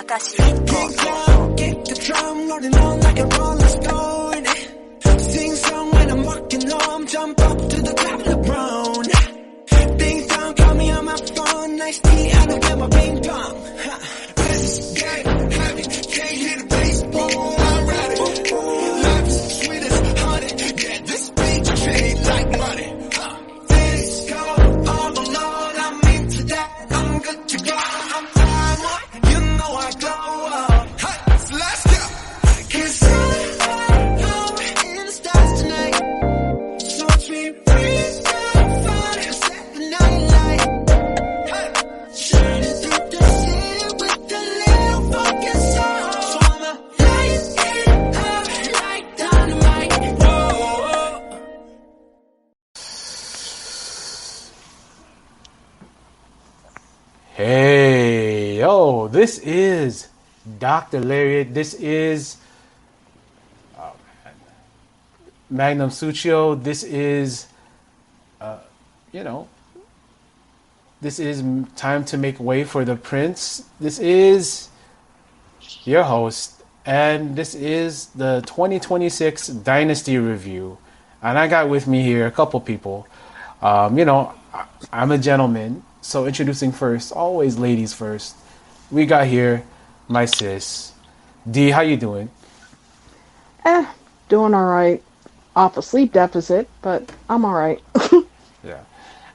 私一個 Get the drum rolling on like a rolling stone Sing song when I'm walking home Jump up to the top of the brown Ding dong, call me on my phone Nice tea, I don't get my ping pong This is game heavy Can't hear the bass, boom, I'm ready Life is sweet as honey Yeah, this beat treat like money Disco, all alone I'm into that, I'm good to go I'm fine, you know I go up Hey, so let's go Cause I'm in the stars tonight So watch me breathe down fire Set the night light Hey, shining through the city with a little focus on So I'ma light it up like dynamite Whoa. Hey, yo, this is Dr. Lariat. This is Magnum Sucio. This is, this is time to make way for the Prince. This is your host, and this is the 2026 Dynasty Review. And I got with me here a couple people. I'm a gentleman. So introducing first, always ladies first. We got here my sis, D. How you doing? Doing all right. Off a sleep deficit, but I'm all right. Yeah.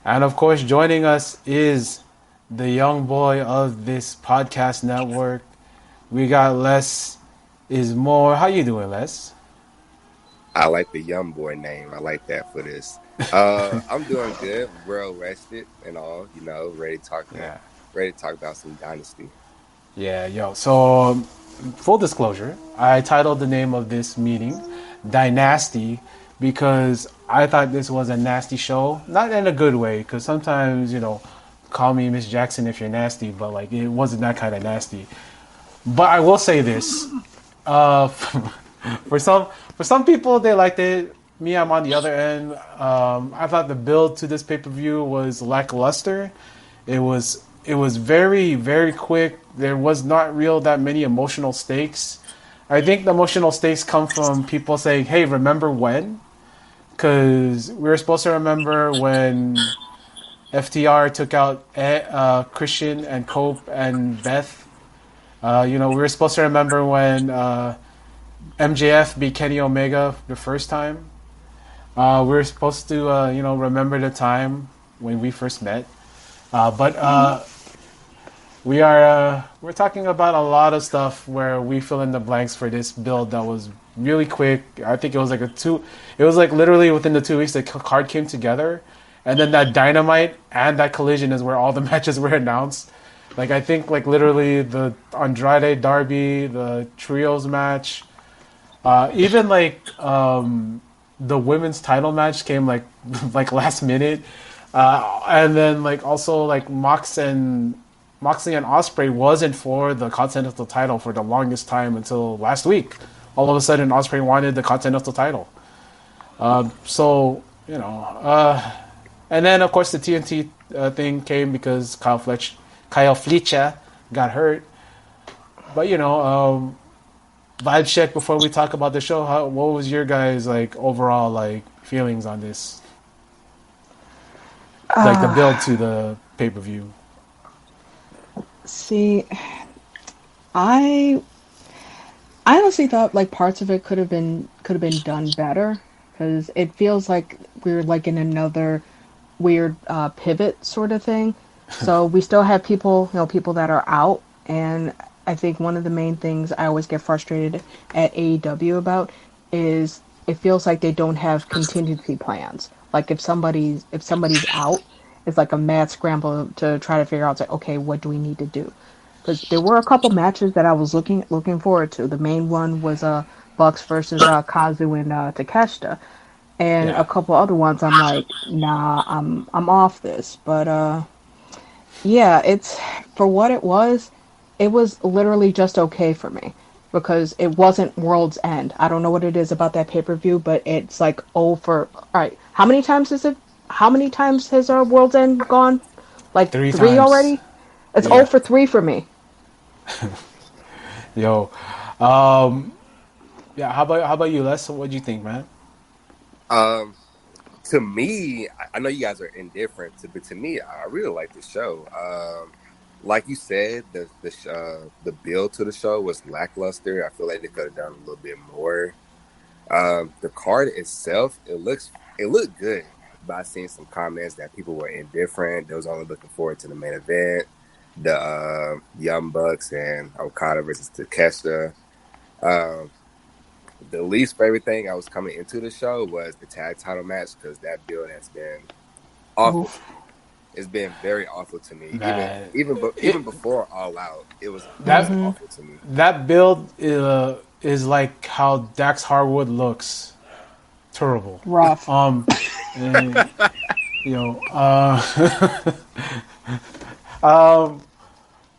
And of course, joining us is the young boy of this podcast network. We got Less is More. How you doing, Les? I like the young boy name. I like that for this. I'm doing good, well rested and all, ready to talk about some Dynasty. Yeah, yo. So, full disclosure, I titled the name of this meeting Dynassty because I thought this was a nasty show. Not in a good way, because sometimes, call me Miss Jackson if you're nasty, but like it wasn't that kind of nasty. But I will say this. For some people, they liked it. Me, I'm on the other end. I thought the build to this pay-per-view was lackluster. It was very, very quick. There was not that many emotional stakes. I think the emotional stakes come from people saying, hey, remember when? Because we were supposed to remember when FTR took out Christian and Cope and Beth. We were supposed to remember when MJF beat Kenny Omega the first time. We were supposed to, remember the time when we first met. But we're talking about a lot of stuff where we fill in the blanks for this build that was really quick. I think it was like literally within the 2 weeks the card came together. And then that Dynamite and that Collision is where all the matches were announced. Like, I think, literally the Andrade Darby, the Trios match, even, the women's title match came, last minute. And then, also, Moxley and Ospreay wasn't for the Continental title for the longest time until last week. All of a sudden, Ospreay wanted the Continental title. And then, of course, the TNT thing came because Kyle Fletcher got hurt. But, vibe check before we talk about the show. What was your guys' overall feelings on this? The build to the pay-per-view. See, I honestly thought parts of it could have been done better because it feels like we're in another weird pivot sort of thing. So we still have people that are out, and I think one of the main things I always get frustrated at AEW about is it feels like they don't have contingency plans. Like if somebody's out, it's like a mad scramble to try to figure out okay, what do we need to do? Because there were a couple matches that I was looking forward to. The main one was Bucks versus Kazu and Takeshita, and a couple other ones I'm like, nah, I'm off this. But it's for what it was. It was literally just okay for me because it wasn't World's End. I don't know what it is about that pay-per-view, but it's all right. How many times has our World's End gone? 3 times already? It's 0 for 3 for me. Yo, yeah. How about you, Les? What do you think, man? Um, to me, I know you guys are indifferent, but to me, I really like the show. Like you said, the build to the show was lackluster. I feel like they could have done a little bit more. The card itself, it looked good, but I seen some comments that people were indifferent. They was only looking forward to the main event, the Young Bucks and Okada versus Takeshita. Um, the least favorite thing I was coming into the show was the tag title match because that build has been awful to me. It's been very awful to me. Man, Even before All Out, it was awful to me. that build is like how Dax Harwood looks. Terrible. Rough. And, you know,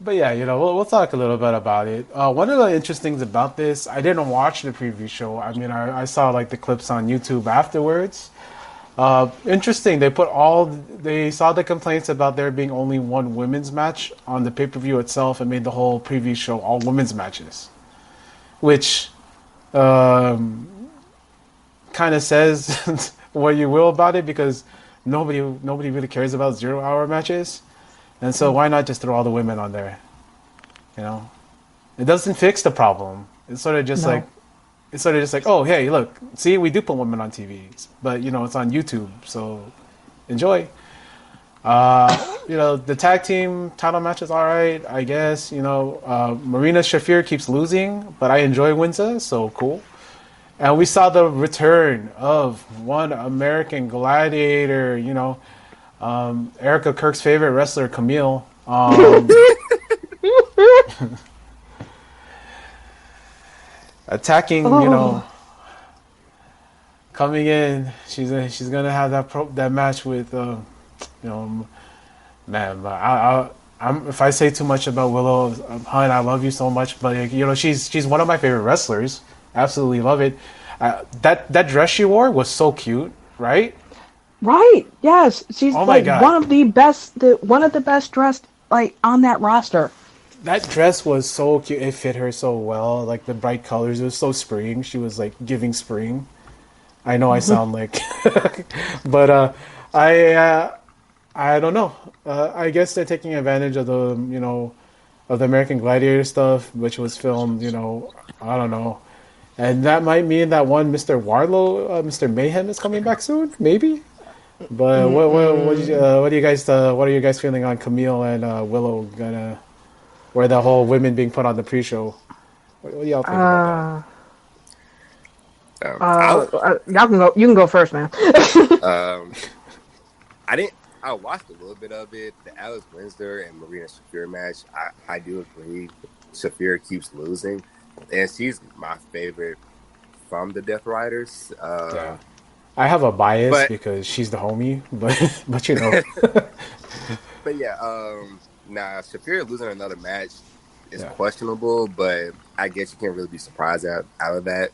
but yeah, you know, we'll talk a little bit about it. One of the interesting things about this, I didn't watch the preview show. I mean, I saw like the clips on YouTube afterwards. Interesting. They saw the complaints about there being only one women's match on the pay-per-view itself and made the whole preview show all women's matches, which kind of says what you will about it because nobody really cares about 0-hour matches, and so why not just throw all the women on there? You know, it doesn't fix the problem. It's sort of just like. It's sort of just like, oh, hey, look, see, we do put women on TV, but, you know, it's on YouTube, so enjoy. You know, the tag team title match is all right, I guess. You know, Marina Shafir keeps losing, but I enjoy Windsor, so cool. And we saw the return of one American Gladiator, you know, Erica Kirk's favorite wrestler, Camille. Attacking, you know, coming in, she's gonna have that match with, you know, man. But I'm if I say too much about Willow, hun, I love you so much, but you know, she's one of my favorite wrestlers. Absolutely love it. That dress she wore was so cute, right? Right. Yes, she's like God. one of the best dressed like on that roster. That dress was so cute. It fit her so well. Like the bright colors. It was so spring. She was like giving spring. I know I sound like, but I don't know. I guess they're taking advantage of the of the American Gladiator stuff, which was filmed. You know, I don't know, and that might mean that one Mr. Warlow, Mr. Mayhem is coming back soon, maybe. But what are you guys feeling on Camille and Willow gonna? Where the whole women being put on the pre-show. What do y'all think about that? Y'all can go. You can go first, man. I watched a little bit of it. The Alex Windsor and Marina Shafir match. I do agree. Shafir keeps losing, and she's my favorite from the Death Riders. Yeah. I have a bias because she's the homie, but you know. But yeah. Nah, Shafir losing another match is questionable, but I guess you can't really be surprised out of that.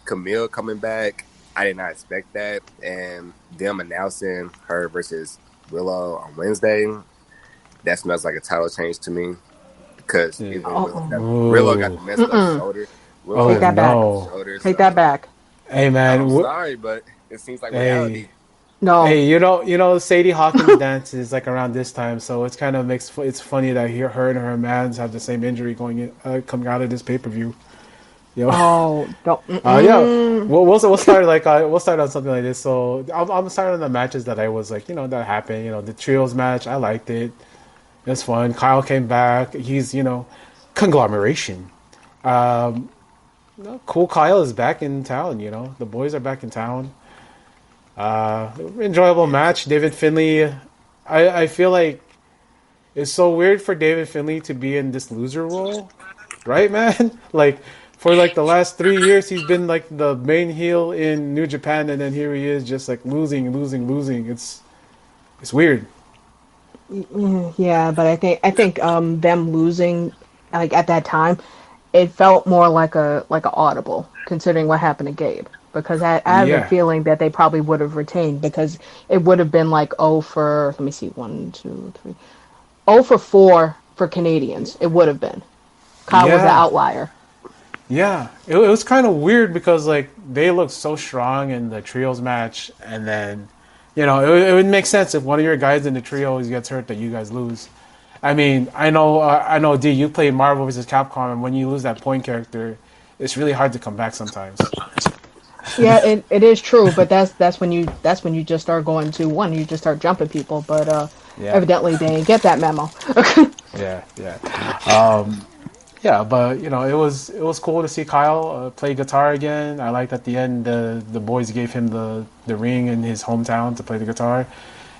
Camille coming back, I did not expect that. And them announcing her versus Willow on Wednesday, that smells like a title change to me. Because Willow got the messed up shoulder. Take that back. Take that back. Hey, man. I'm sorry, but it seems like reality. No. Hey, you know, Sadie Hawkins dance is like around this time, so it's kind of it's funny that her and her mans have the same injury coming out of this pay-per-view. You know? Oh, don't. Yeah. We'll start we'll start on something like this. So I'm starting on the matches that I was like, you know, that happened. You know, the trios match, I liked it. It was fun. Kyle came back. He's, you know, conglomeration. Cool Kyle is back in town. You know, the boys are back in town. Enjoyable match. David Finlay, I feel like it's so weird for David Finlay to be in this loser role, right, man? Like for like the last 3 years, he's been like the main heel in New Japan, and then here he is just like losing. It's weird. Yeah, but I think them losing like at that time, it felt more like a audible considering what happened to Gabe. Because I have a feeling that they probably would have retained because it would have been like 0 for, let me see, 1, 2, 3, 0 for 4 for Canadians. It would have been. Kyle was the Yeah. outlier. Yeah, it was kind of weird because like they looked so strong in the trios match, and then, it would make sense if one of your guys in the trios gets hurt that you guys lose. I mean, I know, D, you play Marvel vs. Capcom, and when you lose that point character, it's really hard to come back sometimes. Yeah, it is true, but that's when you just start going to one, you just start jumping people. But Yeah, evidently they didn't get that memo. yeah. Yeah, but it was cool to see Kyle play guitar again. I liked at the end the boys gave him the ring in his hometown to play the guitar,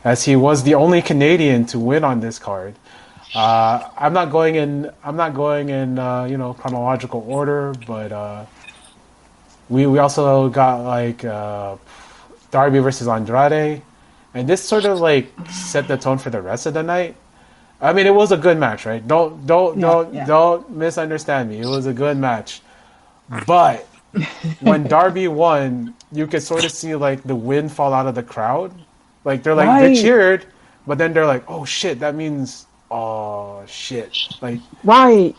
as he was the only Canadian to win on this card. I'm not going in chronological order, but we also got like Darby versus Andrade, and this sort of like set the tone for the rest of the night. I mean, it was a good match, right? Don't misunderstand me. It was a good match, but when Darby won, you could sort of see like the wind fall out of the crowd. Like they cheered, but then they're like, "Oh shit!" That means, "Oh shit!" Like Right.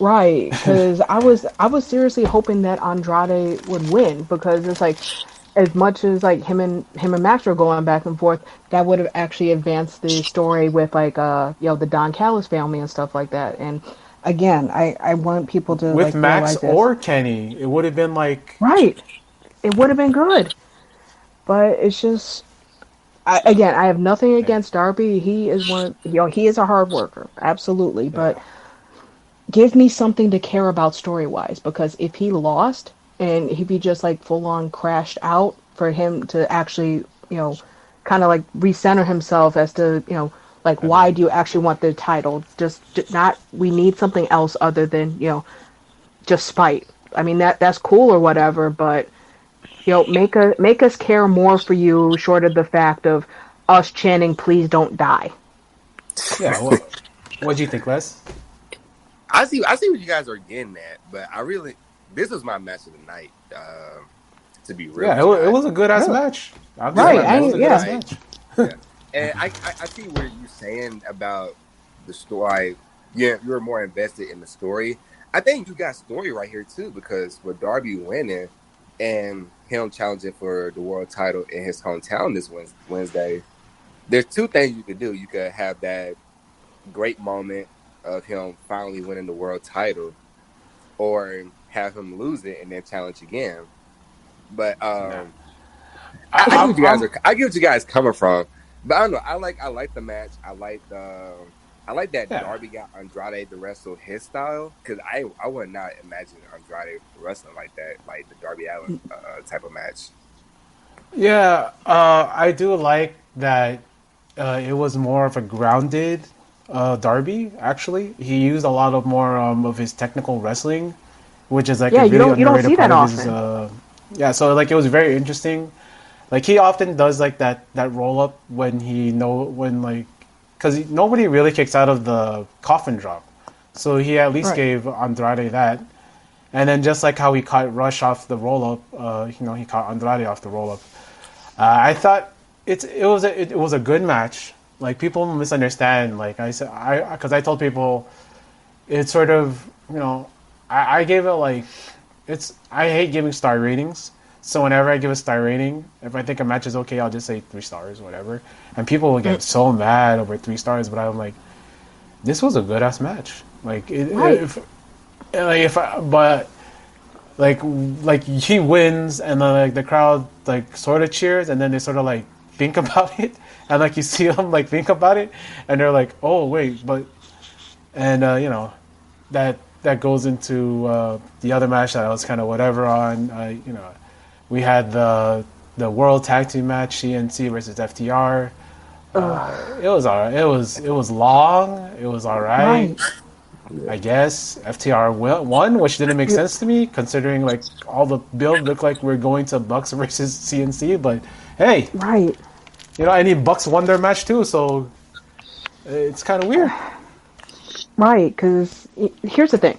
Because I was seriously hoping that Andrade would win, because it's like, as much as like him and Max were going back and forth, that would have actually advanced the story with like the Don Callis family and stuff like that. And again, I want people to with like Max realize this. or Kenny, it would have been like Right. It would have been good, but it's just. I have nothing against Darby. He is he is a hard worker, absolutely. But give me something to care about story wise, because if he lost and he'd be just like full on crashed out, for him to actually kind of like recenter himself as to like, why do you actually want the title? Just not, we need something else other than just spite. I mean, that's cool or whatever, but make us care more for you, short of the fact of us chanting "Please don't die." yeah. What do you think, Les? I see what you guys are getting at, but this was my match of the night. To be real, Yeah, it was a good ass match. Right, it was a good ass match. Yeah. And I see where you're saying about the story. Yeah, you were more invested in the story. I think you got story right here too, because with Darby winning and him challenging for the world title in his hometown this Wednesday, there's two things you could do. You could have that great moment of him finally winning the world title, or have him lose it and then challenge again. But I get what you guys coming from. But I don't know. I like the match. I like that Darby got Andrade to wrestle his style, because I would not imagine Andrade wrestling like that, like the Darby Allin type of match. Yeah, I do like that. It was more of a grounded Darby. Actually, he used a lot of more of his technical wrestling, which is like a really you don't see underrated that part of his. often. So like it was very interesting. Like he often does like that roll up when because nobody really kicks out of the coffin drop, so he at least gave Andrade that, and then just like how he caught Rush off the roll up, he caught Andrade off the roll up. I thought it was a good match. Like people misunderstand. Like I said, because I told people it's sort of I gave it like I hate giving star ratings. So whenever I give a star rating, if I think a match is okay, I'll just say 3 stars, whatever. And people will get so mad over 3 stars, but I'm like, this was a good ass match. Like, like he wins, and then like the crowd like sort of cheers, and then they sort of like think about it, and like you see them like think about it, and they're like, oh wait, but, and that goes into the other match that I was kind of whatever on, We had the World Tag Team match, CNC versus FTR. It was alright. It was long. It was alright. I guess FTR won, which didn't make sense to me, considering like all the build looked like we're going to Bucks versus CNC. But hey, I need Bucks won their match too, so it's kind of weird. Right, because here's the thing.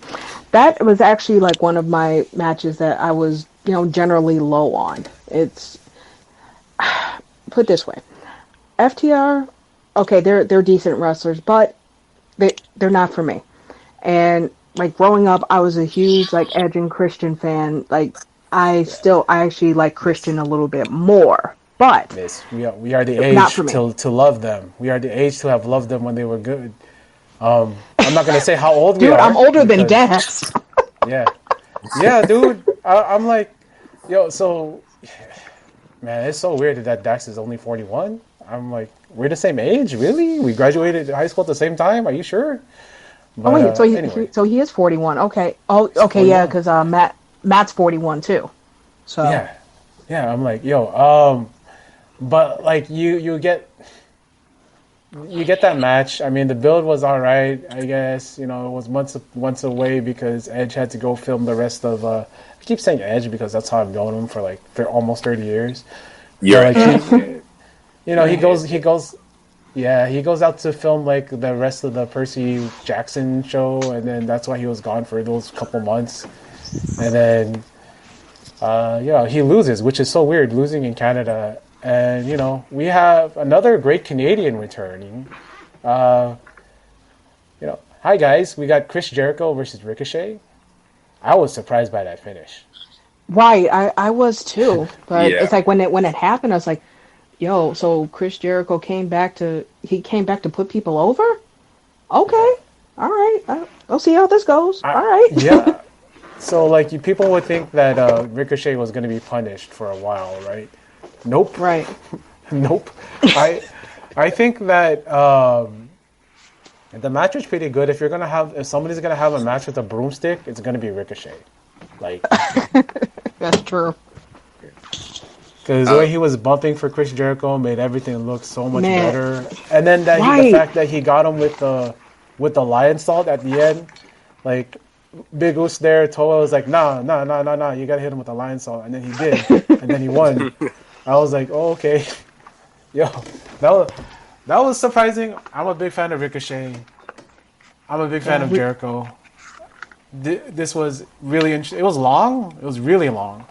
That was actually like one of my matches that I was, generally low on. It's, put it this way. FTR, okay, they're decent wrestlers, but they're not for me. And like growing up, I was a huge like Edge and Christian fan. Like I actually like Christian a little bit more, but Miss, we are the not age for me. to love them. We are the age to have loved them when they were good. I'm not gonna say how old we Dude, are I'm older than because Dax. yeah, yeah, dude. I'm like, yo, so man, it's so weird that Dax is only 41. I'm like, we're the same age, really? We graduated high school at the same time. Are you sure? Oh But wait, so anyway, he is 41. Okay. Oh, he's okay, yeah, 41. because Matt's 41 too. So Yeah, yeah. I'm like, yo, but like you get that match. I mean, the build was all right. I guess it was months away because Edge had to go film the rest of. I keep saying Edge because that's how I've known him for almost 30 years. You're But right. like he goes out to film like the rest of the Percy Jackson show, and then that's why he was gone for those couple months, and then he loses, which is so weird, losing in Canada. And, we have another great Canadian returning. Hi, guys. We got Chris Jericho versus Ricochet. I was surprised by that finish. right, I was too. But Yeah. it's like when it happened, I was like, yo, so Chris Jericho came back to put people over? Okay. All right. I'll see how this goes. All right. Yeah. So, like, people would think that Ricochet was going to be punished for a while, right? Nope. Right. Nope. I think that the match was pretty good. If somebody's gonna have a match with a broomstick, it's gonna be Ricochet. Like, That's true. because the way he was bumping for Chris Jericho made everything look so much Man. better. And then the Right. fact that he got him with the lion salt at the end, like Big Oos there, Toa was like, nah, you gotta hit him with the lion salt, and then he did, and then he won. I was like, oh, okay. Yo, that was surprising. I'm a big fan of Ricochet. I'm a big fan of Jericho. This was really interesting. It was long. It was really long.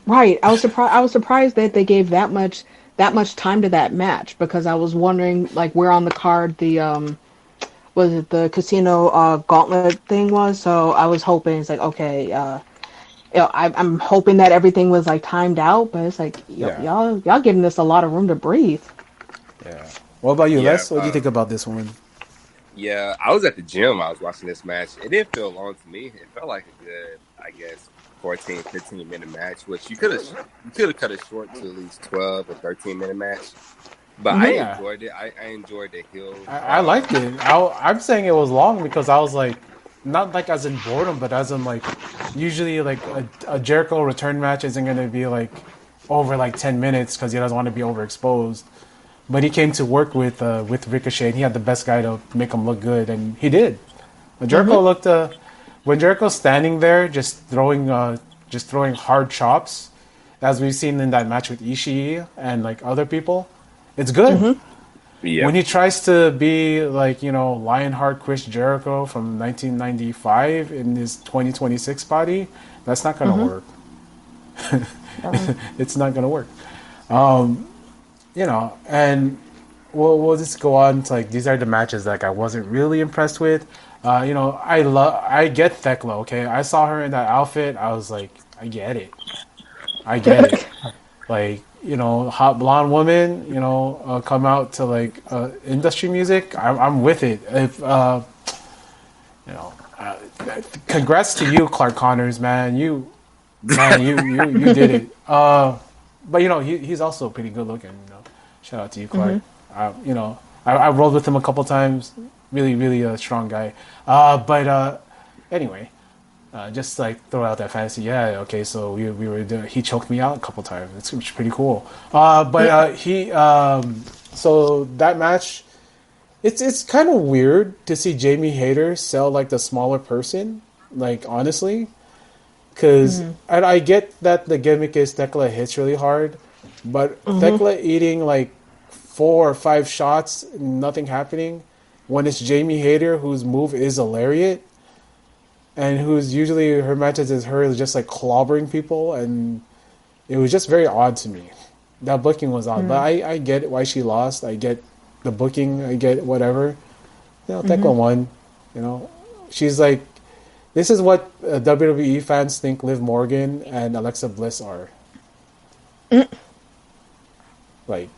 Right. I was surprised that they gave that much time to that match because I was wondering like where on the card the was it the casino gauntlet thing was. So I was hoping it's like okay, I'm hoping that everything was like timed out, but it's like y'all giving this a lot of room to breathe. Yeah. What about you, Yeah, Les? What do you think about this one? Yeah, I was at the gym. I was watching this match. It didn't feel long to me. It felt like a good, I guess, 14, 15-minute match, which you could have cut it short to at least 12 or 13-minute match. But I enjoyed it. I enjoyed the heel. I liked it. I'm saying it was long because I was like, not like as in boredom, but as in like, usually like a Jericho return match isn't going to be like over like 10 minutes because he doesn't want to be overexposed. But he came to work with Ricochet, and he had the best guy to make him look good, and he did. Jericho looked when Jericho's standing there, just throwing hard chops, as we've seen in that match with Ishii and like other people. It's good. Yeah. When he tries to be like Lionheart Chris Jericho from 1995 in his 2026 body, that's not gonna work. It's not gonna work. And we'll just go on to like these are the matches that I wasn't really impressed with. I get Thekla, okay? I saw her in that outfit, I was like, I get it. Like, hot blonde woman, come out to like industry music, I'm with it. If congrats to you, Clark Connors, man. You did it. But he's also pretty good looking. Shout out to you, Clark. I rolled with him a couple times. Really, really strong guy. But anyway, just like throw out that fantasy. Yeah, okay. So we were he choked me out a couple times. It's pretty cool. But so that match, it's kind of weird to see Jamie Hayter sell like the smaller person. Like honestly. Because I get that the gimmick is Thekla hits really hard, but Thekla eating like 4 or 5 shots, nothing happening, when it's Jamie Hayter whose move is a lariat, and who's usually her matches is her just like clobbering people, and it was just very odd to me. That booking was odd, but I get why she lost. I get the booking. I get whatever. Thekla won. She's like. This is what WWE fans think Liv Morgan and Alexa Bliss are. Like,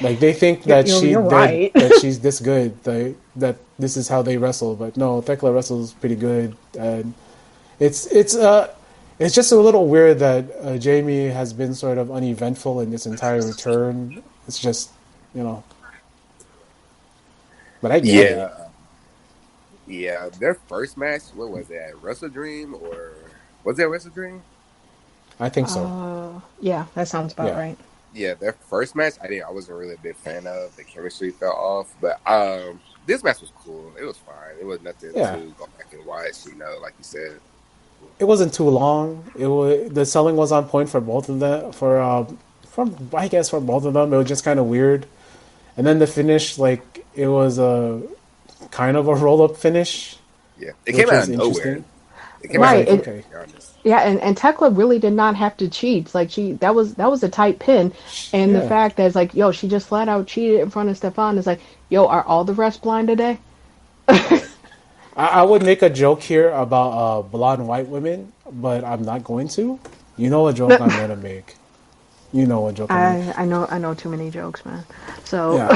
like they think that You're right. that she's this good, that this is how they wrestle. But no, Thekla wrestles pretty good, and it's just a little weird that Jamie has been sort of uneventful in this entire return. It's just, you know, but I get it. Yeah, their first match, what was that? Wrestle Dream, or was that Wrestle Dream? I think so. Yeah, that sounds about right. Yeah, their first match, I wasn't really a big fan of. The chemistry fell off, but this match was cool. It was fine. It was nothing to go back and watch. You know, like you said, it wasn't too long. The selling was on point for both of them. For both of them, it was just kind of weird. And then the finish, like, it was a kind of a roll-up finish. Yeah, it came out of nowhere. It came out of nowhere. Yeah, and Thekla really did not have to cheat. Like, that was a tight pin, and the fact that it's like, yo, she just flat out cheated in front of Stefan is like, yo, are all the refs blind today? I would make a joke here about blonde white women, but I'm not going to. You know what joke I'm gonna make. You know what joke I know too many jokes, man. So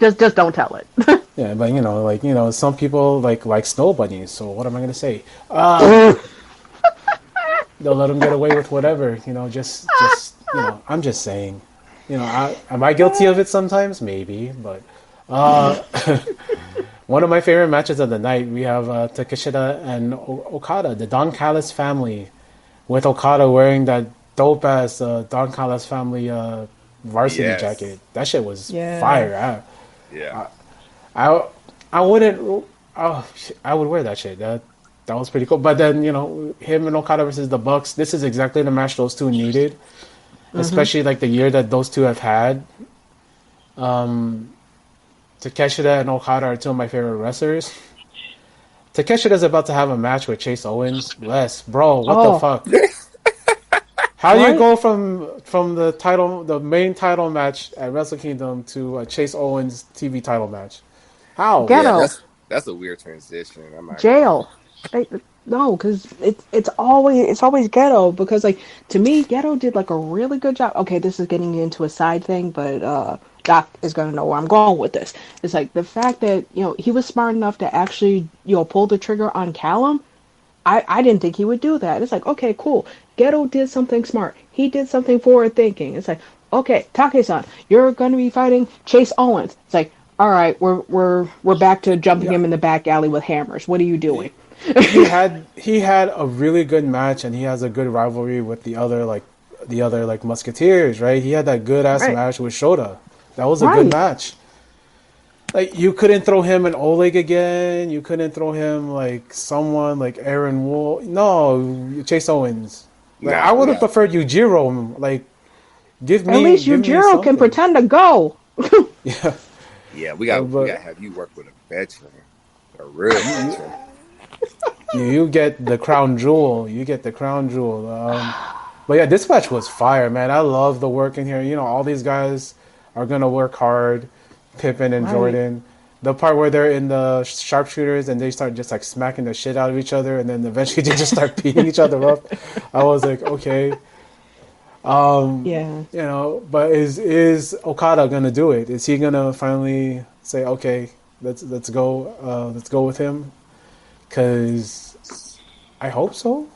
just don't tell it. Yeah, but some people like snow bunnies. So what am I gonna say? They'll let them get away with whatever. Just I'm just saying. Am I guilty of it sometimes? Maybe, but one of my favorite matches of the night, we have Takeshita and Okada, the Don Callis family, with Okada wearing that dope ass Don Callis family varsity jacket. That shit was fire. I wouldn't. I would wear that shit. That was pretty cool. But then him and Okada versus the Bucks. This is exactly the match those two needed, especially like the year that those two have had. Takeshita and Okada are two of my favorite wrestlers. Takeshita's about to have a match with Chase Owens. Bro, what the fuck? How do you go from the main title match at Wrestle Kingdom to a Chase Owens TV title match? How? Ghetto. Yeah, that's a weird transition. Jail. No, because it's always Ghetto, because like to me Ghetto did like a really good job. Okay, this is getting into a side thing, but Doc is gonna know where I'm going with this. It's like the fact that he was smart enough to actually pull the trigger on Callum. I didn't think he would do that. It's like, okay, cool. Ghetto did something smart. He did something forward thinking. It's like, okay, Take-san, you're gonna be fighting Chase Owens. It's like, all right, we're back to jumping him in the back alley with hammers. What are you doing? he had a really good match, and he has a good rivalry with the other Musketeers, right? He had that good ass match with Shota. That was a good match. Like, you couldn't throw him an Oleg again. You couldn't throw him like someone like Aaron Wool. No, Chase Owens. Like, I would have preferred Yujiro. Like, give me. At least Yujiro can pretend to go. Yeah, we got to have you work with a veteran, a real veteran. You get the crown jewel. But yeah, this match was fire, man. I love the work in here. All these guys are gonna work hard. Pippen and Jordan. The part where they're in the sharpshooters and they start just like smacking the shit out of each other, and then eventually they just start beating each other up. I was like, okay. But is Okada gonna do it? Is he gonna finally say, okay, let's go with him? Because I hope so.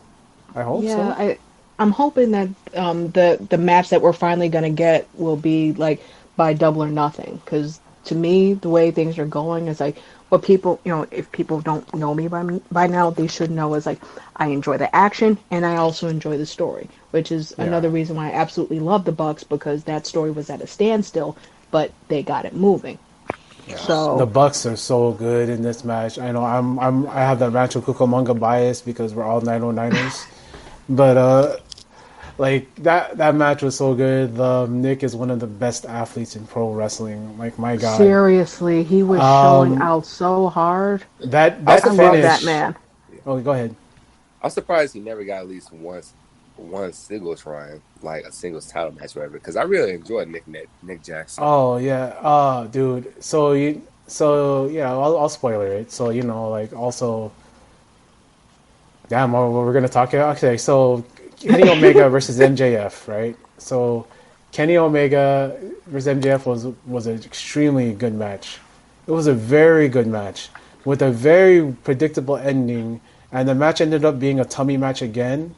I'm hoping that the match that we're finally gonna get will be like by Double or Nothing, because to me the way things are going is like what people, if people don't know me by now, they should know is like I enjoy the action and I also enjoy the story, which is another reason why I absolutely love the Bucks, because that story was at a standstill, but they got it moving. Yeah. So the Bucks are so good in this match. I know I have that Rancho Cucamonga bias because we're all 909ers, but like that match was so good. Nick is one of the best athletes in pro wrestling. Like, my God, seriously, he was showing out so hard. I love that man. Oh, go ahead. I'm surprised he never got at least one singles run, like a singles title match, or whatever. Because I really enjoyed Nick Jackson. Oh yeah, dude. So So yeah, I'll spoiler it. So like also, damn, we're gonna talk about. Okay, so Kenny Omega versus MJF, right? So Kenny Omega versus MJF was an extremely good match. It was a very good match with a very predictable ending, and the match ended up being a tummy match again,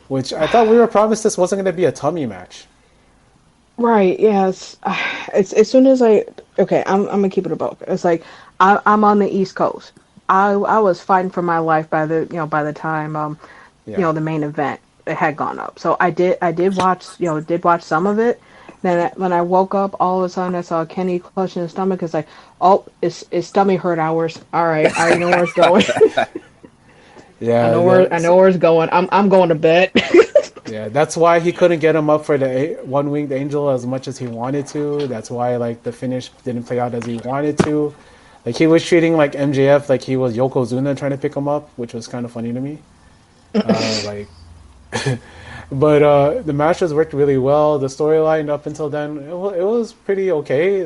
which I thought we were promised this wasn't going to be a tummy match. Right, yes. It's as soon as I'm gonna keep it above. It's like I'm on the East Coast. I was fighting for my life by the time Yeah. the main event had gone up. So I did watch some of it. Then when I woke up, all of a sudden I saw Kenny clutching his stomach. It's like, oh, it's stomach hurt hours. All right, I know where it's going. Yeah, I know where it's going. I'm going to bed. yeah. That's why he couldn't get him up for the one-winged angel as much as he wanted to. That's why like the finish didn't play out as he wanted to. Like he was treating like MJF like he was Yokozuna trying to pick him up, which was kind of funny to me. Like, but the matches worked really well. The storyline up until then it was pretty okay.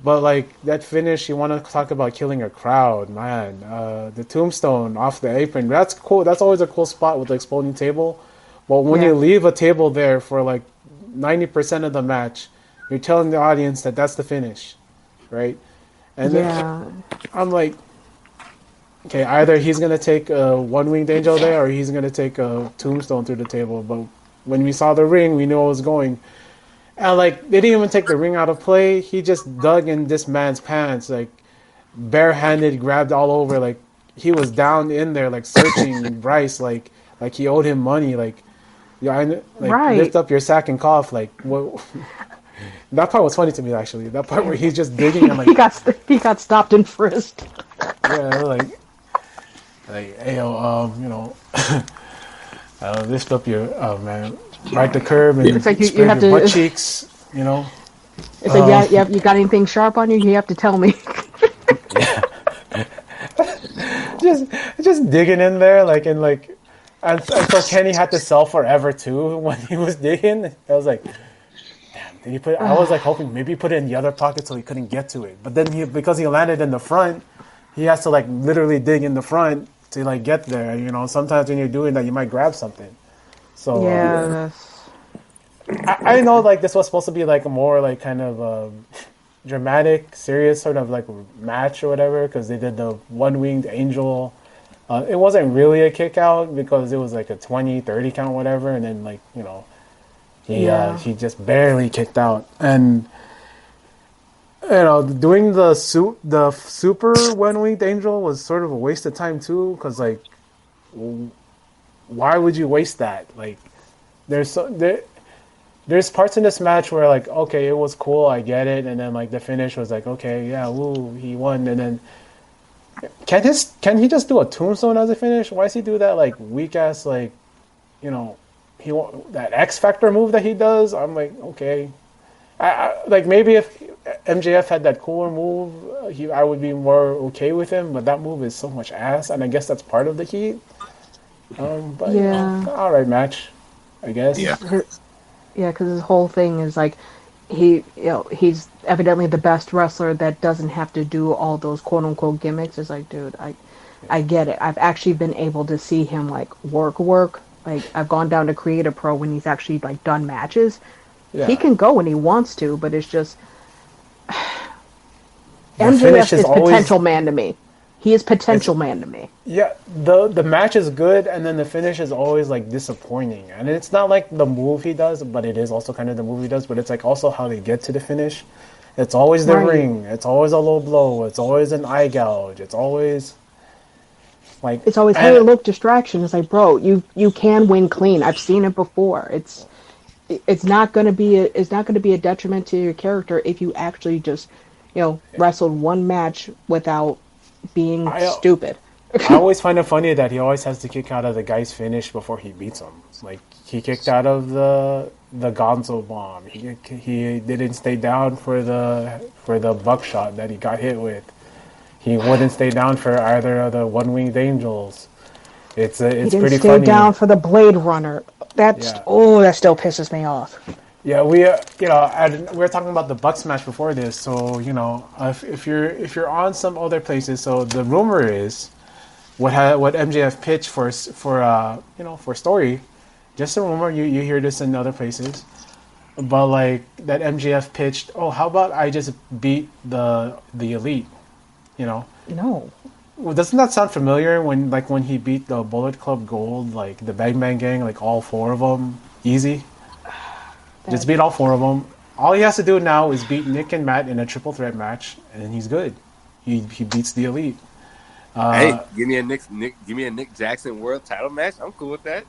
But like that finish, you want to talk about killing a crowd, man. The tombstone off the apron, that's cool. That's always a cool spot with the exploding table. But when Yeah. you leave a table there for like 90% of the match, you're telling the audience that that's the finish, right? And then Yeah. I'm like, okay, either he's gonna take a one-winged angel there, or he's gonna take a tombstone through the table. But when we saw the ring, we knew it was going. And like they didn't even take the ring out of play. He just dug in this man's pants, like barehanded, grabbed all over. Like he was down in there, like searching Bryce, like he owed him money. Like yeah, like Right. lift up your sack and cough. Like what? That part was funny to me actually. That part where he's just digging and like He got stopped and frisked. yeah, like hey lift up your man, right the curb and It's like you spread have your to. butt cheeks. It's like yeah, you got anything sharp on you? You have to tell me. just digging in there, and so Kenny had to sell forever too when he was digging. I was like, damn, did he put? I was like hoping maybe he put it in the other pocket so he couldn't get to it. But then because he landed in the front, he has to like literally dig in the front to like get there. Sometimes when you're doing that, you might grab something. So Yeah. I know like this was supposed to be like a more like kind of dramatic, serious sort of like match or whatever because they did the one-winged angel. It wasn't really a kick out because it was like a 20-30 count whatever, and then like he just barely kicked out. And doing the super one-winged angel was sort of a waste of time too because like why would you waste that? Like there's parts in this match where like okay it was cool, I get it, and then like the finish was like okay yeah woo he won, and then can he just do a tombstone as a finish? Why does he do that like weak ass like that X Factor move that he does? I'm like okay, I like maybe if MJF had that cooler move I would be more okay with him, but that move is so much ass, and I guess that's part of the heat. But Yeah. all right match, I guess. Yeah. Yeah, because his whole thing is like he's evidently the best wrestler that doesn't have to do all those quote unquote gimmicks. It's like, dude, I get it. I've actually been able to see him like work. Like I've gone down to Creative Pro when he's actually like done matches. Yeah. He can go when he wants to, but it's just The finish MJF is always- potential man to me. He is potential man to me. Yeah, the match is good, and then the finish is always like disappointing. And it's not like the move he does, but it is also kind of the move he does. But it's like also how they get to the finish. It's always the Right. ring. It's always a low blow. It's always an eye gouge. It's always like It's always, hey, look, distraction. It's like, bro, you can win clean. I've seen it before. It's not going to be a detriment to your character if you actually just wrestled one match without being stupid. I always find it funny that he always has to kick out of the guy's finish before he beats him. Like he kicked out of the Gonzo bomb. He didn't stay down for the buckshot that he got hit with. He wouldn't stay down for either of the one-winged angels. It's He didn't pretty stay funny. down for the Blade Runner. That Yeah. still pisses me off. Yeah, we we were talking about the Bucks match before this, so if you're on some other places, so the rumor is what MJF pitched for story, just a rumor. You hear this in other places, but like that MJF pitched. Oh, how about I just beat the Elite? No. Well, doesn't that sound familiar when he beat the Bullet Club Gold, like the Bang Bang Gang, like all four of them, easy? Just beat all four of them. All he has to do now is beat Nick and Matt in a triple threat match, and he's good. He beats the Elite. Hey, give me a Nick Jackson World Title match. I'm cool with that.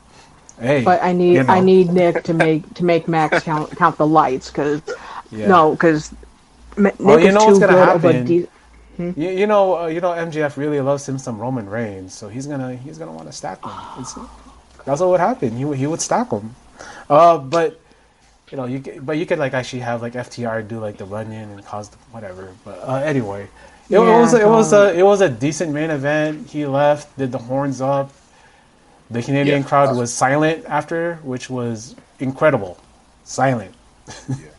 Hey, but I need Nick to make Max count the lights because Nick is too good of a. MJF really loves him some Roman Reigns, so he's gonna want to stack him. That's what would happen. He would stack him. But you could like actually have like FTR do like the run in and cause whatever. But anyway, it was a decent main event. He left, did the horns up. The Canadian crowd was silent after, which was incredible. Silent.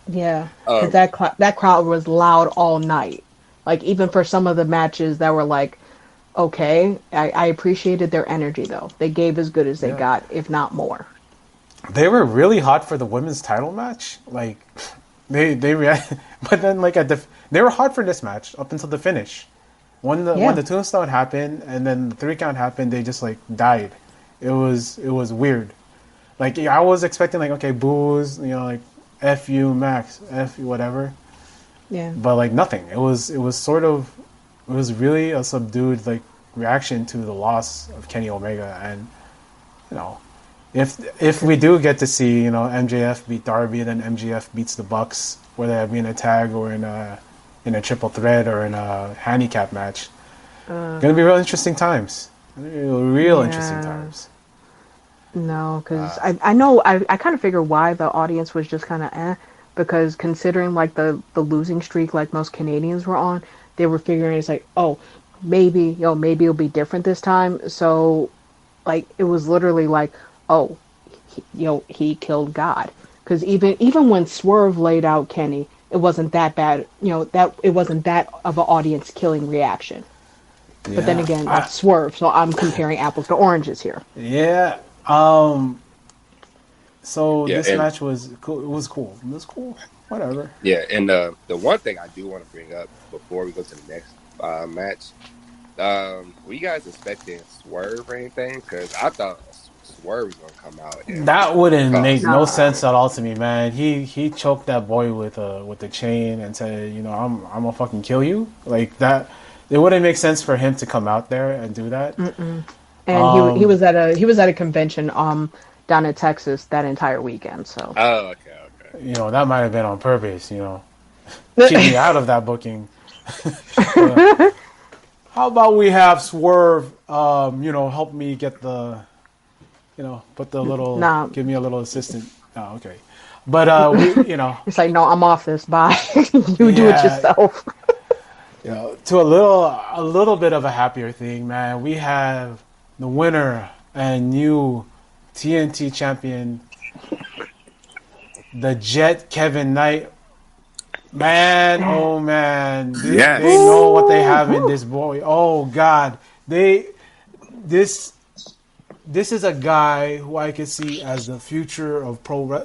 Yeah, because that crowd was loud all night. Like, even for some of the matches that were like, okay, I appreciated their energy, though. They gave as good as they got, if not more. They were really hot for the women's title match. Like, they but then like they were hot for this match up until the finish. When the tombstone happened and then the 3 count happened, they just like died. It was weird. Like, I was expecting like, okay, boos, like F you Max, F you whatever. Yeah. But like nothing. It was really a subdued like reaction to the loss of Kenny Omega, and if we do get to see MJF beat Darby, then MJF beats the Bucks, whether that be in a tag or in a triple threat or in a handicap match, gonna be real interesting times. Interesting times. No, because I know I kind of figure why the audience was just kind of because considering like the losing streak like most Canadians were on, they were figuring it's like, oh, maybe it'll be different this time. So like it was literally like, oh, he killed God. Because even when Swerve laid out Kenny, it wasn't that bad. That it wasn't that of an audience killing reaction. Yeah. But then again, it's Swerve, so I'm comparing apples to oranges here. Yeah. So this match was cool. It was cool. Whatever. Yeah, and the one thing I do want to bring up before we go to the next match, were you guys expecting Swerve or anything? Because I thought Swerve was going to come out. That wouldn't make no sense at all to me, man. He choked that boy with the chain and said, I'm gonna fucking kill you. Like that. It wouldn't make sense for him to come out there and do that. Mm-mm. And he was at a convention down in Texas that entire weekend. So. Oh, okay. That might have been on purpose. Keep me out of that booking. How about we have Swerve? Help me get the. Put the little. Give me a little assistant. Oh, okay. But It's like, no, I'm off this. Bye. You do it yourself. To a little bit of a happier thing, man. We have the winner and new TNT champion, the Jet Kevin Knight. Man, oh man, they know what they have in this boy. Oh God, this is a guy who I could see as the future of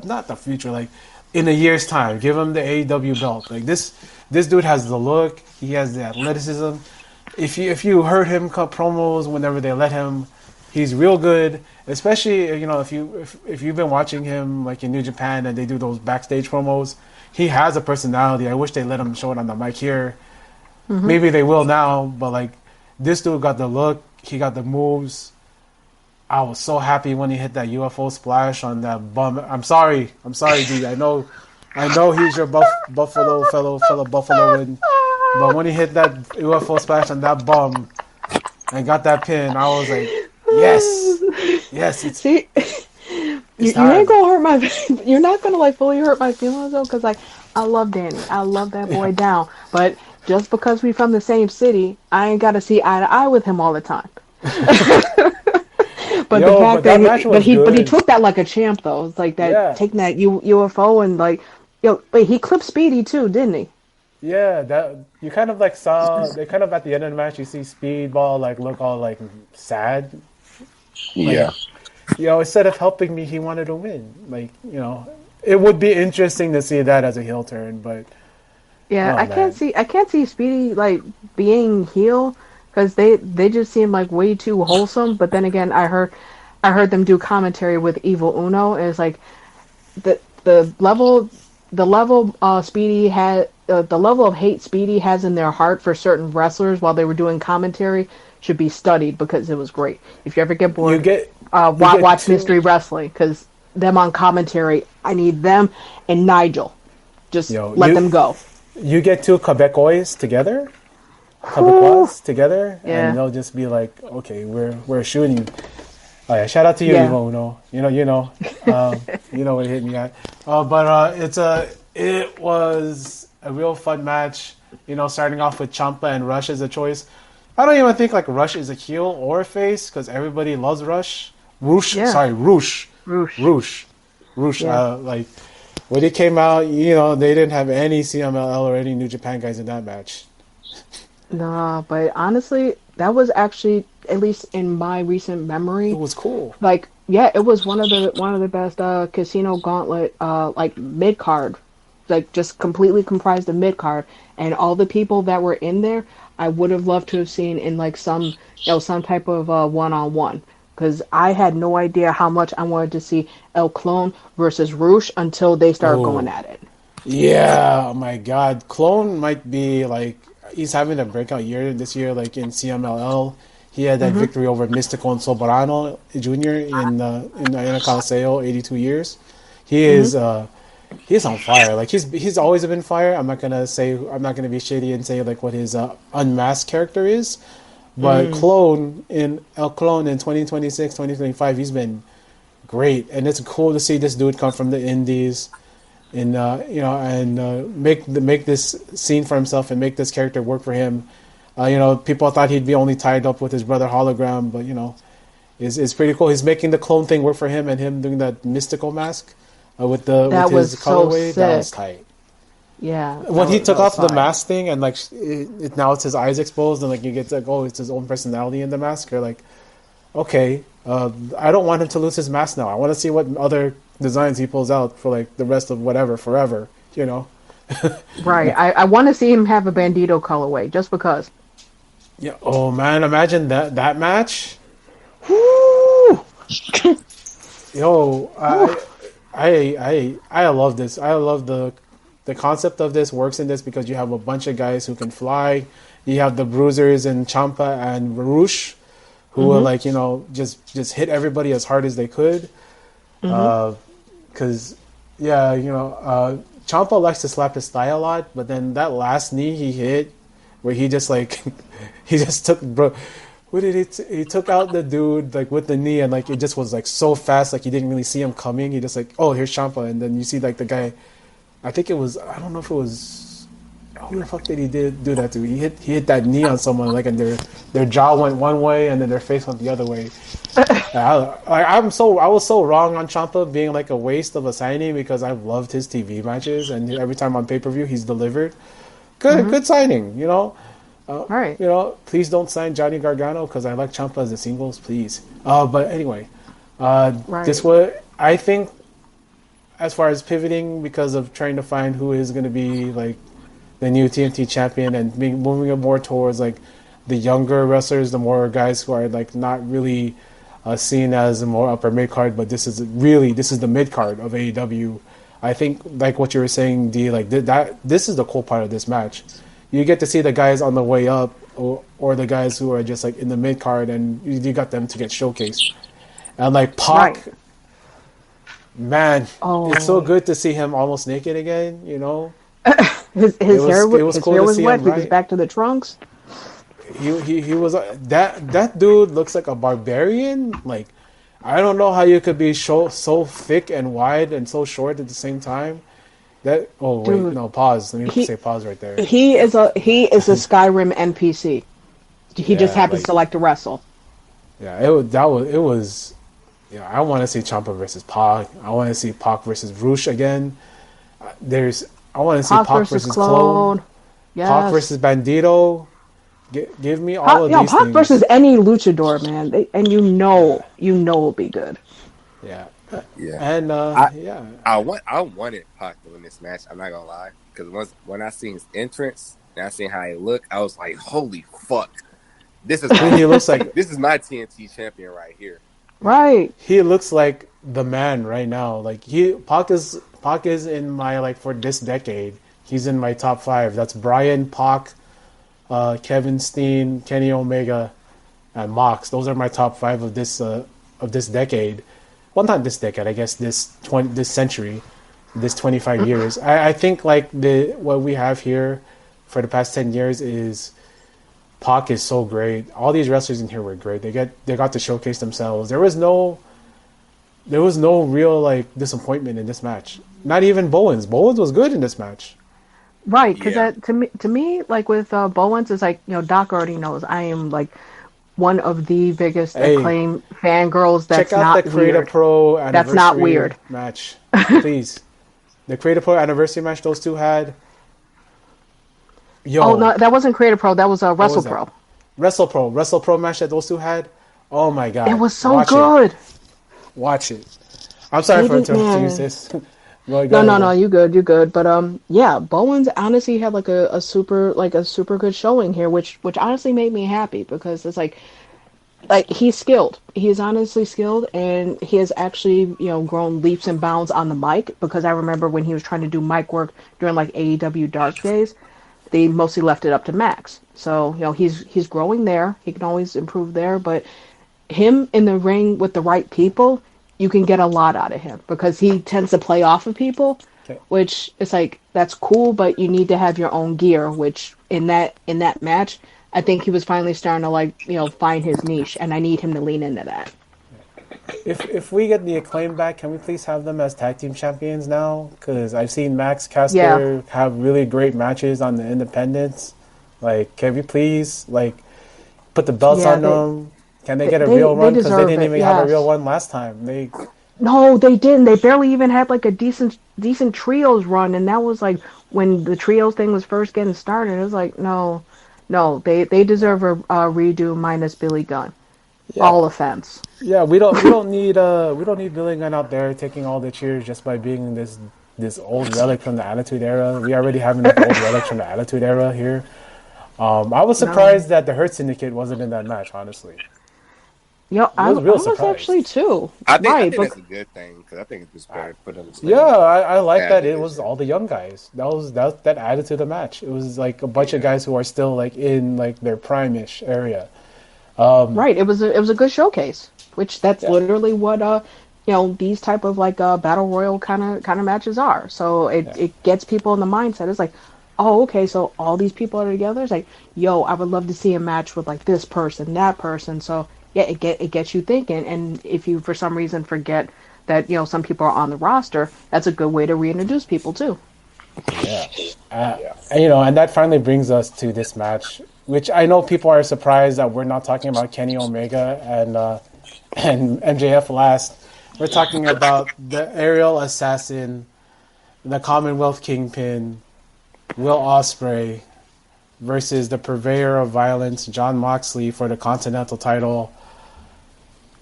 not the future, like in a year's time. Give him the AEW belt. Like this dude has the look. He has the athleticism. If you heard him cut promos whenever they let him, he's real good. Especially if you've been watching him like in New Japan and they do those backstage promos, he has a personality. I wish they let him show it on the mic here. Mm-hmm. Maybe they will now, but like this dude got the look. He got the moves. I was so happy when he hit that UFO splash on that bum. I'm sorry, D. I know he's your Buffalo fellow Buffaloan, but when he hit that UFO splash on that bum and got that pin, I was like, yes. See, you ain't gonna hurt my. You're not gonna like fully hurt my feelings though, because like I love Danny, I love that boy down, but just because we from the same city, I ain't gotta see eye to eye with him all the time. But Yo, the fact but that that match was but he good. took that like a champ though. It's like that Yeah. taking that UFO and like, wait, he clipped Speedy too, didn't he? Yeah, that you kind of like saw they kind of at the end of the match you see Speedball like look all like sad. Like, Yeah. instead of helping me he wanted to win. Like, it would be interesting to see that as a heel turn, but Yeah, oh man. I can't see Speedy like being heel because they just seem like way too wholesome. But then again, I heard them do commentary with Evil Uno, and it's like the level Speedy had the level of hate Speedy has in their heart for certain wrestlers while they were doing commentary should be studied because it was great. If you ever get You bored, get you get watch two Mystery Wrestling because them on commentary, I need them and Nigel. Just yo, let them go. you get two Quebecois together, Whew. Quebecois together, and Yeah. they'll just be like, okay, we're shooting. Oh yeah, shout out to you, Yeah. Evo Uno. You know what hit me at. But it was a real fun match. Starting off with Ciampa and Rush as a choice. I don't even think like Rush is a heel or a face because everybody loves Rush. Roosh, Yeah. sorry, Roosh, Roosh. Roosh. Yeah. Like when he came out, they didn't have any CMLL or any New Japan guys in that match. Nah, but honestly, that was actually, at least in my recent memory, It was cool. like yeah, it was one of the best Casino Gauntlet like mid card, like just completely comprised of mid card, and all the people that were in there, I would have loved to have seen in like some type of one-on-one. Because I had no idea how much I wanted to see El Clone versus Roosh until they started going Oh. at it. Yeah, oh my God. Clone might be like he's having a breakout year this year, like in CMLL. He had that victory over Mystico and Soberano Jr. in the Coliseo, 82 years. He is he's on fire. Like he's always been fire. I'm not gonna be shady and say like what his unmasked character is, but El Clone in 2026, 2025, he's been great, and it's cool to see this dude come from the Indies. And make this scene for himself and make this character work for him. People thought he'd be only tied up with his brother Hologram, but it's pretty cool. He's making the clone thing work for him, and him doing that mystical mask with his colorway. That was tight. Yeah. When he took off the fire. mask thing, and like now it's his eyes exposed, and like you get to like, it's his own personality in the mask. You're like, okay, I don't want him to lose his mask now. I want to see what other designs he pulls out for like the rest of whatever forever. Right. I want to see him have a Bandito colorway just because. Yeah. Oh man, imagine that match. Woo! Yo, I love this. I love the concept of this works in this because you have a bunch of guys who can fly. You have the Bruisers and Ciampa and Roosh, who will like just hit everybody as hard as they could. Because Ciampa likes to slap his thigh a lot, but then that last knee he hit, where he just like he just took what did he took out the dude like with the knee, and like it just was like so fast, like you didn't really see him coming. He just like, oh, here's Ciampa, and then you see like the guy. I think it was, I don't know if it was, who the fuck did he do that to? He hit that knee on someone, like, and their jaw went one way and then their face went the other way. I was so wrong on Ciampa being like a waste of a signing because I've loved his TV matches, and every time on pay-per-view he's delivered. Good signing, Right. Please don't sign Johnny Gargano because I like Ciampa as a singles, please. But anyway, Right. this was, I think, as far as pivoting because of trying to find who is going to be like the new TNT champion and moving it more towards like the younger wrestlers, the more guys who are like not really seen as a more upper mid card, but this is the mid card of AEW. I think like what you were saying, D, like this is the cool part of this match. You get to see the guys on the way up or the guys who are just like in the mid card, and you got them to get showcased. And like Pac. Right. Man, Oh. it's so good to see him almost naked again. His hair was cool to see wet. him, He was right? back to the trunks. He was that dude looks like a barbarian. Like I don't know how you could be so thick and wide and so short at the same time. That Dude, no, pause. Let me he- say pause right there. He is a Skyrim NPC. He just Yeah, happens like- to like to wrestle. Yeah, it was Yeah, I want to see Ciampa versus Pac. I want to see Pac versus Roosh again. I want to see Pac Pac versus versus Clone. Clone. Pac Yes. versus Bandito. Give me all Pac, of these Pac versus things. any luchador, man. And Yeah, it'll be good. yeah, Yeah, and I yeah. I wanted Pac to win this match. I'm not gonna lie, because when I seen his entrance and I seen how he looked, I was like, holy fuck, this is Dude, he my looks like this is my TNT champion right here. Right. he looks like the man right now. Like Pac is in my like for this decade. He's in my top 5. That's Brian, Pac, Kevin Steen, Kenny Omega, and Mox. Those are my top 5 of this decade. Well, not this decade. I guess this century, this 25 years. I think like what we have here for the past 10 years is Pac is so great. All these wrestlers in here were great. They got to showcase themselves. There was no real like disappointment in this match. Not even Bowens. Bowens was good in this match. Right, because Yeah, to me, like with Bowens, it's like Doc already knows I am like one of the biggest Hey, Acclaim fangirls. check That's out the not Creator weird. Pro That's not anniversary weird. match, please. The Creator Pro anniversary match those two had. Oh Yo, no, that wasn't Creator Pro. That was what Wrestle was that? Pro. Wrestle Pro match that those two had. Oh my It god, was so good. watch it. I'm sorry They for didn't, interrupting you, man. sis. Go No, ahead, no, no. though. You good. But yeah, Bowens honestly had like a super good showing here, which honestly made me happy because it's like he's skilled. He is honestly skilled, and he has actually grown leaps and bounds on the mic. Because I remember when he was trying to do mic work during like AEW Dark Days, they mostly left it up to Max. So he's growing there. He can always improve there, but him in the ring with the right people, you can get a lot out of him because he tends to play off of people, Okay. which is like that's cool, but you need to have your own gear, which in that match, I think he was finally starting to find his niche, and I need him to lean into that. If we get the Acclaim back, can we please have them as tag team champions now? Because I've seen Max Yeah. Caster have really great matches on the Independents. Like, can we please like put the belts Yeah, on they them? Can they they get a they, real they run? Because they deserve didn't it. even have a real Yes. one last time. No, they didn't. They barely even had like a decent trios run, and that was like when the trios thing was first getting started. It was like no, no, they deserve a redo minus Billy Gunn. All Yeah, offense. yeah. We don't need Billy Gunn out there taking all the cheers just by being this old relic from the Attitude Era. We already have enough old relics from the Attitude Era here. I was No. surprised that the Hurt Syndicate wasn't in that match. Honestly, Yo, I was I real was actually surprised. too. I Right, think but that's a good thing because I think it's just better for them to Yeah, stay I like as that. a It was division. all the young guys. That added to the match. It was like a bunch of Yeah, guys who are still like in like their prime-ish area. right, it was a good showcase, which that's Yeah, literally what these type of like battle royal kind of matches are. So it yeah, it gets people in the mindset. It's like, oh, okay, so all these people are together. It's like, yo, I would love to see a match with like this person, that person. So yeah, it gets you thinking. And if you for some reason forget that some people are on the roster, that's a good way to reintroduce people too. yeah. yeah. And that finally brings us to this match, which I know people are surprised that we're not talking about Kenny Omega and MJF last. We're talking about the aerial assassin, the Commonwealth Kingpin, Will Ospreay versus the purveyor of violence, John Moxley, for the Continental title.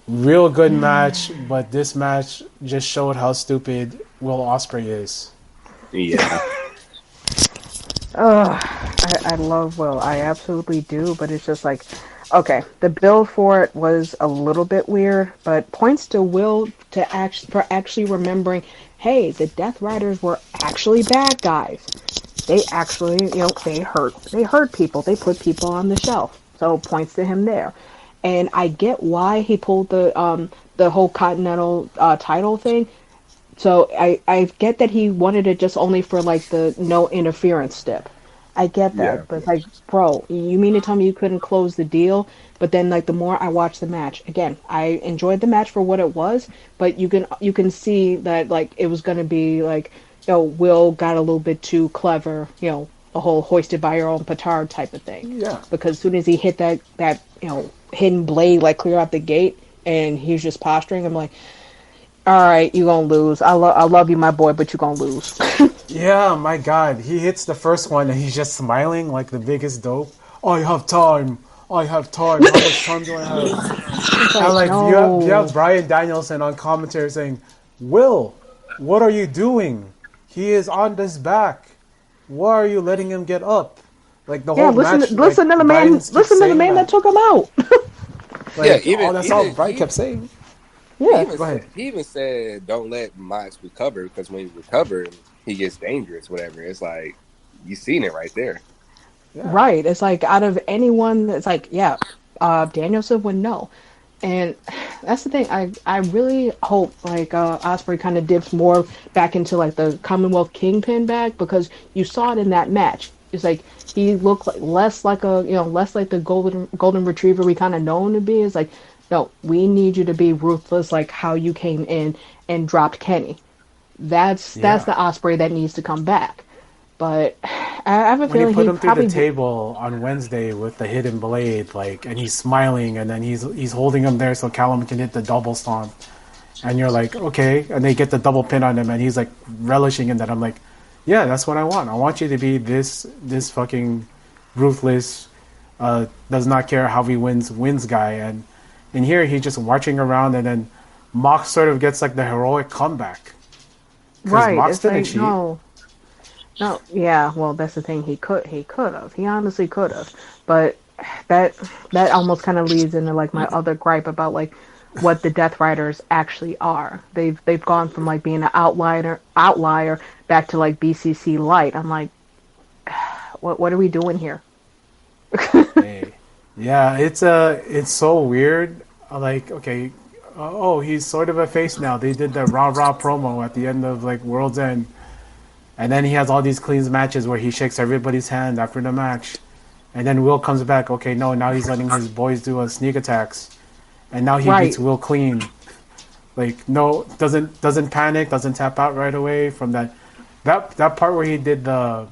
Real good match, but this match just showed how stupid Will Ospreay is. Yeah. I love Will. I absolutely do, but it's just like, okay, the build for it was a little bit weird, but points to Will for actually remembering, hey, the Death Riders were actually bad guys. They actually, they hurt people. They put people on the shelf. So points to him there. And I get why he pulled the whole Continental title thing. So I get that he wanted it just only for like the no interference stip. I get Yeah. that, but it's like, bro, you mean to tell me you couldn't close the deal? But then like the more I watch the match, again, I enjoyed the match for what it was, but you can see that like it was gonna be like, Will got a little bit too clever, the whole hoisted by your own petard type of thing. Yeah. Because as soon as he hit that hidden blade like clear out the gate, and he's just posturing. I'm like, all right, you gonna lose. I love you, my boy, but you gonna lose. Yeah, my God. He hits the first one and he's just smiling like the biggest dope. I have time. I have time. How much time do I have? It's like, And like you no. have Bryan Danielson on commentary saying, Will, what are you doing? He is on this back. Why are you letting him get up? Like the Yeah, whole match. listen to the man. Bryan keeps Listen to the saying man that took him out. Yeah, Like, even that's all even Bryan he, kept saying. he Yeah, even Go ahead. he even said, "Don't let Mox recover because when he recovers, he gets dangerous." Whatever. It's like you seen it right there. Yeah. right. It's like out of anyone, it's like, yeah, Danielson would know. And that's the thing. I really hope like Osprey kind of dips more back into like the Commonwealth Kingpin bag, because you saw it in that match. It's like he looked like less like less like the golden retriever we kind of know him to be. It's like, no, we need you to be ruthless, like how you came in and dropped Kenny. That's Yeah. the Osprey that needs to come back. But I have a When he feeling put he him through the probably table on Wednesday with the hidden blade, like, and he's smiling, and then he's holding him there so Callum can hit the double stomp, and you're like, okay, and they get the double pin on him, and he's like relishing in that. I'm like, yeah, that's what I want. I want you to be this fucking ruthless, does not care how he wins guy, and in here he's just marching around, and then Mox sort of gets like the heroic comeback because right. Mox It's didn't like cheat. no, yeah. Well, that's the thing. He could have. He honestly could have. But that almost kind of leads into like my other gripe about like what the Death Riders actually are. They've gone from like being an outlier back to like BCC light. I'm like, what are we doing here? Hey. Yeah, it's so weird. Like, okay, oh, he's sort of a face now. They did the rah rah promo at the end of like World's End, and then he has all these clean matches where he shakes everybody's hand after the match, and then Will comes back. Okay, no, now he's letting his boys do a sneak attacks, and now he Right. beats Will clean. Like, no, doesn't panic, doesn't tap out right away from that part where he did the.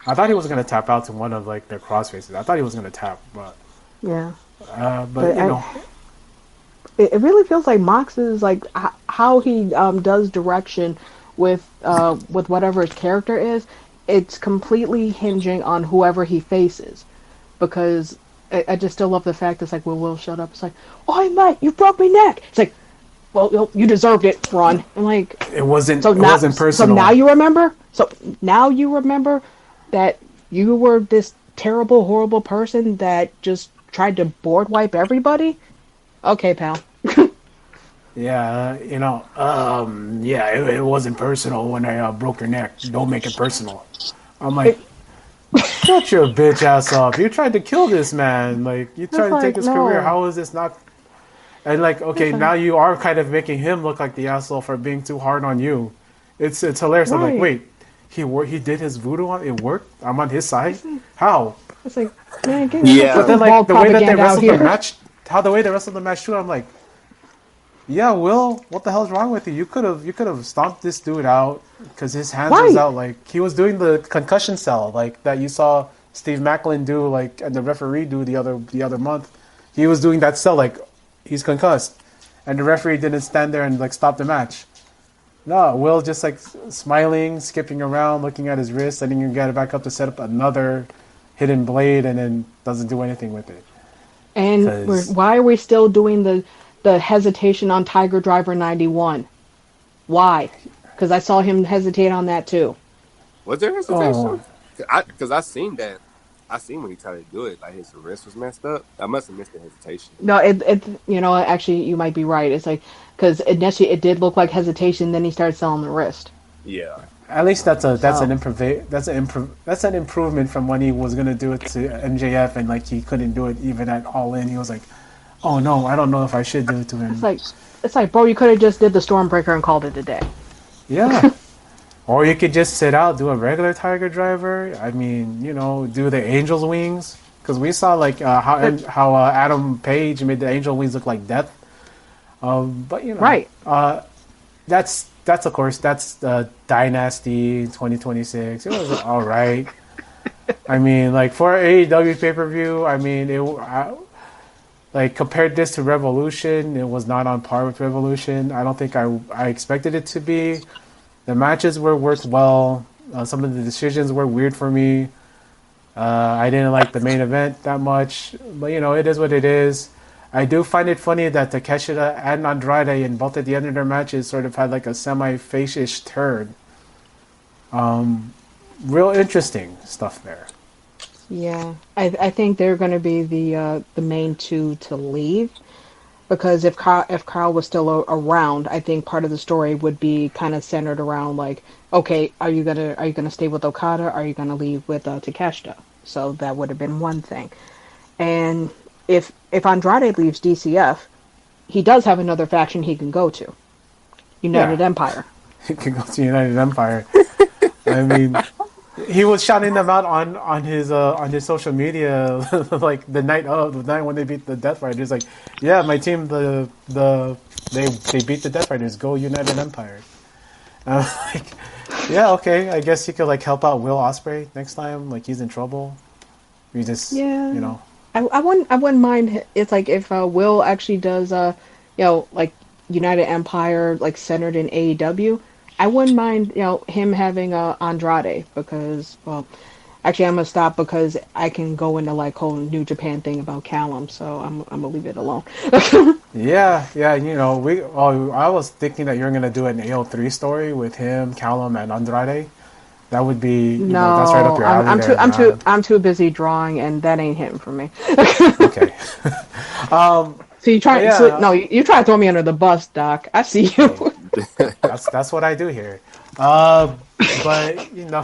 I thought he was gonna tap out to one of like their crossfaces. I thought he was gonna tap, but Yeah. but you know. It really feels like Mox is like how he does direction with whatever his character is. It's completely hinging on whoever he faces, because I just still love the fact it's like, well, Will shut up. It's like, oh, mate, you broke my neck. It's like, well, you deserved it, Ron. I'm like, It wasn't personal. So now you remember. So now you remember that you were this terrible, horrible person that just tried to board wipe everybody. Okay, pal. Yeah, it wasn't personal when I broke your neck. Don't make it personal. I'm like, shut your bitch ass up. You tried to kill this man. Like, you tried to take his career. How is this not? And like, okay, now you are kind of making him look like the asshole for being too hard on you. It's hilarious. I'm like, wait, he did his voodoo on it worked? I'm on his side? How? It's like, man, But then like the way that they wrestled the match, the way they wrestled the match too, I'm like, yeah, Will, what the hell's wrong with you? You could have stomped this dude out because his hands was out. Like, he was doing the concussion cell, like that you saw Steve Macklin do, like, and the referee do the other month. He was doing that cell, like, he's concussed, and the referee didn't stand there and like stop the match. No, Will just like smiling, skipping around, looking at his wrist, letting him get it back up to set up another hidden blade, and then doesn't do anything with it. And why are we still doing the hesitation on Tiger Driver 91? Why? Because I saw him hesitate on that too. Was there hesitation? Because I seen that. I seen when he tried to do it, like his wrist was messed up. I must have missed the hesitation. No, it actually you might be right. It's like, because initially it did look like hesitation, then he started selling the wrist. Yeah. At least that's an improvement from when he was gonna do it to MJF and like he couldn't do it even at All In. He was like, oh no, I don't know if I should do it to him. It's like, bro, you could have just did the Stormbreaker and called it a day. Yeah. Or you could just sit out, do a regular Tiger Driver. I mean, do the Angel's Wings. Because we saw like how Adam Page made the Angel Wings look like death. But right. That's of course that's Dynasty 2026. It was all right. I mean, like for AEW pay-per-view, I mean like compared this to Revolution, it was not on par with Revolution. I don't think I expected it to be. The matches were worked well. Some of the decisions were weird for me. I didn't like the main event that much, but you know, it is what it is. I do find it funny that Takeshita and Andrade in both at the end of their matches sort of had like a semi-face-ish turn. Real interesting stuff there. Yeah, I think they're going to be the main two to leave, because if Carl was still around, I think part of the story would be kind of centered around like, okay, are you gonna stay with Okada? Are you gonna leave with Takeshita? So that would have been one thing. And if Andrade leaves DCF, he does have another faction he can go to, United Empire. He can go to United Empire. I mean, he was shouting them out on his social media like the night when they beat the Death Riders. Like, yeah, my team they beat the Death Riders. Go United Empire. Like, yeah, okay. I guess he could like help out Will Ospreay next time. Like he's in trouble. You just you know. I wouldn't mind. It's like if Will actually does like United Empire like centered in AEW. I wouldn't mind, him having Andrade, because, well, actually I'm gonna stop because I can go into like whole New Japan thing about Callum, so I'm gonna leave it alone. yeah, you know, I was thinking that you're gonna do an AO3 story with him, Callum, and Andrade. That would be that's right up your alley. I'm too busy drawing, and that ain't him for me. Okay. So you try you try to throw me under the bus, Doc. I see you. That's what I do here. But you know,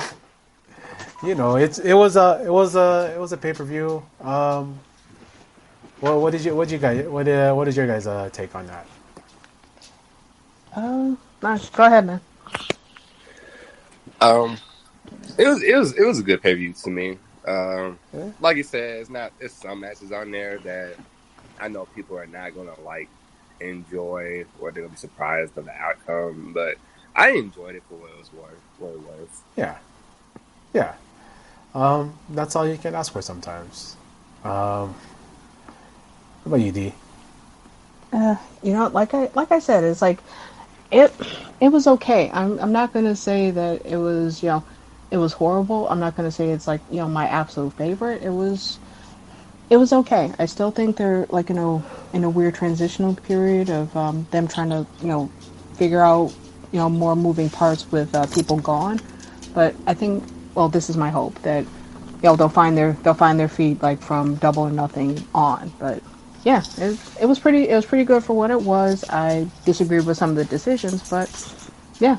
it was a pay-per-view. What is your guys' take on that? Nice. Go ahead, man. It was a good pay-per-view to me. Like you said, it's some matches on there that I know people are not gonna like enjoy, or they're gonna be surprised of the outcome, but I enjoyed it for what it was. Yeah. That's all you can ask for sometimes. What about you, D? Like I said, it's like it was okay. I'm not gonna say that it was it was horrible. I'm not gonna say it's like my absolute favorite. It was okay. I still think they're like in a weird transitional period of them trying to figure out more moving parts with people gone. But I think, well, this is my hope that they'll find their feet like from Double or Nothing on. But yeah, it was pretty good for what it was. I disagreed with some of the decisions, but yeah,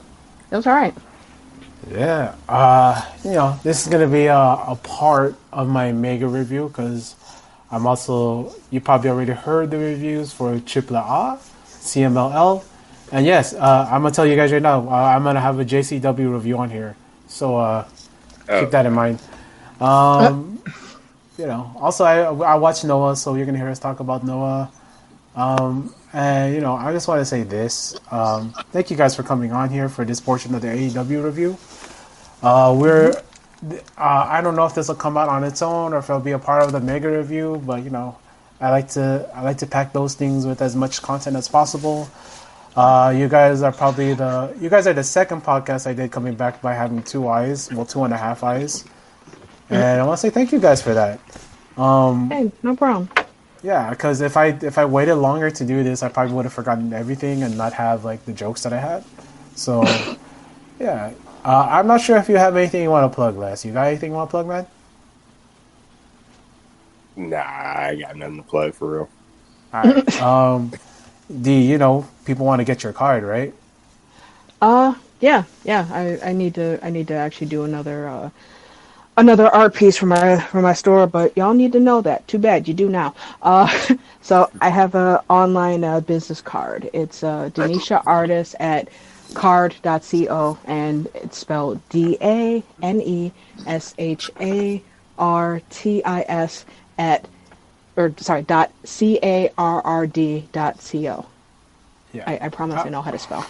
it was all right. Yeah, this is gonna be a part of my mega review because you probably already heard the reviews for AAA, CMLL, and yes, I'm gonna tell you guys right now, I'm gonna have a JCW review on here, so keep that in mind. Also I watched Noah, so you're gonna hear us talk about Noah. And I just want to say this. Thank you guys for coming on here for this portion of the AEW review. I don't know if this will come out on its own or if it'll be a part of the mega review, but I like to pack those things with as much content as possible. You guys are the second podcast I did coming back by having 2 eyes, well 2.5 eyes, and I want to say thank you guys for that. Hey, no problem. Yeah, because if I waited longer to do this, I probably would have forgotten everything and not have like the jokes that I had. So, yeah. I'm not sure if you have anything you want to plug, Les. You got anything you want to plug, man? Nah, I got nothing to plug for real. All right. D, people want to get your card, right? Yeah. I need to actually do another art piece for my store, but y'all need to know that. Too bad you do now. So I have a online business card. It's Denisha Artist at card.co, and it's spelled DANESHARTIS .CARRD.co. Yeah. I promise I know how to spell.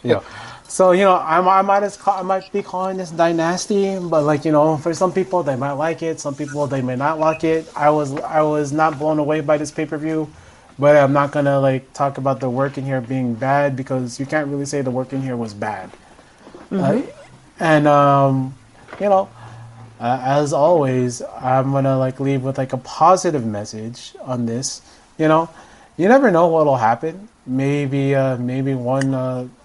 Yeah. So I might be calling this Dynasty, but like for some people they might like it, some people they may not like it. I was not blown away by this pay-per-view, but I'm not gonna like talk about the work in here being bad because you can't really say the work in here was bad. As always, I'm gonna like leave with like a positive message on this. You never know what'll happen. Maybe one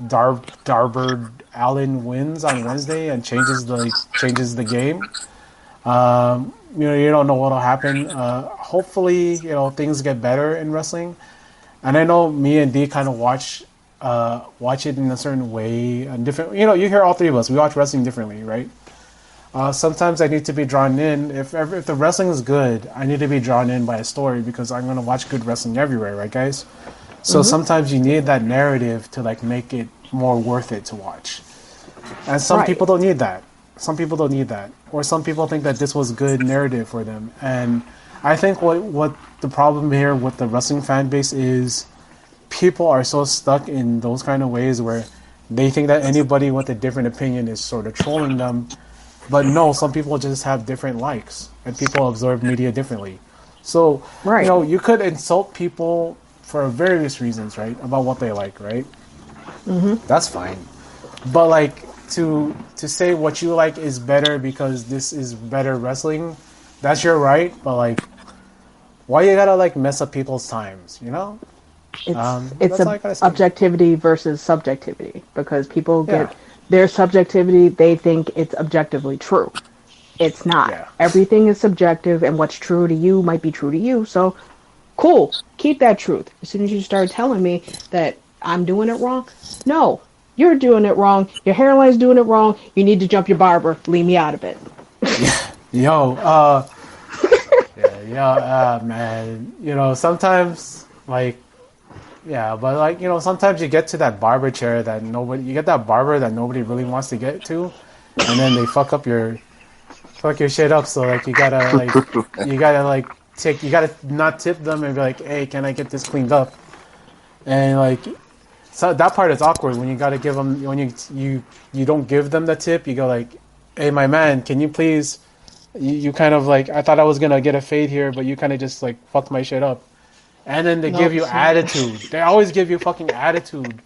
Darbird Allen wins on Wednesday and changes the game. You don't know what'll happen. Hopefully, things get better in wrestling. And I know me and D kind of watch it in a certain way, and different. You hear all three of us. We watch wrestling differently, right? Sometimes I need to be drawn in. If the wrestling is good, I need to be drawn in by a story because I'm going to watch good wrestling everywhere, right, guys? So sometimes you need that narrative to like make it more worth it to watch. And some people don't need that. Some people don't need that. Or some people think that this was good narrative for them. And I think what the problem here with the wrestling fan base is people are so stuck in those kind of ways where they think that anybody with a different opinion is sort of trolling them. But no, some people just have different likes, and people absorb media differently. So, you could insult people for various reasons, right, about what they like, right? That's fine. But, like, to say what you like is better because this is better wrestling, that's your right. But, like, why you gotta, like, mess up people's times, It's objectivity versus subjectivity, because people get... Their subjectivity, they think it's objectively true. It's not. Yeah. Everything is subjective, and what's true to you might be true to you. So, cool. Keep that truth. As soon as you start telling me that I'm doing it wrong, no, you're doing it wrong. Your hairline's doing it wrong. You need to jump your barber. Leave me out of it. Man. Sometimes, like, yeah, but like sometimes you get to that barber chair that nobody really wants to get to, and then they fuck your shit up. So like you gotta not tip them and be like, hey, can I get this cleaned up? And like, so that part is awkward when you gotta give them when you don't give them the tip. You go like, hey, my man, can you please? You kind of like I thought I was gonna get a fade here, but you kind of just like fucked my shit up. And then they give you attitude. They always give you fucking attitude.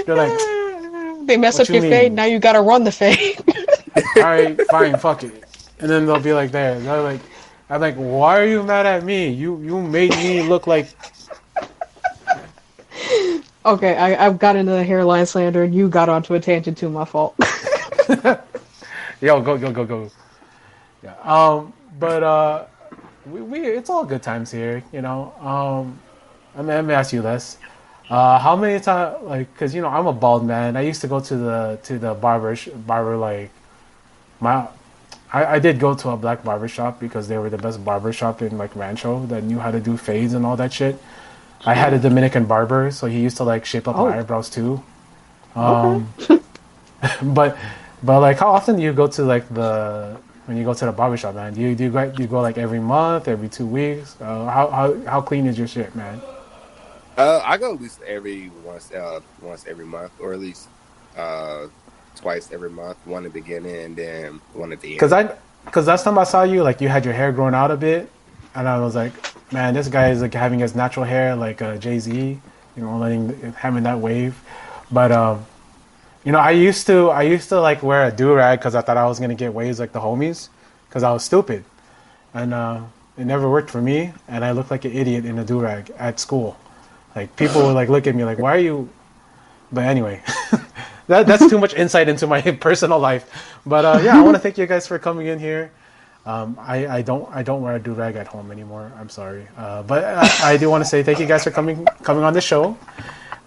They're like... They mess up your fade, now you gotta run the fade. Alright, fine, fuck it. And then they'll be like there. They're like... I'm like, why are you mad at me? You made me look like... Okay, I've got into the hairline slander and you got onto a tangent too, my fault. Yo, go. Yeah. But, we it's all good times here, let me ask you this: how many times, like, because I'm a bald man. I used to go to the barber like I did go to a black barber shop because they were the best barber shop in like Rancho that knew how to do fades and all that shit. I had a Dominican barber, so he used to like shape up my eyebrows too. Okay. but like, how often do you go to like when you go to the barbershop, man? Do you go like every month, every 2 weeks? How clean is your shit, man? I go at least once every month, or at least twice every month. One at the beginning and then one at the end. Because last time I saw you, like you had your hair grown out a bit, and I was like, man, this guy is like having his natural hair, like Jay-Z, having that wave. But I used to like wear a do-rag because I thought I was gonna get waves like the homies, because I was stupid, and it never worked for me, and I looked like an idiot in a do-rag at school. Like people would like look at me like, why are you? But anyway, that's too much insight into my personal life. But I want to thank you guys for coming in here. I don't wear a do-rag at home anymore. I'm sorry, but I do want to say thank you guys for coming on the show.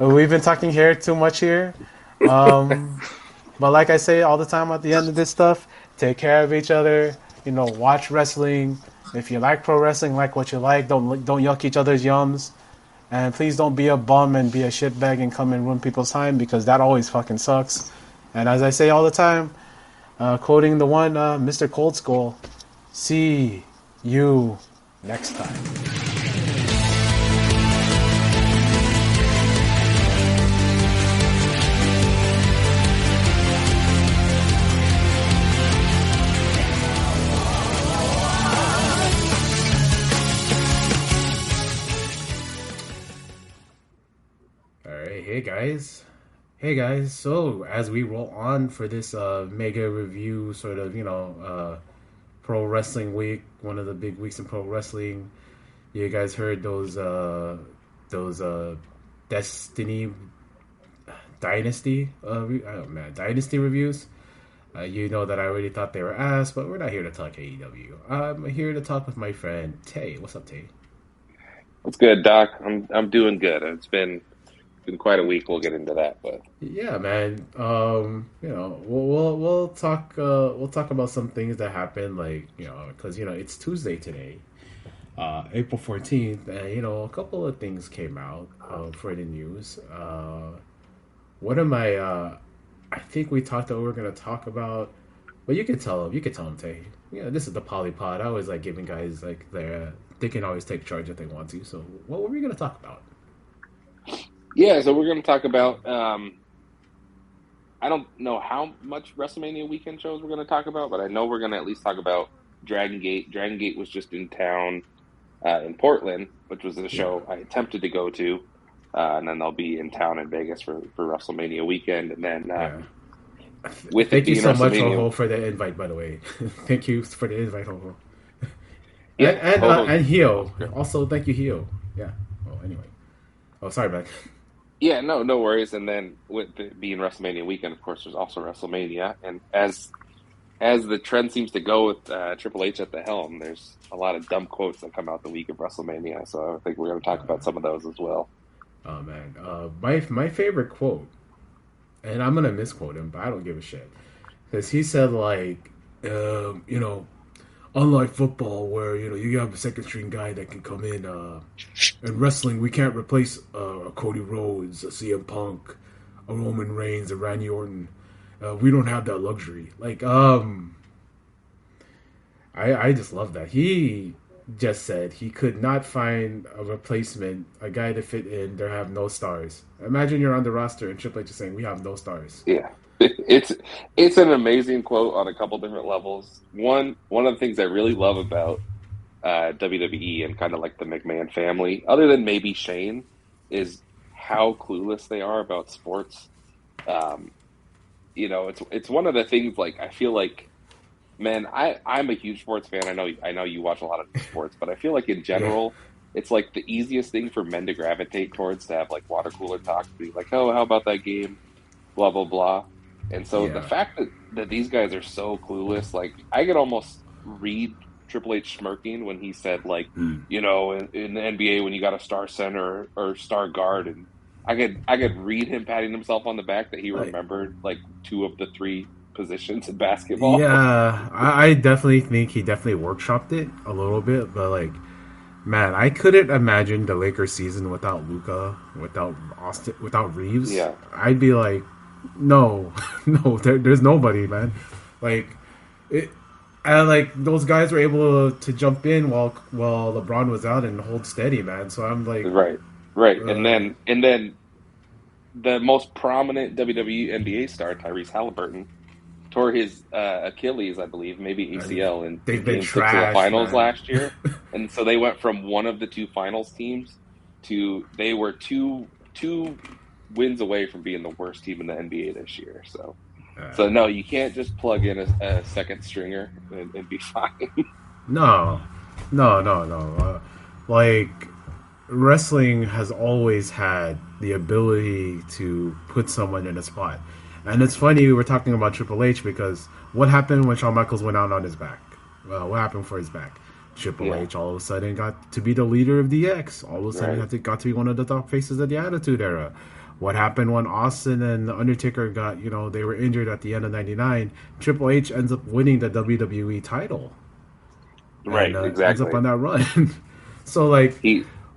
We've been talking here too much here. But like I say all the time at the end of this stuff, take care of each other, watch wrestling. If you like pro wrestling, like what you like, don't yuck each other's yums. And please don't be a bum and be a shitbag and come and ruin people's time, because that always fucking sucks. And as I say all the time, quoting the one, Mr. Cold Skull, see you next time. Hey guys. So as we roll on for this mega review, sort of, pro wrestling week, one of the big weeks in pro wrestling. You guys heard those Destiny Dynasty Dynasty reviews. You know that I already thought they were ass, but we're not here to talk AEW. I'm here to talk with my friend Tay. What's up, Tay? What's good, Doc? I'm doing good. It's been quite a week. We'll get into that, but Yeah, man. We'll talk about some things that happened, like, because it's Tuesday today, April 14th, and a couple of things came out for the news. One of my I think we talked that we were going to talk about, but you can tell them, Tay. This is the Polypod. I always like giving guys like they can always take charge if they want to. So what were we going to talk about? yeah. So we're going to talk about. I don't know how much WrestleMania weekend shows we're going to talk about, but I know we're going to at least talk about Dragongate. Dragongate was just in town in Portland, which was a show I attempted to go to. And then they'll be in town in Vegas for WrestleMania weekend. And then Thank you so much, Ho-Ho, for the invite, by the way. Thank you for the invite, Ho-Ho. Yeah, and Hio. Also, thank you, Hio. Yeah. Oh, anyway. Oh, sorry, man. Yeah, no worries. And then with it being WrestleMania weekend, of course, there's also WrestleMania. And as the trend seems to go with Triple H at the helm, there's a lot of dumb quotes that come out the week of WrestleMania. So I think we're going to talk about some of those as well. Oh man, my favorite quote, and I'm gonna misquote him, but I don't give a shit, because he said like, unlike football where you have a second string guy that can come in, in wrestling we can't replace Cody Rhodes, a CM Punk, a Roman Reigns, a Randy Orton. We don't have that luxury. Like, I just love that he just said he could not find a replacement, a guy to fit in. There have no stars. Imagine you're on the roster and Triple H is saying we have no stars. Yeah, it's an amazing quote on a couple different levels. One of the things I really love about WWE and kind of like the McMahon family, other than maybe Shane, is how clueless they are about sports. It's one of the things, like, I feel like, man, I'm a huge sports fan. I know you watch a lot of sports, but I feel like in general, it's like the easiest thing for men to gravitate towards, to have like water cooler talk, to be like, oh, how about that game, blah blah blah. And so the fact that these guys are so clueless, like, I could almost read Triple H smirking when he said, like, in the NBA when you got a star center or star guard, and I could read him patting himself on the back that he remembered like 2 of the 3 positions in basketball. Yeah, I definitely think he definitely workshopped it a little bit, but like, man, I couldn't imagine the Lakers season without Luka, without Austin, without Reeves. Yeah, I'd be like, no, there's nobody, man. Like it, and like those guys were able to jump in while LeBron was out and hold steady, man. So I'm like, right, and then the most prominent WWE NBA star, Tyrese Halliburton, tore his Achilles, I believe, maybe ACL, in they've been Game 6 of the finals last year. And so they went from one of the 2 finals teams to they were two wins away from being the worst team in the NBA this year. So no, you can't just plug in a second stringer and be fine. No. Like, wrestling has always had the ability to put someone in a spot. And it's funny we were talking about Triple H, because what happened when Shawn Michaels went out on his back? Well, what happened for his back? Triple H all of a sudden got to be the leader of DX. All of a sudden got to be one of the top faces of the Attitude Era. What happened when Austin and The Undertaker got, they were injured at the end of '99? Triple H ends up winning the WWE title. Right, and, exactly. ends up on that run. So, like,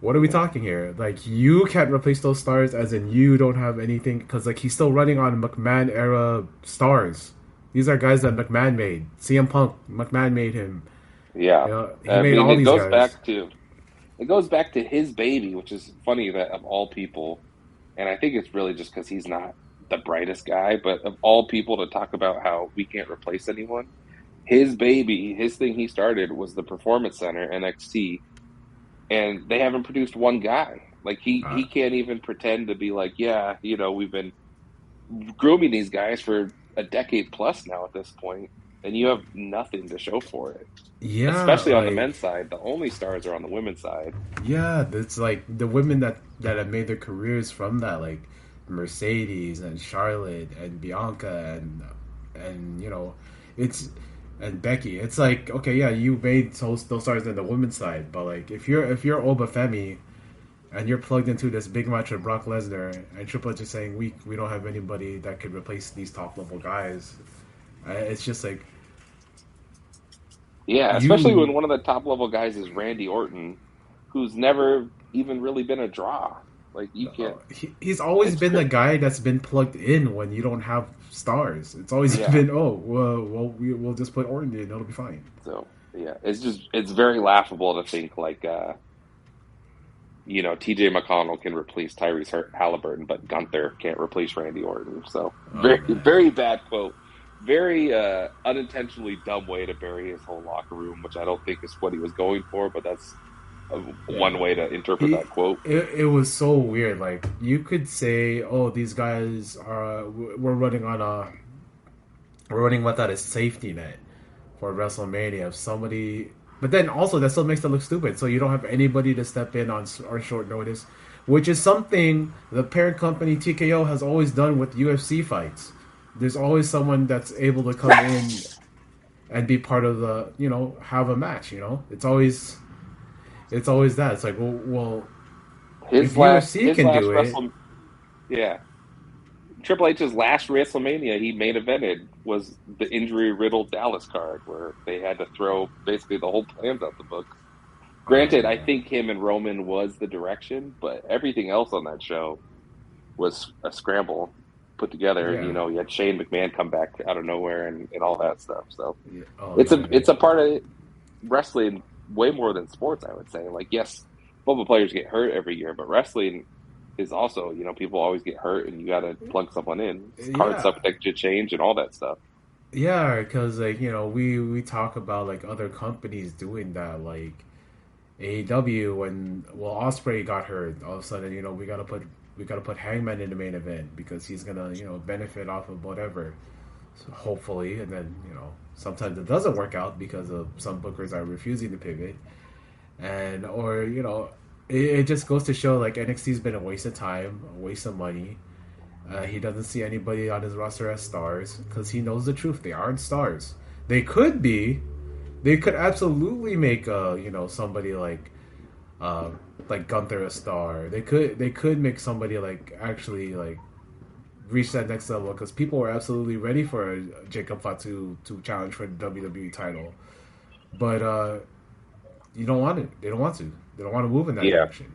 what are we talking here? Like, you can't replace those stars, as in you don't have anything, because, like, he's still running on McMahon era stars. These are guys that McMahon made. CM Punk, McMahon made him. Yeah, he made all these guys. It goes back to his baby, which is funny that of all people, and I think it's really just because he's not the brightest guy, but of all people to talk about how we can't replace anyone, his baby, his thing he started was the Performance Center, NXT, and they haven't produced one guy. Like he can't even pretend to be like, yeah, we've been grooming these guys for a decade plus now at this point, and you have nothing to show for it. Yeah, Especially on the like men's side, the only stars are on the women's side. yeah, it's like the women that have made their careers from that, like Mercedes and Charlotte and Bianca and it's and Becky. It's like, okay, yeah, you made those stars in the women's side, but like if you're Obafemi and you're plugged into this big match with Brock Lesnar and Triple H is saying we don't have anybody that could replace these top level guys, it's just like Yeah, especially when one of the top level guys is Randy Orton, who's never even really been a draw. Like you can't. He's always It's been the guy that's been plugged in when you don't have stars. It's always been, well, we'll just put Orton in, it'll be fine. So yeah, it's very laughable to think like T.J. McConnell can replace Tyrese Halliburton, but Gunther can't replace Randy Orton. So very bad quote. Very unintentionally dumb way to bury his whole locker room, which I don't think is what he was going for, but that's one way to interpret that quote. It was so weird. Like, you could say, oh, these guys we're running without a safety net for WrestleMania. If somebody, but then also that still makes it look stupid. So you don't have anybody to step in on short notice, which is something the parent company TKO has always done with UFC fights. There's always someone that's able to come in and be part of the, have a match. It's always that. It's like, well, if UFC can do it. Yeah. Triple H's last WrestleMania he main evented was the injury-riddled Dallas card, where they had to throw basically the whole plans out the book. Granted, I think him and Roman was the direction, but everything else on that show was a scramble put together. Yeah. You had Shane McMahon come back out of nowhere and all that stuff. So it's a part of wrestling way more than sports, I would say. Like, yes, football players get hurt every year, but wrestling is also, people always get hurt and you got to plug someone in. Card subject to change and all that stuff. Yeah, because we talk about like other companies doing that, like AEW when Ospreay got hurt, all of a sudden we gotta put Hangman in the main event because he's gonna benefit off of whatever, so hopefully, and then sometimes it doesn't work out because of some bookers are refusing to pivot, or it just goes to show like NXT's been a waste of time, a waste of money. He doesn't see anybody on his roster as stars because he knows the truth. They aren't stars. They could be. They could absolutely make somebody like Gunther a star. They could make somebody like actually like reach that next level because people were absolutely ready for Jacob Fatu to challenge for the WWE title, but you don't want it. They don't want to. They don't want to move in that direction.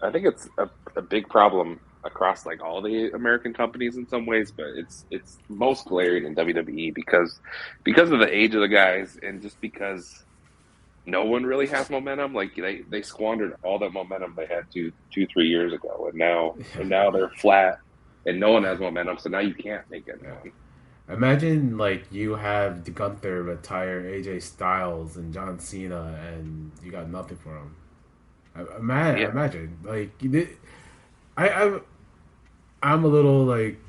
I think it's a big problem across like all the American companies in some ways, but it's most glaring in WWE because of the age of the guys and just because no one really has momentum. Like they squandered all that momentum they had 2-3 years ago, and now they're flat and no one has momentum. So now you can't make it happen. Imagine like you have Gunther retire AJ Styles and John Cena, and you got nothing for him. Imagine like I'm a little like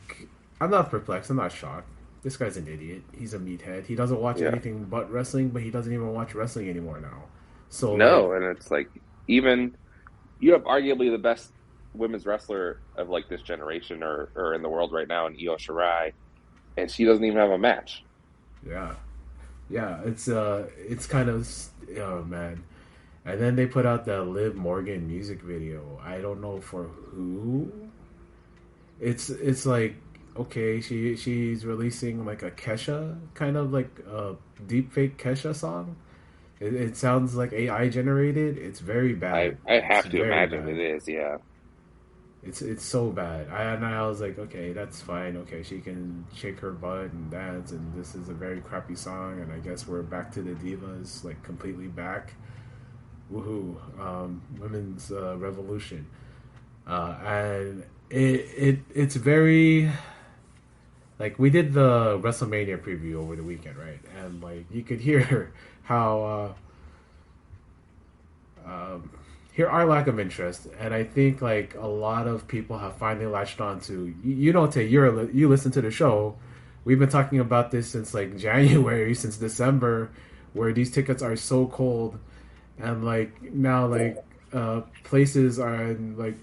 I'm not perplexed. I'm not shocked. This guy's an idiot. He's a meathead. He doesn't watch anything but wrestling, but he doesn't even watch wrestling anymore now. So no, and it's like even you have arguably the best women's wrestler of like this generation or in the world right now in Io Shirai, and she doesn't even have a match. Yeah, it's kind of oh man. And then they put out the Liv Morgan music video. I don't know for who. It's like, okay, she's releasing like a Kesha kind of like a deep fake Kesha song. It sounds like AI generated. It's very bad. I have to imagine bad. It is, yeah. It's so bad. I was like, okay, that's fine. Okay, she can shake her butt and dance, and this is a very crappy song, and I guess we're back to the divas, like completely back. Woohoo! Women's revolution, and it's very like we did the WrestleMania preview over the weekend, right? And like you could hear how here are lack of interest, and I think like a lot of people have finally latched on to. You know, Tay, you listen to the show. We've been talking about this since like January, since December, where these tickets are so cold, and like now like places are like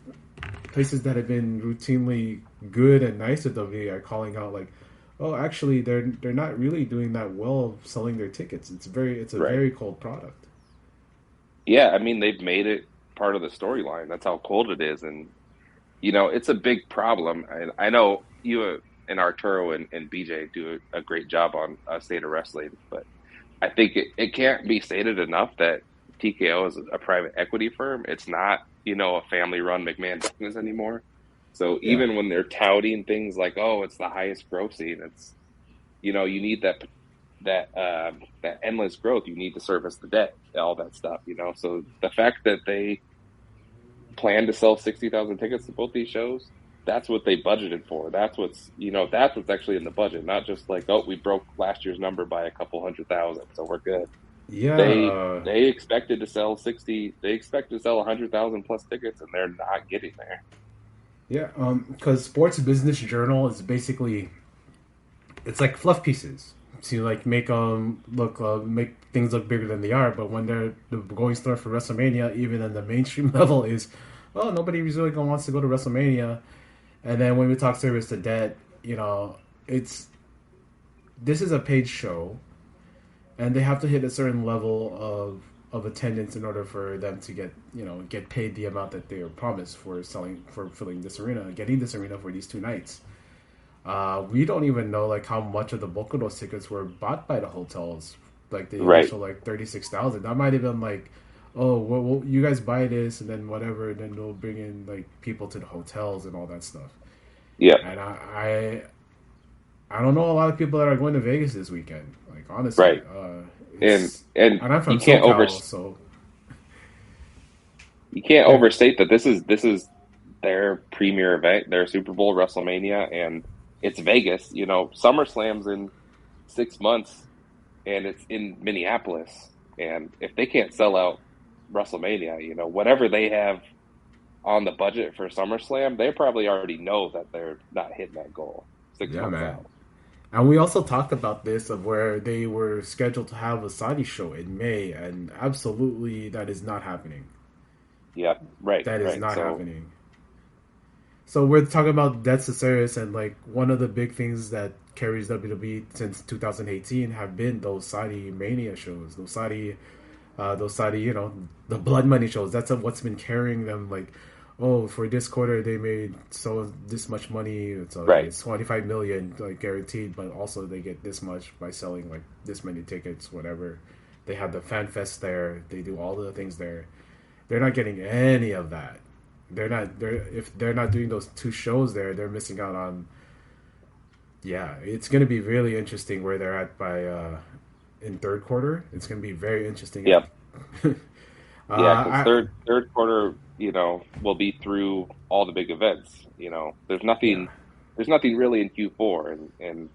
places that have been routinely good and nice at WWE are calling out like, oh, actually they're not really doing that well selling their tickets. It's a Right. very cold product. Yeah, I mean, they've made it part of the storyline. That's how cold it is. And, it's a big problem. And I know you and Arturo and BJ do a great job on State of Wrestling, but I think it can't be stated enough that TKO is a private equity firm. It's not, a family-run McMahon business anymore. So Yeah. even when they're touting things like, oh, it's the highest grossing, it's, you need that endless growth. You need to service the debt, all that stuff, So the fact that they plan to sell 60,000 tickets to both these shows, that's what they budgeted for. That's what's actually in the budget, not just like, oh, we broke last year's number by a couple 100,000, so we're good. Yeah. They expected to sell 100,000 plus tickets, and they're not getting there. Yeah, because Sports Business Journal is basically, it's like fluff pieces to like make make things look bigger than they are. But when the going story for WrestleMania, even in the mainstream level, is, oh, nobody really wants to go to WrestleMania. And then when we talk service to debt, this is a paid show, and they have to hit a certain level of attendance in order for them to get paid the amount that they were promised for filling this arena, getting this arena for these 2 nights. We don't even know like how much of the bulk of those tickets were bought by the hotels, like the initial like 36,000. That might have been like, oh, well, you guys buy this and then whatever, and then they'll bring in like people to the hotels and all that stuff. Yeah, and I don't know a lot of people that are going to Vegas this weekend. Like honestly, right. And I'm from you can't SoCal, so you can't overstate that this is their premier event, their Super Bowl, WrestleMania, and it's Vegas. SummerSlam's in 6 months, and it's in Minneapolis. And if they can't sell out WrestleMania, whatever they have on the budget for SummerSlam, they probably already know that they're not hitting that goal 6 months out. And we also talked about this of where they were scheduled to have a Saudi show in May, and absolutely that is not happening. Yeah, right. That is not happening. So we're talking about debt to service, and like one of the big things that carries WWE since 2018 have been those Saudi Mania shows, those Saudi, the blood money shows. That's what's been carrying them. Like, oh, for this quarter they made this much money. It's 25 million like guaranteed, but also they get this much by selling like this many tickets, whatever. They have the fan fest there. They do all the things there. They're not getting any of that. If they're not doing those 2 shows there, they're missing out on. Yeah, it's going to be really interesting where they're at by in third quarter. It's going to be very interesting. Yep. Because third quarter, will be through all the big events. There's nothing really in Q4, and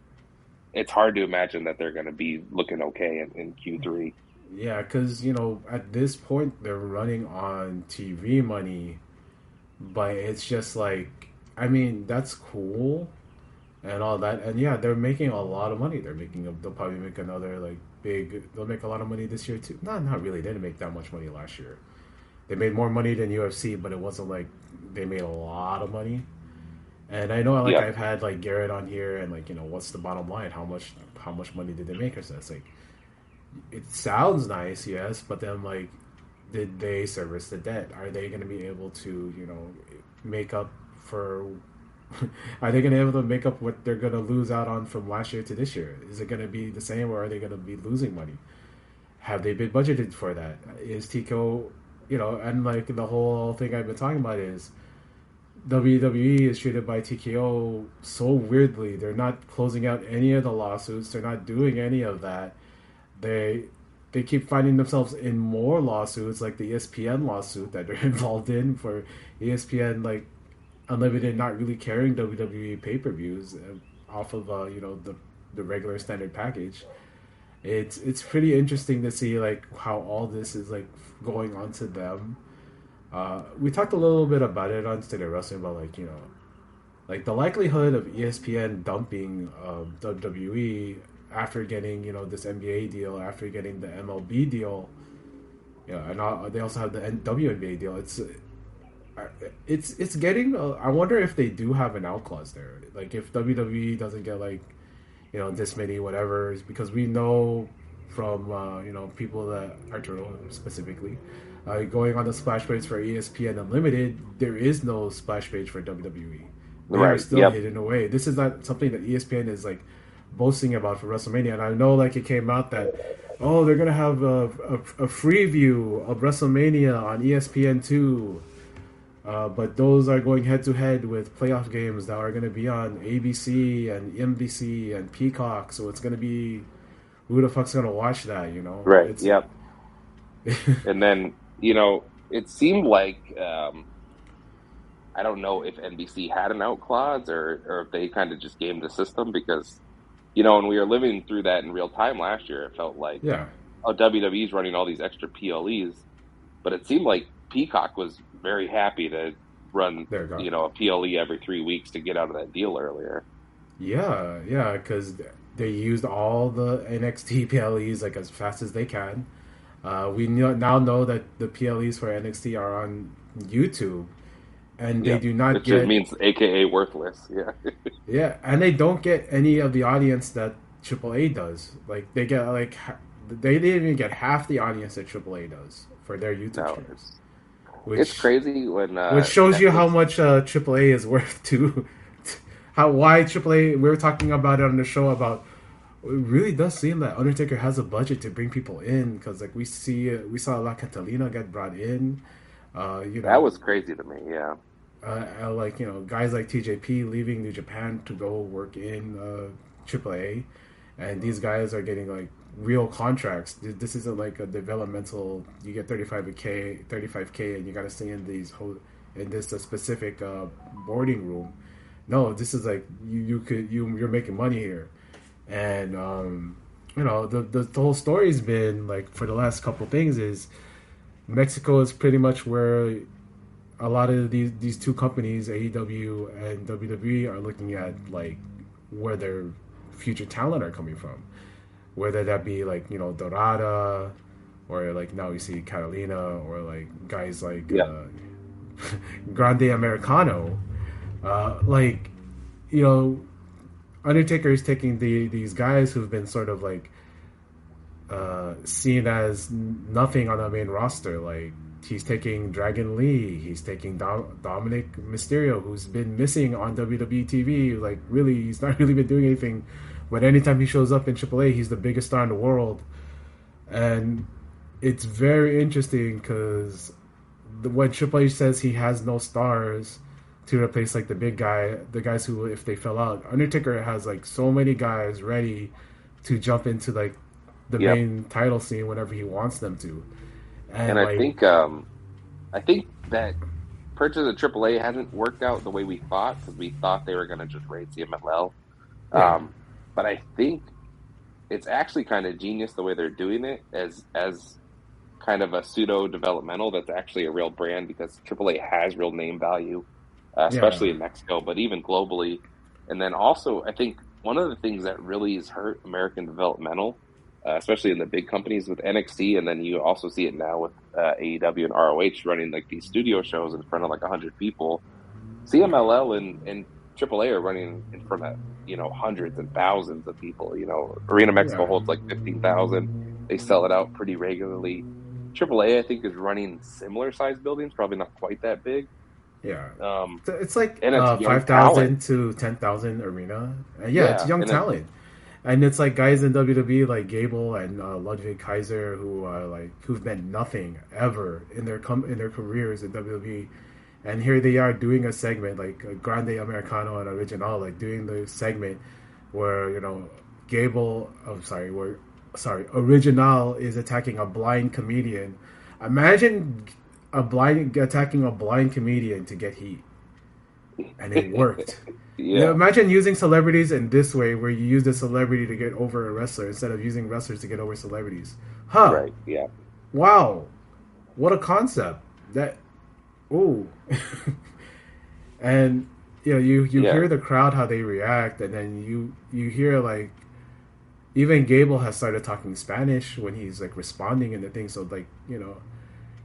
it's hard to imagine that they're going to be looking okay in Q3. Yeah, because at this point they're running on TV money, but it's just like, I mean, that's cool and all that, and yeah, they're making a lot of money. They'll probably make another like they'll make a lot of money this year too. Not really. They didn't make that much money last year. They made more money than UFC, but it wasn't like they made a lot of money. And I know I've had like Garrett on here, and like what's the bottom line? How much money did they make? Or so it's like, it sounds nice, yes, but then like, did they service the debt? Are they going to be able to make up for? Are they going to be able to make up what they're going to lose out on from last year to this year? Is it going to be the same, or are they going to be losing money? Have they been budgeted for that? Is Tico, and like the whole thing I've been talking about is WWE is treated by TKO so weirdly. They're not closing out any of the lawsuits. They're not doing any of that. They keep finding themselves in more lawsuits, like the ESPN lawsuit that they're involved in for ESPN, like Unlimited not really carrying WWE pay-per-views off of the regular standard package. It's pretty interesting to see like how all this is like going on to them. We talked a little bit about it on State of Wrestling about like the likelihood of ESPN dumping WWE after getting this NBA deal, after getting the MLB deal, and they also have the WNBA deal. It's getting. I wonder if they do have an out clause there. Like if WWE doesn't get this many whatever, because we know from people that Arturo specifically going on the splash page for ESPN Unlimited, there is no splash page for WWE. They are still hidden away. This is not something that ESPN is like boasting about for WrestleMania. And I know like it came out that they're gonna have a free view of WrestleMania on ESPN2. But those are going head to head with playoff games that are going to be on ABC and NBC and Peacock. So it's going to be, who the fuck's going to watch that? Right. Yep. And then it seemed like I don't know if NBC had an out clause or if they kind of just gamed the system, because when we were living through that in real time last year, it felt like WWE's running all these extra PLEs, but it seemed like Peacock was very happy to run, a PLE every 3 weeks to get out of that deal earlier. Yeah, because they used all the NXT PLEs like as fast as they can. We now know that the PLEs for NXT are on YouTube, and they do not get. Which means AKA worthless. Yeah. Yeah, and they don't get any of the audience that AAA does. Like they get they didn't even get half the audience that AAA does for their YouTube streams. It's crazy when which shows you how much AAA is worth too. Why AAA? We were talking about it on the show about. It really does seem that Undertaker has a budget to bring people in, because like we saw La Catalina get brought in. That was crazy to me. Yeah. Guys like TJP leaving New Japan to go work in AAA, and these guys are getting like real contracts. This isn't like a developmental. You get 35K, and you got to stay in this specific boarding room. No, this is like you're making money here, and the whole story's been like, for the last couple things, is Mexico is pretty much where a lot of these two companies, AEW and WWE, are looking at like where their future talent are coming from. Whether that be like Dorada, or like now we see Catalina, or like guys like Grande Americano, Undertaker is taking these guys who've been sort of like seen as nothing on the main roster. Like he's taking Dragon Lee, he's taking Dominic Mysterio, who's been missing on WWE TV. Like really, he's not really been doing anything. But anytime he shows up in AAA, he's the biggest star in the world. And it's very interesting because when AAA says he has no stars to replace like the guys who, if they fell out, Undertaker has like so many guys ready to jump into like the main title scene whenever he wants them to. And I think that purchase of AAA hasn't worked out the way we thought, because we thought they were going to just raid CMLL. But I think it's actually kind of genius the way they're doing it as kind of a pseudo developmental that's actually a real brand, because AAA has real name value, especially in Mexico, but even globally. And then also, I think one of the things that really has hurt American developmental, especially in the big companies with NXT, and then you also see it now with AEW and ROH running like these studio shows in front of like 100 people. CMLL and AAA are running in front of hundreds and thousands of people. Arena Mexico holds like 15,000. They sell it out pretty regularly. AAA, I think, is running similar sized buildings, probably not quite that big. Yeah, it's like 5,000 to 10,000 arena. It's young talent, and it's like guys in WWE like Gable and Ludwig Kaiser who've meant nothing ever in their careers in WWE. And here they are doing a segment like Grande Americano and Original, like doing the segment where Original is attacking a blind comedian. Imagine attacking a blind comedian to get heat, and it worked. Imagine using celebrities in this way, where you use the celebrity to get over a wrestler instead of using wrestlers to get over celebrities. Right. Yeah. Wow, what a concept! ooh. And you Yeah. hear the crowd how they react, and then you hear like even Gable has started talking Spanish when he's like responding and the thing. So like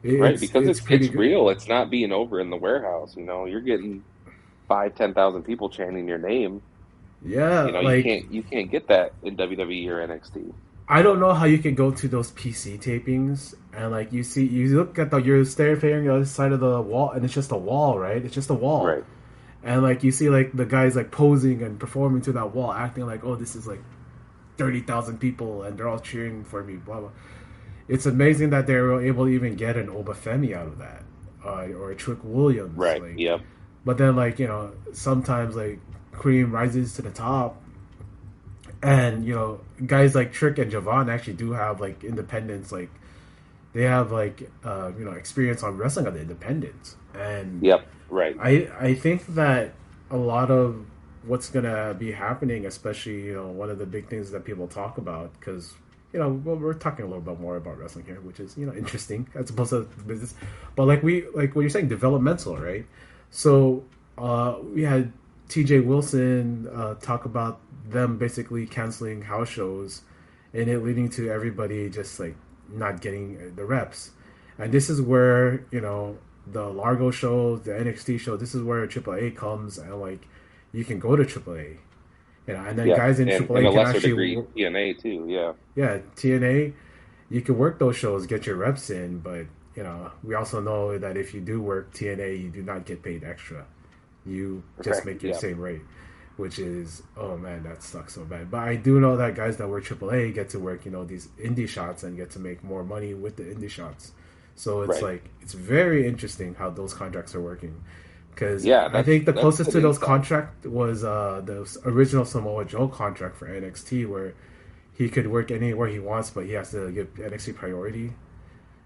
Right, because it's pretty it's good. real. It's not being over in the warehouse. You're getting 5, 10,000 people chanting your name. Yeah, You like can't get that in WWE or NXT. I don't know how you can go to those PC tapings and like you look at you're staring on the other side of the wall and it's just a wall, right? It's just a wall. Right. And like you see like the guys like posing and performing to that wall, acting like, oh, this is like 30,000 people and they're all cheering for me, blah blah. It's amazing that they were able to even get an Obafemi out of that, or a Trick Williams. Right. Like, Yep. but then like sometimes like cream rises to the top, and guys like Trick and Javon actually do have like independence, like they have like experience on wrestling on the independents, and Yep. Right. I think that a lot of what's gonna be happening, especially one of the big things that people talk about, because we're talking a little bit more about wrestling here, which is interesting as opposed to business, but like what you're saying, developmental, right? So we had T.J. Wilson talk about them basically canceling house shows, and it leading to everybody just like not getting the reps, and this is where the Largo show, the NXT show, this is where AAA comes, and like you can go to AAA, and then guys in and AAA a can lesser actually degree TNA too. Yeah. TNA, you can work those shows, get your reps in, but we also know that if you do work TNA, you do not get paid extra. You just make your same rate, which is, oh man, that sucks so bad. But I do know that guys that work AAA get to work these indie shots and get to make more money with the indie shots. So it's like it's very interesting how those contracts are working. Because I think the closest to those contract was the original Samoa Joe contract for NXT, where he could work anywhere he wants, but he has to give NXT priority.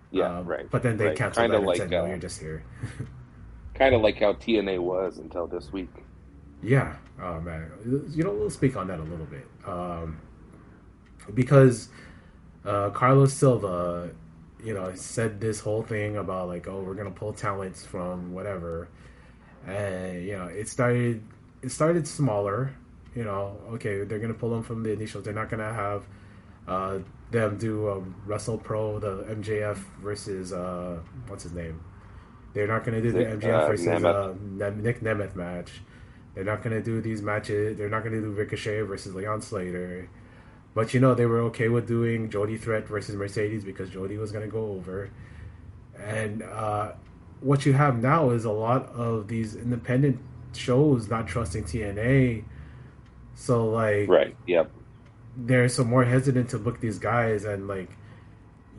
Yeah, right. But then they canceled that and said, no, you're just here. Kind of like how TNA was until this week. Yeah. Oh, man. We'll speak on that a little bit. Because Carlos Silva, said this whole thing about like, oh, we're going to pull talents from whatever. And, it started smaller. Okay, they're going to pull them from the initials. They're not going to have them do Wrestle Pro, the MJF versus, what's his name? They're not going to do the MJF versus Nick Nemeth match. They're not going to do these matches. They're not going to do Ricochet versus Leon Slater. But, they were okay with doing Jody Threat versus Mercedes because Jody was going to go over. And what you have now is a lot of these independent shows not trusting TNA. So, like... Right, yep. They're so more hesitant to book these guys, and, like,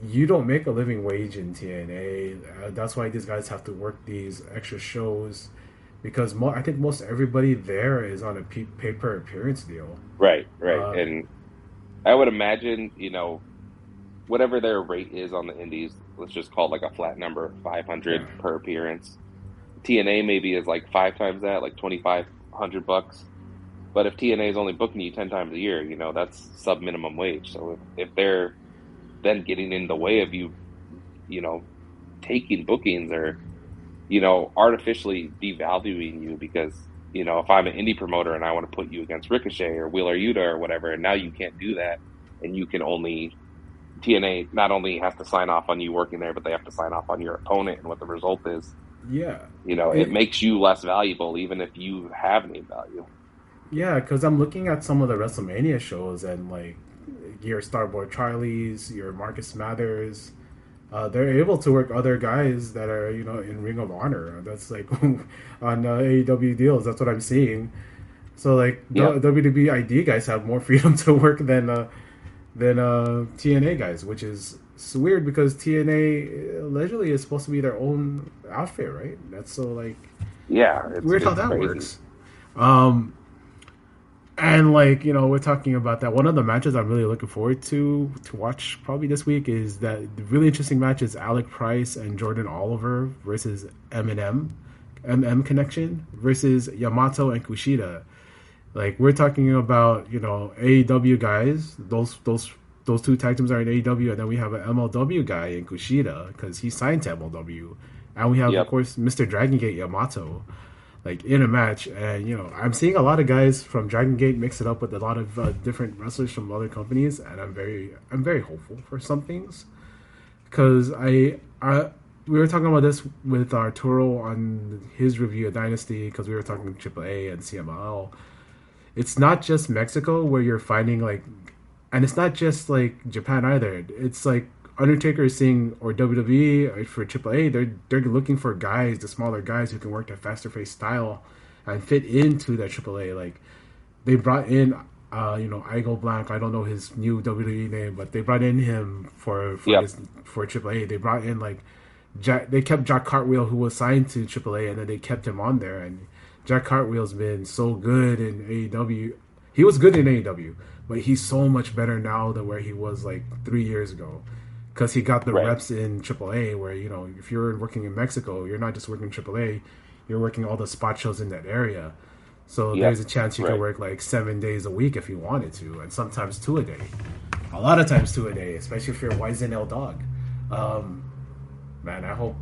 you don't make a living wage in TNA. That's why these guys have to work these extra shows, because I think most everybody there is on a pay-per appearance deal. Right. And I would imagine, whatever their rate is on the indies, let's just call it like a flat number, 500 per appearance. TNA maybe is like 5 times that, like $2,500. But if TNA is only booking you 10 times a year, that's sub-minimum wage. So if they're then getting in the way of you, taking bookings or, artificially devaluing you because, if I'm an indie promoter and I want to put you against Ricochet or Wheeler Yuta or whatever, and now you can't do that, and you can only... TNA not only has to sign off on you working there, but they have to sign off on your opponent and what the result is. Yeah. It makes you less valuable even if you have name value. Yeah, because I'm looking at some of the WrestleMania shows and, like, your Starboard Charlies, your Marcus Mathers, they're able to work other guys that are, in Ring of Honor. That's, like, on AEW deals. That's what I'm seeing. So, like, WWE ID guys have more freedom to work than TNA guys, which is weird because TNA allegedly is supposed to be their own outfit, right? That's so, like... Yeah. Weird how that works. And, like, we're talking about that. One of the matches I'm really looking forward to watch probably this week is that the really interesting match is Alec Price and Jordan Oliver versus MM Connection versus Yamato and Kushida. Like, we're talking about, AEW guys. Those two tag teams are in AEW, and then we have an MLW guy in Kushida because he signed to MLW and we have of Yep. course Mr. Dragongate Yamato, like in a match, and I'm seeing a lot of guys from Dragongate mix it up with a lot of different wrestlers from other companies, and I'm very hopeful for some things because I we were talking about this with Arturo on his review of Dynasty because we were talking AAA and CMLL. It's not just Mexico where you're finding like, and it's not just like Japan either. It's like Undertaker is seeing, or WWE or for AAA, they're looking for guys, the smaller guys who can work that faster paced style and fit into that AAA. Like they brought in, Igo Blanc. I don't know his new WWE name, but they brought in him Yep. for AAA. They brought in like they kept Jack Cartwheel, who was signed to AAA, and then they kept him on there. And Jack Cartwheel's been so good in AEW. He was good in AEW, but he's so much better now than where he was like 3 years ago. Because he got the Right. reps in AAA, where if you're working in Mexico, you're not just working AAA, you're working all the spot shows in that area. So Yep. there's a chance you Right. can work like 7 days a week if you wanted to, and sometimes 2 a day. A lot of times 2 a day, especially if you're Wizen L Dog. Man, I hope.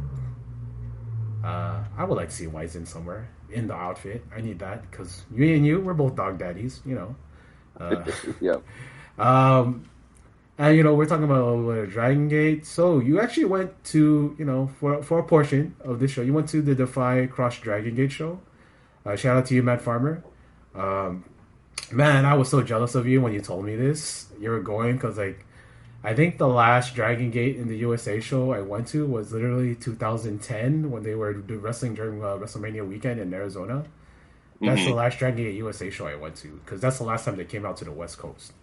I would like to see Wizen somewhere in the outfit. I need that because me and you, we're both dog daddies, Yep. And we're talking about Dragongate. So you actually went to, for a portion of this show, you went to the Defy Cross Dragongate show. Shout out to you, Matt Farmer. Man, I was so jealous of you when you told me this. You were going because I think the last Dragongate in the USA show I went to was literally 2010 when they were wrestling during WrestleMania weekend in Arizona. That's the last Dragongate USA show I went to because that's the last time they came out to the West Coast.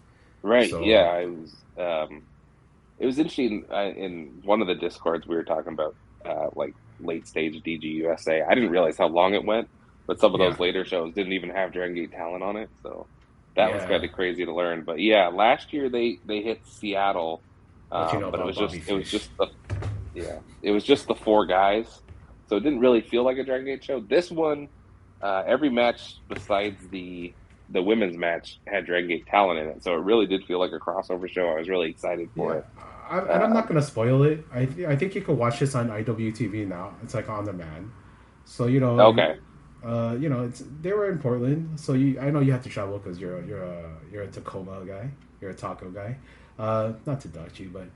Right. So- Yeah. I was. It was interesting in one of the discords we were talking about, like late stage DG USA. I didn't realize how long it went, but some of those Yeah. later shows didn't even have Dragongate talent on it, so that was Yeah. kind of crazy to learn. But yeah, last year they hit Seattle, What you know but it about was Bobby just Fish? it was just the four guys, so it didn't really feel like a Dragongate show. This one, every match besides the women's match had Dragongate talent in it, so it really did feel like a crossover show. I was really excited for it. And I'm not going to spoil it. I think you can watch this on IWTV now. It's like on demand. So Okay. they were in Portland, so I know you have to travel because you're a Tacoma guy, you're a taco guy. Not to duck you, but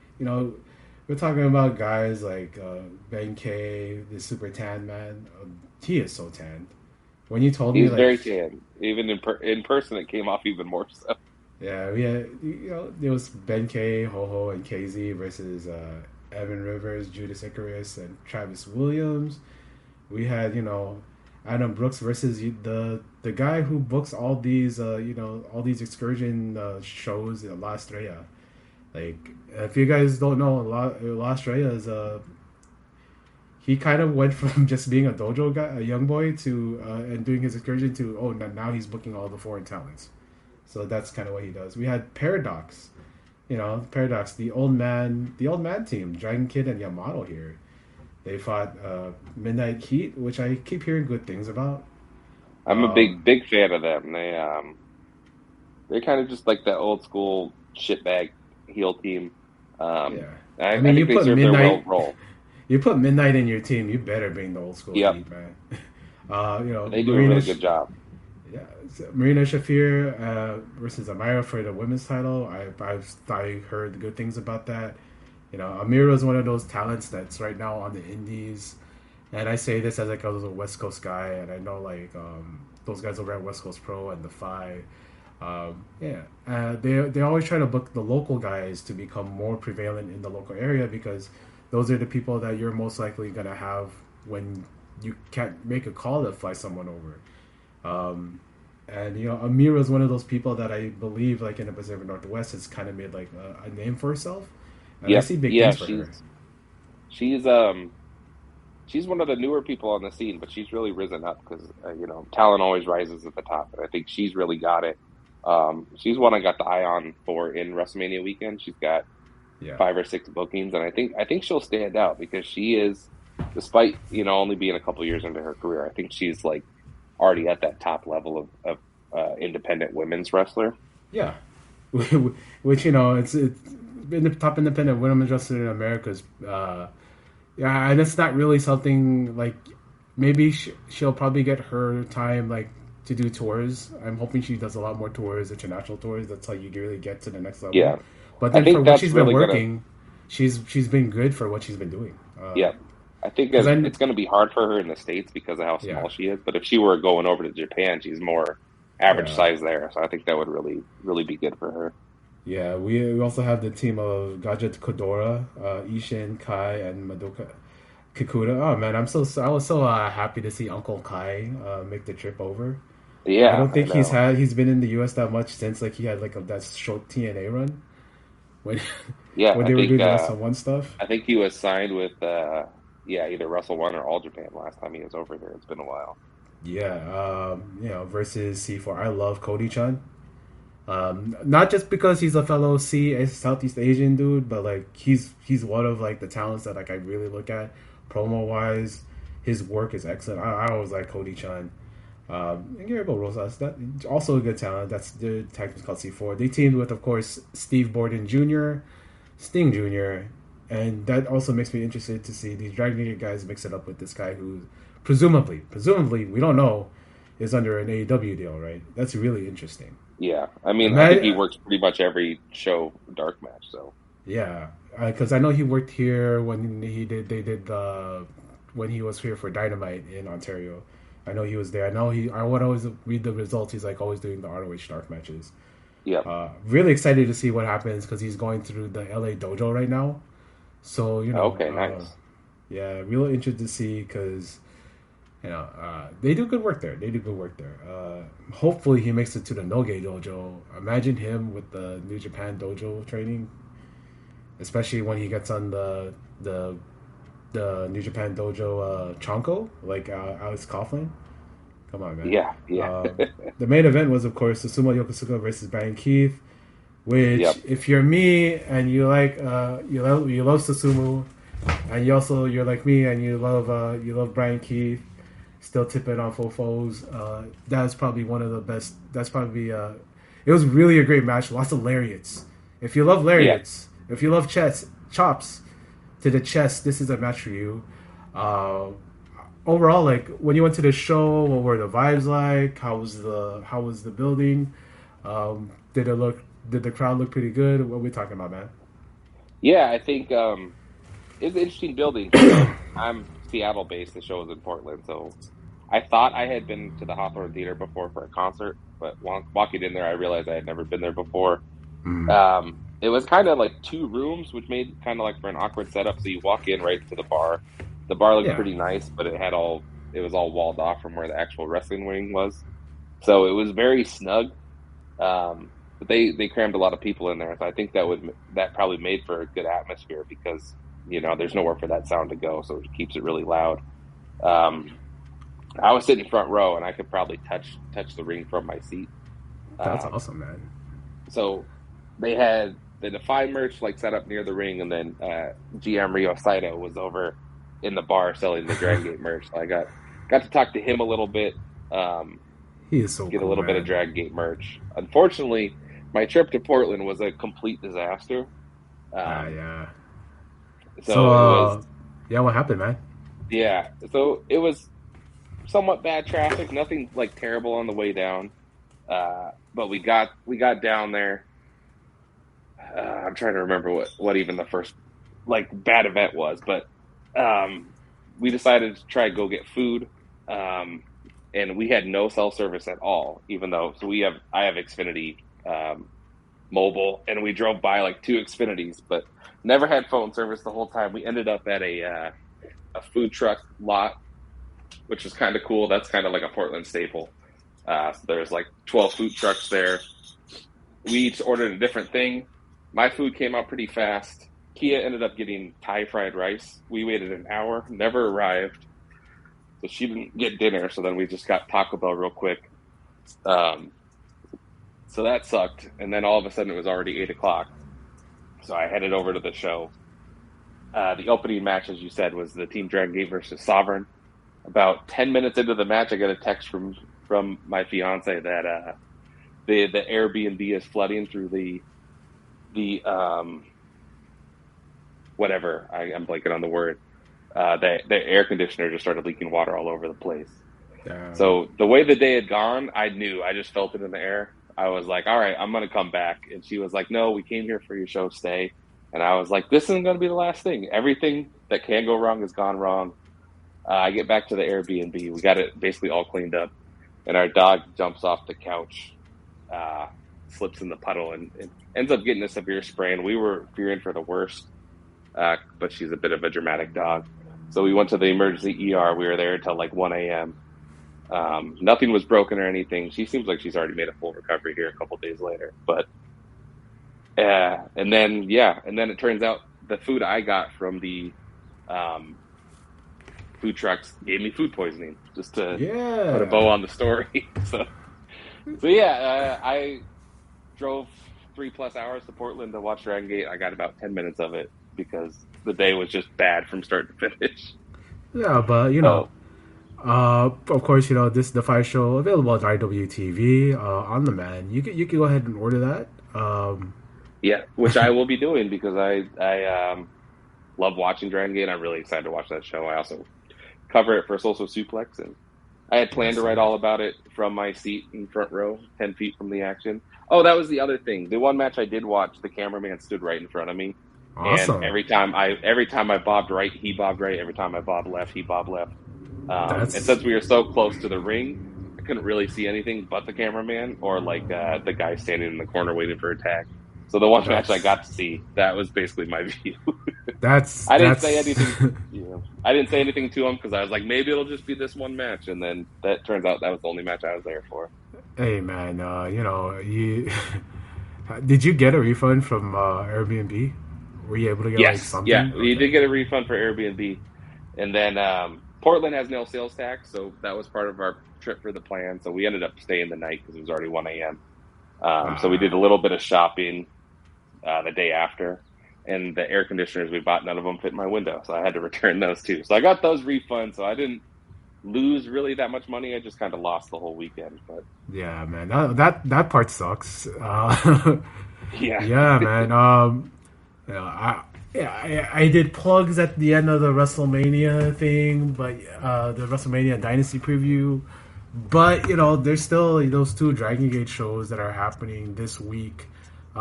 we're talking about guys like Ben K, the super tan man. He is so tanned. When you told me, He's like, very tan. Even in person, it came off even more so. yeah, we had there was Ben K, Ho Ho, and KZ versus Evan Rivers, Judas Icarus, and Travis Williams. We had Adam Brooks versus the guy who books all these all these excursion shows in La Estrella. Like, if you guys don't know, La Estrella is he kind of went from just being a dojo guy, a young boy, to and doing his excursion to now he's booking all the foreign talents. So that's kind of what he does. We had Paradox, Paradox, the old man team, Dragon Kid and Yamato here. They fought Midnight Heat, which I keep hearing good things about. I'm a big fan of them. They're kind of just like that old school shitbag heel team. I think you they put serve their role. You put Midnight in your team, you better bring the old school Yep. Heat, man. They do a really good job. Yeah, Marina Shafir versus Amira for the women's title. I heard good things about that. Amira is one of those talents that's right now on the indies, and I say this as I was a West Coast guy, and I know those guys over at West Coast Pro and Defy. They always try to book the local guys to become more prevalent in the local area because those are the people that you're most likely gonna have when you can't make a call to fly someone over. Amira is one of those people that I believe, like in the Pacific Northwest, has kind of made like a name for herself. And I see big things for her. She's one of the newer people on the scene, but she's really risen up because talent always rises at the top, and I think she's really got it. She's one I got the eye on for in WrestleMania weekend. She's got 5 or 6 bookings, and I think she'll stand out because she is, despite only being a couple years into her career, I think she's like already at that top level of independent women's wrestler. Yeah, which it's been the top independent women's wrestler in America is Yeah, and it's not really something like maybe she'll probably get her time like to do tours. I'm hoping she does a lot more tours, international tours. That's how you really get to the next level. Yeah, But I then for think what that's she's been really gonna. working, she's been good for what she's been doing. Yeah, I think Because it's going to be hard for her in the States because of how yeah, small she is. But if she were going over to Japan, she's more average yeah, size there. So I think that would really, really be good for her. yeah. We also have the team of Gadget Kodora, Ishin, Kai, and Madoka Kikuta. Oh man, I was so happy to see Uncle Kai make the trip over. I Yeah, don't I think know. he's been in the U.S. that much since like he had like that short TNA run when Yeah, when they were doing the Wrestle One stuff. I think he was signed with yeah, either Wrestle One or All Japan last time he was over here. It's been a while. Yeah, versus C4. I love Cody Chun. Not just because he's a fellow Southeast Asian dude, but like he's one of like the talents that like I really look at promo wise. His work is excellent. I always like Cody Chun. And Gabriel Rosas, that also a good talent. That's the tag team called C4. They teamed with, of course, Steve Borden Jr., Sting Jr., and that also makes me interested to see these Dragongate guys mix it up with this guy who presumably, we don't know, is under an AEW deal, right? That's really interesting. Yeah, I mean, I think he Ima- works pretty much every show dark match. So yeah, because I know he worked here when they did when he was here for Dynamite in Ontario. I know he was there. I would always read the results. He's like always doing the ROH dark matches. yeah, Really excited to see what happens because he's going through the LA dojo right now. So okay, nice. yeah, really interested to see because they do good work there. They do good work there. Hopefully he makes it to the Noge dojo. Imagine him with the New Japan dojo training, especially when he gets on the New Japan dojo Chonko like Alex Coughlin. Come on, man. Yeah, yeah, The main event was, of course, Susumu Yokosuka versus Brian Keith. Which, yep, if you're me and you like you love Susumu, and you're like me and you love Brian Keith, still tipping on Fofos. That's probably one of the best. That's probably it was really a great match. Lots of lariats. If you love yeah. lariats, if you love chops to the chest, this is a match for you. Uh, Overall, like when you went to the show, what were the vibes like? How was the building? Did it look? Did the crowd look pretty good? What are we talking about, man? Yeah, I think it's an interesting building. So I'm Seattle based. The show was in Portland, so I thought I had been to the Hawthorne Theater before for a concert, but walking in there, I realized I had never been there before. It was kind of like two rooms, which made kind of like for an awkward setup. So you walk in right to the bar. The bar looked Yeah, pretty nice, but it was all walled off from where the actual wrestling ring was. So it was very snug. But they crammed a lot of people in there, so I think that probably made for a good atmosphere because there's nowhere for that sound to go, so it keeps it really loud. I was sitting front row, and I could probably touch the ring from my seat. that's awesome, man. So they had the Defy merch like set up near the ring, and then GM Ryo Saito was over in the bar selling the Dragongate merch. So I got to talk to him a little bit. He is so Get cool, a little bit man. of Dragongate merch. Unfortunately, my trip to Portland was a complete disaster. Yeah. So it was, Yeah, what happened, man? yeah. So it was somewhat bad traffic. Nothing like terrible on the way down, but we got down there. I'm trying to remember what even the first like bad event was, but we decided to try to go get food. And we had no cell service at all, even though I have Xfinity mobile, and we drove by like two Xfinities, but never had phone service the whole time. We ended up at a food truck lot, which was kind of cool. That's kind of like a Portland staple. So there's like 12 food trucks there. We each ordered a different thing. My food came out pretty fast. Kia ended up getting Thai fried rice. We waited an hour, never arrived. So she didn't get dinner, so then we just got Taco Bell real quick. So that sucked. And then all of a sudden it was already 8 o'clock. So I headed over to the show. The opening match, as you said, was the Team Dragongate versus Sovereign. About 10 minutes into the match, I got a text from my fiance that the Airbnb is flooding through the whatever. I'm blanking on the word. the air conditioner just started leaking water all over the place. Damn. So the way the day had gone, I knew. I just felt it in the air. I was like, all right, I'm going to come back. And she was like, no, we came here for your show, stay. And I was like, this isn't going to be the last thing. Everything that can go wrong has gone wrong. I get back to the Airbnb. We got it basically all cleaned up. And our dog jumps off the couch, slips in the puddle, and ends up getting a severe sprain. We were fearing for the worst, but she's a bit of a dramatic dog. So we went to the emergency ER. We were there until like 1 a.m. Nothing was broken or anything. She seems like she's already made a full recovery here a couple of days later. But and then it turns out the food I got from the food trucks gave me food poisoning. Just to put a bow on the story. so I drove 3+ hours to Portland to watch Dragongate. I got about 10 minutes of it because the day was just bad from start to finish. Yeah, but you know. Of course, you know, this is the Defy show available on IWTV on demand. You can go ahead and order that. Yeah, which I will be doing because I love watching Dragongate. I'm really excited to watch that show. I also cover it for Social Suplex, and I had planned to write all about it from my seat in front row, 10 feet from the action. Oh, that was the other thing. The one match I did watch, the cameraman stood right in front of me. Awesome. And every time I bobbed right, he bobbed right. Every time I bobbed left, he bobbed left. And since we were so close to the ring, I couldn't really see anything but the cameraman or like the guy standing in the corner waiting for a tag. So the one match I got to see, that was basically my view. I didn't say anything. I didn't say anything to him because I was like, maybe it'll just be this one match, and then that turns out that was the only match I was there for. Hey man, you know, did you get a refund from Airbnb? Were you able to get like something? Yeah, we did get a refund for Airbnb, and then Portland has no sales tax, so that was part of our trip for the plan. So we ended up staying the night because it was already 1 a.m. So we did a little bit of shopping the day after, and the air conditioners we bought, none of them fit in my window, so I had to return those too. So I got those refunds, so I didn't lose really that much money. I just kind of lost the whole weekend. But yeah, man, that part sucks. Yeah, man. You know, I did plugs at the end of the WrestleMania thing, but the WrestleMania Dynasty preview. But you know, there's still those 2 Dragongate shows that are happening this week. You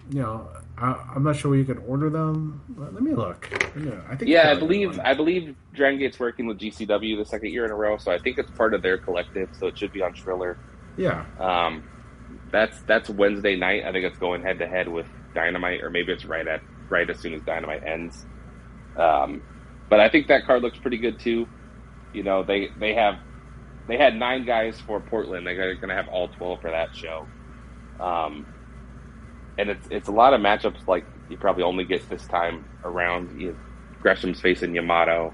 know, I'm not sure where you can order them. But let me look. I think. Yeah, I believe Dragongate's working with GCW the second year in a row, so I think it's part of their collective. So it should be on Triller. Yeah. That's Wednesday night. I think it's going head to head with Dynamite, or maybe it's right as soon as Dynamite ends. But I think that card looks pretty good too. You know, they had 9 guys for Portland. They're going to have all 12 for that show. And it's a lot of matchups like you probably only get this time around. Gresham's facing Yamato.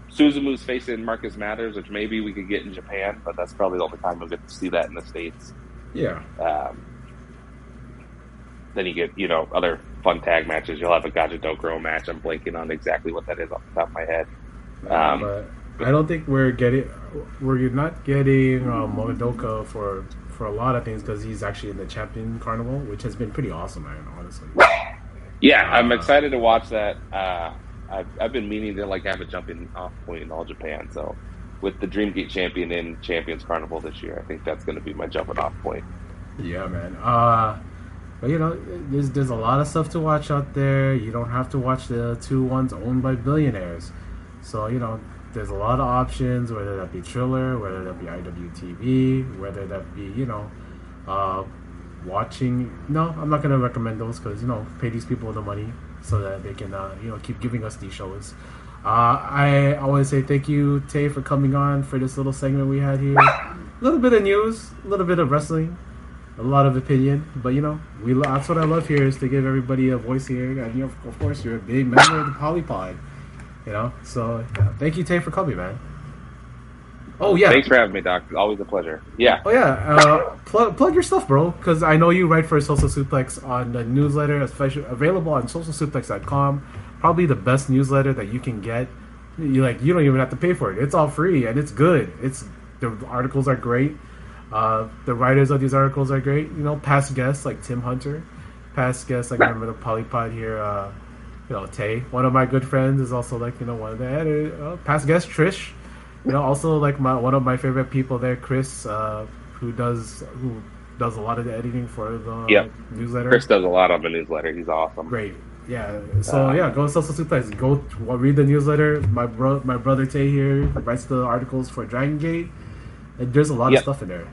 Suzumu's facing Marcus Mathers, which maybe we could get in Japan, but that's probably the only time we'll get to see that in the States. Yeah. Then you get, other fun tag matches. You'll have a Gajadokro match. I'm blanking on exactly what that is off the top of my head. But I don't think we're not getting Momodoka for a lot of things because he's actually in the Champion Carnival, which has been pretty awesome, man, honestly. Yeah, I'm excited to watch that. I've been meaning to have a jumping off point in All Japan. So with the Dreamgate Champion in Champions Carnival this year, I think that's going to be my jumping off point. Yeah, man. But there's a lot of stuff to watch out there. You don't have to watch the 2 ones owned by billionaires. So there's a lot of options, whether that be Triller, whether that be IWTV, whether that be watching. No, I'm not gonna recommend those because pay these people the money so that they can keep giving us these shows. I want to say thank you, Tay, for coming on for this little segment we had here. A little bit of news, a little bit of wrestling, a lot of opinion, but that's what I love here is to give everybody a voice here, and of course you're a big member of the Polypod. So thank you, Tay, for coming, man. Oh yeah, thanks for having me, Doc. Always a pleasure. Yeah. Oh yeah. Plug your stuff, bro, because I know you write for Social Suplex on the newsletter, especially available on socialsuplex.com. Probably the best newsletter that you can get. You don't even have to pay for it. It's all free and it's good. The articles are great. The writers of these articles are great. Past guests like Tim Hunter, past guests like remember the Polypod here. Tay, one of my good friends, is also like one of the editors. Past guest Trish, also like one of my favorite people there, Chris, who does a lot of the editing for the newsletter. Chris does a lot on the newsletter. He's awesome. Great. Yeah. So go Social Suplex. Go read the newsletter. My brother Tay here writes the articles for Dragongate, and there's a lot of stuff in there.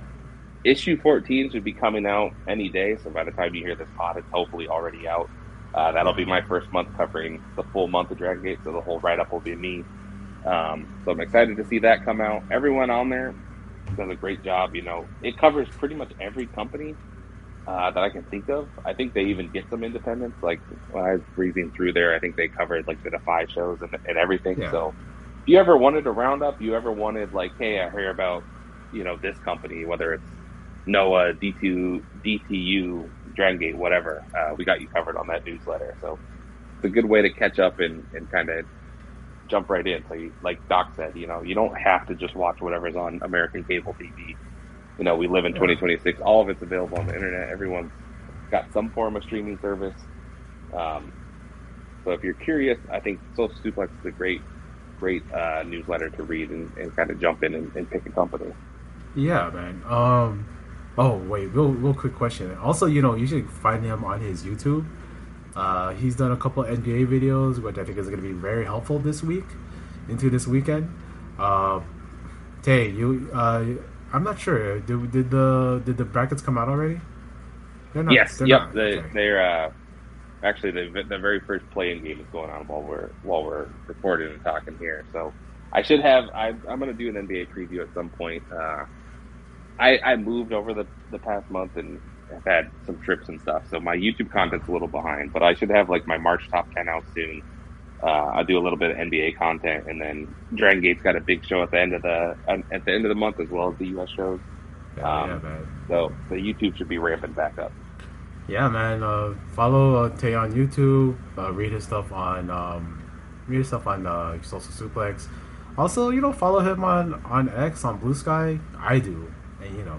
Issue 14 should be coming out any day. So by the time you hear this pod, it's hopefully already out. That'll be my first month covering the full month of Dragongate. So the whole write up will be me. So I'm excited to see that come out. Everyone on there does a great job. It covers pretty much every company that I can think of. I think they even get some independents. Like when I was breezing through there, I think they covered like the Defy shows and everything. Yeah. So if you ever wanted a roundup, you ever wanted like, hey, I hear about this company, whether it's Noah, D2, DTU, Dragongate, whatever, we got you covered on that newsletter. So it's a good way to catch up and kind of jump right in. So like Doc said, you don't have to just watch whatever's on American cable TV. We live in 2026. All of it's available on the internet. Everyone's got some form of streaming service. So if you're curious, I think Social Suplex is a great newsletter to read and kind of jump in and pick a company. Yeah, man. Oh, wait, real quick question. Also, you should find him on his YouTube. He's done a couple NBA videos, which I think is going to be very helpful this weekend. Tay, I'm not sure. Did the brackets come out already? They're not, yes. Yep. They're actually the very first play-in game is going on while we're recording and talking here. So I should have. I'm going to do an NBA preview at some point. I moved over the past month and have had some trips and stuff, so my YouTube content's a little behind. But I should have like my March top 10 out soon. I'll do a little bit of NBA content, and then Dragongate's got a big show at the end of the month as well as the US shows. Yeah, man. So the YouTube should be ramping back up. Yeah, man. Follow Tay on YouTube. Read his stuff on Social Suplex. Also, follow him on X, on Blue Sky. I do, and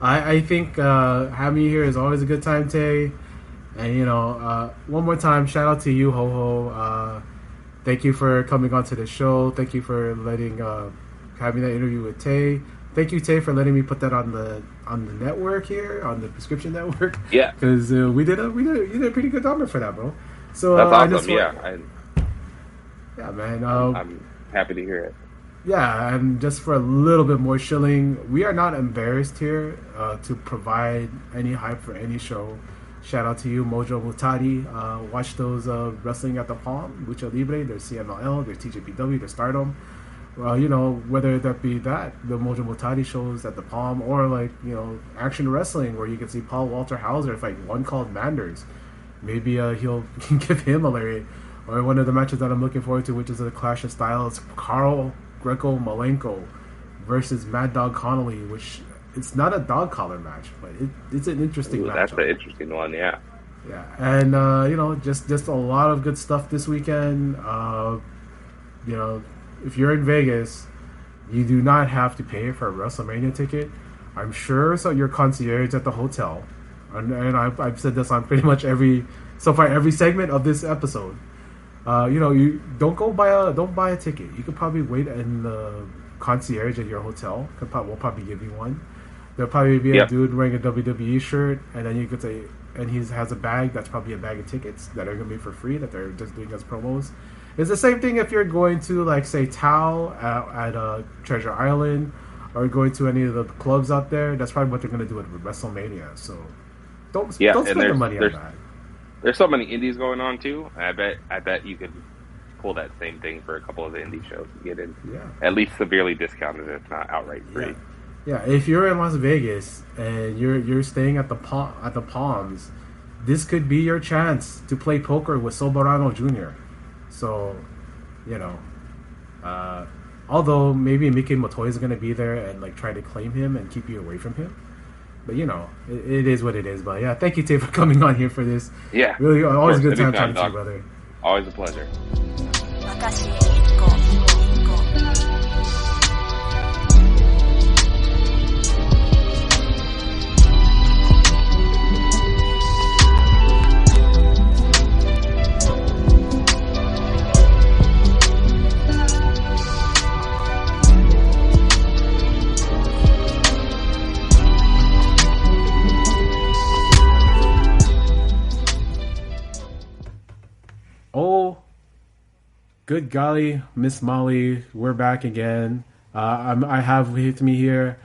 I think having you here is always a good time, Tay. And one more time, shout out to you, Ho Ho. Thank you for coming on to the show. Thank you for having that interview with Tay. Thank you, Tay, for letting me put that on the network here, on the prescription network. Yeah, because you did a pretty good number for that, bro. So that's awesome. Yeah, man. I'm happy to hear it. Yeah, and just for a little bit more shilling, we are not embarrassed here to provide any hype for any show. Shout out to you, Mojo Mutati. Watch those Wrestling at the Palm, Lucha Libre, there's CMLL, there's TJPW, there's Stardom. Whether that be the Mojo Mutati shows at the Palm, or Action Wrestling, where you can see Paul Walter Hauser fight one called Manders. Maybe he'll give him a lariat. Or one of the matches that I'm looking forward to, which is a clash of styles, Carl Greco Malenko versus Mad Dog Connolly, which it's not a dog collar match, but it's an interesting match. That's an interesting one, yeah. Yeah, and just a lot of good stuff this weekend. If you're in Vegas, you do not have to pay for a WrestleMania ticket. I'm sure your concierge at the hotel, and I've said this on pretty much every segment of this episode. You don't buy a ticket. You could probably wait in the concierge at your hotel. We'll probably give you one. There'll probably be a dude wearing a WWE shirt, and then you could say, and he has a bag that's probably a bag of tickets that are gonna be for free, that they're just doing as promos. It's the same thing if you're going to say Tao at Treasure Island, or going to any of the clubs out there. That's probably what they're gonna do with WrestleMania. So don't spend the money on that. There's so many indies going on too. I bet you could pull that same thing for a couple of the indie shows and get in at least severely discounted if not outright free. Yeah, if you're in Las Vegas and you're staying at the Palms, this could be your chance to play poker with Soberano Jr. So, although maybe Miki Motoi is going to be there and try to claim him and keep you away from him. But it is what it is. But yeah, thank you, Tay, for coming on here for this. Yeah, really, always a good time talking to you, brother. Always a pleasure. Good golly, Miss Molly, we're back again. I have with me here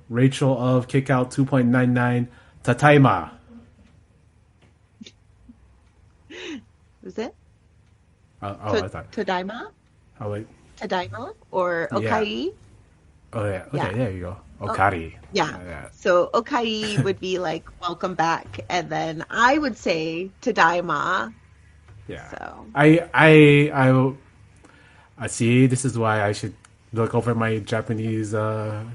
Rachel of Kickout 2.99, Tataima. Is it? I thought. Tadaima? Oh, wait. Tadaima? Or Yeah. Okai? Oh, yeah. Okay, Yeah. there you go. Okari. Yeah. So Okai would be like, welcome back. And then I would say Tadaima. Yeah. So. I see. This is why I should look over my Japanese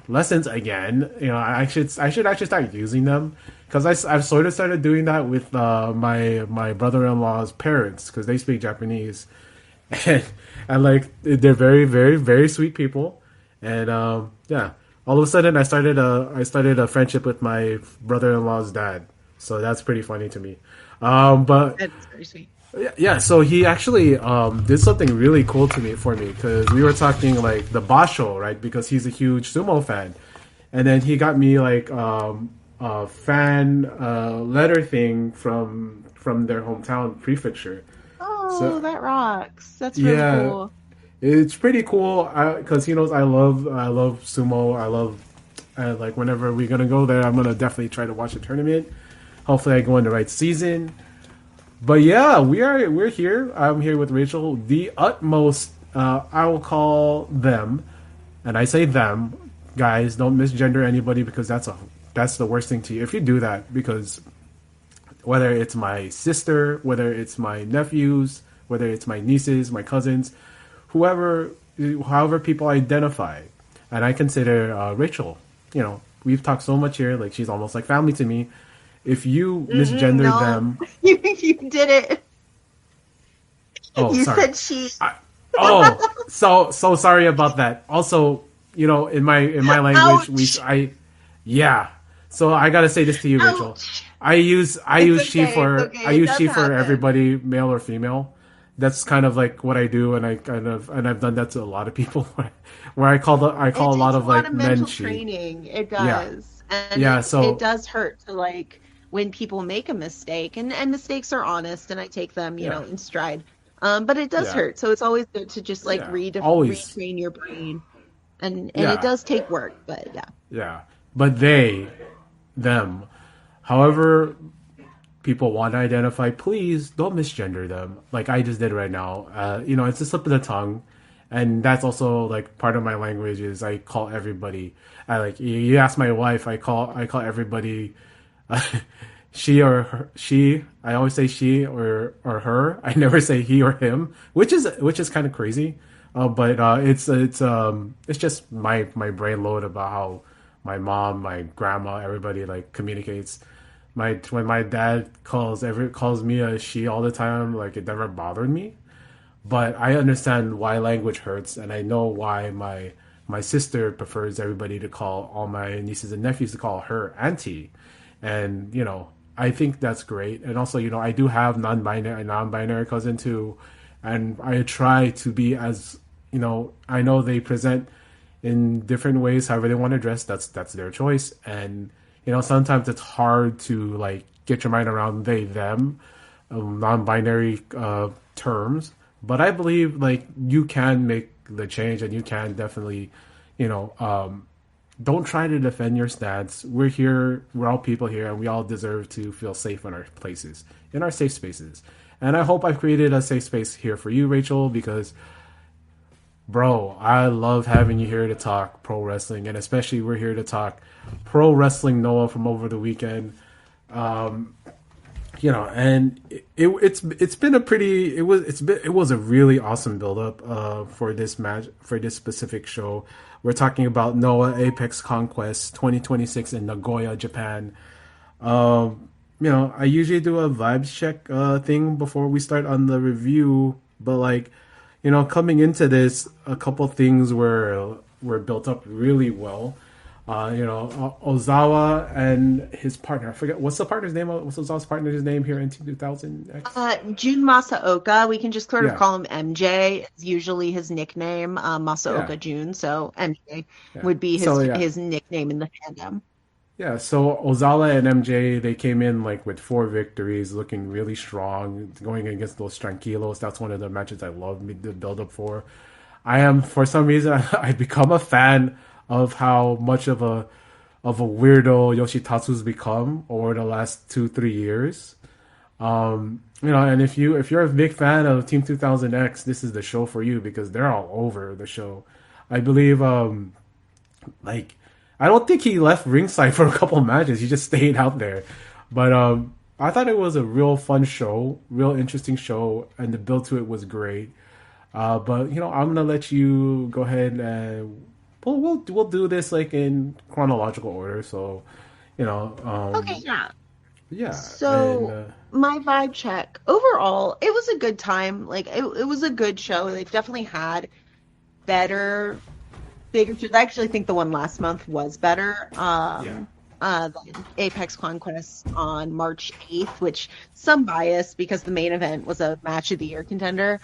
lessons again. You know, I should actually start using them because I've sort of started doing that with my brother-in-law's parents because they speak Japanese, and like they're very very very sweet people, and yeah. All of a sudden, I started a friendship with my brother-in-law's dad, so that's pretty funny to me. But That's very sweet. yeah, so he actually did something really cool for me because we were talking like the basho, right? Because he's a huge sumo fan, and then he got me like a fan letter thing from their hometown prefecture. Oh, So- that rocks. That's really Yeah. cool. It's pretty cool because he knows I love sumo. Like whenever we're gonna go there, I'm gonna definitely try to watch the tournament. Hopefully, I go in the right season. But yeah, we're here. I'm here with Rachel. The utmost, I will call them, and I say them, guys. Don't misgender anybody because that's the worst thing to you if you do that. Because whether it's my sister, whether it's my nephews, whether it's my nieces, my cousins, however people identify, and I consider Rachel. You know, we've talked so much here. Like she's almost like family to me. If you misgender No. them. You did it. Oh, You sorry. said she. So sorry about that. Also, you know, in my language, Ouch. yeah. So I gotta say this to you, Rachel. Ouch. I use she okay, for it's okay. I It use does she for happen. everybody, male or female. That's kind of like what I do, and I've done that to a lot of people where I call a lot of like men mental she. training. It Yeah. does. And Yeah, so- it does hurt to like when people make a mistake, and mistakes are honest, and I take them, you Yeah. know, in stride. But it does Yeah. hurt. So it's always good to just like Yeah, always. retrain your brain, and Yeah. it does take work, but yeah. Yeah, but them, however people want to identify, please don't misgender them like I just did right now. You know, it's a slip of the tongue, and that's also like part of my language is I call everybody. I like you ask my wife, I call everybody she or her, she. I always say she or her. I never say he or him, which is kind of crazy. But it's just my brain load about how my mom, my grandma, everybody like communicates. When my dad calls me a she all the time, like it never bothered me. But I understand why language hurts, and I know why my sister prefers everybody to call all my nieces and nephews to call her auntie, and you know I think that's great. And also, you know, I do have non-binary cousin too, and I try to be as you know. I know they present in different ways, however they want to dress. That's their choice, and you know sometimes it's hard to like get your mind around they them non-binary terms. But I believe like you can make the change, and you can definitely, you know, don't try to defend your stance. We're here, we're all people here, and we all deserve to feel safe in our places, in our safe spaces. And I hope I've created a safe space here for you, Rachel, because, bro, I love having you here to talk pro wrestling, and especially we're here to talk pro wrestling Noah from over the weekend. You know, and it's been a pretty it was a really awesome build up for this match, for this specific show. We're talking about Noah Apex Conquest 2026 in Nagoya, Japan. You know, I usually do a vibes check thing before we start on the review, but like, you know, coming into this, a couple things were built up really well. You know, Ozawa and his partner. I forget what's the partner's name. What's Ozawa's partner's name here in 2000X? Jun Masaoka, we can just sort of Yeah. call him MJ. It's usually his nickname, Masaoka Yeah. Jun. So MJ Yeah. would be So, yeah. his nickname in the fandom. Yeah, so Ozala and MJ, they came in like with 4 victories, looking really strong, going against those Tranquilos. That's one of the matches I love the build up for. I am, for some reason, I become a fan of how much of a weirdo Yoshitatsu's become over the last 2-3 years. And if you're a big fan of Team 2000X, this is the show for you because they're all over the show. I believe like I don't think he left ringside for a couple matches. He just stayed out there. But I thought it was a real fun show, real interesting show, and the build to it was great. But I'm gonna let you go ahead and we'll do this like in chronological order. So, Okay, yeah. yeah. So And my vibe check overall, it was a good time. Like it was a good show. They've definitely had better, bigger shows. I actually think the one last month was better. Than Apex Conquest on March 8th, which some bias because the main event was a match of the year contender.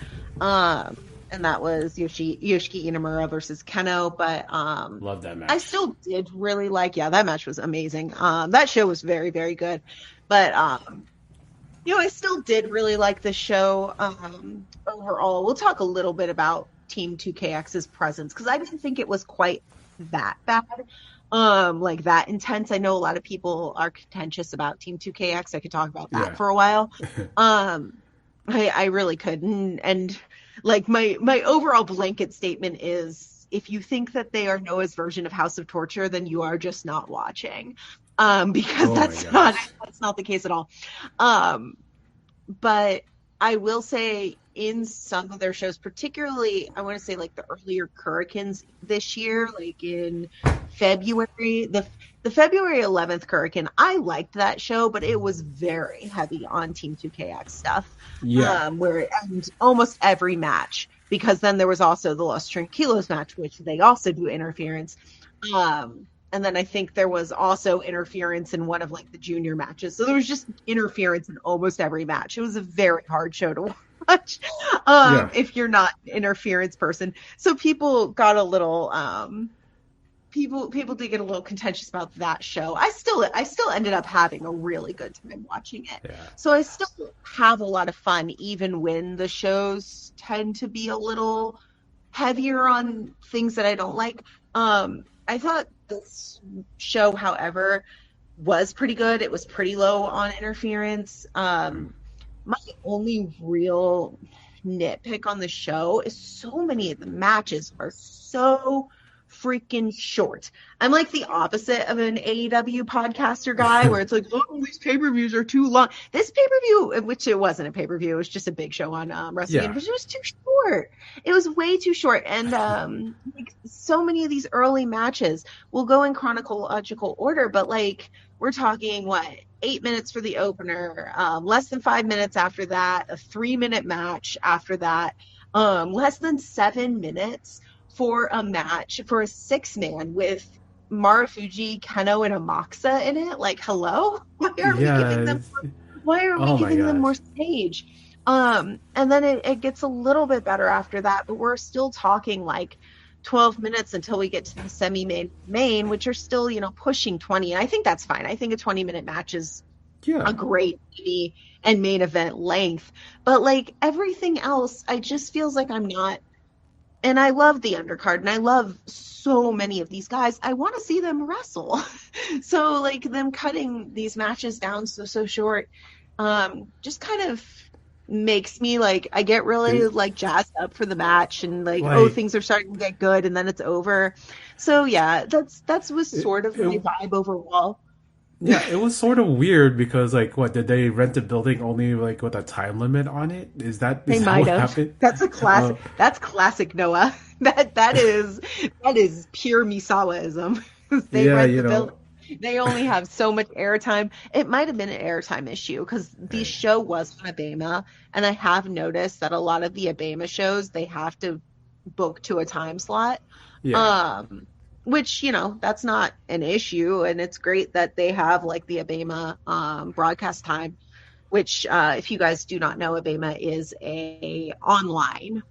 And that was Yoshiki Inamura versus Keno. But love that match. I still did really like, that match was amazing. That show was very, very good. But, I still did really like the show overall. We'll talk a little bit about Team 2KX's presence because I didn't think it was quite that bad. Like that intense. I know a lot of people are contentious about Team 2KX. I could talk about that for a while. I really could. And like my overall blanket statement is if you think that they are Noah's version of House of Torture, then you are just not watching. Because that's not the case at all. But I will say in some of their shows, particularly I want to say like the earlier Hurricanes this year, like in February, the February 11th Hurricane, I liked that show, but it was very heavy on Team 2KX stuff. Where it ended almost every match, because then there was also the Los Tranquilos match, which they also do interference. And then I think there was also interference in one of like the junior matches. So there was just interference in almost every match. It was a very hard show to watch if you're not an interference person. So people got a little people did get a little contentious about that show. I still ended up having a really good time watching it. Yeah. So I still have a lot of fun even when the shows tend to be a little heavier on things that I don't like. I thought this show, however, was pretty good. It was pretty low on interference. My only real nitpick on the show is so many of the matches are so freaking short. I'm like the opposite of an AEW podcaster guy where it's like, oh, these pay-per-views are too long. This pay-per-view, which it wasn't a pay-per-view, it was just a big show on WrestleMania, but it was too short. It was way too short. And like so many of these early matches will go in chronological order, but like we're talking 8 minutes for the opener, less than 5 minutes after that, a 3-minute match after that, less than 7 minutes for a match for a 6-man with Marufuji, Keno, and Amaxa in it. Like, hello? Why are we giving them more stage? And then it gets a little bit better after that, but we're still talking like 12 minutes until we get to the semi-main, which are still, pushing 20. And I think that's fine. I think a 20-minute match is a great TV and main event length. But like everything else, I just feels like I'm not. And I love the undercard, and I love so many of these guys. I want to see them wrestle. So, like, them cutting these matches down so short just kind of makes me, like, I get really, like, jazzed up for the match. And, like, things are starting to get good, and then it's over. So, yeah, that was sort of my vibe overall. Yeah, it was sort of weird because, like, did they rent the building only, like, with a time limit on it? Is that what happened? That's a classic. That's classic Noah. That is pure Misawaism. They rent the building. They only have so much airtime. It might have been an airtime issue because the show was on Abema, and I have noticed that a lot of the Abema shows, they have to book to a time slot. Yeah. Which, that's not an issue. And it's great that they have like the Abema broadcast time, which if you guys do not know, Abema is a online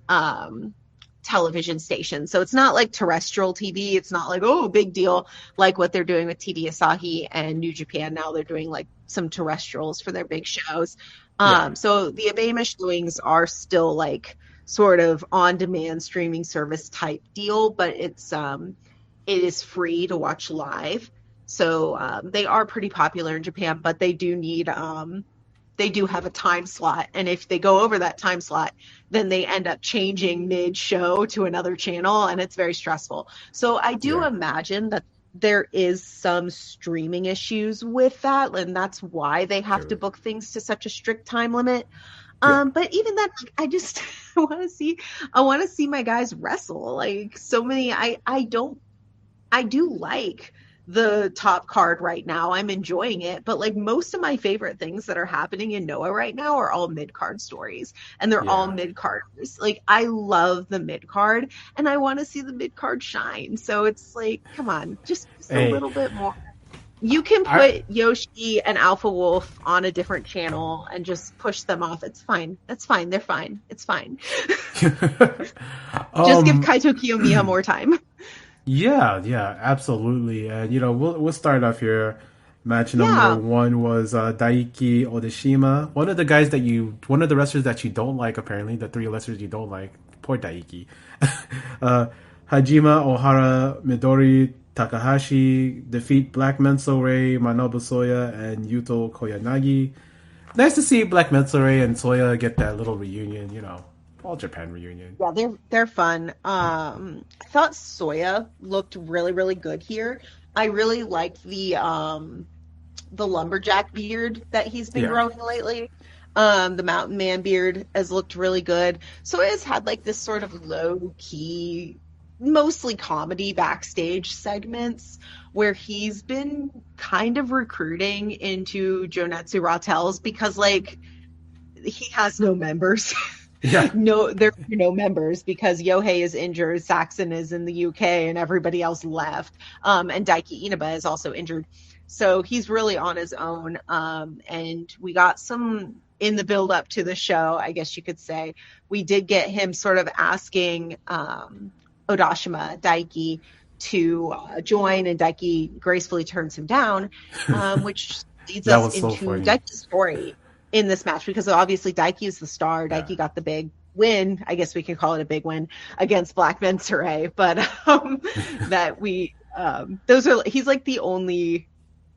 television stations. So it's not like terrestrial TV. It's not like, oh, big deal, like what they're doing with TV Asahi and New Japan. Now they're doing like some terrestrials for their big shows. So the Abema showings are still like sort of on-demand streaming service type deal, but it is free to watch live. So they are pretty popular in Japan, but they do need they do have a time slot, and if they go over that time slot, then they end up changing mid-show to another channel, and it's very stressful. So I do imagine that there is some streaming issues with that, and that's why they have to book things to such a strict time limit. But even then, I just I want to see my guys wrestle. Like so many, I do like the top card right now. I'm enjoying it, but like most of my favorite things that are happening in Noah right now are all mid-card stories, and they're all mid-carders. Like I love the mid-card, and I want to see the mid-card shine. So it's like, come on, just a little bit more. You can put Yoshi and Alpha Wolf on a different channel and just push them off. It's fine. That's fine. They're fine. It's fine. Just give Kaito Kiyomiya more time. Yeah, absolutely. And we'll start off here. Match number one was Daiki Odeshima, one of the wrestlers that you don't like. Apparently, the three wrestlers you don't like. Poor Daiki. Hajime Ohara Midori Takahashi defeat Black Menso-Ray, Manobu Soya, and Yuto Koyanagi. Nice to see Black Menso-Ray and Soya get that little reunion. All Japan reunion. Yeah, they're fun. I thought Soya looked really, really good here. I really liked the lumberjack beard that he's been growing lately. The mountain man beard has looked really good. Soya's had like this sort of low key, mostly comedy backstage segments where he's been kind of recruiting into Jonetsu Rattels because like he has no members. Yeah. No, there are no members because Yohei is injured, Saxon is in the UK, and everybody else left. And Daiki Inaba is also injured. So he's really on his own. And we got some in the build up to the show, I guess you could say. We did get him sort of asking Odashima, Daiki, to join, and Daiki gracefully turns him down, which leads us into Daiki's story in this match, because obviously Daiki is the star. Daiki got the big win. I guess we can call it a big win against Black Menso-Ray, but he's like the only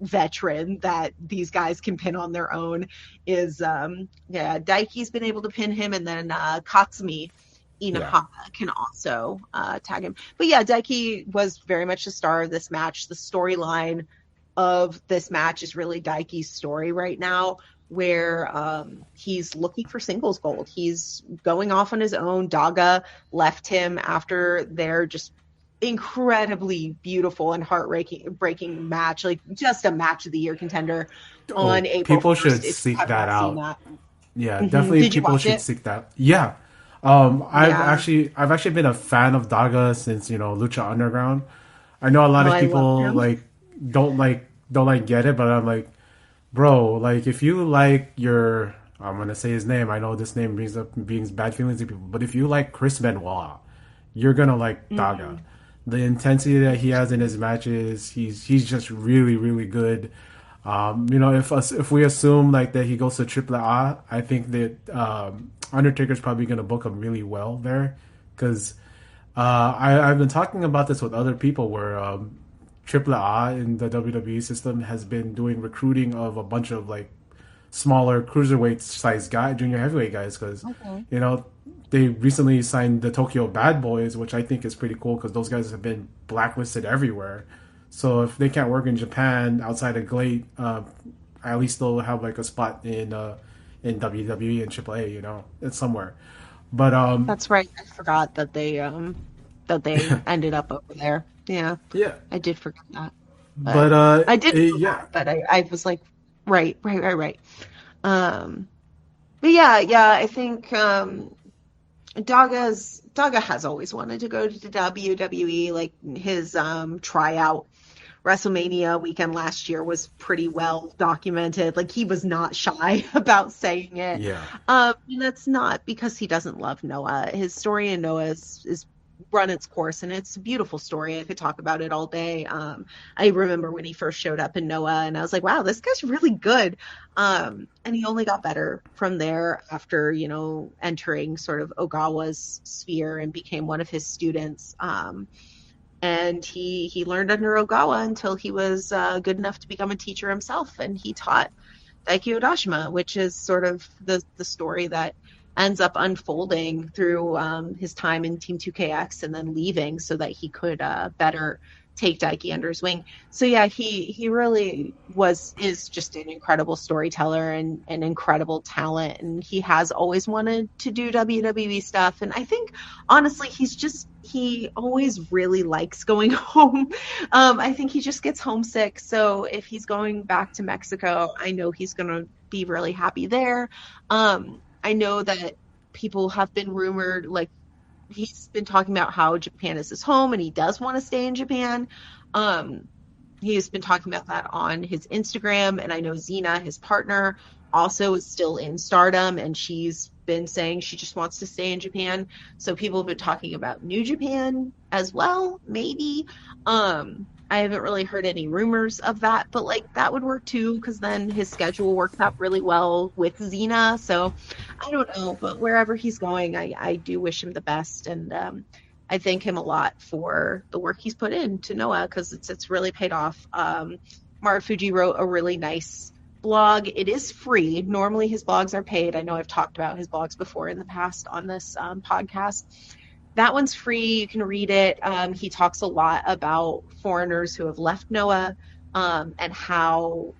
veteran that these guys can pin on their own. Daiki's been able to pin him, and then Katsumi Inahara can also tag him. But Daiki was very much the star of this match. The storyline of this match is really Daiki's story right now, where he's looking for singles gold. He's going off on his own. Daga left him after their just incredibly beautiful and heart-breaking match, like just a match of the year contender on April 1st. People should seek that out. Yeah, definitely. People should seek that. Yeah. I've actually been a fan of Daga since Lucha Underground. I know a lot of people don't get it, but I'm like, bro, like if you like I'm gonna say his name. I know this name brings bad feelings to people, but if you like Chris Benoit, you're gonna like Daga. The intensity that he has in his matches, he's just really, really good. If we assume like that he goes to AAA, I think that Undertaker's probably gonna book him really well there, because I've been talking about this with other people where AAA in the WWE system has been doing recruiting of a bunch of like smaller cruiserweight size junior heavyweight guys, because they recently signed the Tokyo Bad Boys, which I think is pretty cool because those guys have been blacklisted everywhere. So if they can't work in Japan outside of GLADE, at least they'll have like a spot in WWE and AAA, it's somewhere. But that's right. I forgot that they ended up over there. Yeah, I did forget that. But I did. But I was like, right. But I think Daga has always wanted to go to the WWE. Like his tryout WrestleMania weekend last year was pretty well documented. Like he was not shy about saying it. Yeah. And that's not because he doesn't love Noah. His story in Noah is run its course, and it's a beautiful story. I could talk about it all day. I remember when he first showed up in Noah, and I was like, wow, this guy's really good. And he only got better from there after, entering sort of Ogawa's sphere and became one of his students. And he learned under Ogawa until he was good enough to become a teacher himself, and he taught Daiki Odashima, which is sort of the story that ends up unfolding through his time in Team 2KX and then leaving so that he could better take Daiki under his wing. So yeah, he really is just an incredible storyteller and an incredible talent, and he has always wanted to do WWE stuff. And I think honestly he always really likes going home. I think he just gets homesick. So if he's going back to Mexico, I know he's gonna be really happy there. I know that people have been rumored, like, he's been talking about how Japan is his home and he does want to stay in Japan. He's been talking about that on his Instagram, and I know Xena, his partner, also is still in Stardom, and she's been saying she just wants to stay in Japan. So people have been talking about New Japan as well, maybe. I haven't really heard any rumors of that, but like that would work too, because then his schedule works out really well with Xena. So I don't know, but wherever he's going, I do wish him the best, and I thank him a lot for the work he's put into Noah, because it's really paid off. Marufuji wrote a really nice blog. It is free. Normally his blogs are paid. I know I've talked about his blogs before in the past on this podcast. That one's free. You can read it. He talks a lot about foreigners who have left Noah, and how,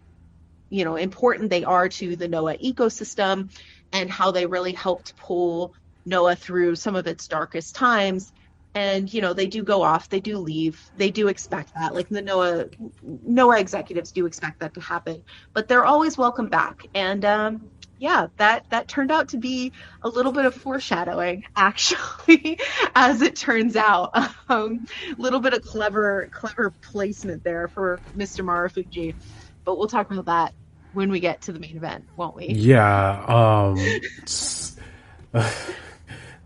important they are to the Noah ecosystem, and how they really helped pull Noah through some of its darkest times. And, they do go off, they do leave, they do expect that. Like the Noah executives do expect that to happen, but they're always welcome back. And, yeah, that turned out to be a little bit of foreshadowing, actually, as it turns out. A little bit of clever placement there for Mr. Marufuji, but we'll talk about that when we get to the main event, won't we? Yeah.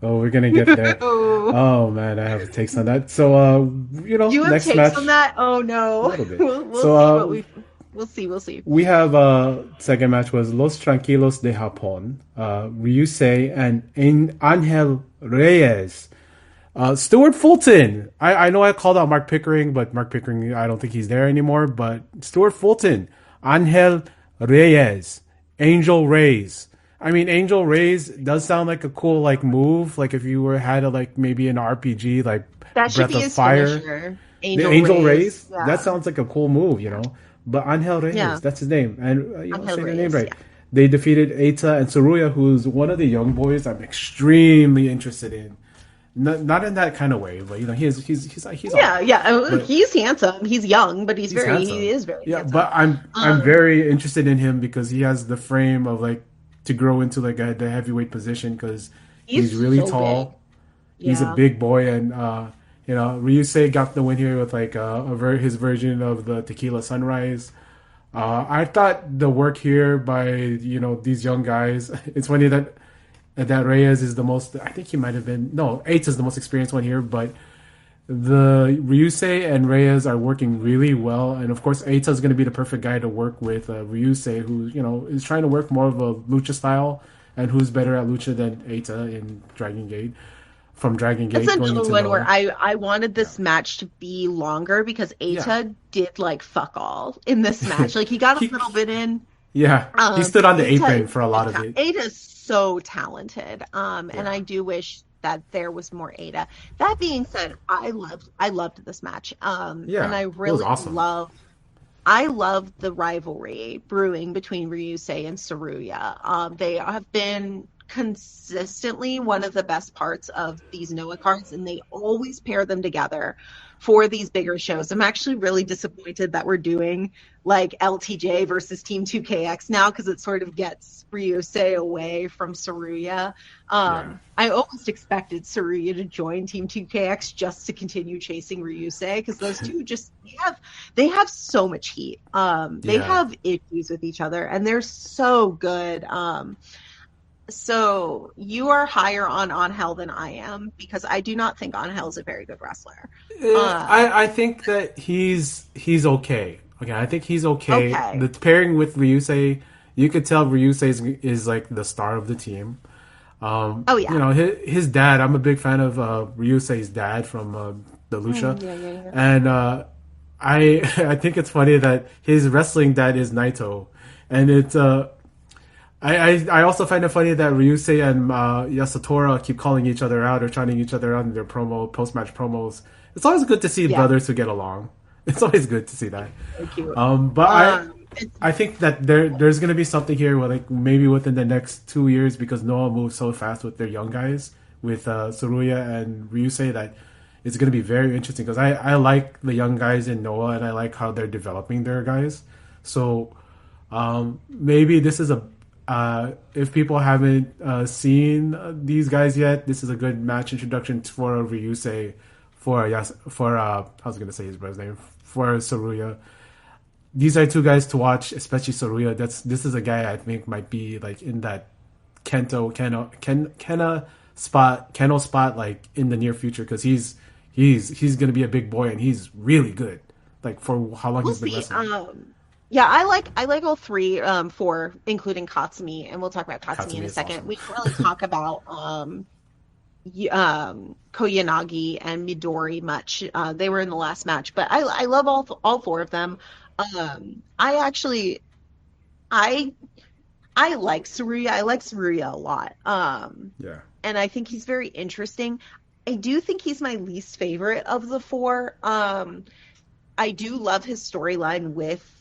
Oh, we're gonna get there. Oh man, I have takes on that. So, you have next takes match on that? Oh no. A little bit. We'll see. We have second match was Los Tranquilos de Japón, Ryusei and Angel Reyes. Stuart Fulton. I know I called out Mark Pickering, but Mark Pickering, I don't think he's there anymore. But Stuart Fulton, Angel Reyes, Angel Reyes. I mean, Angel Reyes does sound like a cool move. Like if you had maybe an RPG like that Breath of Fire. Finisher. Angel Reyes. Yeah. That sounds like a cool move, But Angel Reyes, that's his name, and say the name right. Yeah. They defeated Eita and Tsuruya, who's one of the young boys I'm extremely interested in. Not in that kind of way, but he's he's handsome. He's young, but he is very handsome. But I'm very interested in him because he has the frame of to grow into the heavyweight position, because he's really so tall. Big. Yeah. He's a big boy, and Ryusei got the win here with his version of the Tequila Sunrise. I thought the work here by these young guys. It's funny that Reyes is the most. I think he might have been Eita is the most experienced one here, but the Ryusei and Reyes are working really well, and of course Eita is going to be the perfect guy to work with Ryusei, who is trying to work more of a lucha style, and who's better at lucha than Eita in Dragongate. From Dragongate, that's another one where I wanted this match to be longer, because Eita did fuck all in this match. He got a little bit in. Yeah, he stood on the apron for a lot of it. Eita's so talented, and I do wish that there was more Eita. That being said, I loved this match. And I really I love the rivalry brewing between Ryusei and Tsuruya. They have been consistently one of the best parts of these Noah cards, and they always pair them together for these bigger shows. I'm actually really disappointed that we're doing LTJ versus Team 2KX now, because it sort of gets Ryusei away from Tsuruya. I almost expected Tsuruya to join Team 2KX just to continue chasing Ryusei, because those two they have so much heat. They have issues with each other, and they're so good. So you are higher on Angel than I am because I do not think Angel is a very good wrestler. I think that he's okay. Okay, I think he's okay. Okay. The pairing with Ryusei, you could tell Ryusei is like the star of the team. Oh yeah. You know, his dad. I'm a big fan of Ryusei's dad from the Lucha, Yeah. and I think it's funny that his wrestling dad is Naito, and it's I also find it funny that Ryusei and Yasutora keep calling each other out or chanting each other out in their post match promos. It's always good to see brothers who get along. It's always good to see that. Thank you. But I think that there's gonna be something here where like maybe within the next 2 years, because Noah moves so fast with their young guys with Saruya and Ryusei, that it's gonna be very interesting because I like the young guys in Noah and I like how they're developing their guys. So maybe this is if people haven't seen these guys yet, this is a good match introduction for Ryusei, for I was gonna say his brother's name, for Saruya. These are two guys to watch, especially Saruya. This is a guy I think might be like in that Keno spot like in the near future, because he's gonna be a big boy and he's really good. Like for how long he's been wrestling. Yeah, I like all three, four, including Katsumi, and we'll talk about Katsumi in a second. Awesome. We can really talk about Koyanagi and Midori much. They were in the last match, but I love all four of them. I like Saruya. I like Saruya a lot. Yeah. And I think he's very interesting. I do think he's my least favorite of the four. I do love his storyline with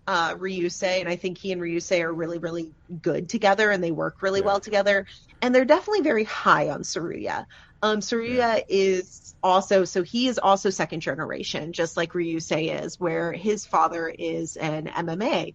Ryusei, and I think he and Ryusei are really, really good together, and they work really well together. And they're definitely very high on Saruya. Saruya is also, so he is also second generation, just like Ryusei is, where his father is an MMA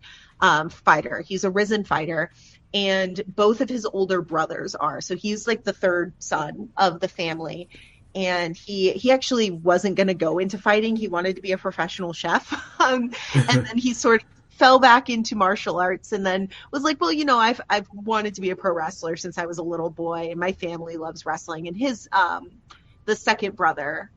fighter. He's a risen fighter, and both of his older brothers are. So he's like the third son of the family. And he actually wasn't going to go into fighting. He wanted to be a professional chef. And then he sort of fell back into martial arts and then was like, well, you know, I've wanted to be a pro wrestler since I was a little boy, and my family loves wrestling. And his the second brother,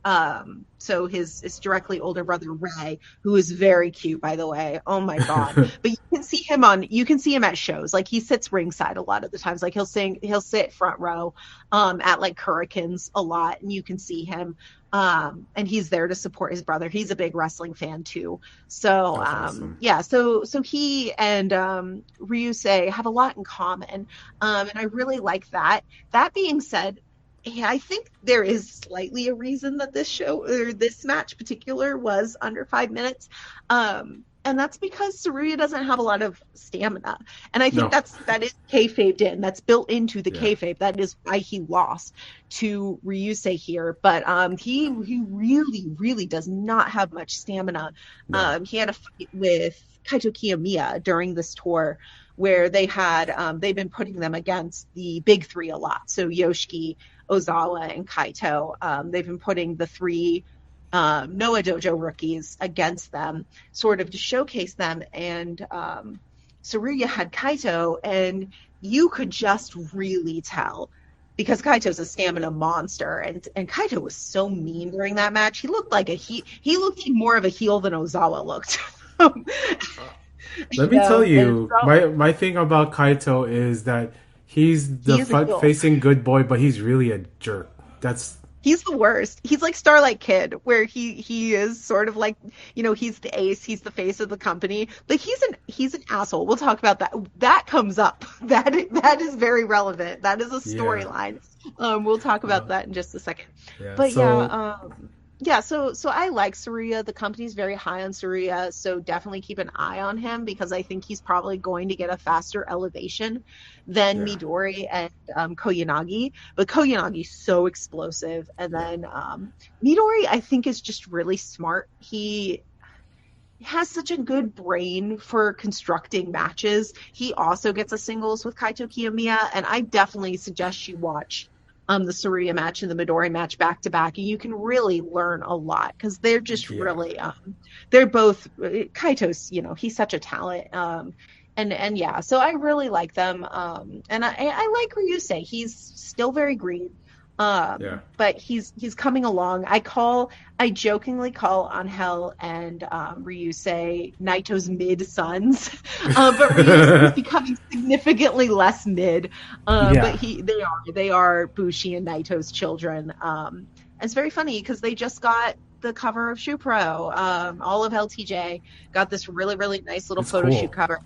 so his directly older brother Ray, who is very cute, by the way. Oh my god! But you can see him at shows. Like he sits ringside a lot of the times. Like he'll sit front row at like Hurricanes a lot, and you can see him. And he's there to support his brother. He's a big wrestling fan too. So awesome. Yeah, so he and Ryusei have a lot in common, and I really like that. That being said, I think there is slightly a reason that this show or this match particular was under 5 minutes. And that's because Saruya doesn't have a lot of stamina. And I think that is kayfabed in. That's built into the kayfabe. That is why he lost to Ryusei here. But he really, really does not have much stamina. No. He had a fight with Kaito Kiyomiya during this tour where they've been putting them against the big three a lot. So Yoshiki, Ozawa, and Kaito. They've been putting the three Noah Dojo rookies against them, sort of to showcase them. And Saruya had Kaito, and you could just really tell, because Kaito's a stamina monster, and Kaito was so mean during that match. He looked like he looked like more of a heel than Ozawa looked. Let me tell you, my thing about Kaito is that he's the front-facing good boy, but he's really a jerk. He's the worst. He's like Starlight Kid, where he is sort of like, you know, he's the ace, he's the face of the company, but he's an asshole. We'll talk about that. That comes up. That is very relevant. That is a storyline. We'll talk about that in just a second. So I like Saruya. The company's very high on Saruya, so definitely keep an eye on him, because I think he's probably going to get a faster elevation than Midori and Koyanagi. But Koyanagi's so explosive. And then Midori, I think, is just really smart. He has such a good brain for constructing matches. He also gets a singles with Kaito Kiyomiya, and I definitely suggest you watch the Saruya match and the Midori match back to back, and you can really learn a lot, because they're just really they're both, Kaito's, you know, he's such a talent, And yeah, so I really like them. And I like Ryusei. He's still very green. But he's coming along. I jokingly call Angel and Ryusei Naito's mid sons. But Ryusei is becoming significantly less mid. But they are Bushi and Naito's children. And it's very funny because they just got the cover of Shoe Pro. All of LTJ got this really, really nice little photo shoot cover.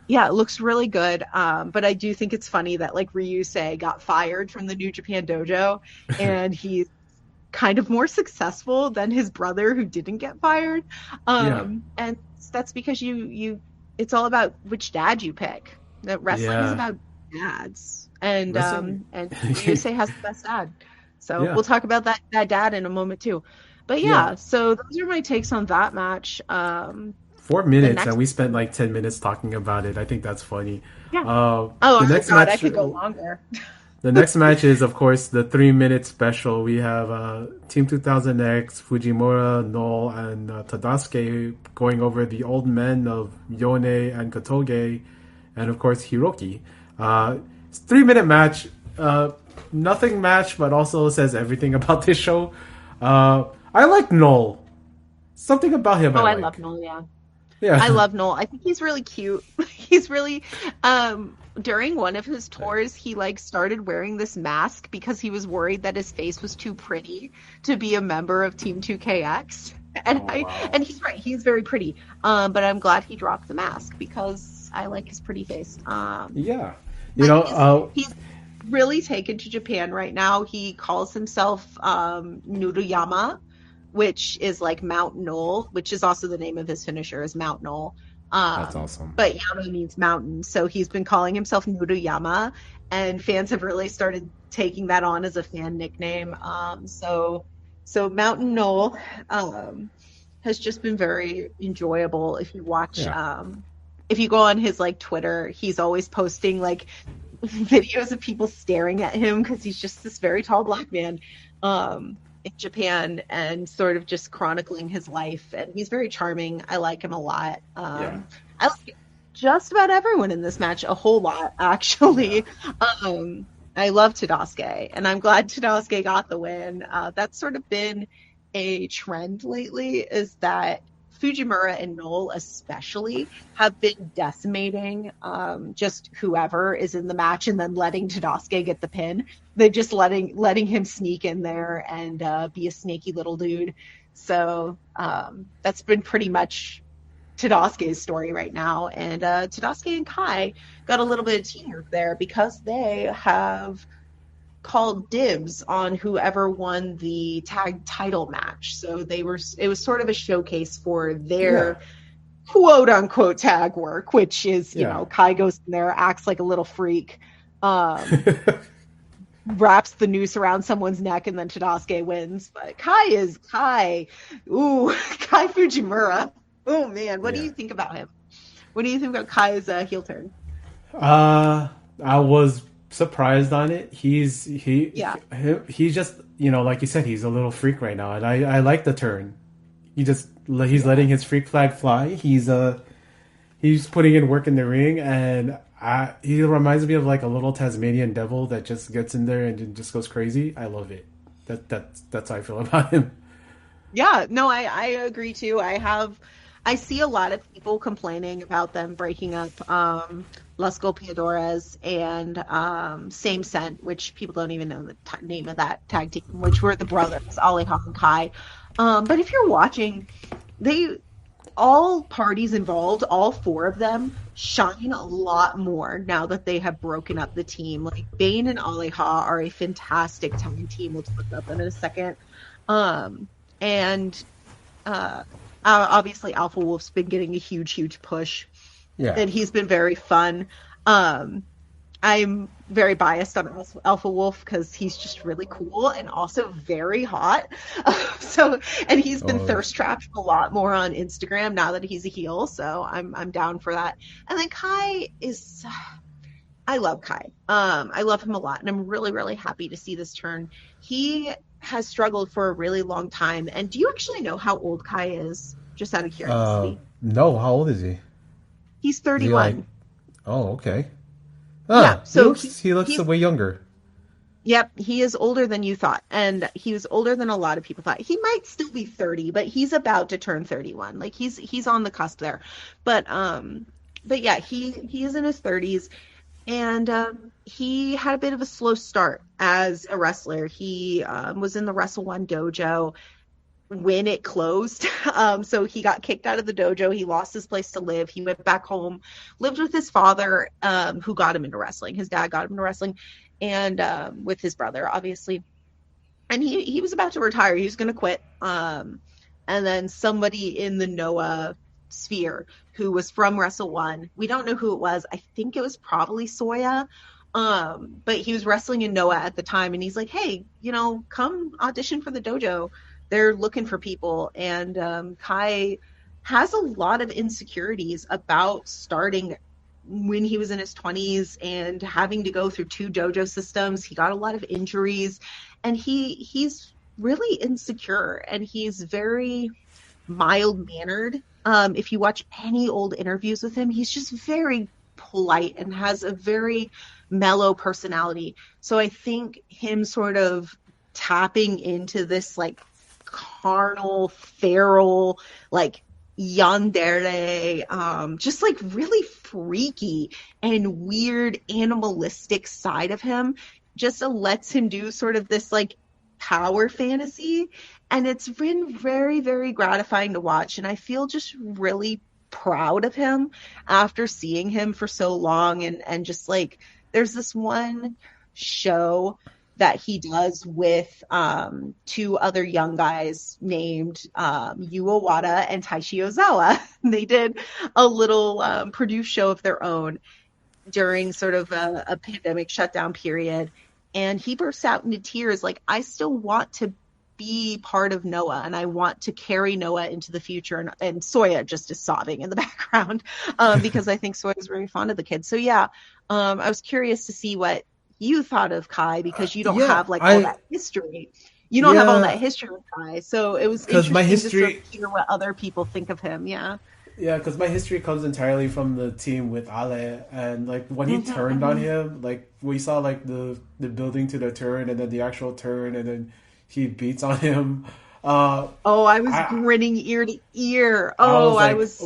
Yeah, it looks really good. But I do think it's funny that like Ryusei got fired from the New Japan Dojo and he's kind of more successful than his brother who didn't get fired. And that's because it's all about which dad you pick. That wrestling is about dads. And Ryusei has the best dad. So we'll talk about that dad in a moment too. But so those are my takes on that match. 4 minutes, and we spent like 10 minutes talking about it. I think that's funny. Yeah. The next match, I could go longer. The next match is, of course, the 3-minute special. We have Team 2000X, Fujimura, Noel, and Tadasuke going over the old men of Yone and Kotoge, and of course Hiroki. It's a 3-minute match. Nothing match, but also says everything about this show. I like Noel. Something about him. I love Noel. Yeah, I love Noel. I think he's really cute. He's really during one of his tours, he like started wearing this mask because he was worried that his face was too pretty to be a member of Team 2KX. And he's right. He's very pretty. But I'm glad he dropped the mask because I like his pretty face. He's really taken to Japan right now. He calls himself Nuruyama, which is like Mount Knoll, which is also the name of his finisher, is Mount Knoll. That's awesome. But Yama means mountain, so he's been calling himself Nuruyama, and fans have really started taking that on as a fan nickname. So Mountain Knoll has just been very enjoyable. If you watch, if you go on his like Twitter, he's always posting like videos of people staring at him because he's just this very tall black man. In Japan and sort of just chronicling his life, and he's very charming. I like him a lot. I like just about everyone in this match a whole lot, actually. I love Tadasuke, and I'm glad Tadasuke got the win. That's sort of been a trend lately, is that Fujimura and Noel especially have been decimating just whoever is in the match and then letting Tadasuke get the pin. They're just letting him sneak in there and be a snaky little dude. So that's been pretty much Tadasuke's story right now. And Tadasuke and Kai got a little bit of teamwork there because they have called dibs on whoever won the tag title match. So it was sort of a showcase for their quote unquote tag work, which is, you know, Kai goes in there, acts like a little freak, wraps the noose around someone's neck, and then Tadasuke wins. But Kai. Ooh, Kai Fujimura. Oh man, what do you think about him? What do you think about Kai's heel turn? I was surprised on it. He's just, you know, like you said, he's a little freak right now, and I like the turn. He's letting his freak flag fly. He's putting in work in the ring, and he reminds me of like a little Tasmanian devil that just gets in there and just goes crazy. I love it. That's how I feel about him. Yeah, no, I agree too. I see a lot of people complaining about them breaking up Las Golpeadoras and Same Scent, which people don't even know the name of that tag team, which were the brothers, Alejo and Kai. But if you're watching, all parties involved, all four of them, shine a lot more now that they have broken up the team. Like Bane and Aleja are a fantastic tag team. We'll talk about them in a second. Obviously Alpha Wolf's been getting a huge push. Yeah. And he's been very fun. I'm very biased on Alpha Wolf because he's just really cool and also very hot. And he's been thirst trapped a lot more on Instagram now that he's a heel. So I'm down for that. And then Kai I love Kai. I love him a lot, and I'm really, really happy to see this turn. He has struggled for a really long time. And do you actually know how old Kai is? Just out of curiosity. No, how old is he? He's 31. Oh, okay. Yeah, so he looks way younger. Yep, he is older than you thought, and he was older than a lot of people thought. He might still be 30, but he's about to turn 31. Like he's on the cusp there. But yeah, he is in his 30s, and he had a bit of a slow start as a wrestler. He was in the Wrestle One dojo when it closed. So he got kicked out of the dojo. He lost his place to live. He went back home, lived with his father, who got him into wrestling. His dad got him into wrestling, and with his brother, obviously. And he was about to retire. He was going to quit. And then somebody in the Noah sphere who was from Wrestle One, we don't know who it was. I think it was probably Soya. But he was wrestling in Noah at the time, and he's like, hey, come audition for the dojo. They're looking for people. And Kai has a lot of insecurities about starting when he was in his 20s and having to go through 2 dojo systems. He got a lot of injuries, and he's really insecure, and he's very mild-mannered. If you watch any old interviews with him, he's just very polite and has a very mellow personality. So I think him sort of tapping into this like carnal, feral, like yandere, just like really freaky and weird animalistic side of him just lets him do sort of this like power fantasy, and it's been very, very gratifying to watch. And I feel just really proud of him after seeing him for so long. And just like there's this one show that he does with 2 other young guys named Yu Owada and Taishi Ozawa. They did a little produced show of their own during sort of a pandemic shutdown period. And he bursts out into tears like, I still want to be part of Noah, and I want to carry Noah into the future. And Soya just is sobbing in the background because I think Soya is very fond of the kid. So yeah, I was curious to see what you thought of Kai, because you don't have like all that history. You don't have all that history with Kai. So it was interesting to sort of hear what other people think of him. Yeah. Yeah, because my history comes entirely from the team with Ale, and like when he turned on him, like we saw like the building to the turn, and then the actual turn, and then he beats on him. I was grinning ear to ear. I was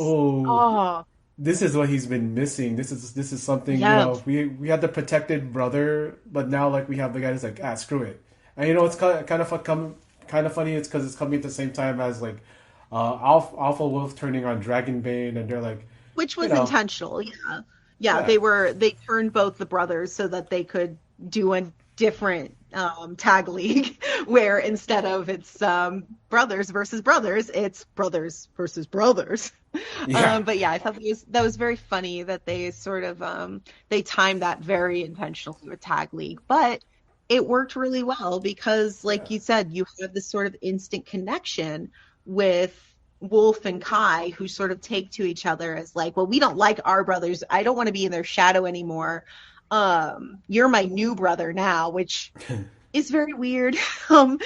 this is what he's been missing. This is something, we had the protected brother, but now like we have the guy that's like, screw it. And it's kind of funny. It's because it's coming at the same time as like Alpha Wolf turning on Dragonbane, and they're like, which was intentional. Yeah. They turned both the brothers so that they could do a different tag league where instead of it's brothers versus brothers, it's brothers versus brothers. But yeah, I thought that was very funny that they sort of they timed that very intentionally with tag league, but it worked really well because, like you said, you have this sort of instant connection with Wolf and Kai, who sort of take to each other as like, well, we don't like our brothers. I don't want to be in their shadow anymore. You're my new brother now, which is very weird. Kai's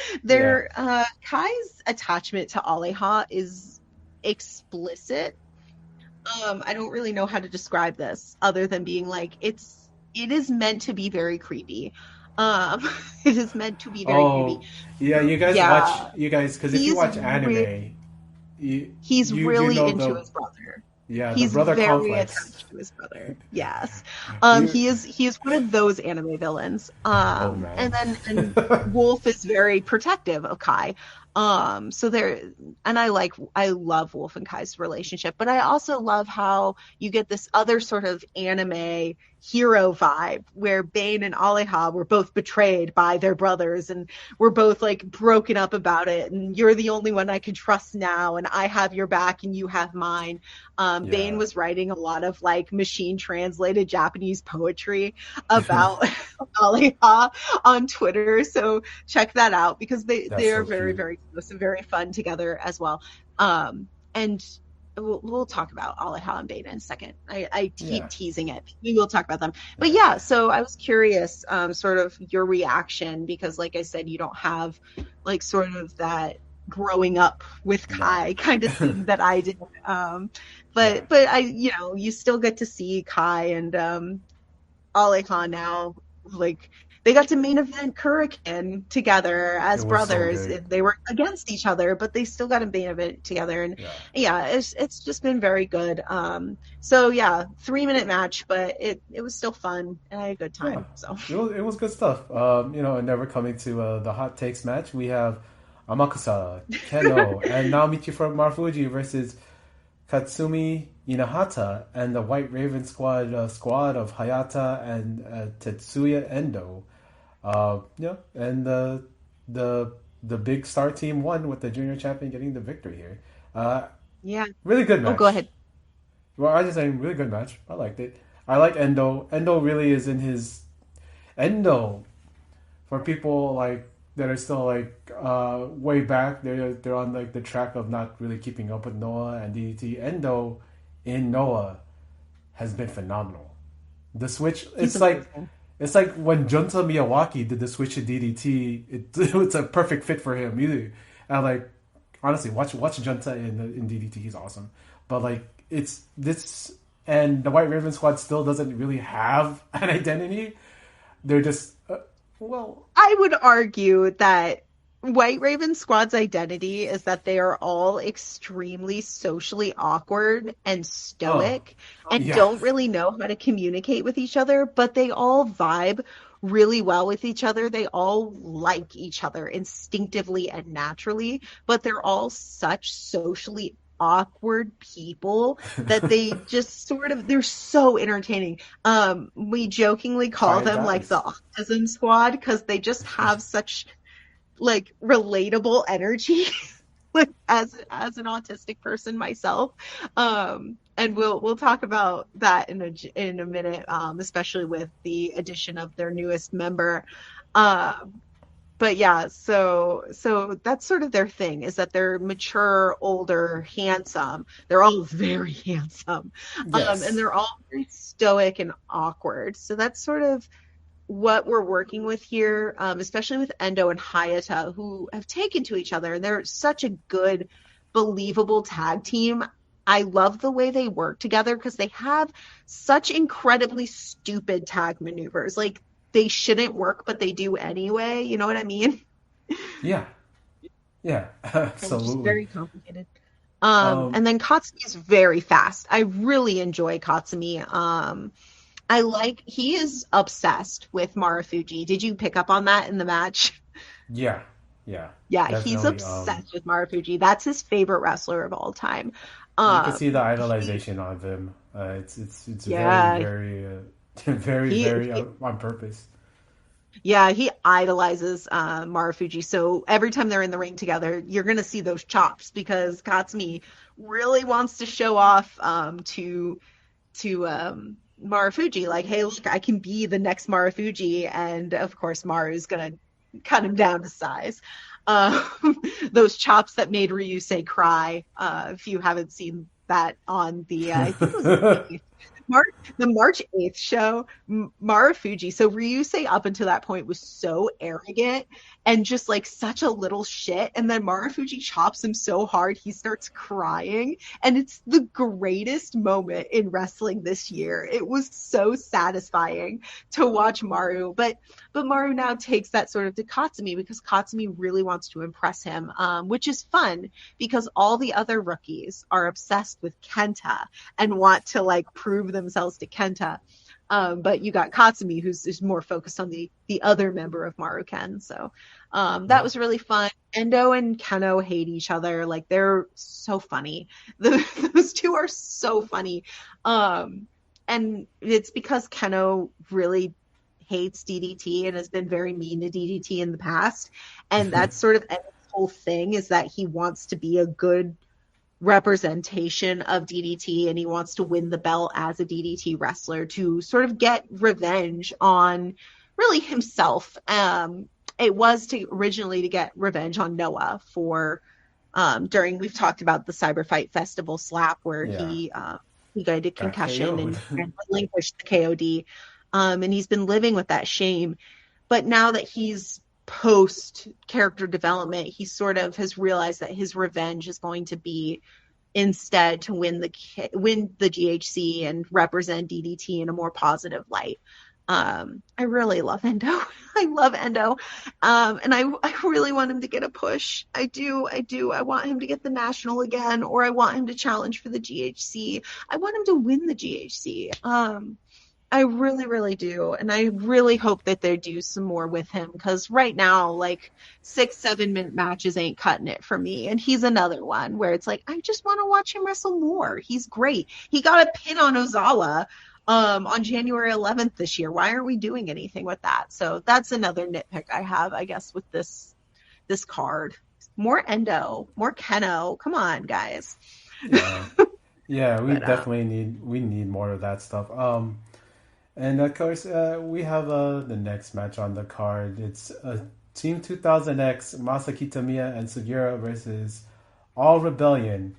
attachment to Aleha is explicit. I don't really know how to describe this other than being like, it is meant to be very creepy. It is meant to be very creepy. Yeah, you guys because if you watch anime, he's really into his brother. Yeah, he's the brother very complex. attached to his brother. Yes, he is one of those anime villains. And Wolf is very protective of Kai. So I love Wolf and Kai's relationship, but I also love how you get this other sort of anime hero vibe where Bane and Aleha were both betrayed by their brothers, and we're both like broken up about it, and you're the only one I can trust now, and I have your back and you have mine. Bane was writing a lot of like machine translated Japanese poetry about Aleha on Twitter, so check that out because they are very, very close and very fun together as well. And we'll talk about Aleha and Beta in a second. I keep teasing it. We will talk about them. But yeah, so I was curious, sort of your reaction, because like I said, you don't have like sort of that growing up with Kai kind of thing that I did. But I, you still get to see Kai and Alejan now, like, they got to main event Kurikan together as brothers. So they were against each other, but they still got to main event together. And it's just been very good. So 3-minute match, but it was still fun and I had a good time. So it was good stuff. And never coming to the hot takes match, we have Amakusa, Keno, and Naomichi from Marufuji versus Katsumi Inahata and the White Raven squad of Hayata and Tetsuya Endo. And the big star team won with the junior champion getting the victory here. Really good match. Oh, go ahead. Well, I just saying, really good match. I liked it. I like Endo. Endo really is in his Endo. For people like that are still like way back, they're on like the track of not really keeping up with Noah and DDT. Endo in Noah has been phenomenal. The switch, it's like when Junta Miyawaki did the switch to DDT. It's a perfect fit for him. And like honestly, watch Junta in DDT. He's awesome. But like it's this, and the White Raven squad still doesn't really have an identity. They're just I would argue that White Raven squad's identity is that they are all extremely socially awkward and stoic and don't really know how to communicate with each other, but they all vibe really well with each other. They all like each other instinctively and naturally, but they're all such socially awkward people that they just they're so entertaining. We jokingly call them like the autism squad because they just have such like relatable energy like as an autistic person myself. And we'll talk about that in a minute, especially with the addition of their newest member. But yeah, so that's sort of their thing, is that they're mature, older, handsome. They're all very handsome. Yes. And they're all very stoic and awkward. So that's sort of what we're working with here, especially with Endo and Hayata, who have taken to each other. And they're such a good, believable tag team. I love the way they work together because they have such incredibly stupid tag maneuvers. Like, they shouldn't work, but they do anyway. You know what I mean? Yeah, absolutely. It's very complicated. And then Katsumi is very fast. I really enjoy Katsumi. He is obsessed with Marufuji. Did you pick up on that in the match? Yeah, he's obsessed with Marufuji. That's his favorite wrestler of all time. You can see the idolization of him. It's very on purpose. Yeah, he idolizes Marufuji. So every time they're in the ring together, you're going to see those chops because Katsumi really wants to show off to Marufuji, like, hey, look, I can be the next Marufuji. And of course, Maru's going to cut him down to size. Those chops that made Ryusei cry. If you haven't seen that on the, I think it was the March 8th show, Marufuji. So Ryusei up until that point was so arrogant and just like such a little shit. And then Marufuji chops him so hard he starts crying. And it's the greatest moment in wrestling this year. It was so satisfying to watch Maru. But Maru now takes that sort of to Katsumi because Katsumi really wants to impress him, which is fun because all the other rookies are obsessed with Kenta and want to like prove themselves to Kenta. But you got Katsumi, who's more focused on the other member of Maruken. So that was really fun. Endo and Keno hate each other. Like, they're so funny. Those two are so funny. And it's because Keno really hates DDT and has been very mean to DDT in the past. And that's sort of Endo's whole thing, is that he wants to be a good representation of DDT and he wants to win the belt as a DDT wrestler to sort of get revenge on really himself. It was originally to get revenge on Noah for we've talked about the Cyber Fight Festival slap where he got a concussion and relinquished the KOD. And he's been living with that shame. But now that he's post character development, he sort of has realized that his revenge is going to be instead to win the GHC and represent DDT in a more positive light. I really love Endo. I love Endo. And I really want him to get a push. I do. I want him to get the national again, or I want him to challenge for the GHC. I want him to win the GHC. I really, really do. And I really hope that they do some more with him, because right now, like 6-7 minute matches ain't cutting it for me. And he's another one where it's like, I just want to watch him wrestle more. He's great. He got a pin on Ozawa on January 11th this year. Why aren't we doing anything with that? So that's another nitpick I have, I guess, with this card. More Endo, more Keno. Come on, guys. Yeah, we definitely need more of that stuff. And of course, we have the next match on the card. It's Team 2000X, Masaki Tamiya and Sugiura versus All Rebellion,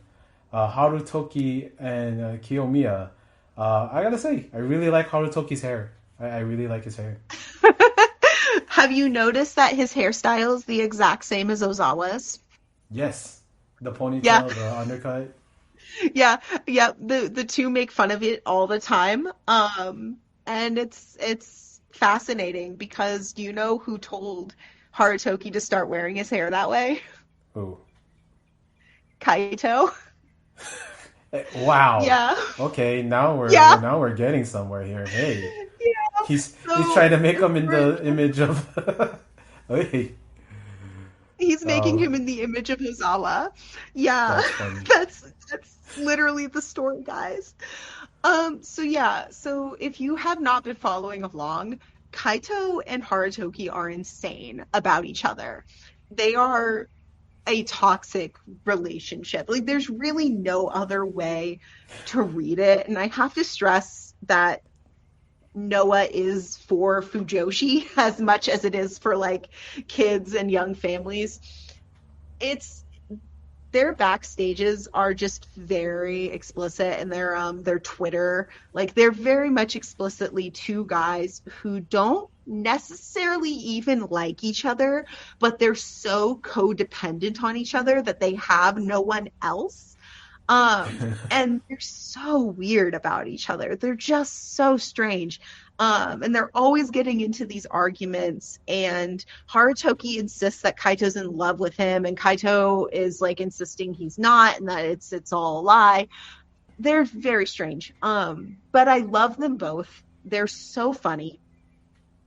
Harutoki and Kiyomiya. I gotta say, I really like Harutoki's hair. I really like his hair. Have you noticed that his hairstyle is the exact same as Ozawa's? Yes. The ponytail, the undercut. Yeah. The two make fun of it all the time. And it's fascinating, because do you know who told Harutoki to start wearing his hair that way? Who? Kaito. Wow. Yeah. Okay, now we're getting somewhere here. Hey. Yeah. He's trying to make him in the image of hey. He's making him in the image of Ozawa. Yeah. That's literally the story, guys. So if you have not been following along, Kaito and Harutoki are insane about each other. They are a toxic relationship. Like, there's really no other way to read it. And I have to stress that Noah is for Fujoshi as much as it is for, like, kids and young families. Their backstages are just very explicit, and their Twitter, like, they're very much explicitly two guys who don't necessarily even like each other, but they're so codependent on each other that they have no one else. And they're so weird about each other. They're just so strange. And they're always getting into these arguments, and Harutoki insists that Kaito's in love with him, and Kaito is, like, insisting he's not, and that it's all a lie. They're very strange. But I love them both. They're so funny,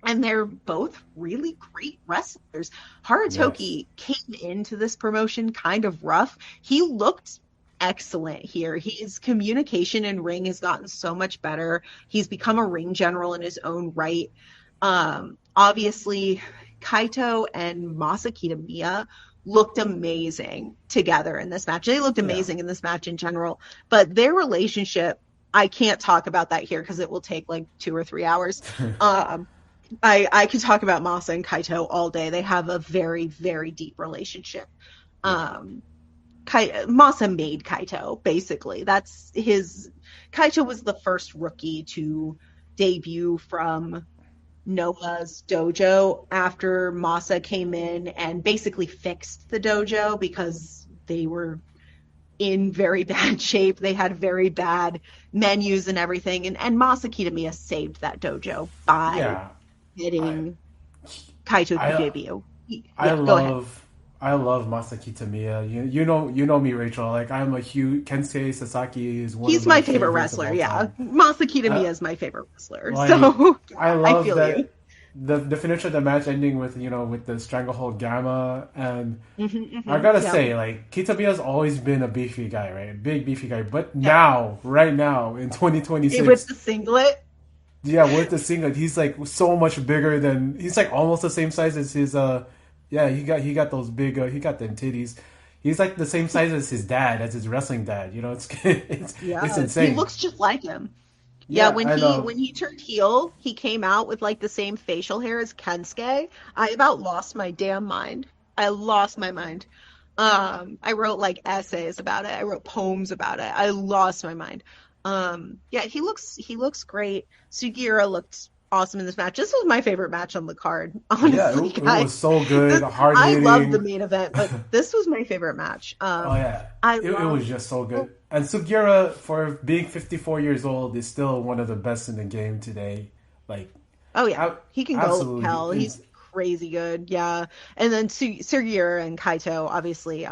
and they're both really great wrestlers. Harutoki came into this promotion kind of rough. He looked excellent here. His communication in ring has gotten so much better. He's become a ring general in his own right. Obviously, Kaito and Masaki Tamiya looked amazing together in this match. They looked amazing in this match in general, but their relationship, I can't talk about that here because it will take like 2 or 3 hours. I could talk about Masa and Kaito all day. They have a very, very deep relationship. Masa made Kaito, basically. Kaito was the first rookie to debut from Noah's dojo after Masa came in and basically fixed the dojo because they were in very bad shape. They had very bad menus and everything. And Masaki Tamiya saved that dojo by getting Kaito to debut. I love Masaki Tamiya. You know me, Rachel. Like, I'm a huge Kensuke Sasaki is one. He's of my favorite wrestler. Yeah, Masaki Tamiya is my favorite wrestler. Like, so I love that the finish of the match ending with the stranglehold Gamma, and I gotta say, like, Kitamiya's always been a beefy guy, right? Big beefy guy. But right now in 2026, with the singlet. Yeah, with the singlet, he's like so much bigger than. He's like almost the same size as his. He got those big. He got them titties. He's like the same size as his dad, as his wrestling dad. It's insane. He looks just like him. Yeah, when he turned heel, he came out with like the same facial hair as Kensuke. I about lost my damn mind. I lost my mind. I wrote like essays about it. I wrote poems about it. I lost my mind. He looks great. Sugiura looked awesome in this match. This was my favorite match on the card. Honestly, Yeah, it was so good, hard I love the hitting. main event, but this was my favorite match. Oh yeah, I it love, was just so good. And Sugiura, for being 54 yeyears old, is still one of the best in the game today. Like, oh yeah, he can go absolutely. hell. He's crazy good. Yeah, and then Sugiura and Kaito, obviously.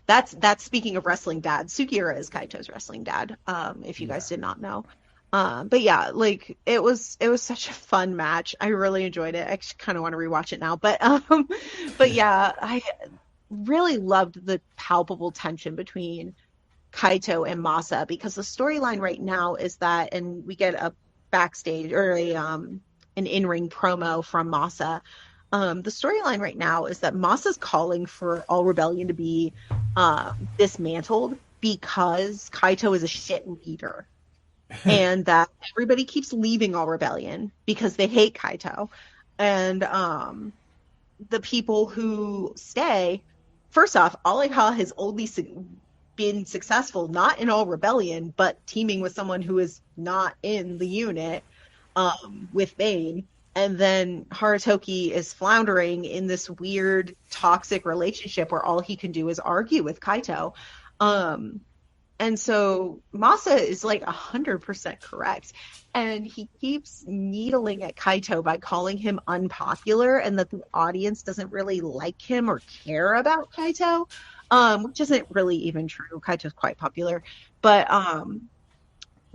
That's speaking of wrestling dad. Sugiura is Kaito's wrestling dad. If you guys did not know. But yeah, like it was such a fun match. I really enjoyed it. I kind of want to rewatch it now, but yeah, I really loved the palpable tension between Kaito and Masa, because the storyline right now is that, and we get a backstage or an in-ring promo from Masa. The storyline right now is that Masa's calling for All Rebellion to be dismantled because Kaito is a shit leader. And that everybody keeps leaving All Rebellion because they hate Kaito. And the people who stay, first off, Aleha has only been successful not in All Rebellion, but teaming with someone who is not in the unit with Bane. And then Harutoki is floundering in this weird toxic relationship where all he can do is argue with Kaito. And so Masa is like 100% correct. And he keeps needling at Kaito by calling him unpopular and that the audience doesn't really like him or care about Kaito, which isn't really even true. Kaito's quite popular. But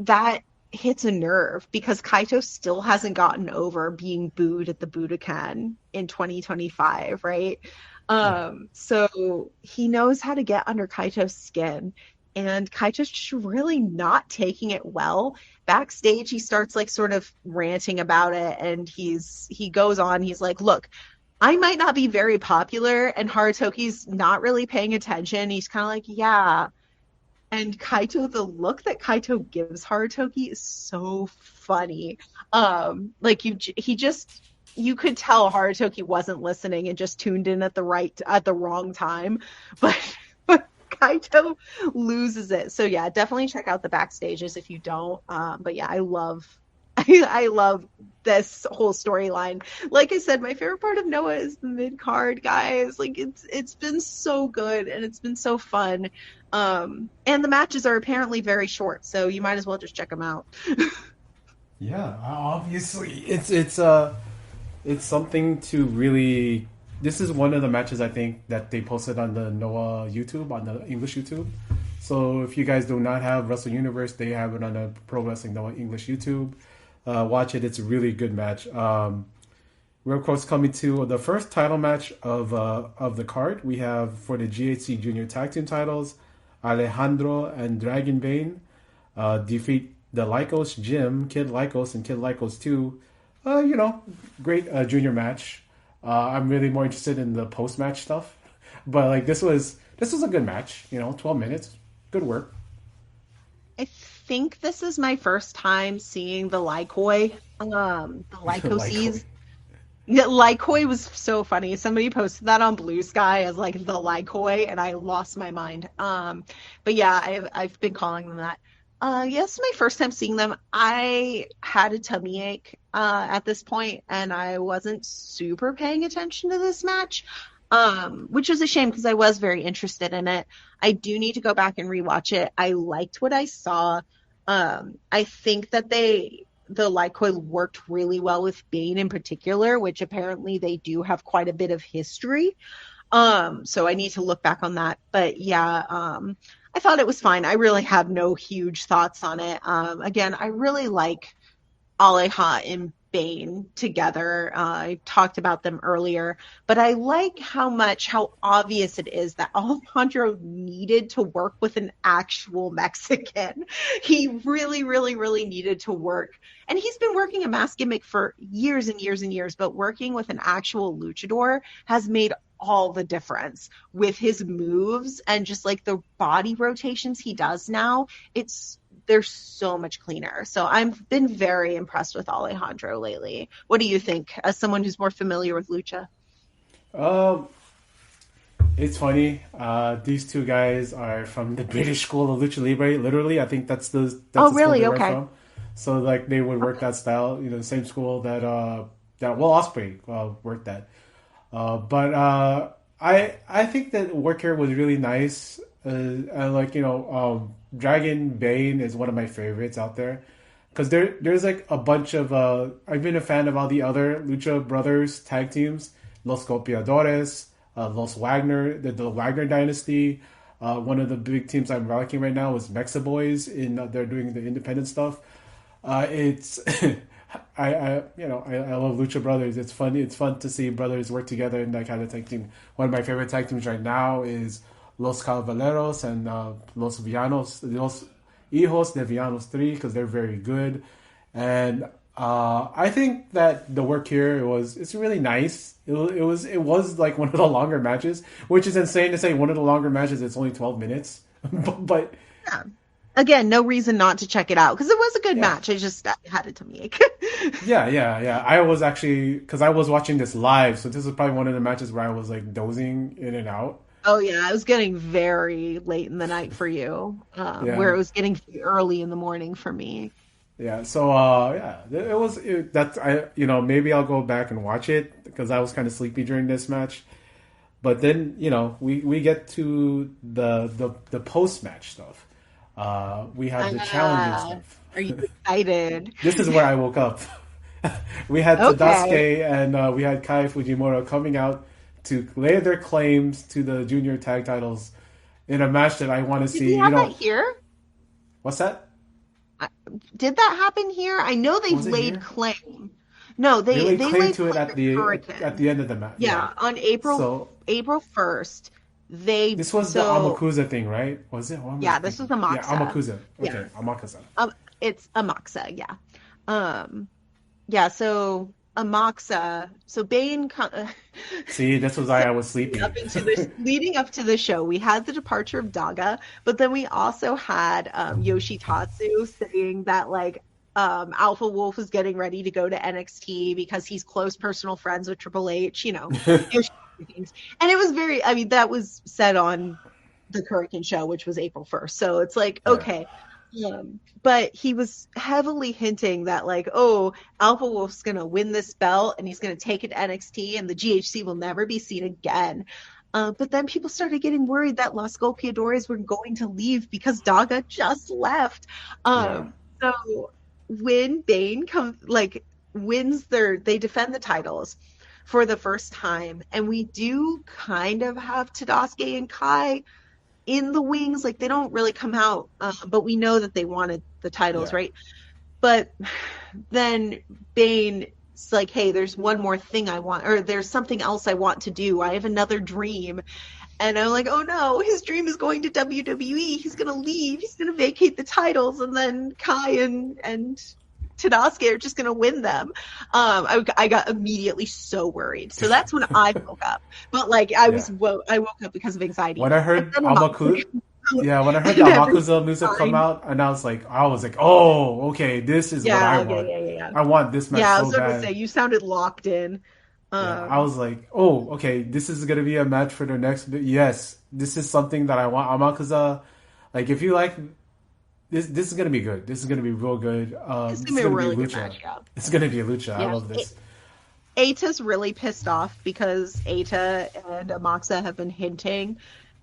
that hits a nerve because Kaito still hasn't gotten over being booed at the Budokan in 2025, right? So he knows how to get under Kaito's skin. And Kaito's just really not taking it well. Backstage, he starts like sort of ranting about it, and he goes on. He's like, "Look, I might not be very popular," and Harutoki's not really paying attention. He's kind of like, "Yeah." And Kaito, the look that Kaito gives Harutoki is so funny. Like you could tell Harutoki wasn't listening and just tuned in at the wrong time, but. Kaito loses it. So yeah, definitely check out the backstages if you don't. But yeah, I love this whole storyline. Like I said, my favorite part of Noah is the mid card, guys. Like it's been so good and it's been so fun. And the matches are apparently very short, so you might as well just check them out. Yeah, obviously it's something to really. This is one of the matches I think that they posted on the Noah YouTube, on the English YouTube. So if you guys do not have Wrestle Universe, they have it on the Pro Wrestling Noah English YouTube. Watch it; it's a really good match. We're of course coming to the first title match of the card. We have for the GHC Junior Tag Team titles, Alejandro and Dragon Bane defeat the Lycos Jim, Kid Lycos, and Kid Lycos 2. Great junior match. I'm really more interested in the post-match stuff, but like this was a good match. 12 minutes, good work. I think this is my first time seeing the Lycoi, the Lycoses. Yeah, Lycoi was so funny. Somebody posted that on Blue Sky as like the Lycoi, and I lost my mind. But yeah, I've been calling them that. Yes, my first time seeing them. I had a tummy ache at this point, and I wasn't super paying attention to this match, which was a shame because I was very interested in it. I do need to go back and rewatch it. I liked what I saw. I think that the Lycoi worked really well with Bane in particular, which apparently they do have quite a bit of history. So I need to look back on that. But yeah, I thought it was fine. I really have no huge thoughts on it. Again, I really like Aleha and Bane together. I talked about them earlier, but I like how obvious it is that Alejandro needed to work with an actual Mexican. He really, really, really needed to work. And he's been working a mask gimmick for years and years and years, but working with an actual luchador has made all the difference with his moves and just like the body rotations he does now. They're so much cleaner. So I've been very impressed with Alejandro lately. What do you think, as someone who's more familiar with lucha? It's funny. These two guys are from the British School of Lucha Libre. Literally, I think that's the oh, really? school they Okay. were from. So like they would work that style, the same school that Will Ospreay worked at. But I think that work here was really nice. And like Dragon Bane is one of my favorites out there because there's like a bunch of I've been a fan of all the other Lucha Brothers tag teams, Los Golpeadores, Los Wagner, the Wagner Dynasty. One of the big teams I'm rocking right now is Mexa Boys. They're doing the independent stuff. It's I love Lucha Brothers. It's fun. It's fun to see brothers work together in that kind of tag team. One of my favorite tag teams right now is Los Caballeros and Los Villanos, Los Hijos de Villanos 3, because they're very good. And I think that the work here it's really nice. It was like one of the longer matches, which is insane to say. One of the longer matches, it's only 12 minutes, but yeah. Again, no reason not to check it out because it was a good match. I just had it to make. Yeah. I was actually, because I was watching this live, so this was probably one of the matches where I was like dozing in and out. Oh yeah, it was getting very late in the night for you, where it was getting early in the morning for me. Yeah, so maybe I'll go back and watch it because I was kind of sleepy during this match. But then we get to the post match stuff. We have the challenging stuff. Are you excited? This is where I woke up. We had Tadasuke and we had Kai Fujimura coming out to lay their claims to the junior tag titles in a match that I want to see. Did we have that here? What's that? Did that happen here? I know they laid claim. No, they laid claim to it at the end of the match. Yeah, on April 1st. This was the Amakusa thing, right? Was it? Yeah, this was Amakusa. Yeah, Amakusa. Okay, yeah. Amakusa. It's Amakusa, yeah. Yeah, so Amakusa. So Bane. See, this was why I was sleeping. Leading up to the show, we had the departure of Daga, but then we also had Yoshitatsu saying that like Alpha Wolf was getting ready to go to NXT because he's close personal friends with Triple H. And it was that was said on the Kurikan show, which was April 1st. So it's like, okay. But he was heavily hinting that like, Alpha Wolf's going to win this belt and he's going to take it to NXT and the GHC will never be seen again. But then people started getting worried that Los Golpeadores were going to leave because Daga just left. So when Bane wins they defend the titles for the first time, and we do kind of have Tadasuke and Kai in the wings. Like they don't really come out, but we know that they wanted the titles, right? But then Bane's like, hey, there's one more thing I want, or there's something else I want to do. I have another dream. And I'm like, oh no, his dream is going to WWE. He's going to leave. He's going to vacate the titles. And then Kai and Tadasuke are just going to win them. I got immediately so worried. So that's when I woke up. But like I woke up because of anxiety. When I heard Amakusa, when I heard the Amakusa music come out, and I was like, oh, okay, this is what I want. Yeah. I want this match so bad. Yeah, I was going to say, you sounded locked in. I was like, oh, okay, this is going to be a match for the next. Yes, this is something that I want. Amakusa, like if you like. This is going to be good. This is going to be real good. It's going to be a really good match. Yeah. It's going to be a lucha. Yeah. I love this. Eita's really pissed off because Eita and Amakusa have been hinting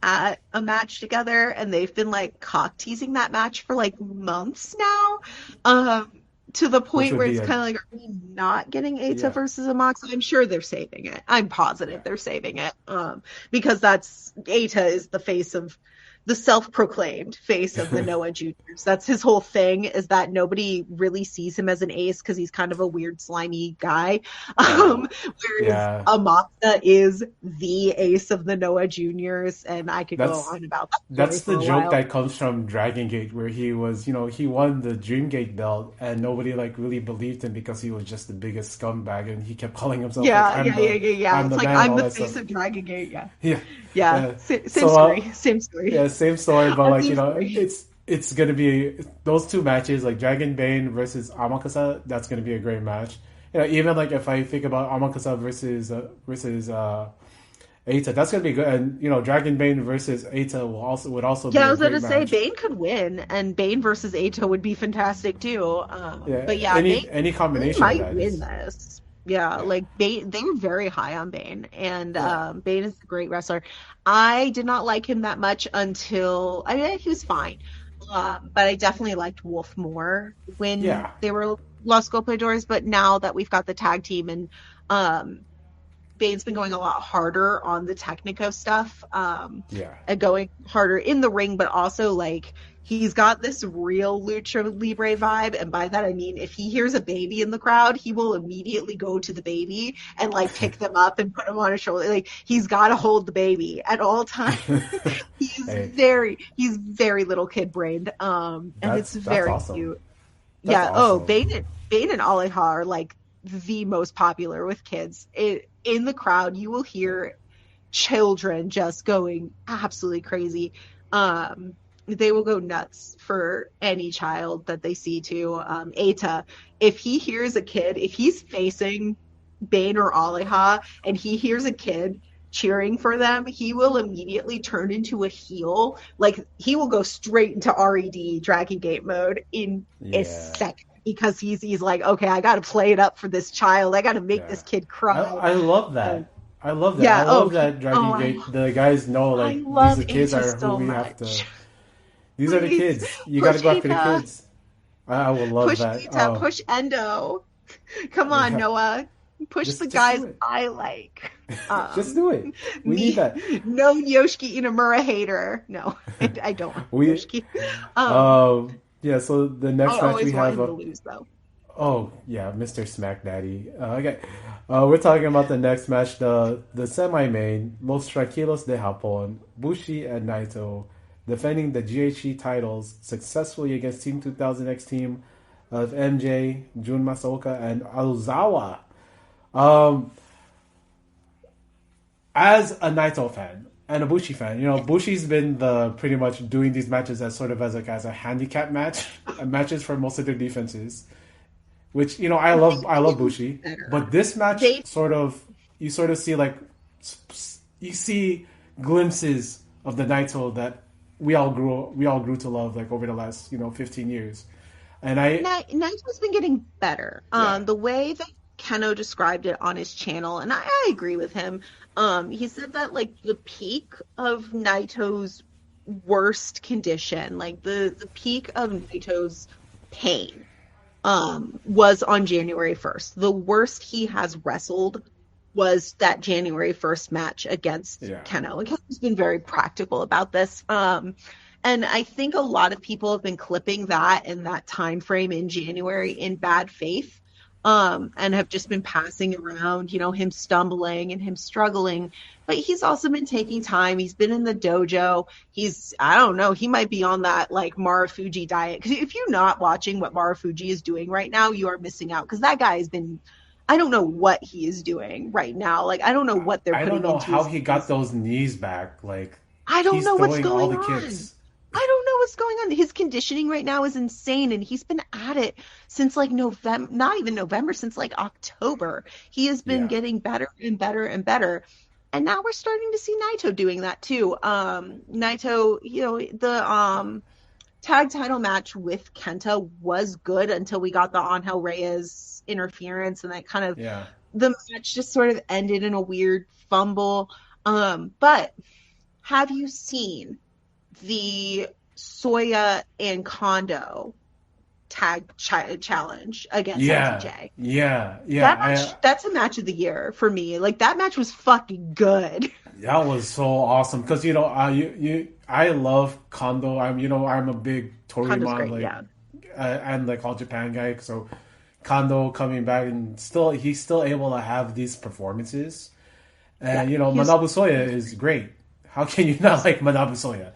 at a match together, and they've been like cock teasing that match for like months now. To the point where it's kind of like, are we not getting Eita versus Amakusa? I'm sure they're saving it. I'm positive they're saving it. Because Eita is the face of the self-proclaimed face of the Noah Juniors. That's his whole thing, is that nobody really sees him as an ace because he's kind of a weird, slimy guy. Whereas Amakusa is the ace of the Noah Juniors, and I could go on about that. That's the joke that comes from Dragongate, where he was, he won the Dreamgate belt, and nobody like really believed him because he was just the biggest scumbag, and he kept calling himself I'm the face of Dragongate. Same story. Yeah, same story, but like it's gonna be those two matches, like Dragon Bane versus Amakusa. That's gonna be a great match. Even like if I think about Amakusa versus Eita. That's gonna be good. And Dragon Bane versus Eita would also be Yeah, I a was going great to say match. Bane could win, and Bane versus Eito would be fantastic too. Yeah, But yeah, any Bane combination of might that win is this. Yeah, yeah, like Bane, they were very high on Bane, and yeah, Bane is a great wrestler. I did not like him that much until I mean he was fine, but I definitely liked Wolf more when yeah, they were Los Golpeadores. But now that we've got the tag team and um, Bane's been going a lot harder on the Technico stuff, yeah. and going harder in the ring, but also like he's got this real lucha libre vibe, and by that I mean if he hears a baby in the crowd, he will immediately go to the baby and like pick them up and put them on his shoulder. Like he's got to hold the baby at all times. Hey, He's very little kid brained, and it's that's very awesome. cute. That's Yeah. Oh, awesome. Bane and Aleja are like the most popular with kids. In the crowd, you will hear children just going absolutely crazy. They will go nuts for any child that they see too. Eita, if he hears a kid, if he's facing Bane or Aleja and he hears a kid cheering for them, he will immediately turn into a heel. Like he will go straight into RED Dragongate mode in a Yeah, second because he's like, okay, I got to play it up for this child. I got to make yeah. this kid cry. I love And that. I love that. I yeah, love that Dragon I Gate. The guys know I like these love the kids Asa are who so we have to. much. These are the Please kids. You got to push go after the Ita, kids. I will love push that. Ita, push Endo. Come on, Yeah. Noah. Push the just guys do it. I like. Just do it. We need Me, that. no Yoshiki Inamura hater. No, I don't want We Yoshiki. Um, yeah. So the next I match we always want have him to up. lose though. Oh yeah, Mr SmackDaddy. Okay, we're talking about the next match, the semi-main, Los Tranquilos de Japón, Bushi and Naito, defending the GHC titles successfully against Team 2000X team of MJ, Jun Masaoka, and Aluzawa. Um, as a Naito fan and a Bushi fan, Bushi's been the pretty much doing these matches as sort of as a handicap match, matches for most of their defenses. Which I love Bushi, but this match They you sort of see like you see glimpses of the Naito that we all grew to love like over the last 15 years, and Naito's been getting better. Yeah. The way that Keno described it on his channel, and I agree with him. He said that like the peak of Naito's worst condition, like the peak of Naito's pain, was on January 1st. The worst he has wrestled was that January 1st match against Keno. And Keno's been very practical about this. And I think a lot of people have been clipping that in that time frame in January in bad faith. And have just been passing around, him stumbling and him struggling. But he's also been taking time. He's been in the dojo. I don't know, he might be on that like Marufuji diet. Because if you're not watching what Marufuji is doing right now, you are missing out. Because that guy has been, I don't know what he is doing right now. Like, I don't know what they're putting into I don't know how his he got those knees back. Like, I don't he's know what's throwing going all the on. kicks. I don't know what's going on. His conditioning right now is insane, and he's been at it since like November, not even November, since like October. He has been getting better and better and better. And now we're starting to see Naito doing that too. Naito, the tag title match with Kenta was good until we got the Angel Reyes interference, and that kind of the match just sort of ended in a weird fumble. But have you seen the Soya and Kondo tag challenge against MTJ? Yeah. That's a match of the year for me. Like, that match was fucking good. That was so awesome because I love Kondo. I'm a big Toryumon and like All Japan guy. So Kondo coming back and he's still able to have these performances. And Manabu Soya is great. How can you not like Manabu Soya?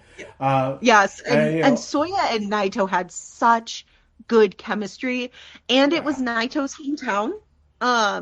Yes, and Soya and Naito had such good chemistry, and it was Naito's hometown.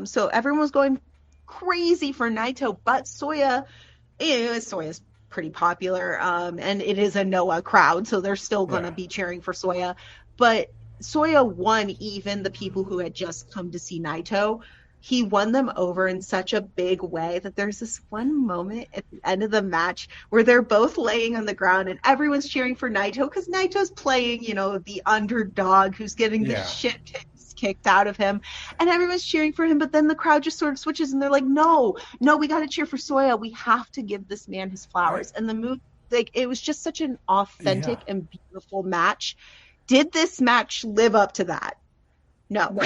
So everyone was going crazy for Naito, but Soya's pretty popular, and it is a Noah crowd, so they're still going to be cheering for Soya. But Soya won even the people who had just come to see Naito. he won them over in such a big way that there's this one moment at the end of the match where they're both laying on the ground and everyone's cheering for Naito because Naito's playing, the underdog who's getting the shit kicked out of him, and everyone's cheering for him, but then the crowd just sort of switches and they're like, no, we got to cheer for Soya. We have to give this man his flowers. And the move, it was just such an authentic and beautiful match. Did this match live up to that? No.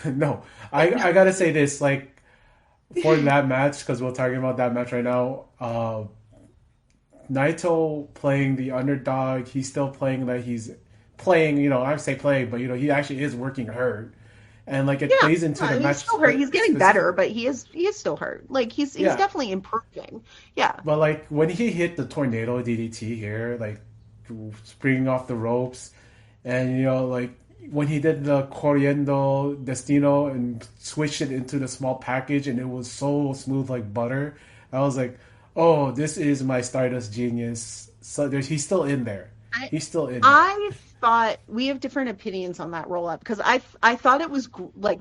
No. I gotta say this, for that match, because we're talking about that match right now, Naito playing the underdog, he's still playing like he's playing, I say playing, but he actually is working hurt. And it plays into the match. Still hurt. He's getting better, but he is still hurt. He's definitely improving. Yeah. But when he hit the tornado DDT here, springing off the ropes, and when he did the Corriendo Destino and switched it into the small package, and it was so smooth like butter, I was like, oh, this is my Stardust genius. So he's still in there. He's still in there. I thought we have different opinions on that roll up because I thought it was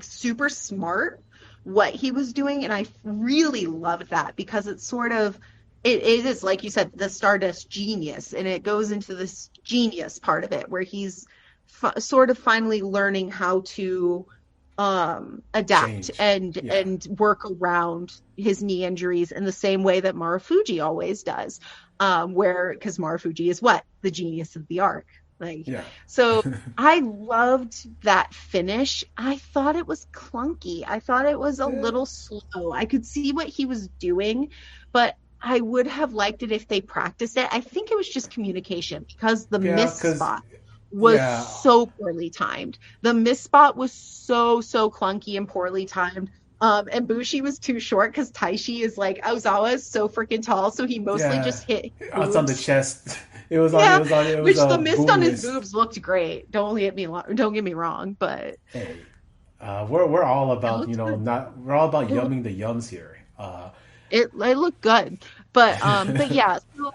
super smart what he was doing, and I really loved that because it's sort of it is, like you said, the Stardust genius, and it goes into this genius part of it where he's sort of finally learning how to adapt and work around his knee injuries in the same way that Marufuji always does, because Marufuji is the genius of the arc. So I loved that finish. I thought it was clunky. I thought it was a little slow. I could see what he was doing, but I would have liked it if they practiced it. I think it was just communication because the miss spot was so poorly timed. The miss spot was so clunky and poorly timed. And Bushi was too short because Taishi is Ozawa is so freaking tall, so he mostly just hit boobs. It's on the chest. It was which the mist on his boobs looked great. Don't get me wrong, but hey, we're all about we're all about yumming the yums here. It looked good, but yeah. So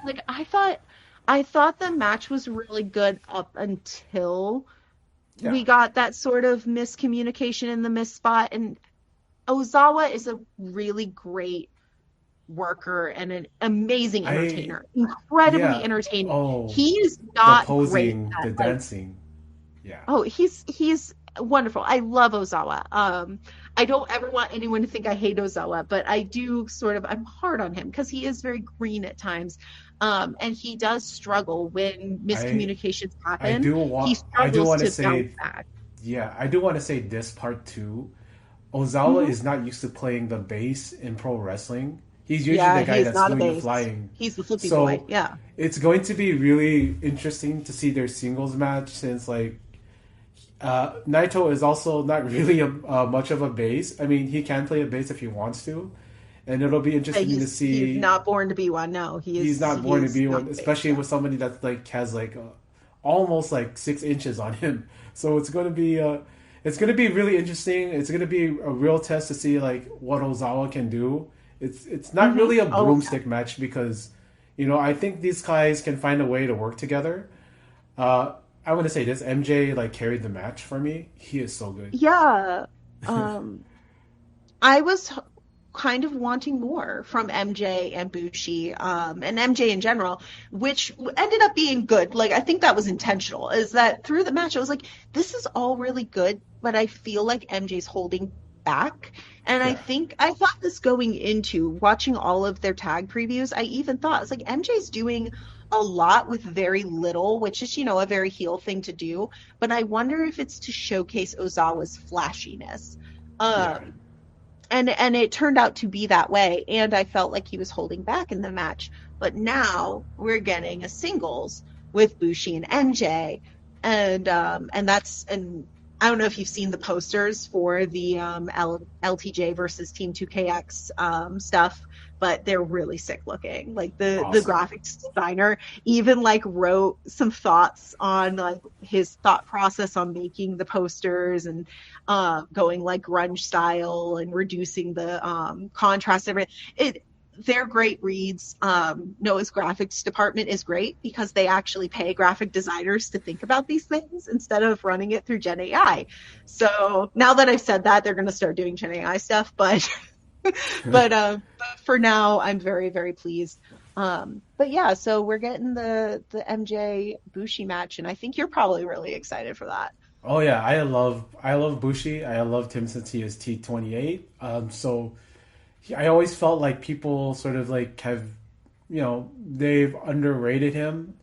I thought the match was really good up until we got that sort of miscommunication in the miss spot. And Ozawa is a really great worker and an amazing entertainer, incredibly entertaining. He is not the posing, great at, the dancing. He's wonderful. I love Ozawa. I don't ever want anyone to think I hate Ozawa, but I do I'm hard on him because he is very green at times. And he does struggle when miscommunications happen. I do want to say this part too. Ozawa is not used to playing the bass in pro wrestling. He's usually the guy that's doing the flying. He's the flippy boy. Yeah. It's going to be really interesting to see their singles match since Naito is also not really much of a bass. I mean, he can play a bass if he wants to, and it'll be interesting to see. He's not born to be one. No, he's not born to be one, especially with somebody that's has almost 6 inches on him. So it's going to be really interesting. It's going to be a real test to see what Ozawa can do. It's not really a broomstick match because I think these guys can find a way to work together. I want to say this: MJ carried the match for me. He is so good. Yeah, I was kind of wanting more from MJ and Bushi, and MJ in general, which ended up being good. I think that was intentional. Is that through the match, I was like, this is all really good, but I feel like MJ's holding back. And I thought this going into watching all of their tag previews. I even thought, I was like, MJ's doing a lot with very little, which is, a very heel thing to do. But I wonder if it's to showcase Ozawa's flashiness. And it turned out to be that way. And I felt like he was holding back in the match. But now we're getting a singles with Bushi and MJ. And I don't know if you've seen the posters for the LTJ versus Team 2KX stuff, but they're really sick looking. The graphics designer even wrote some thoughts on his thought process on making the posters and going grunge style and reducing the contrast. they're great reads. Noah's graphics department is great because they actually pay graphic designers to think about these things instead of running it through Gen AI. So now that I've said that, they're going to start doing Gen AI stuff, but but for now, I'm very, very pleased. But yeah, so we're getting the MJ Bushi match, and I think you're probably really excited for that. Oh yeah, I love Bushi. I loved him since he was T28. I always felt like people sort of like have, they've underrated him.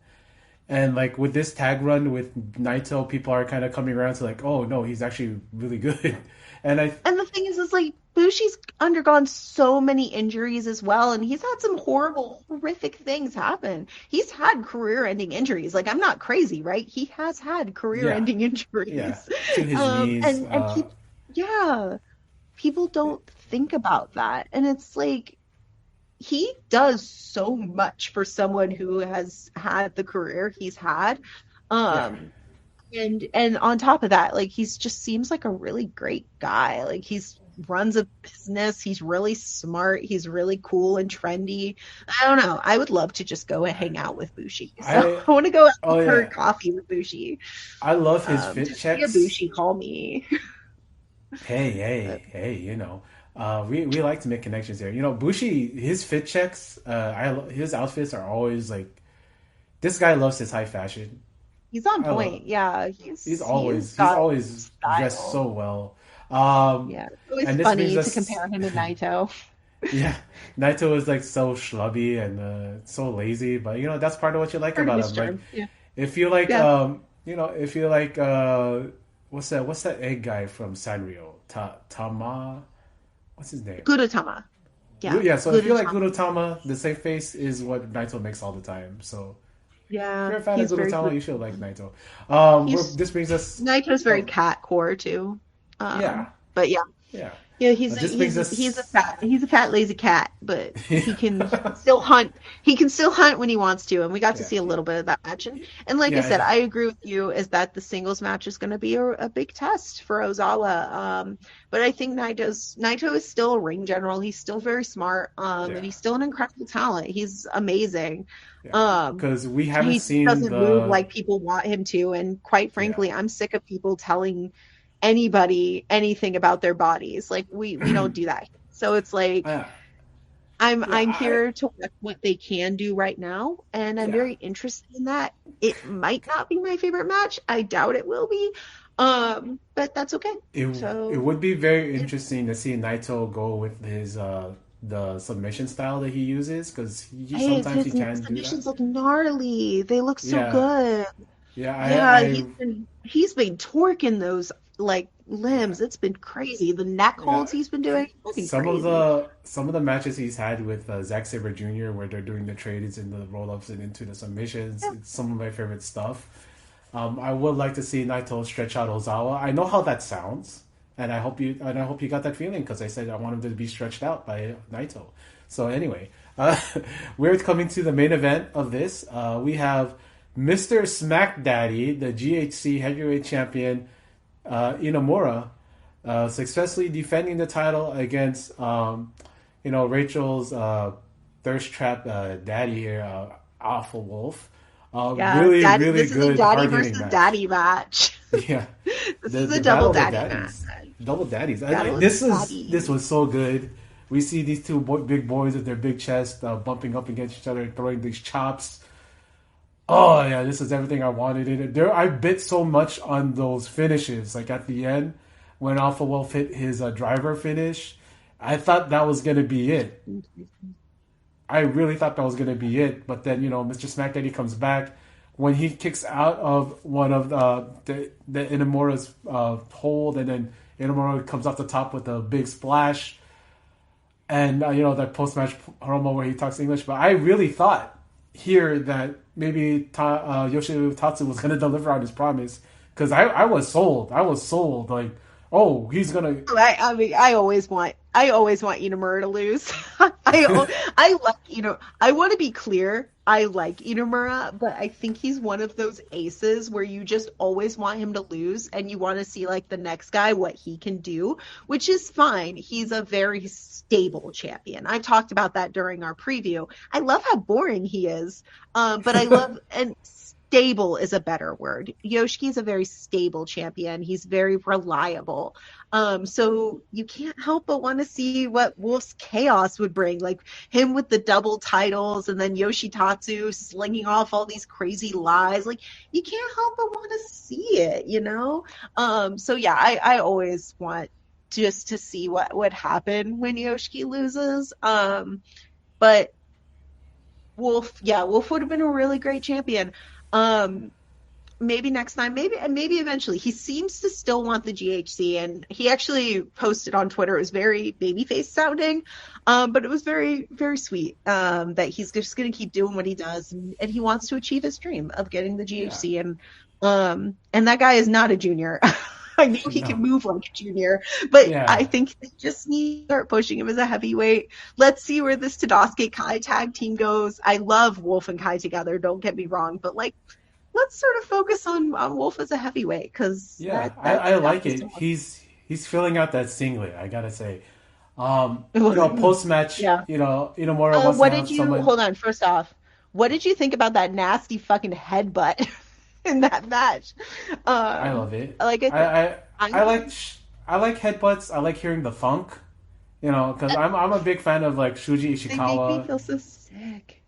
And like with this tag run with Naito, people are kind of coming around to like, oh no, he's actually really good. And the thing is like Bushi's undergone so many injuries as well, and he's had some horrific things happen. He's had career-ending injuries. Like, I'm not crazy, right? He has had career-ending injuries. Yeah, to his knees. People don't think about that, and it's like he does so much for someone who has had the career he's had. And on top of that, like, he's just seems like a really great guy. Like, he's runs a business. He's really smart. He's really cool and trendy. I don't know. I would love to just go and hang out with Bushi. So I want to go out for coffee with Bushi. I love his fit checks. Bushi, call me. Hey, we like to make connections here. Bushi, his fit checks, his outfits are always like, this guy loves his high fashion. He's on point. He's always dressed so well. It's funny to compare him to Naito. Yeah, Naito is like so schlubby and so lazy, but that's part of what you like about him. Like, if you like, if you like, what's that egg guy from Sanrio? Tama, what's his name? Gudetama. Yeah. So if you like Gudetama, the same face is what Naito makes all the time. So. Yeah, if you're a fan of Gudetama, you should like Naito. This brings us. Naito's very cat core too. But yeah. He's a fat lazy cat, but he can still hunt. He can still hunt when he wants to, and we got to see a little bit of that match. And like I said, I agree with you. Is that the singles match is going to be a big test for Ozawa? But I think Naito is still a ring general. He's still very smart, and he's still an incredible talent. He's amazing. Because we haven't seen he doesn't move like people want him to, and quite frankly, I'm sick of people telling anybody anything about their bodies. Like we don't do that. So it's like I'm here to watch what they can do right now, and I'm very interested in that. It might not be my favorite match. I doubt it will be. But that's okay. It would be very interesting to see Naito go with his the submission style that he uses, because sometimes he can do that. Submissions look gnarly. They look so good. He's been torquing those like limbs. It's been crazy. The neck holds he's been doing. Some of the matches he's had with Zack Sabre Jr., where they're doing the trades and the roll ups and into the submissions. It's some of my favorite stuff. I would like to see Naito stretch out Ozawa. I know how that sounds, and I hope you got that feeling, because I said I want him to be stretched out by Naito. So anyway, we're coming to the main event of this. We have Mr. SmackDaddy, the GHC heavyweight champion, Inamura, successfully defending the title against Rachel's thirst trap daddy here, Alpha Wolf. Really good daddy versus daddy match. Yeah, this is a double daddy match. Double daddies. This was so good. We see these two big boys with their big chest bumping up against each other, throwing these chops. Oh yeah, this is everything I wanted in it. I bit so much on those finishes. Like at the end, when Alpha Wolf hit his driver finish, I thought that was gonna be it. I really thought that was gonna be it. But then Mr. SmackDaddy comes back when he kicks out of one of the Inamura's hold, and then Inamura comes off the top with a big splash, and that post match promo where he talks English. But I really thought here that maybe Yoshihiro Tatsu was going to deliver on his promise, because I was sold. Like, oh, he's going to. I mean, I always want Inamura to lose. I want to be clear. I like Inamura, but I think he's one of those aces where you just always want him to lose and you want to see like the next guy, what he can do, which is fine. He's a very stable champion. I talked about that during our preview. I love how boring he is, but I love, and stable is a better word. Yoshiki is a very stable champion. He's very reliable. So you can't help but want to see what Wolf's chaos would bring, like him with the double titles and then Yoshitatsu slinging off all these crazy lies. Like you can't help but want to see it, you know? So yeah, I always want just to see what would happen when Yoshiki loses. But Wolf would have been a really great champion. Maybe next time, maybe eventually. He seems to still want the GHC, and he actually posted on Twitter. It was very babyface sounding, but it was very, very sweet. That he's just going to keep doing what he does, and he wants to achieve his dream of getting the GHC. Yeah. And that guy is not a junior. I know he can move like a junior, but I think they just need to start pushing him as a heavyweight. Let's see where this Tadasuke Kai tag team goes. I love Wolf and Kai together. Don't get me wrong, but like, let's sort of focus on Wolf as a heavyweight because I like it. He's filling out that singlet. I gotta say, post match, Inamura. What did you hold on? First off, what did you think about that nasty fucking headbutt in that match? I love it. I like it. I like headbutts. I like hearing the funk. Because I'm a big fan of like Shuji Ishikawa. They make me feel so sick.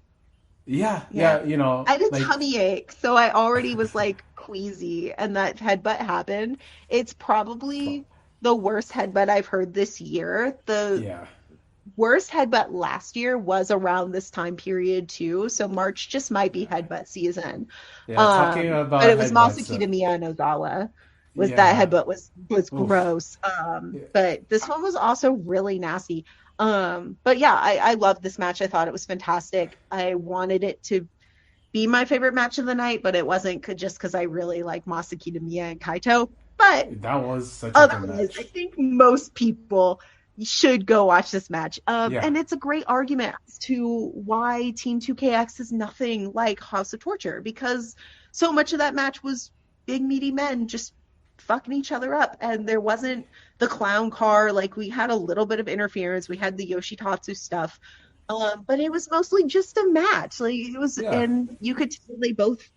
Yeah. I had a tummy ache, so I already was like queasy, and that headbutt happened. It's probably the worst headbutt I've heard this year. The worst headbutt last year was around this time period too, so March just might be headbutt season. Talking about but it was Masaki Kitamiya and Ozawa. That headbutt was gross. But this one was also really nasty. But yeah, I loved this match. I thought it was fantastic. I wanted it to be my favorite match of the night, but it wasn't just because I really like Masaki Kitamiya and Kaito. But that was such a good match. I think most people should go watch this match. And it's a great argument as to why Team 2KX is nothing like House of Torture, because so much of that match was big meaty men just fucking each other up, and there wasn't the clown car. Like, we had a little bit of interference, we had the Yoshitatsu stuff, but it was mostly just a match. Like, it was and you could tell they both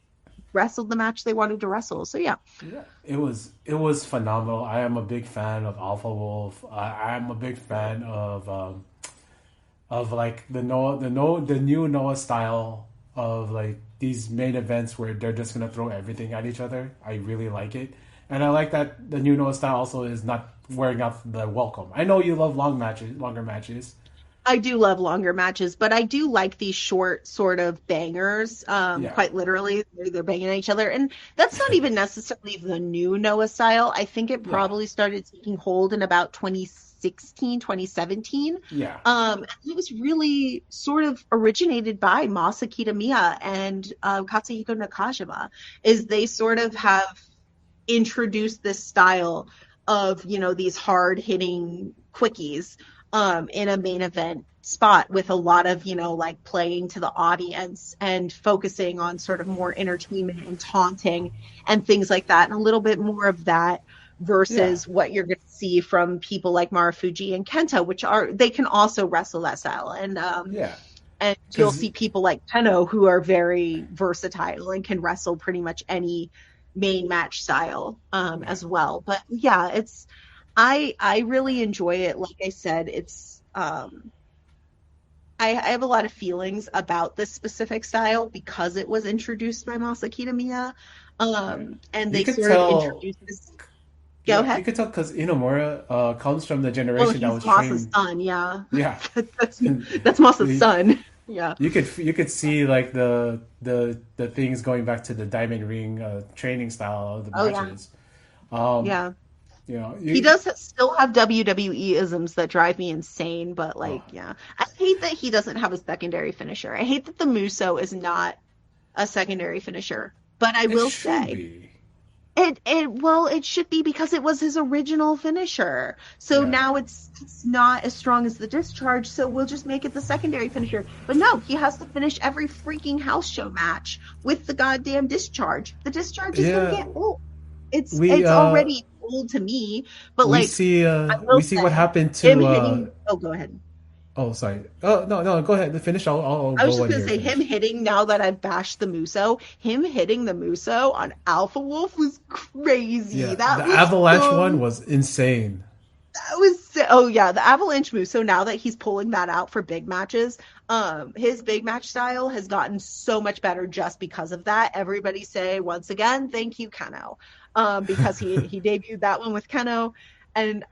wrestled the match they wanted to wrestle. So it was phenomenal. I am a big fan of Alpha Wolf. I'm a big fan of like the new Noah style of like these main events where they're just gonna throw everything at each other. I really like it. And I like that the new Noah style also is not wearing out the welcome. I know you love longer matches. I do love longer matches, but I do like these short sort of bangers, quite literally. They're banging at each other. And that's not even necessarily the new Noah style. I think it probably started taking hold in about 2016, 2017. It was really sort of originated by Masaki Kitamiya and Katsuhiko Nakajima, is they sort of have introduced this style of, these hard-hitting quickies in a main event spot with a lot of, like playing to the audience and focusing on sort of more entertainment and taunting and things like that, and a little bit more of that versus what you're going to see from people like Marufuji and Kenta, which they can also wrestle that style. And and you'll see people like Tenno who are very versatile and can wrestle pretty much any main match style as well. But it's I really enjoy it. Like I said, it's I have a lot of feelings about this specific style because it was introduced by Masaki Kitamiya, and they sort of introduced this. Go ahead. You could tell because Inamura comes from the generation that was Masa's son. That's Masa's son. Yeah, you could see like the things going back to the Diamond Ring training style of the matches. He does still have WWE isms that drive me insane, but I hate that he doesn't have a secondary finisher. I hate that the Muso is not a secondary finisher, but I will say It should be because it was his original finisher. So now it's not as strong as the discharge, so we'll just make it the secondary finisher. But no, he has to finish every freaking house show match with the goddamn discharge. The discharge is gonna get old. It's already old to me, but we see what happened to him hitting. Oh, go ahead. Oh, sorry. Oh, no, go ahead. Finish. I was just going to say, him hitting, now that I've bashed the Muso, him hitting the Muso on Alpha Wolf was crazy. Yeah, the Avalanche one was insane. The Avalanche Muso, now that he's pulling that out for big matches, his big match style has gotten so much better just because of that. Everybody say, once again, thank you, Keno. Because he debuted that one with Keno. And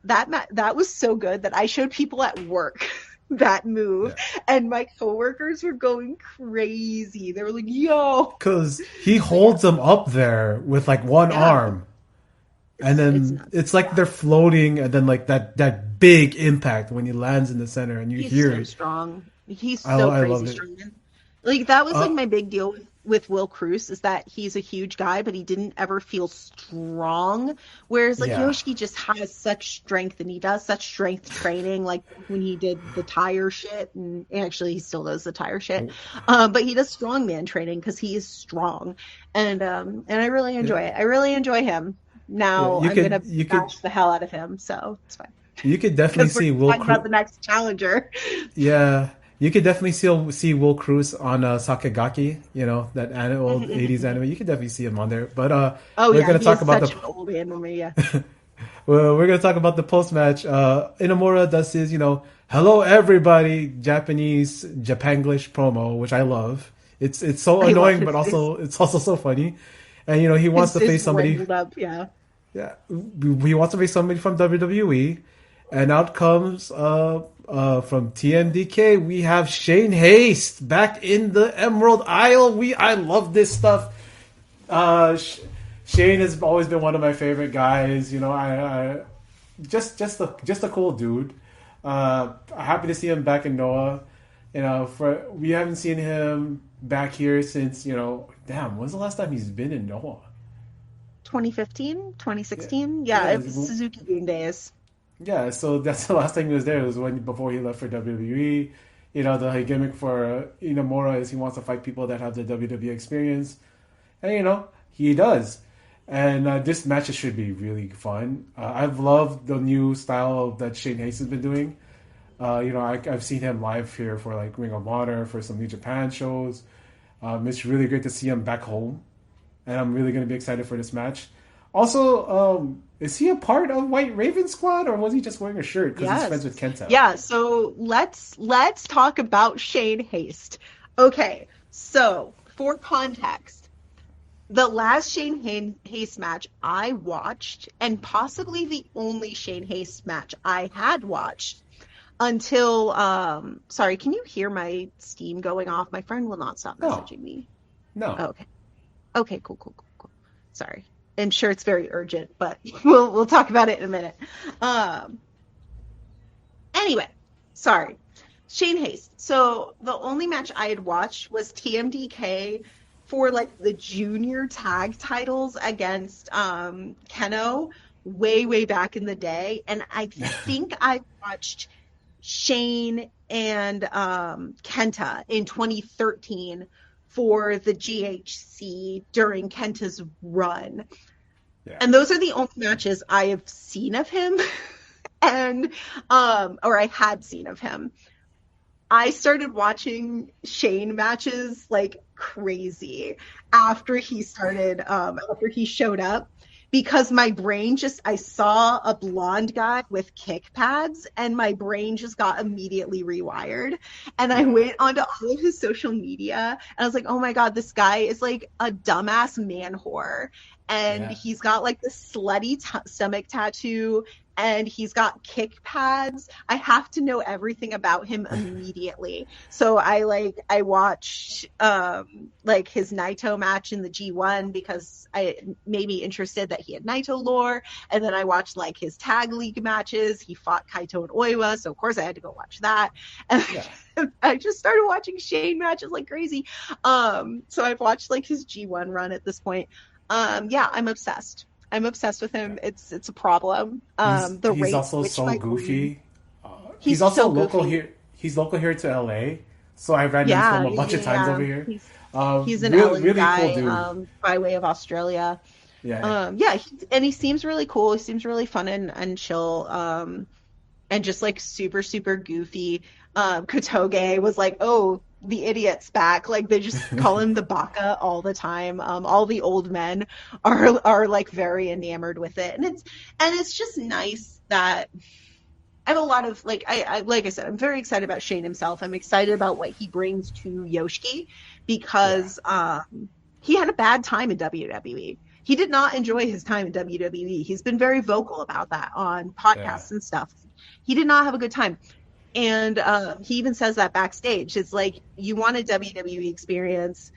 that was so good that I showed people at work that move, and my coworkers were going crazy. They were like, "Yo!" Because he holds them up there with like one arm, and then it's like they're floating, and then like that big impact when he lands in the center, and he's hear so it. Strong. He's so crazy strong. Like that was like my big deal with Will Cruz, is that he's a huge guy, but he didn't ever feel strong. Whereas like Yoshiki just has such strength, and he does such strength training, like when he did the tire shit, and actually he still does the tire shit. But he does strongman training because he is strong, and I really enjoy it. I really enjoy him. Now I'm gonna bash the hell out of him, so it's fine. You could definitely see Will Cruz about the next challenger. Yeah. You could definitely see Will Cruz on Sakagaki, that old 80s anime. You could definitely see him on there. But we're going to talk about the old anime, yeah. Well, we're going to talk about the post-match. Inamura does his, hello everybody, Japanglish promo, which I love. It's so annoying, but also it's also so funny. And he wants to face somebody. Yeah. He wants to face somebody from WWE, and out comes from TMDK, we have Shane Haste back in the Emerald Isle. I love this stuff. Shane has always been one of my favorite guys. I just a cool dude. Happy to see him back in Noah. We haven't seen him back here since when's the last time he's been in Noah? 2015, 2016. Yeah, it was Suzuki Gun days. Yeah, so that's the last time he was there. It was before he left for WWE. The gimmick for Inamura is he wants to fight people that have the WWE experience. And, he does. And this match should be really fun. I've loved the new style that Shane Haste has been doing. I've seen him live here for like Ring of Honor, for some New Japan shows. It's really great to see him back home. And I'm really going to be excited for this match. Also, is he a part of White Raven Squad, or was he just wearing a shirt because he's friends with Kenta? Yeah, so let's talk about Shane Haste. Okay, so for context, the last Shane Haste match I watched, and possibly the only Shane Haste match I had watched until, sorry, can you hear my Steam going off? My friend will not stop messaging me. No. Okay, cool. Sorry. I'm sure it's very urgent, but we'll talk about it in a minute. Anyway, sorry. Shane Haste. So the only match I had watched was TMDK for like the junior tag titles against Keno way back in the day. And I think I watched Shane and Kenta in 2013 for the GHC during Kenta's run. Yeah. And those are the only matches I have seen of him and or I had seen of him. I started watching Shane matches like crazy after he showed up, because my brain I saw a blonde guy with kick pads and my brain just got immediately rewired. And I went onto all of his social media and I was like, oh my God, this guy is like a dumbass man whore. And he's got like this slutty stomach tattoo and he's got kick pads. I have to know everything about him immediately. So I watched like his Naito match in the G1 because I made me interested that he had Naito lore. And then I watched like his tag league matches. He fought Kaito and Oiwa, so of course I had to go watch that. And I just started watching Shane matches like crazy. So I've watched like his G1 run at this point. Yeah, I'm obsessed. I'm obsessed with him. It's a problem. The He's rate also which so my queen, goofy. He's he's also so local goofy. here. He's local here to LA, so I ran into Yeah, him a yeah, bunch of yeah, times yeah. over here. He's an Really, LA really cool guy, dude. by way of Australia. Yeah, Yeah, and he seems really cool. He seems really fun and chill. And just like super, super goofy. Kotoge was like, oh, the idiot's back. Like they just call him the Baka all the time. All the old men are like very enamored with it. And it's just nice that I have a lot of like I said, I'm very excited about Shane himself. I'm excited about what he brings to Yoshiki yeah, because he had a bad time in WWE. He did not enjoy his time in WWE. He's been very vocal about that on yeah, podcasts and stuff. He did not have a good time. And he even says that backstage. It's like, you want a WWE experience,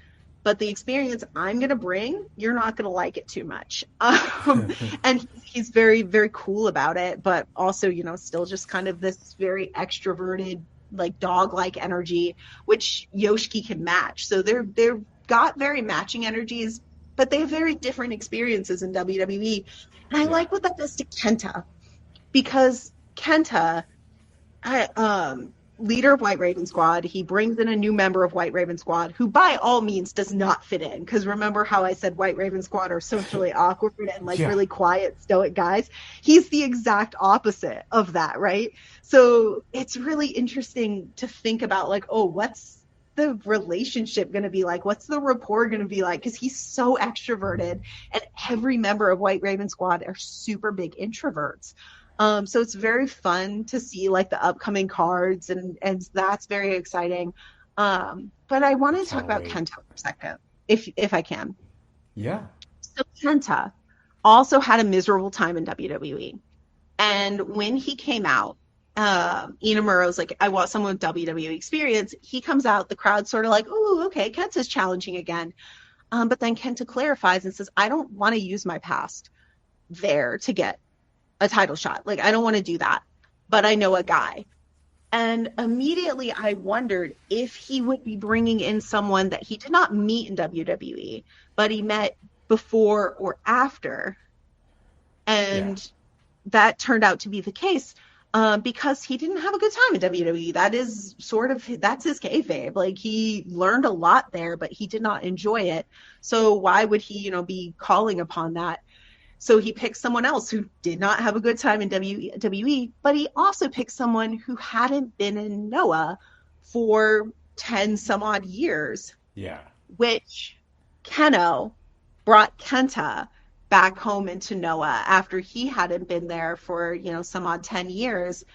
but the experience I'm going to bring, you're not going to like it too much. And he's very, very cool about it, but also, still just kind of this very extroverted, like dog-like energy, which Yoshiki can match. So they're got very matching energies, but they have very different experiences in WWE. And I yeah, like what that does to Kenta, because Kenta, leader of White Raven Squad, he brings in a new member of White Raven Squad who by all means does not fit in, because remember how I said White Raven Squad are socially awkward and like yeah. really quiet, stoic guys? He's the exact opposite of that, right? So it's really interesting to think about, like, oh, what's the relationship going to be like? What's the rapport going to be like? Because he's so extroverted, and every member of White Raven Squad are super big introverts. So it's very fun to see like the upcoming cards, and that's very exciting. But I want to talk Can't about wait. Kenta for a second, if I can. Yeah, So Kenta also had a miserable time in WWE. And when he came out, Inamuro's like, I want someone with WWE experience. He comes out, the crowd's sort of like, oh, okay, Kenta's challenging again. But then Kenta clarifies and says, I don't want to use my past there to get a title shot. Like, I don't want to do that, but I know a guy. And immediately I wondered if he would be bringing in someone that he did not meet in WWE, but he met before or after. yeah, And that turned out to be the case, because he didn't have a good time in WWE. That is that's his kayfabe. Like, he learned a lot there, but he did not enjoy it. So why would he, be calling upon that? So he picked someone else who did not have a good time in WWE, but he also picked someone who hadn't been in Noah for 10 some odd years, yeah, which Keno brought Kenta back home into Noah after he hadn't been there for, some odd 10 years.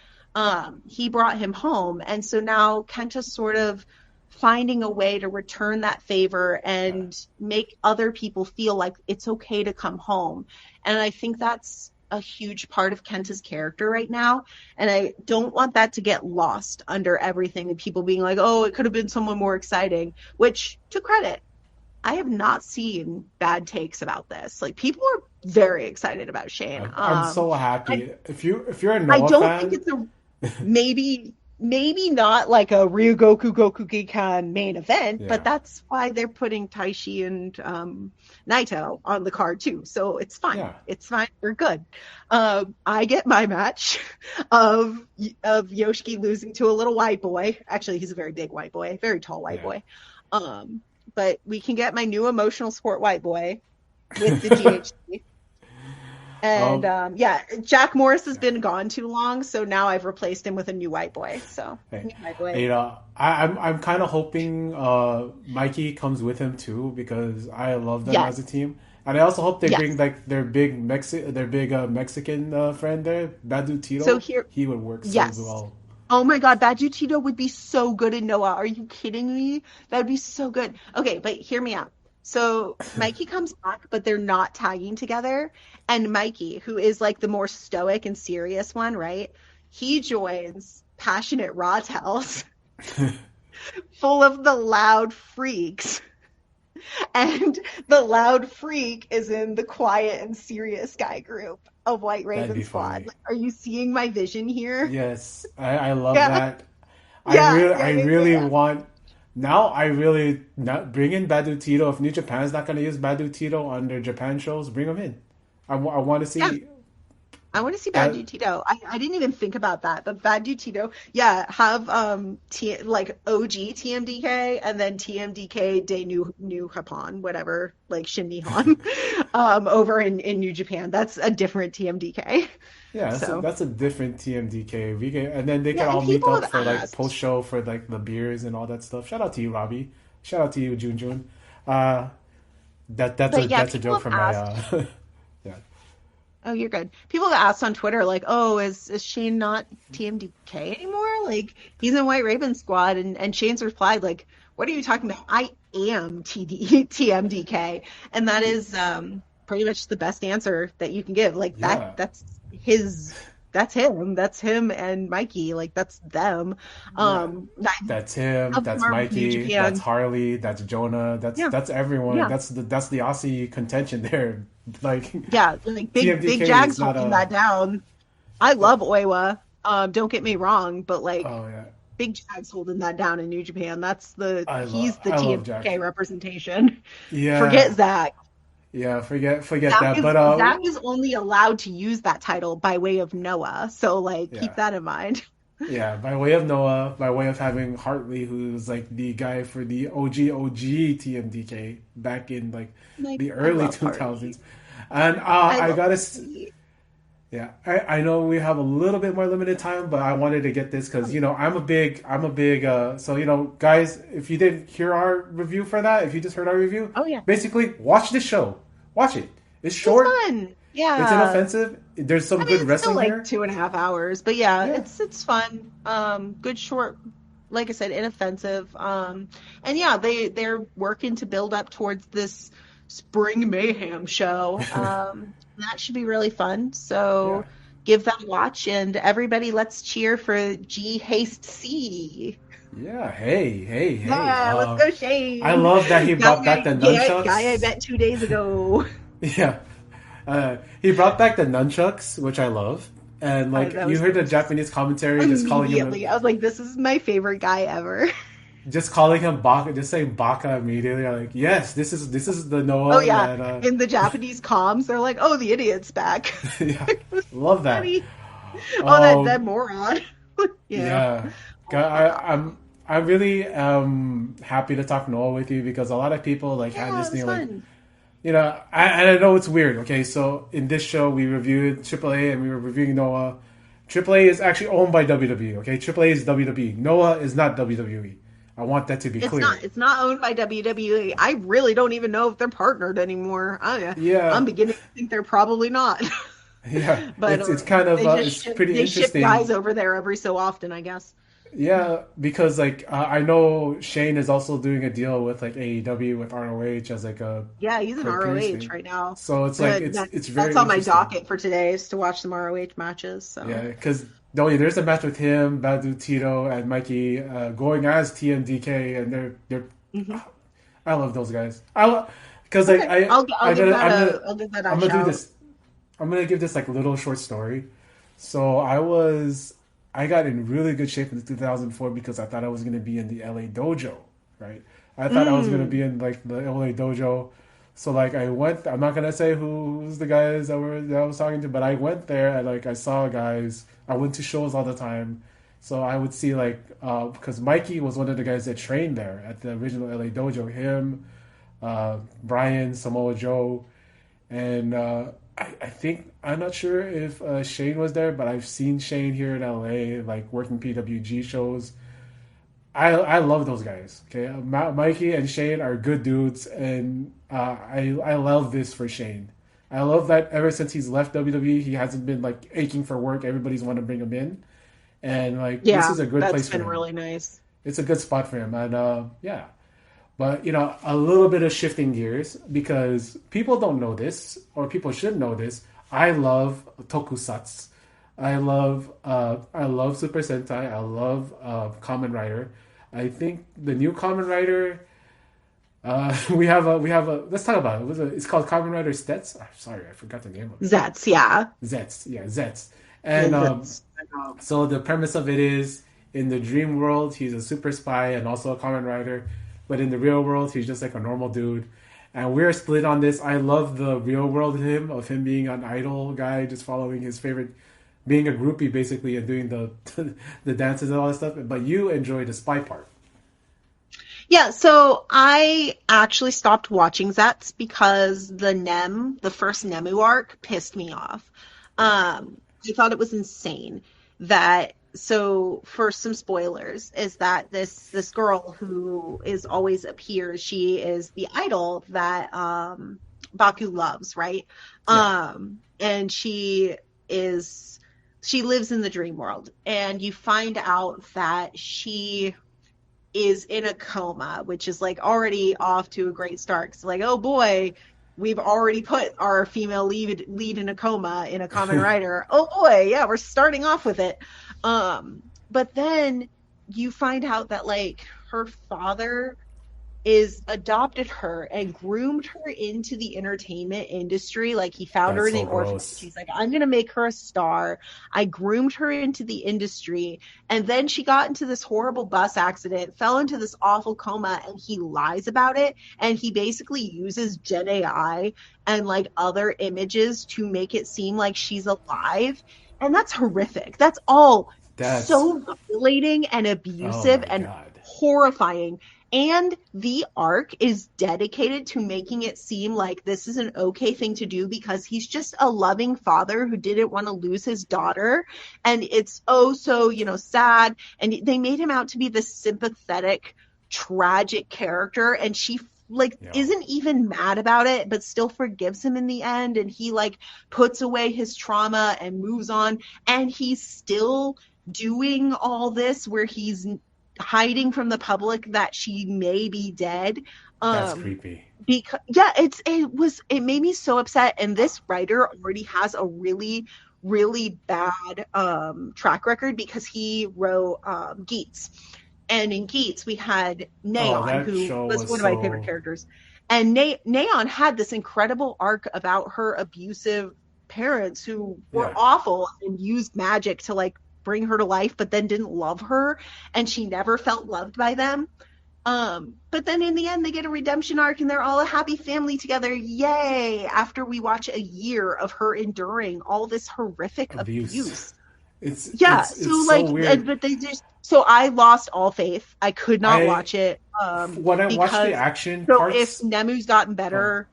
He brought him home. And so now Kenta's sort of finding a way to return that favor yeah. and make other people feel like it's okay to come home. And I think that's a huge part of Kenta's character right now. And I don't want that to get lost under everything and people being like, oh, it could have been someone more exciting, which, to credit, I have not seen bad takes about this. Like, people are very excited about Shane. I'm so happy. If you're a I Noah don't think fan, it's a maybe not like a Ryugoku Gokugikan main event, but yeah, that's why they're putting Taishi and Naito on the card too. So it's fine. yeah, It's fine. We're good. I get my match of Yoshiki losing to a little white boy. Actually, he's a very big white boy, very tall white yeah. boy. But we can get my new emotional sport white boy with the GHC. And Um, yeah, Jack Morris has been gone too long, so now I've replaced him with a new white boy. So, hey, new white boy. I'm kind of hoping Mikey comes with him too, because I love them as a Yes, team, and I also hope they bring yes. like their big Mexican friend there, Badu So Tito. here, He would work so yes. well. Oh my God, Badu Tito would be so good in Noah. Are you kidding me? That would be so good. Okay, but hear me out. So Mikey comes back, but they're not tagging together. And Mikey, who is like the more stoic and serious one, right? He joins Passionate Raw Tells, full of the loud freaks. And the loud freak is in the quiet and serious guy group of White That'd Raven be Squad. funny. Like, are you seeing my vision here? Yes, I love Yeah, that. yeah, I yeah, yeah, really yeah. want now I really not bring in Badu Tito. If New Japan's not going to use Badu Tito on their Japan shows, bring him in. I want to see. Yeah. I want to see Bad Dude Tito. I didn't even think about that, but Bad Dude Tito, yeah, have like OG TMDK and then TMDK de New Japan, whatever, like Shinnihan, over in New Japan. That's a different TMDK. Yeah, So that's a different TMDK. And then they can yeah, and all meet people up have for like asked. post show for like the beers and all that stuff. Shout out to you, Robbie. Shout out to you, Jun. Uh, But yeah, that's a people joke have from my asked. yeah. Oh, you're good. People have asked on Twitter, like, oh, is Shane not TMDK anymore? Like, he's in White Raven Squad, and Shane's replied, like, what are you talking about? I am TMDK, and that is pretty much the best answer that you can give. Like Yeah. that's him and Mikey. Like that's them. That's him. Of That's Marvel New Mikey. Japan. That's Harley. That's Jonah. Yeah. That's everyone. Yeah. That's the Aussie contention there. Like Yeah, like big TMDK Jags is not holding a- that down. I love Oiwa. Don't get me wrong, but like Oh yeah. Big Jags holding that down in New Japan. That's he's the I love TMDK Jack. representation. Yeah. Forget Zach. Yeah. Forget Zach that. is, But Zach is only allowed to use that title by way of Noah. So like Yeah. keep that in mind. yeah, by way of Noah, by way of having Hartley, who's like the guy for the OG TMDK back in like the I early love 2000s. Hartley. And I love gotta, Hartley. yeah, I know we have a little bit more limited time, but I wanted to get this because I'm a big, so guys, if you didn't hear our review for that, if you just heard our review, Oh yeah. basically watch this show, watch it. It's short, It's fun. Yeah. it's inoffensive. There's some I mean, good it's still wrestling here. like 2.5 hours, but yeah, Yeah. it's fun. Good short, like I said, inoffensive. And yeah, they're working to build up towards this Spring Mayhem show. That should be really fun. So Yeah. give that a watch, and everybody, let's cheer for G Haste C. Yeah, hey. Yeah, let's go, Shane. I love that he brought back the nunchucks. Guy I met 2 days ago. Yeah. He brought back the nunchucks, which I love. And like that you was heard the nice. Japanese commentary just calling him Immediately, I was like, this is my favorite guy ever. Baka, just saying Baka immediately. I'm like, yes, this is the Noah Oh yeah, that in the Japanese comms, they're like, "Oh, the idiot's back." yeah. Love that. Funny. Oh, Um, that moron. Yeah. I'm really happy to talk Noah with you because a lot of people like had this it was thing like fun. and I know it's weird. Okay, so in this show we reviewed AAA and we were reviewing Noah. AAA is actually owned by WWE. Okay, AAA is WWE. Noah is not WWE. I want that to be clear. It's not owned by WWE. I really don't even know if they're partnered anymore. Yeah. I'm beginning to think they're probably not. Yeah, But it's kind of it's pretty they ship interesting. guys over there every so often, I guess. Yeah, because like I know Shane is also doing a deal with like AEW with ROH as like a Yeah, he's in producing. ROH right now. So it's like But it's very that's on my interesting. docket for today is to watch some ROH matches. So Yeah, because there's a match with him, Badu Tito, and Mikey going as TMDK, and they're. I love those guys. Because like Okay, I'll give that a I'm gonna do shout. this. I'm gonna give this like little short story. So I got in really good shape in 2004 because I thought I was gonna be in the LA dojo, right? I thought I was gonna be in like the LA dojo. So like I went. I'm not gonna say who's the guys that I was talking to, but I went there and like I saw guys. I went to shows all the time, so I would see like because Mikey was one of the guys that trained there at the original LA dojo. Him, Brian, Samoa Joe, and I think I'm not sure if Shane was there, but I've seen Shane here in LA like working PWG shows. I love those guys. Okay, Mikey and Shane are good dudes, and I love this for Shane. I love that ever since he's left WWE, he hasn't been like aching for work. Everybody's want to bring him in, and like this is a good place for been him. really nice. It's a good spot for him, and yeah. But a little bit of shifting gears because people don't know this, or people should know this. I love tokusatsu. I love Super Sentai. I love Kamen Rider. I think the new Kamen Rider. We have a. Let's talk about it. It's called Kamen Rider Zets. Sorry, I forgot the name of it. Zets, yeah. Zets, yeah, Zets. And so the premise of it is in the dream world, he's a super spy and also a Kamen Rider. But in the real world, he's just like a normal dude. And we're split on this. I love the real world of him being an idol guy, just following his favorite, being a groupie basically, and doing the the dances and all that stuff. But you enjoy the spy part. Yeah, so I actually stopped watching Zets because the first Nemu arc, pissed me off. I thought it was insane that. So, for some spoilers, is that this girl who is always appears, she is the idol that Baku loves, right? Yeah. And she lives in the dream world, and you find out that she is in a coma, which is like already off to a great start. Cause like, oh boy, we've already put our female lead in a coma in a Kamen Rider. Oh boy, yeah, we're starting off with it. But then you find out that like her father adopted her and groomed her into the entertainment industry. Like he found her in an orphanage. He's like, I'm going to make her a star. I groomed her into the industry. And then she got into this horrible bus accident, fell into this awful coma, and he lies about it. And he basically uses Gen AI and like other images to make it seem like she's alive. And that's horrific. That's so violating and abusive and horrifying. And the arc is dedicated to making it seem like this is an okay thing to do because he's just a loving father who didn't want to lose his daughter. And it's so, sad. And they made him out to be this sympathetic, tragic character. And she isn't even mad about it, but still forgives him in the end. And he puts away his trauma and moves on. And he's still doing all this where he's hiding from the public that she may be dead. That's creepy. Because it made me so upset. And this writer already has a really, really bad track record because he wrote Geats. And in Geats we had Neon, who was one of my favorite characters. And Neon had this incredible arc about her abusive parents who were awful and used magic to bring her to life, but then didn't love her, and she never felt loved by them. But then in the end, they get a redemption arc, and they're all a happy family together. Yay! After we watch a year of her enduring all this horrific abuse. It's so weird. But they just. So I lost all faith. I could not watch it. When I watched the action so parts, if Nemu's gotten better,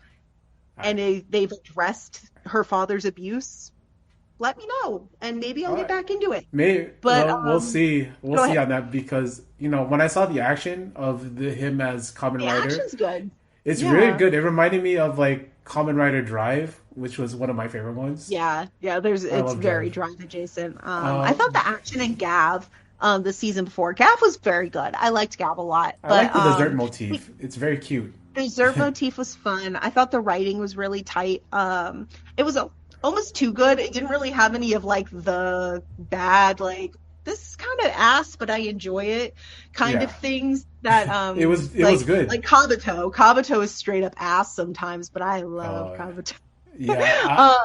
and they've addressed her father's abuse, let me know, and maybe I'll get back into it. But we'll see. We'll see on that because when I saw the action of him as Kamen Rider, the action's good. It's really good. It reminded me of Kamen Rider Drive, which was one of my favorite ones. Yeah. It's very Drive adjacent. I thought the action in Gav, the season before, Gav was very good. I liked Gav a lot. I like the dessert motif. It's very cute. The dessert motif was fun. I thought the writing was really tight. It was almost too good. It didn't really have any of the bad this is kind of ass, but I enjoy it kind of things that it was good. Like Kabuto. Kabuto is straight up ass sometimes, but I love Kabuto. Yeah.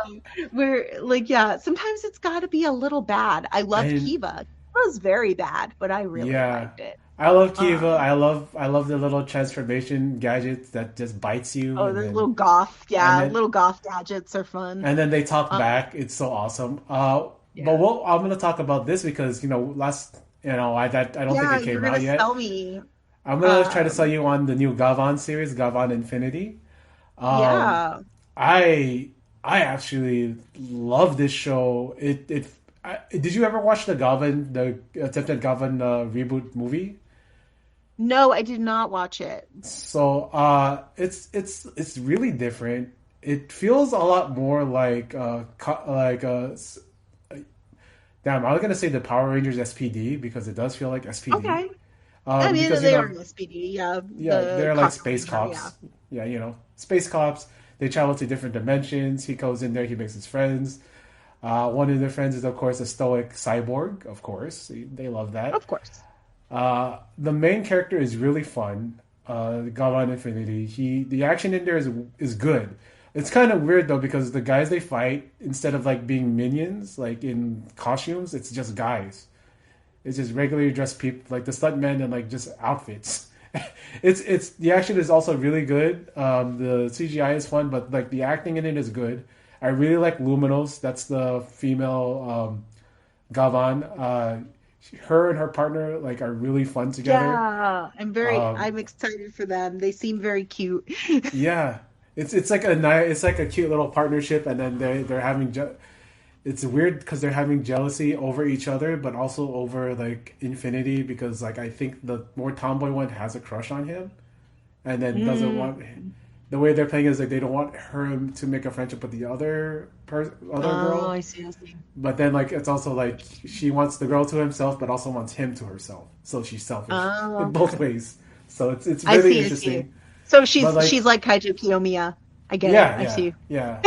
Sometimes it's got to be a little bad. I loved Kiva. It was very bad, but I really liked it. I love Kiva. I love the little transformation gadgets that just bites you. Oh, the little goth. Yeah, little goth gadgets are fun. And then they talk back. It's so awesome. But I'm going to talk about this because, I don't think it came out yet. Sell me. I'm going to try to sell you on the new Gavan series, Gavan Infinity. I actually love this show. Did you ever watch the attempted Gavan reboot movie? No, I did not watch it. So it's really different. It feels a lot more damn, I was gonna say the Power Rangers SPD because it does feel like SPD. Okay. They are SPD. Yeah. Yeah, they're like space cops. Yeah, space cops. They travel to different dimensions. He goes in there. He makes his friends. One of their friends is, of course, a stoic cyborg. Of course, they love that. Of course. The main character is really fun. Gavan Infinity. The action in there is good. It's kind of weird though because the guys they fight, instead of being minions in costumes, it's just guys. It's just regularly dressed people, like the stuntmen and like just outfits. It's the action is also really good. The CGI is fun, but like the acting in it is good. I really like Luminos. That's the female Gavan. Her and her partner like are really fun together. Yeah, I'm excited for them. They seem very cute. Yeah, it's like a cute little partnership, and then they're having it's weird because they're having jealousy over each other, but also over like Infinity, because like I think the more tomboy one has a crush on him, and then doesn't want. The way they're playing is like they don't want her to make a friendship with the other girl. Oh, I see. But then like it's also like she wants the girl to himself, but also wants him to herself. So she's selfish in both ways. So it's really interesting. So she's like Kaiju Kiyomiya. I get it. I see. Yeah.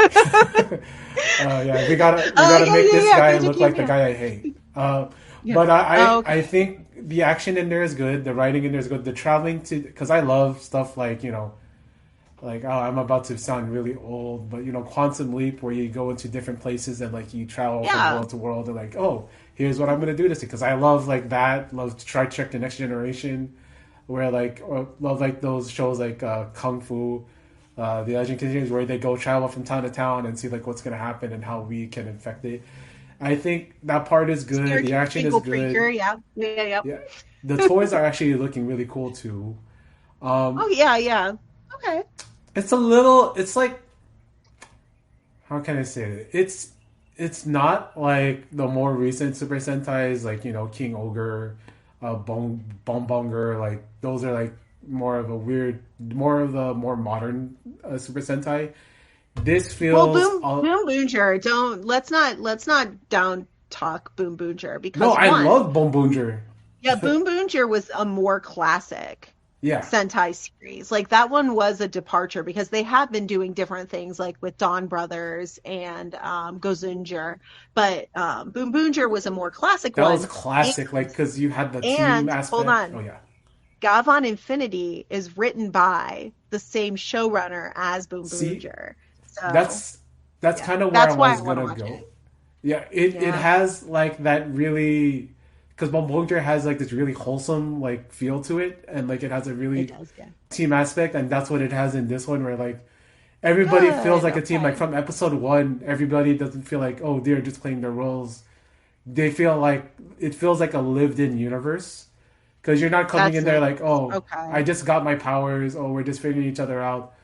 We gotta make this guy look like the guy I hate. But I think the action in there is good. The writing in there is good. The traveling because I love stuff like like, I'm about to sound really old, but Quantum Leap, where you go into different places and like you travel from world to world, and like, oh, here's what I'm gonna do this because I love like that. Love to try check the Next Generation, where love like those shows like Kung Fu, The Legend Continues, where they go travel from town to town and see like what's gonna happen and how we can infect it. I think that part is good. The action is good. Yeah. The toys are actually looking really cool too. Yeah. Okay. It's like, how can I say it? It's not like the more recent Super Sentais, like, King Ogre, Bonbonger, like, those are like more of the more modern Super Sentai. This feels... Well, Boom Boonjer, let's not down talk Boom Boonjer, because I love Boom Boonjer. Yeah, Boom Boonjer was a more classic Sentai series. Like that one was a departure because they have been doing different things like with Dawn Brothers and Gozunjer, but Boom Boonjer was a more classic one. That was classic, like because you had the team aspect. Hold on. Oh yeah. Gavan Infinity is written by the same showrunner as Boom Boonjer. So that's kind of where I was gonna go. It has like that really. Because Bonbonger has like this really wholesome like feel to it, and like it has a really team aspect, and that's what it has in this one, where like everybody feels like a team. Like from episode 1, everybody doesn't feel like, oh, they're just playing their roles. They feel like it feels like a lived-in universe, because you're not coming in there like, oh, I just got my powers. Oh, we're just figuring each other out.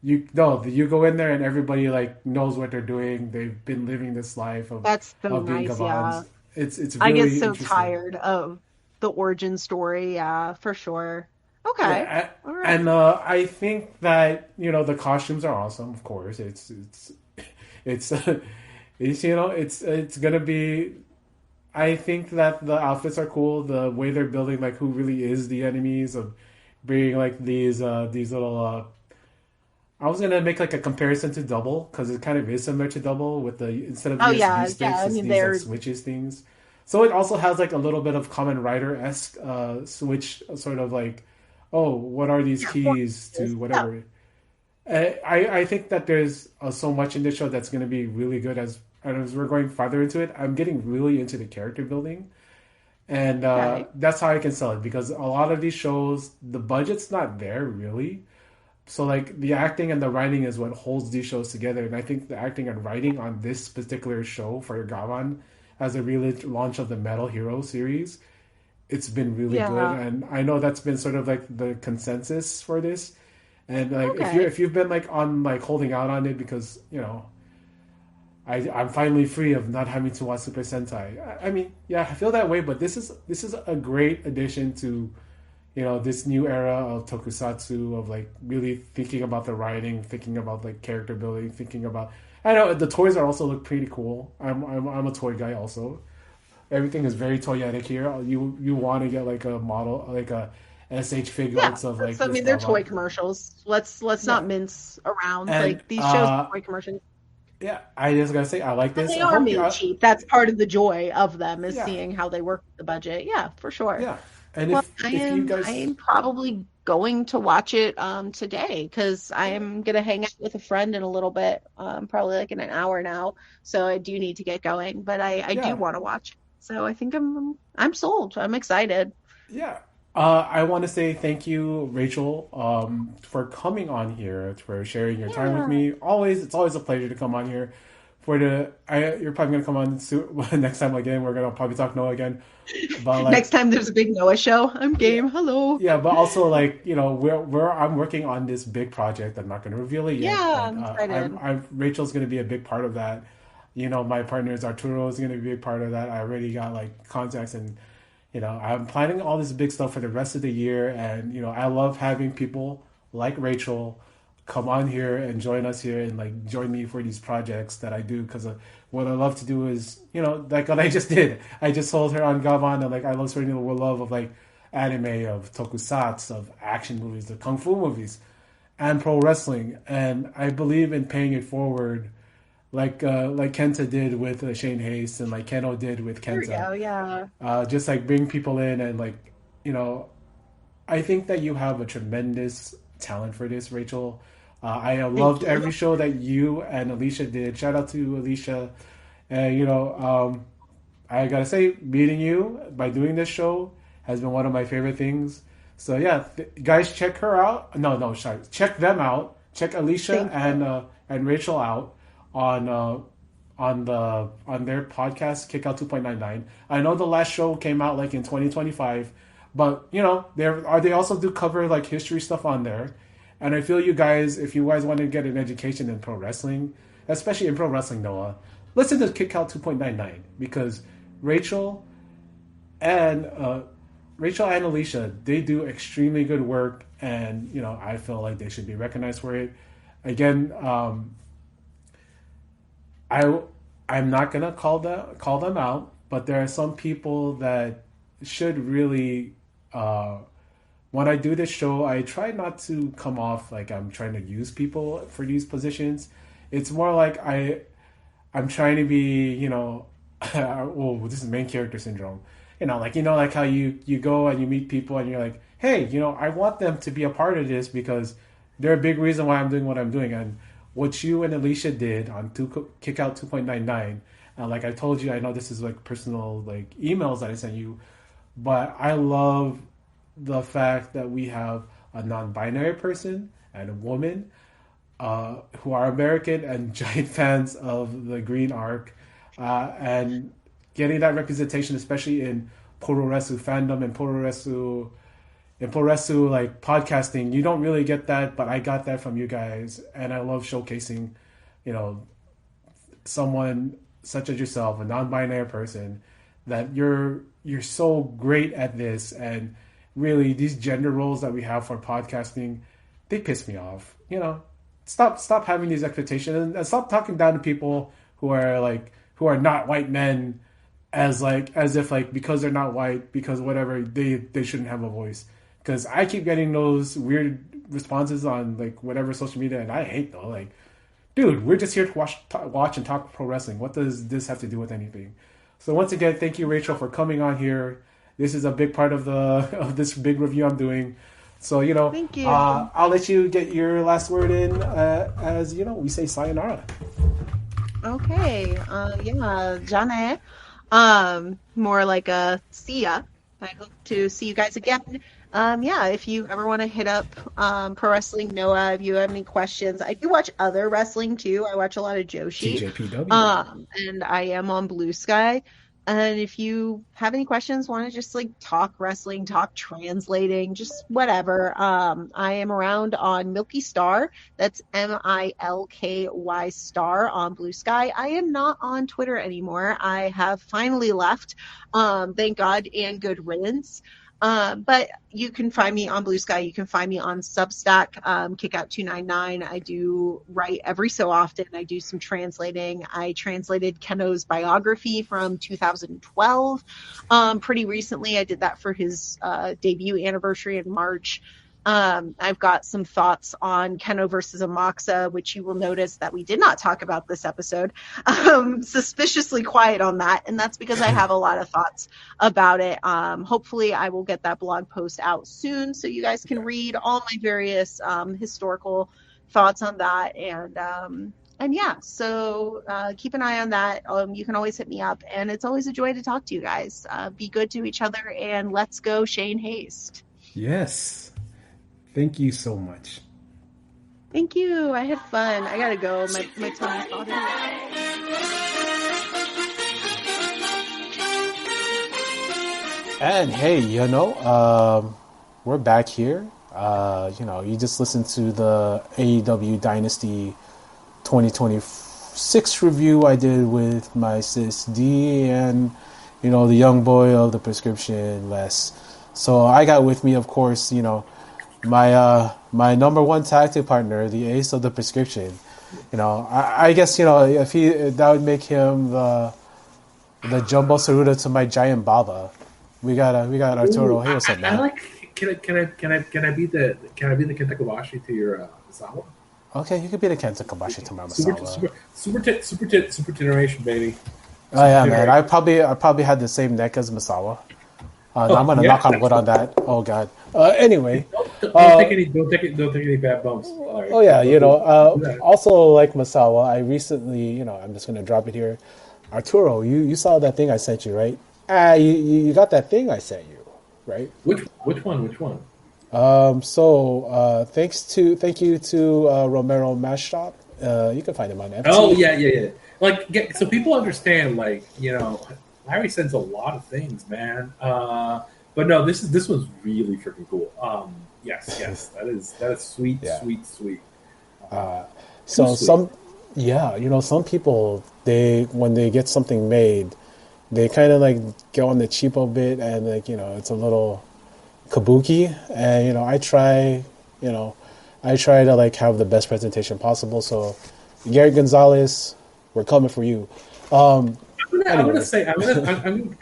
You go in there and everybody like knows what they're doing. They've been living this life of being Gavans. It's really I get so tired of the origin story. Yeah, for sure. Okay. Yeah, and I think that the costumes are awesome. Of course, it's gonna be. I think that the outfits are cool. The way they're building, like who really is the enemies, of bringing like these little. I was gonna make like a comparison to Double, because it kind of is similar to Double with the instead of USB sticks, it's these like switches things. So it also has like a little bit of Kamen Rider-esque switch, sort of like, oh, what are these keys to whatever. I think that there's so much in this show that's going to be really good as we're going farther into it. I'm getting really into the character building, and that's how I can sell it, because a lot of these shows, the budget's not there really. So like the acting and the writing is what holds these shows together, and I think the acting and writing on this particular show for Gavan as a relaunch of the Metal Hero series, it's been really good, and I know that's been sort of like the consensus for this. And like if you've been like on like holding out on it because I'm finally free of not having to watch Super Sentai. I mean, I feel that way, but this is a great addition to this new era of tokusatsu, of like really thinking about the writing, thinking about like character building, thinking about. I know the toys are also look pretty cool. I'm a toy guy also. Everything is very toyetic here. You want to get like a model, like a SH figures of like. I mean, they're toy commercials. Let's not mince around. And, like these shows are toy commercials. Yeah, I just gotta say I like this. They are made cheap. That's part of the joy of them, is seeing how they work with the budget. Yeah, for sure. Yeah, and if you guys, I am probably going to watch it today, because I am gonna hang out with a friend in a little bit, probably like in an hour now. So I do need to get going, but I do want to watch. So I think I'm sold. I'm excited. Yeah. I want to say thank you, Rachel, for coming on here, for sharing your time with Yeah. me. It's always a pleasure to come on here. You're probably gonna come on soon, next time again. We're gonna probably talk Noah again, but Next like, time there's a big Noah show, I'm yeah, game. Hello. yeah. But also, like, I'm working on this big project. I'm not gonna reveal it yet, Yeah, but I'm excited. Rachel's gonna be a big part of that. My partners Arturo is gonna be a big part of that. I already got like contacts and I'm planning all this big stuff for the rest of the year, and I love having people like Rachel come on here and join us here and like join me for these projects that I do because what I love to do is like what I just did. I just told her on Gavan and like I love spreading the love of like anime, of tokusatsu, of action movies, the kung fu movies, and pro wrestling, and I believe in paying it forward like Kenta did with Shane Haste and like Keno did with There we Kenta. go. Yeah. Just like bring people in and like I think that you have a tremendous talent for this, Rachel. I have loved you. every show that you and Alicia did. Shout out to Alicia. And I gotta say, meeting you by doing this show has been one of my favorite things. So yeah, guys, check her out. No, sorry, check them out. Check Alicia and Rachel out on their podcast Kickout 2.99. I know the last show came out like in 2025, but they also do cover like history stuff on there. And I feel you guys, if you guys want to get an education in pro wrestling, especially in pro wrestling, Noah, listen to Kickout 2.99 because Rachel and Alicia, they do extremely good work, and I feel like they should be recognized for it. Again, I'm not gonna call them out, but there are some people that should really. When I do this show, I try not to come off like I'm trying to use people for these positions. It's more like I'm trying to be, well, this is main character syndrome. Like how you go and you meet people and you're like, hey, I want them to be a part of this because they're a big reason why I'm doing what I'm doing. And what you and Alicia did on Kickout 2.99, like I told you, I know this is like personal like emails that I sent you, but I love the fact that we have a non-binary person and a woman who are American and giant fans of the Green Arc, and getting that representation, especially in Puroresu fandom and Puroresu like podcasting. You don't really get that, but I got that from you guys, and I love showcasing, someone such as yourself, a non-binary person, that you're so great at this. And really, these gender roles that we have for podcasting, they piss me off. Stop having these expectations and stop talking down to people who are not white men as if like because they're not white, because whatever, they shouldn't have a voice. Because I keep getting those weird responses on like whatever social media, and I hate though. Like, dude, we're just here to watch and talk pro wrestling. What does this have to do with anything? So once again, thank you, Rachel, for coming on here. This is a big part of this big review I'm doing. So Thank you. I'll let you get your last word in as we say sayonara. Okay. Yeah, Jane. More like a see ya. I hope to see you guys again. Yeah, if you ever want to hit up Pro Wrestling Noah, if you have any questions, I do watch other wrestling too. I watch a lot of Joshi. TJPW. And I am on Blue Sky. And if you have any questions, want to just like talk wrestling, talk translating, just whatever, I am around on Milky Star. That's MILKY Star on Blue Sky. I am not on Twitter anymore. I have finally left. Thank God, and good riddance. But you can find me on Blue Sky. You can find me on Substack, Kickout299. I do write every so often. I do some translating. I translated Keno's biography from 2012. Pretty recently, I did that for his debut anniversary in March. I've got some thoughts on Keno versus Amaxa, which you will notice that we did not talk about this episode. Suspiciously quiet on that, and that's because I have a lot of thoughts about it. Hopefully I will get that blog post out soon so you guys can read all my various historical thoughts on that. And yeah, so keep an eye on that. You can always hit me up, and it's always a joy to talk to you guys. Be good to each other, and let's go, Shane Haste. Yes. Thank you so much. Thank you. I had fun. I gotta go. My tummy's bothering me. And hey, we're back here. You just listened to the AEW Dynasty 2026 review I did with my sis D and, the young boy of the prescription, Les. So I got with me, of course, my number one tag team partner, the ace of the prescription. I guess, if that would make him the Jumbo Saruda to my giant Baba. We got Arturo. Hey, what's up, man? Can I be the Kenta Kobashi to your Misawa? Okay, you could be the Kenta Kobashi to my Misawa. Super generation, baby. Oh yeah, man. I probably had the same neck as Misawa. I'm gonna knock on wood on that. Oh god. Anyway, don't take any bad bumps. Right. Oh yeah, also like Misawa, I recently, I'm just gonna drop it here. Arturo, you saw that thing I sent you, right? You got that thing I sent you, right? Which one? Thank you to Romero Mash Shop. You can find him on FT. Oh yeah. So people understand, Larry sends a lot of things, man. But no, this was really freaking cool. Yes, that is sweet, yeah. sweet. Some people when they get something made, they kind of like go on the cheapo bit and it's a little kabuki, and I try to like have the best presentation possible. So Gary Gonzalez, we're coming for you. I'm gonna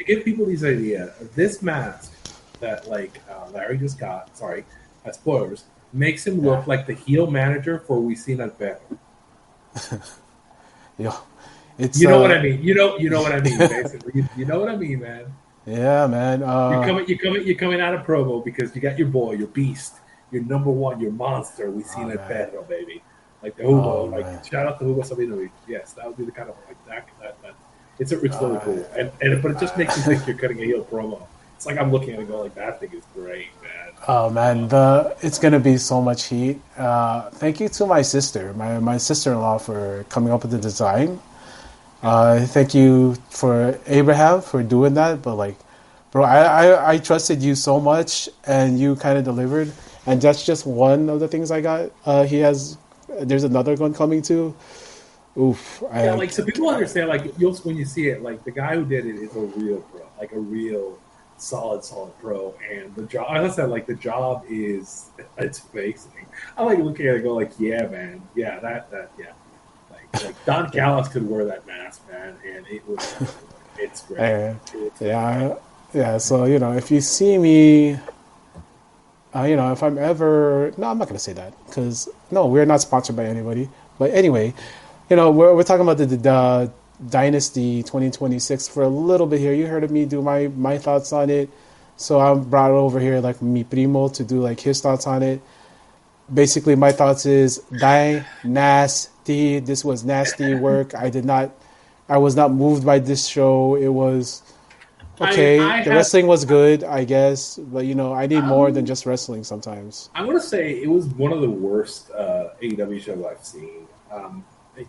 give people these ideas. This mask that Larry just got, spoilers, makes him look like the heel manager for We See Not Better. Yeah. You know what I mean. You know what I mean. Basically, you know what I mean, man. Yeah, man. You're coming out of promo because you got your boy, your beast, your number one, your monster. We see that battle, baby. Like the Hugo, shout out to Hugo Sabino. Yes, that would be the kind of that. It's really cool, but it just makes you think you're cutting a heel promo. It's like I'm looking at it going that thing is great, man. Oh man, it's gonna be so much heat. Thank you to my sister, my sister-in-law for coming up with the design. Thank you for Abraham for doing that, but bro, I trusted you so much and you kind of delivered, and that's just one of the things I got. There's another one coming too. Oof. So people understand, when you see it, the guy who did it is a real pro, a real solid pro, and the job, as I said, the job is, it's amazing. I looking at it and go yeah, man, yeah, that. Don Callis could wear that mask, man, and it's great. Yeah. So if you see me, if I'm ever, no, I'm not gonna say that because we're not sponsored by anybody. But anyway, we're talking about the Dynasty 2026 for a little bit here. You heard of me do my thoughts on it, so I brought it over here mi primo to do his thoughts on it. Basically, my thoughts is Dynassty. This was nasty work. I was not moved by this show. It was okay. The wrestling was good, I guess, but I need more than just wrestling sometimes. I'm gonna say it was one of the worst AEW shows I've seen.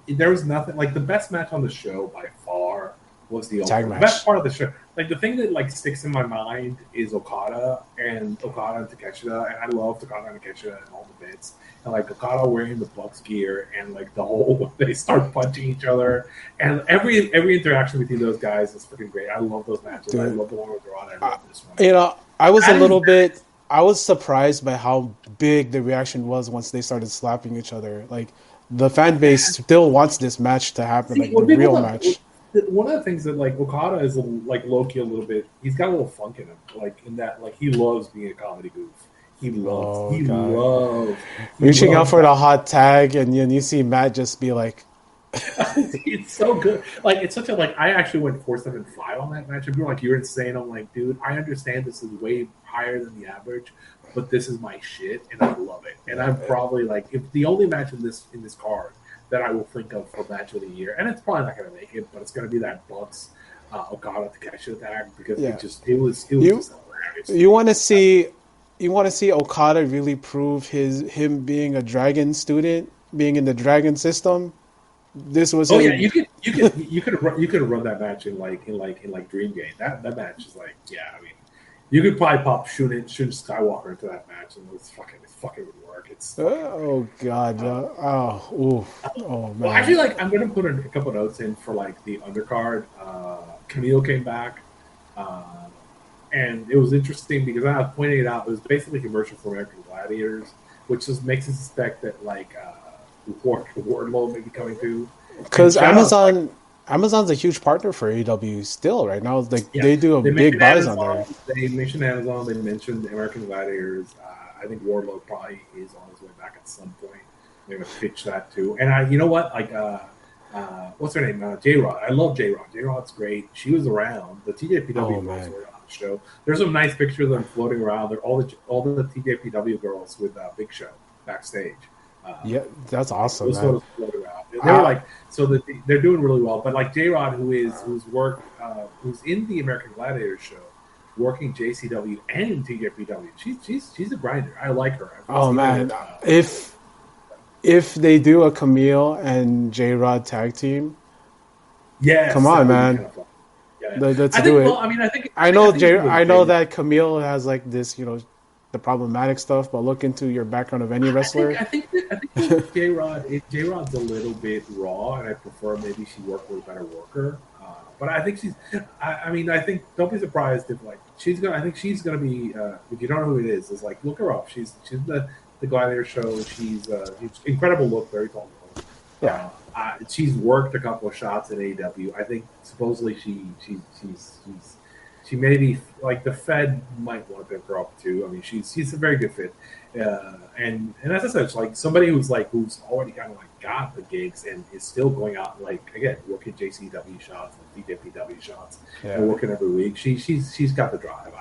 There was nothing the best match on the show by far was the best part of the show. The thing that sticks in my mind is Okada and Takeshita, and I love Okada and Takeshita and all the bits. And Okada wearing the Bucks gear, and the whole they start punching each other, and every interaction between those guys is freaking great. I love those matches. Dude, I love the one with Ron. I love this one. I was surprised by how big the reaction was once they started slapping each other. The fan base still wants this match to happen, the real match. One of the things that Okada is low-key a little bit, he's got a little funk in him, in that he loves being a comedy goof. He loves reaching out for the hot tag, and you see Matt just be It's so good. Like it's such a like. I actually went 4.75 on that match. And people were like, "You're insane." I'm like, dude, I understand this is way higher than the average, but this is my shit, and I love it. And I'm probably like, if the only match in this card that I will think of for match of the year, and it's probably not going to make it, but it's going to be that Bucks Okada to catch attack because it was just hilarious. You want to see Okada really prove him being a Dragon student, being in the Dragon system. This was you could have run that match in Dreamgate. That match is like, yeah, I mean, you could probably pop Shun Skywalker into that match and it fucking would work. It's oh god, man. Well, actually, like I'm gonna put a couple notes in for like the undercard. Camille came back, and it was interesting because I was pointing it out. It was basically a commercial for American Gladiators, which just makes us suspect that like Wardlow may be coming too. Because Amazon's a huge partner for AEW still right now. Like they do big buys on there. They mentioned Amazon. They mentioned American Gladiators. I think Wardlow probably is on his way back at some point. They're gonna pitch that too. And you know what? Like, what's her name? J-Rod. I love J-Rod. J-Rod's great. She was around. The TJPW girls were on the show. There's some nice pictures of them floating around. They're all the TJPW girls with Big Show backstage. Yeah, that's awesome. Those photos floating around. They were like, so that they're doing really well. But like J-Rod, who's in the American Gladiator show, working JCW and TJPW. She's a grinder. I like her. Oh man, if they do a Camille and J-Rod tag team, come on, man. Kind of let's do it. Well, I mean, I know that Camille has like this, the problematic stuff, but look into your background of any wrestler. I think J-Rod's a little bit raw, and I prefer maybe she worked with a better worker. But I think I think don't be surprised if like she's gonna be. If you don't know who it is like look her up. She's the Gladiator show. She's incredible look, very tall. Yeah. She's worked a couple of shots in AEW. I think supposedly she may be like the Fed might want to pick her up too. I mean, she's a very good fit, and as I said, it's like somebody who's already kind of like got the gigs and is still going out and like again working JCW shots and DFPW shots and working every week. She's got the drive.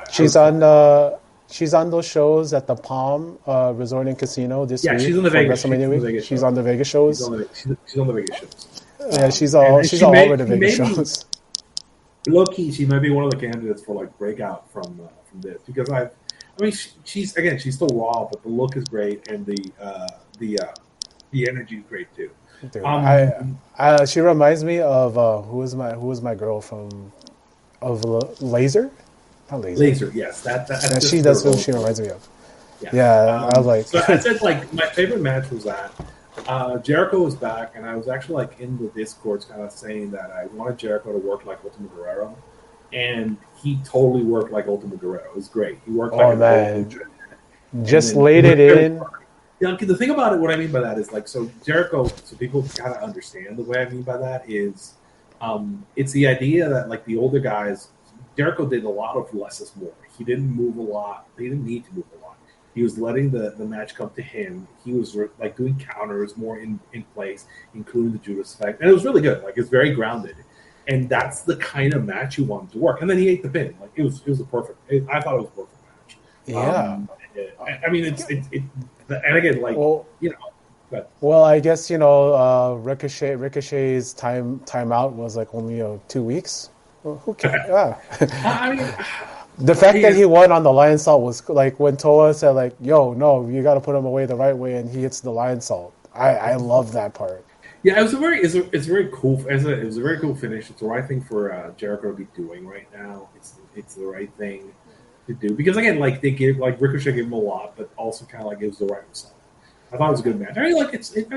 She's on those shows at the Palm Resort and Casino this week. Yeah, she's on the Vegas. She's on the Vegas shows. She's on the Vegas shows. Yeah, she's all over the Vegas shows. Low key, she might be one of the candidates for like breakout from this because she's still raw, but the look is great and the energy is great too. Dude, she reminds me of who was my girl from Laser? Not Laser. Laser, yes, that's what she reminds me of. Yeah, I was like. So I said like my favorite match was that. Jericho was back, and I was actually like in the Discords kind of saying that I wanted Jericho to work like Ultimo Guerrero, and he totally worked like Ultimo Guerrero. It was great. He worked like just laid it in. The thing about it, what I mean by that is like so Jericho. So people kind of understand the way I mean by that is, it's the idea that like the older guys, Jericho did a lot of less is more. He didn't move a lot. He didn't need to move a lot. He was letting the match come to him. He was like doing counters more in place, including the Judas effect, and it was really good. Like it's very grounded, and that's the kind of match you wanted to work. And then he ate the pin. Like it was a perfect. I thought it was a perfect match. Yeah. I mean it's and again like But, well, I guess Ricochet's time out was like only 2 weeks. Well, who cares? I mean. The fact that he won on the lion salt was like when Toa said like, "Yo, no, you got to put him away the right way," and he hits the lion salt. I love that part. Yeah, it was a very cool finish. It's the right thing for Jericho to be doing right now. It's the right thing to do because again, like they gave like Ricochet gave him a lot, but also kind of like it was the right result. I thought it was a good match. I mean, like it's like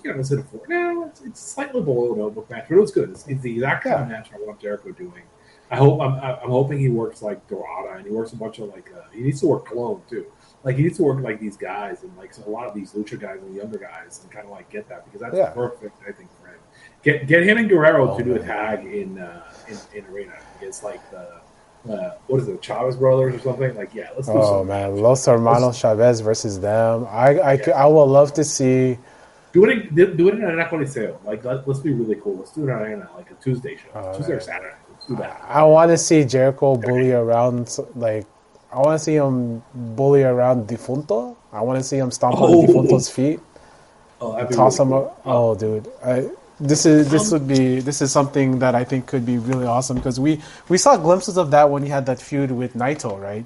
is it a 4? No, it's slightly below a notebook match, but it was good. It's the exact kind of match I want Jericho doing. I'm hoping he works like Dorada and he works a bunch of like he needs to work Cologne too. Like he needs to work like these guys and like a lot of these lucha guys and the younger guys and kind of like get that because that's perfect I think for him. Get him and Guerrero to do a tag in arena against like the what is it, Chavez brothers or something? Like let's do something. Man, Los Hermanos Chavez versus them. I would love to see Do it in an Coliseo. Like let's be really cool. Let's do it on like a Tuesday show, Tuesday or Saturday. Let's do that. I want to see Jericho bully around. Like I want to see him bully around Defunto. I want to see him stomp on Defunto's feet. Toss him up. Oh, dude. This is something that I think could be really awesome because we saw glimpses of that when he had that feud with Naito, right?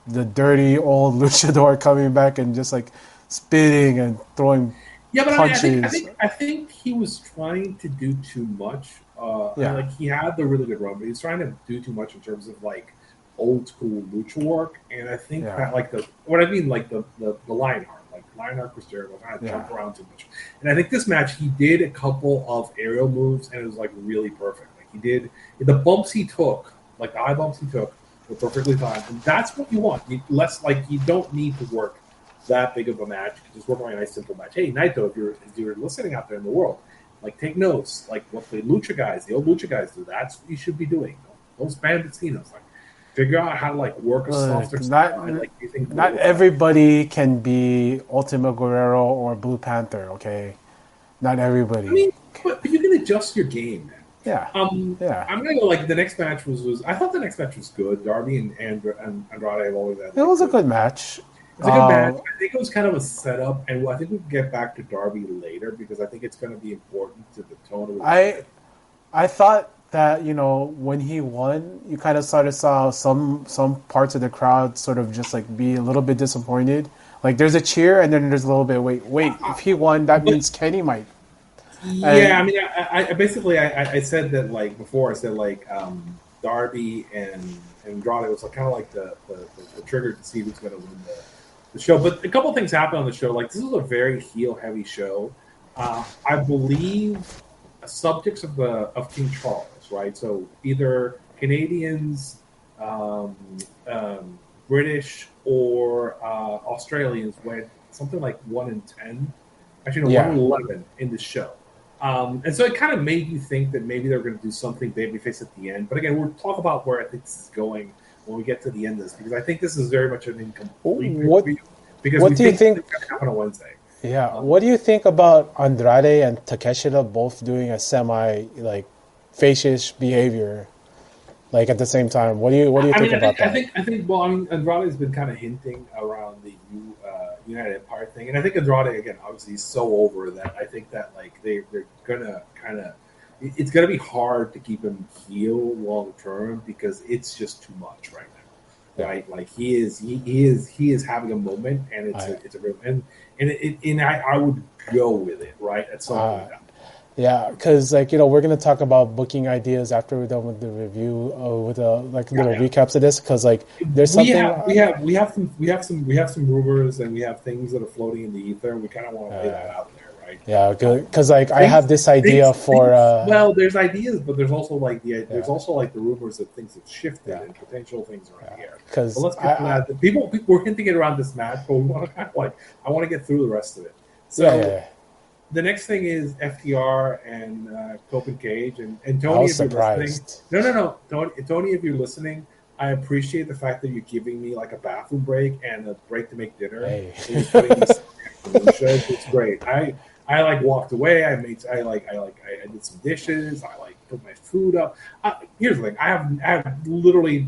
The dirty old luchador coming back and just like spitting and throwing punches. I think he was trying to do too much. Like he had the really good run, but he was trying to do too much in terms of like old school lucha work. And I think that like the Lionheart. Lionheart was terrible. Kind of jump around too much. And I think this match, he did a couple of aerial moves, and it was like really perfect. Like he did the bumps he took, like the eye bumps he took, were perfectly fine. And that's what you want. You don't need to work that big of a match. You can just work on a nice simple match. Hey, Naito, if you're listening out there in the world, like take notes, like what the old lucha guys do. That's what you should be doing. Those banditinos, like. Figure out how to like work a softer style. Not everybody can be Ultimo Guerrero or Blue Panther, okay? Not everybody. I mean, but you can adjust your game, man. Yeah. I'm gonna go like the next match was. I thought the next match was good. Darby and Andrade have always had. It was a good match. It's a good match. I think it was kind of a setup, and I think we can get back to Darby later because I think it's going to be important to the tone of the I thought that, you know, when he won, you kind of saw some parts of the crowd sort of just like be a little bit disappointed. Like there's a cheer and then there's a little bit wait. If he won, that means Kenny might. Yeah, I mean, I basically I said that like before. I said like Darby and Andrade was kind of like the trigger to see who's going to win the show. But a couple things happened on the show. Like this was a very heel heavy show. I believe subjects of King Charles. Right, so either Canadians, British, or Australians went something like 1 in 10. Actually, no, 1 in 11 in the show. And so it kind of made you think that maybe they're going to do something babyface at the end. But again, we'll talk about where I think this is going when we get to the end of this, because I think this is very much an incomplete review. Because what do you think it's going to happen on Wednesday? Yeah, what do you think about Andrade and Takeshita both doing a semi like facious behavior, like at the same time? What do you think about that? I think. Well, I mean, Andrade has been kind of hinting around the United Empire thing, and I think Andrade again, obviously, he's so over that. I think that like they're gonna kind of. It's gonna be hard to keep him heel long term because it's just too much right now, right? Like he is having a moment, and it's a real and I would go with it right at some point. Yeah, because like we're gonna talk about booking ideas after we're done with the review, with little recaps of this. Because like there's something we have some rumors and we have things that are floating in the ether. And we kind of want to lay that out there, right? Yeah, good. Because like I have this idea for. Well, there's ideas, but there's also like the rumors that things have shifted and potential things are in the air. Because let's get to that. People were hinting it around this match, but we want to kind of like I want to get through the rest of it. So. The next thing is FTR and Copen Cage and Tony. I was surprised. No. Tony, if you're listening, I appreciate the fact that you're giving me like a bathroom break and a break to make dinner. Hey. It's great. I like walked away. I did some dishes. I like put my food up. Here's the thing. I have literally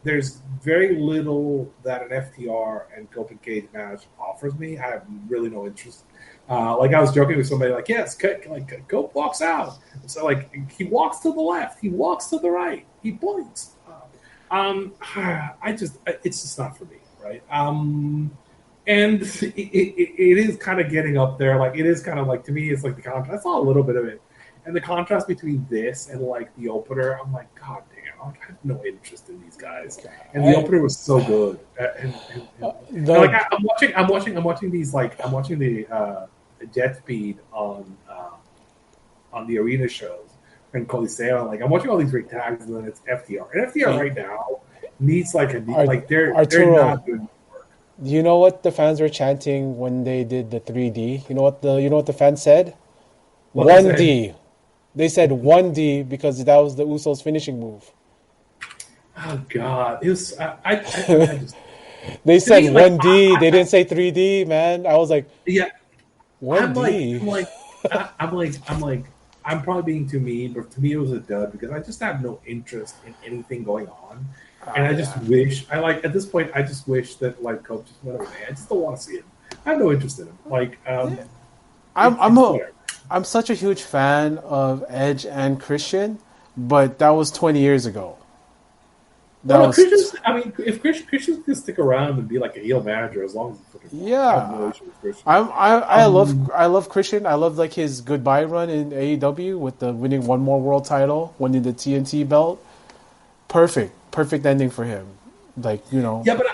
there's very little that an FTR and Copen Cage match offers me. I have really no interest. Like I was joking with somebody, like, yes, Cope walks out. So like he walks to the left, he walks to the right, he points. It's just not for me, right? And it is kind of getting up there. Like it is kind of like, to me, it's like the contrast. I saw a little bit of it, and the contrast between this and like the opener, I'm like, God damn, I have no interest in these guys. And the opener was so good. I'm watching these like I'm watching the jet feed on the arena shows and Coliseo. Like I'm watching all these great tags, and then it's FTR. And FTR right now needs like they're not doing work. Do you know what the fans were chanting when they did the 3D? You know what the fans said? 1D. They said 1D because that was the Usos' finishing move. Oh God! It was. I just. They said 1D. They didn't say 3D, man. I was like, yeah. Wendy. I'm probably being too mean, but to me it was a dud because I just have no interest in anything going on, and I just wish at this point I just wish that Coach just went away. I just don't want to see him. I have no interest in him. I'm such a huge fan of Edge and Christian, but that was 20 years ago. If Christian can stick around and be like a heel manager as long as I have no issue with Christian. I love Christian. I love his goodbye run in AEW with the winning one more world title, winning the TNT belt. Perfect ending for him. Yeah, but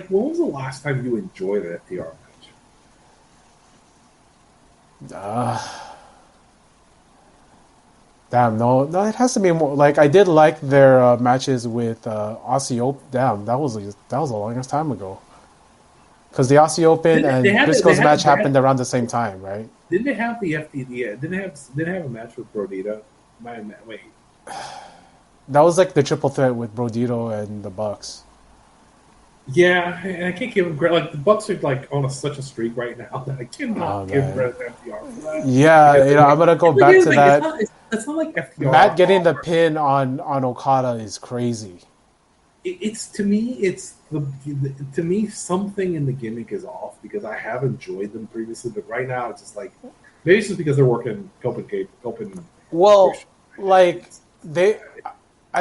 when was the last time you enjoyed an FTR match? Damn, no, it has to be more. I did like their matches with Aussie Open. Damn, that was the longest time ago. Because the Aussie Open and Briscoe's match happened around the same time, right? Didn't they have the FTD? Didn't they have a match with Brodito? Wait. That was the triple threat with Brodito and the Bucks. Yeah, and I can't give them credit. The Bucks are on such a streak right now that I cannot give credit to FTR for that. Yeah, I'm gonna go back to that. It's not like FTR. Matt getting the pin on Okada is crazy. To me something in the gimmick is off because I have enjoyed them previously, but right now it's just maybe it's just because they're working Copenhagen. Well, I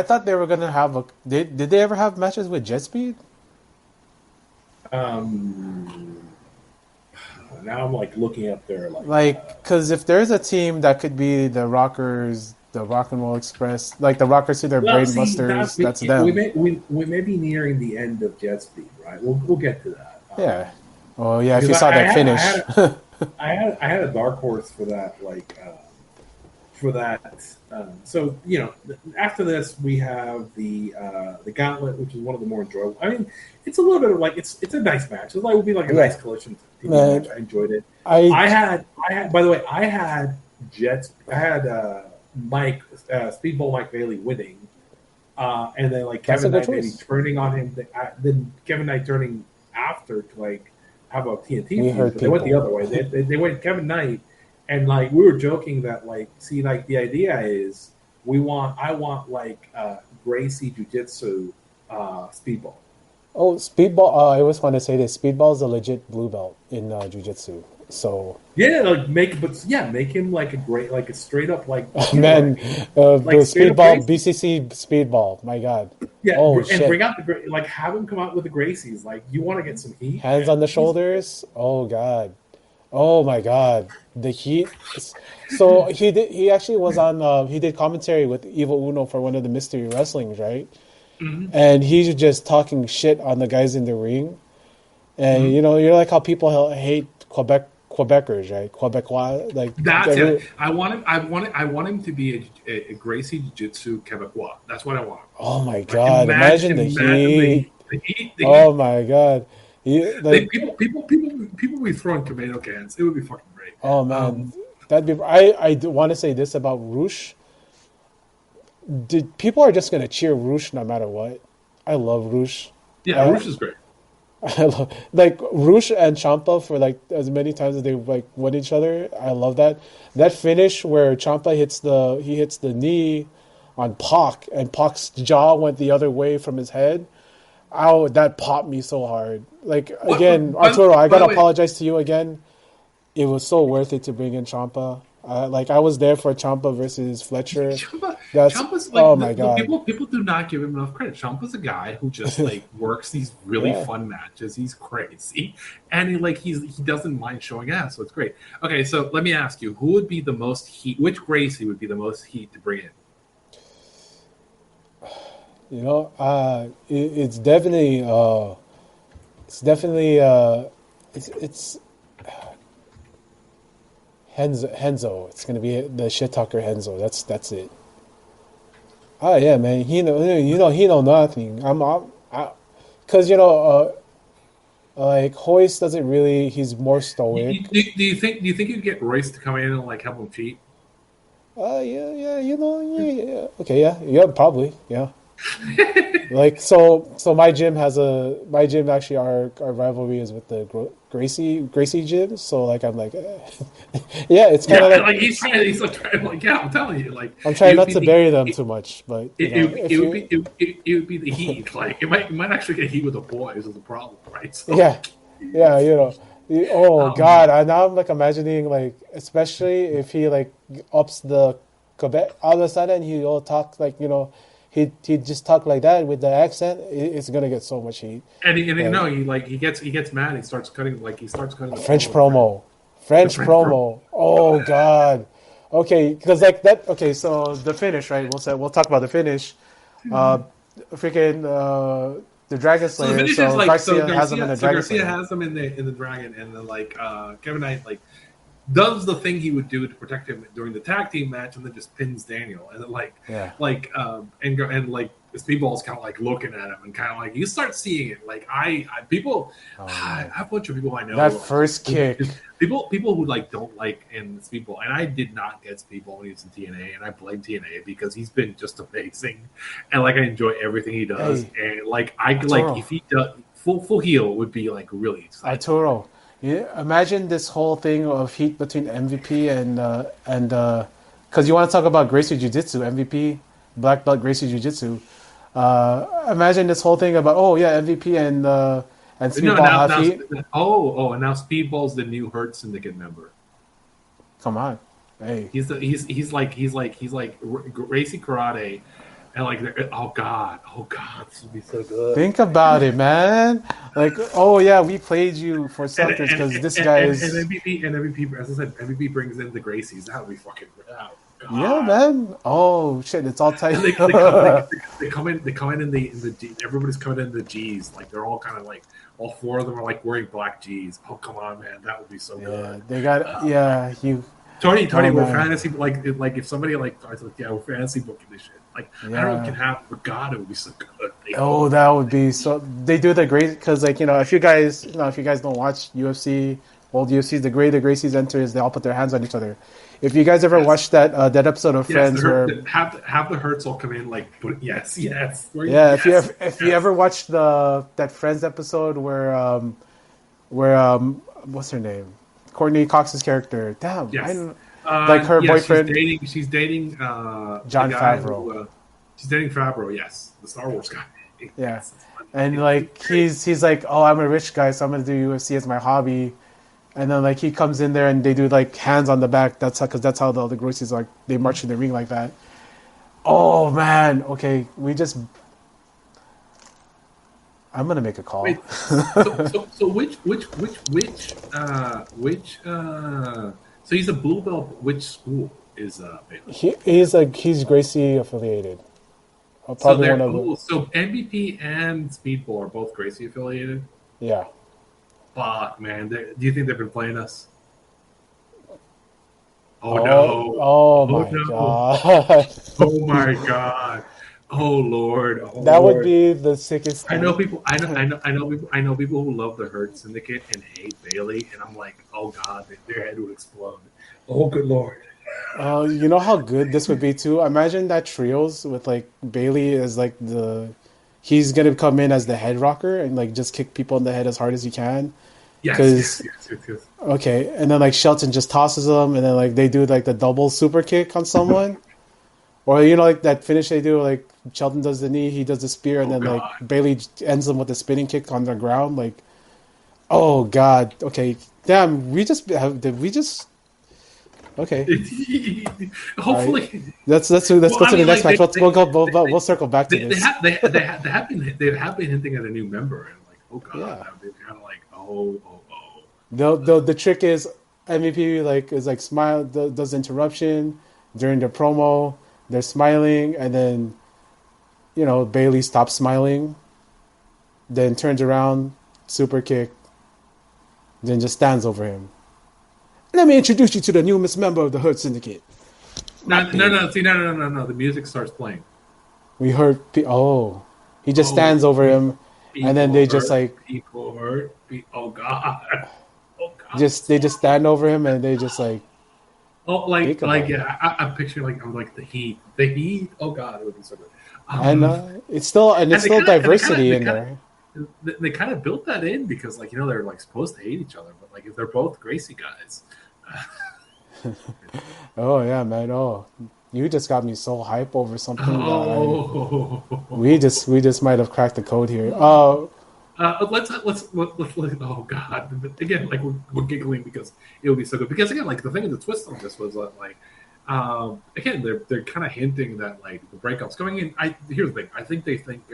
thought they were gonna have did they ever have matches with Jet Speed? Now I'm looking up there because if there's a team that could be the Rockers, the Rock and Roll Express, the Rockers to their Brainbusters, that's them. We may be nearing the end of Jet Speed, right? We'll get to that. Yeah. Oh yeah, if you saw that finish. I had a dark horse for that, so after this we have the Gauntlet, which is one of the more enjoyable. I mean, it's a little bit of it's a nice match. It would be a nice collision match. I enjoyed it. I had Mike Speedball Mike Bailey winning, and then Kevin Knight maybe turning on him. Then Kevin Knight turning after to have a TNT feud, but they went the other way. They went Kevin Knight. And we were joking that the idea is I want Gracie Jiu-Jitsu Speedball. Oh, Speedball! I always want to say this: Speedball is a legit blue belt in Jiu-Jitsu. So make him a straight up man, the Speedball BCC Speedball. My God! Yeah, and bring out have him come out with the Gracies. You want to get some heat? Hands on the shoulders. Oh God. Oh my God, the heat! So he actually was on. He did commentary with Evil Uno for one of the Mystery Wrestlings, right? Mm-hmm. And he's just talking shit on the guys in the ring. And you're how people hate Quebecers, right? Quebecois, that's it. I want him to be a Gracie Jiu-Jitsu Quebecois. That's what I want. Oh my God! Imagine the heat. Oh my God. People be throwing tomato cans. It would be fucking great. Oh man, that'd be. I do want to say this about Roosh. People are just gonna cheer Roosh no matter what. I love Roosh. Yeah, Roosh is great. I love Roosh and Ciampa for as many times as they won each other. I love that finish where Ciampa hits the knee on Pac and Pac's jaw went the other way from his head. Oh, that popped me so hard. Again, Arturo, I gotta apologize to you again. It was so worth it to bring in Ciampa. I was there for Ciampa versus Fletcher. Ciampa's oh my God. People do not give him enough credit. Ciampa's a guy who just works these really fun matches. He's crazy, and he doesn't mind showing ass. So it's great. Okay, so let me ask you, who would be the most heat? Which Gracie would be the most heat to bring in? It's definitely Henzo. It's gonna be the shit talker Henzo. That's it. Oh yeah, man. He know nothing. Because Hoist doesn't really. He's more stoic. Do you think you'd get Royce to come in and help him cheat? Yeah. Okay, yeah, probably, yeah. So my gym actually our rivalry is with the Gracie gym. So like I'm like, yeah, it's kind of like he's trying like I'm telling you, like I'm trying not to bury them too much, but it would be the Heat. Like it might actually get Heat with the boys is the problem, right? So, yeah, oh God, now I'm like imagining like, especially if he like ups the Quebec, all of a sudden he'll talk like he just talk like that with the accent. It's gonna get so much heat. And he gets mad. He starts cutting French promo. Oh God. Okay, because like that. Okay, so the finish, right? We'll talk about the finish. The Dragon Slayer. So Garcia has him in the Dragon Slayer. Garcia has him in the Dragon, and then like Kevin Knight like does the thing he would do to protect him during the tag team match, and then just pins Daniel, and then and Speedball's kind of like looking at him, and kind of like you start seeing it. Like I have a bunch of people I know that first kick. People who like don't like in Speedball, and I did not get Speedball when he was in TNA, and I blame TNA because he's been just amazing, and like I enjoy everything he does, and like Arturo. Like if he does full heel would be like really exciting. Arturo. Yeah, imagine this whole thing of heat between MVP and because you want to talk about Gracie Jiu-Jitsu, MVP, Black Belt Gracie Jiu-Jitsu. Imagine this whole thing about MVP and Speedball have heat. And now Speedball's the new Hurt Syndicate member. Come on, hey, he's like Gracie Karate. And like, oh god, this would be so good. Think about it, man. Like, we played you for something because this guy is. And MVP, as I said, MVP brings in the Gracies. That would be fucking. Yeah, man. Oh shit, it's all tight. They come in in the G. Everybody's coming in the G's. Like they're all kind of like all four of them are like wearing black G's. Oh come on, man, that would be so good. They got Tony, we're fantasy like if somebody like starts like we're fantasy booking this shit. Like I don't know what can happen, but God, it would be so good. That would be so. They do the great because if you guys don't watch UFC, old UFCs, the Gracies enters, they all put their hands on each other. If you guys ever watched that episode of Friends where have the Hurts all come in like yes. If you ever watched that Friends episode where what's her name? Courtney Cox's character. Damn. Yes. Like her boyfriend. She's dating John Favreau. She's dating Favreau, yes. The Star Wars guy. Yeah. And like he's like, I'm a rich guy, so I'm gonna do UFC as my hobby. And then like he comes in there and they do like hands on the back. That's how the other Gracies like they march in the ring like that. Oh man. Okay. I'm gonna make a call. Wait, so which so he's a blue belt. Which school is he's Gracie affiliated. So MVP and Speedball are both Gracie affiliated. Yeah. Fuck, man. Do you think they've been playing us? No! Oh my god! Oh my god! Oh Lord! That would be the sickest thing. I know people who love the Hurt Syndicate and hate Bailey, and I'm like, oh god, their head would explode. Oh good Lord! You know how good this would be too. Imagine that trios with like Bailey as like he's gonna come in as the head rocker and like just kick people in the head as hard as he can. Yes. Okay, and then like Shelton just tosses them, and then like they do like the double super kick on someone, or like that finish they do, like Shelton does the knee, he does the spear, and then like Bailey ends them with a spinning kick on the ground. Like, oh god, okay, damn, did we just? Okay. Hopefully, right. Let's go to the next match. We'll circle back to this. They have been hinting at a new member, and like, oh god, they're kind of like, oh. The trick is MVP is smile, does interruption during the promo. They're smiling, and then Bailey stops smiling, then turns around, super kick, then just stands over him. Let me introduce you to the newest member of the Hurt Syndicate. No. The music starts playing. We heard. He just stands over him, and then they just like people hurt. Oh god. They just stand over him, and they just like. I'm picturing I'm like the heat. Oh god, it would be so good. It's still diversity in there. they kind of built that in because like they're like supposed to hate each other, but like if they're both Gracie guys. Oh yeah, man. Oh, you just got me so hype over something that we just might have cracked the code here. Let's oh god! But again, like we're giggling because it would be so good. Because again, like the thing of the twist on this was like, again, they're kind of hinting that like the breakup's going in. Here's the thing. I think they think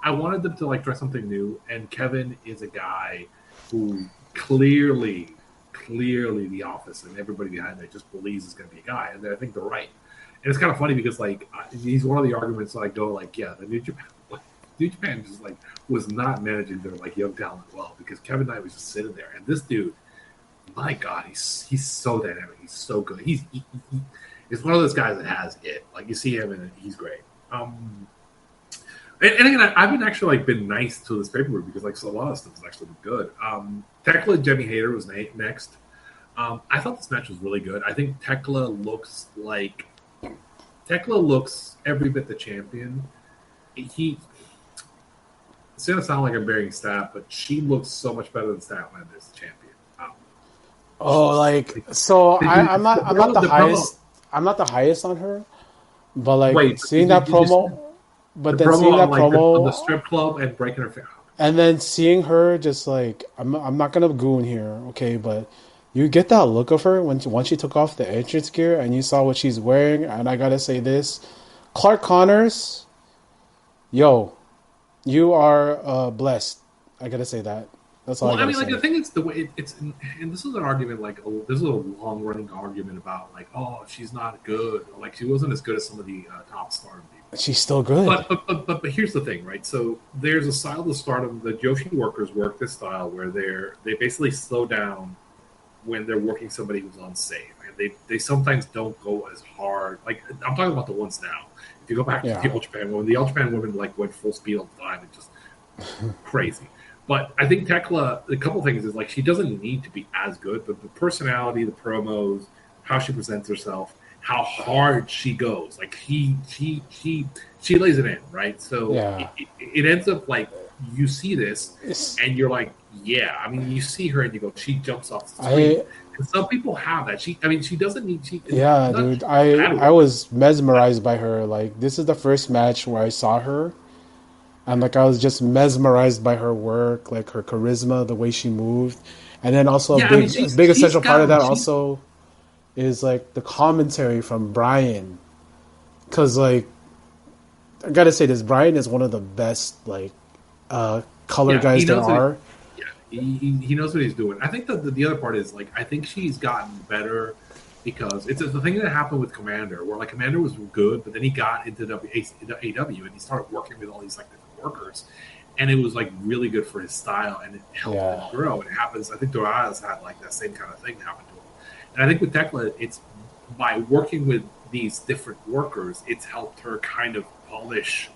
I wanted them to like try something new, and Kevin is a guy who clearly the office and everybody behind it just believes is going to be a guy, and I think they're right. And it's kind of funny because like he's one of the arguments that I go like, yeah, the New Japan just like was not managing their like young talent well because Kevin Knight was just sitting there, and this dude, my God, he's so dynamic, he's so good. He's one of those guys that has it. Like you see him and he's great. And again, I've been actually like been nice to this pay-per-view because like so a lot of stuff has actually been good. Tekla Jemmy Hayter was next. I thought this match was really good. I think Tekla looks every bit the champion. It's gonna sound like I'm bearing stat, but she looks so much better than Statlander as the champion. I'm not the highest. I'm not the highest on her, but like seeing that promo. But then seeing that promo on the strip club and breaking her face, and then seeing her just like I'm not gonna goon here, okay? But you get that look of her once she took off the entrance gear and you saw what she's wearing, and I gotta say this, Clark Connors, yo, you are blessed. I gotta say that. That's all. I mean, like the thing is the way it's, and this is an argument this is a long running argument about like, oh, she's not good, or like she wasn't as good as some of the top stars. She's still good. But here's the thing, right? So there's a style of Stardom. The Joshi workers work this style where they basically slow down when they're working somebody who's unsafe, and they sometimes don't go as hard. Like I'm talking about the ones now. If you go back to the All Japan women, the All Japan women like went full speed all the time and just crazy. But I think Tekla, a couple things is like she doesn't need to be as good, but the personality, the promos, how she presents herself, how hard she goes, like she lays it in, right? So it ends up like you see this and you're like, yeah. I mean, you see her and you go, she jumps off the screen. And some people have that. She doesn't need. Dude, I was mesmerized by her. Like this is the first match where I saw her. And like I was just mesmerized by her work, like her charisma, the way she moved, and then also a big essential part of that also is like the commentary from Brian, because like I gotta say this, Brian is one of the best like color guys there are. He knows what he's doing. I think that the other part is like I think she's gotten better because it's the thing that happened with Commander, where like Commander was good, but then he got into AEW and he started working with all these like workers, and it was like really good for his style, and it helped him grow. And it happens. I think Doradas had like that same kind of thing happen to him. And I think with Tekla, it's by working with these different workers, it's helped her kind of polish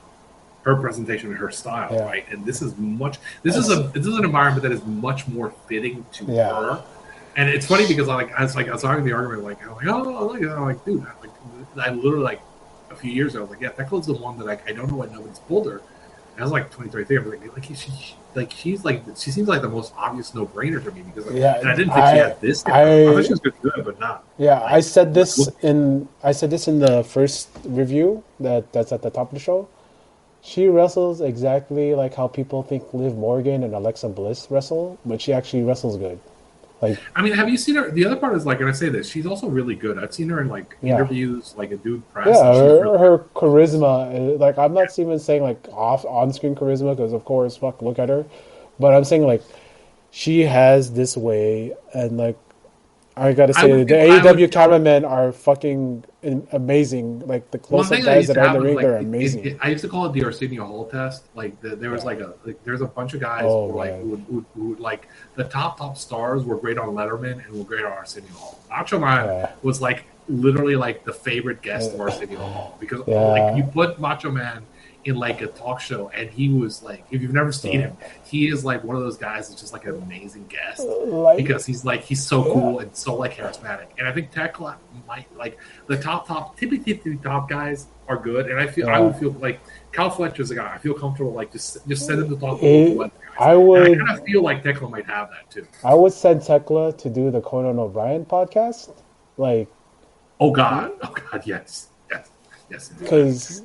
her presentation and her style, right? And this is an environment that is much more fitting to her. And it's funny because I was talking the argument, like, I'm like, dude, I literally like a few years ago, I was like, yeah, Tekla's the one that I don't know why nobody's pulled her. And I was like 23. I was she seems like the most obvious no brainer to me because and I didn't think she had this. I thought she was good, but not. Yeah, I said this in the first review that's at the top of the show. She wrestles exactly like how people think Liv Morgan and Alexa Bliss wrestle, but she actually wrestles good. Like, I mean, have you seen her? The other part is like, and I say this, she's also really good. I've seen her in like interviews, like a dude press. Yeah, her charisma. Like, I'm not even saying like on-screen charisma because, of course, look at her. But I'm saying like she has this way, and like I gotta say, the AEW cameramen are fucking amazing. Like the close-up guys that are in the ring, they're amazing. I used to call it the Arsenio Hall test. Like there was there's a bunch of guys who the top stars were great on Letterman and were great on Arsenio Hall. Macho Man was like literally like the favorite guest of Arsenio Hall because like you put Macho Man in like a talk show, and he was like, if you've never seen him, he is like one of those guys that's just like an amazing guest because he's so cool and so like charismatic. And I think Tekla might like the top tippy top guys are good, and I would feel like Cal Fletcher's a guy I feel comfortable like just send him to talk to I kind of feel like Tekla might have that too. I would send Tekla to do the Conan O'Brien podcast, like. Oh God, yes. Because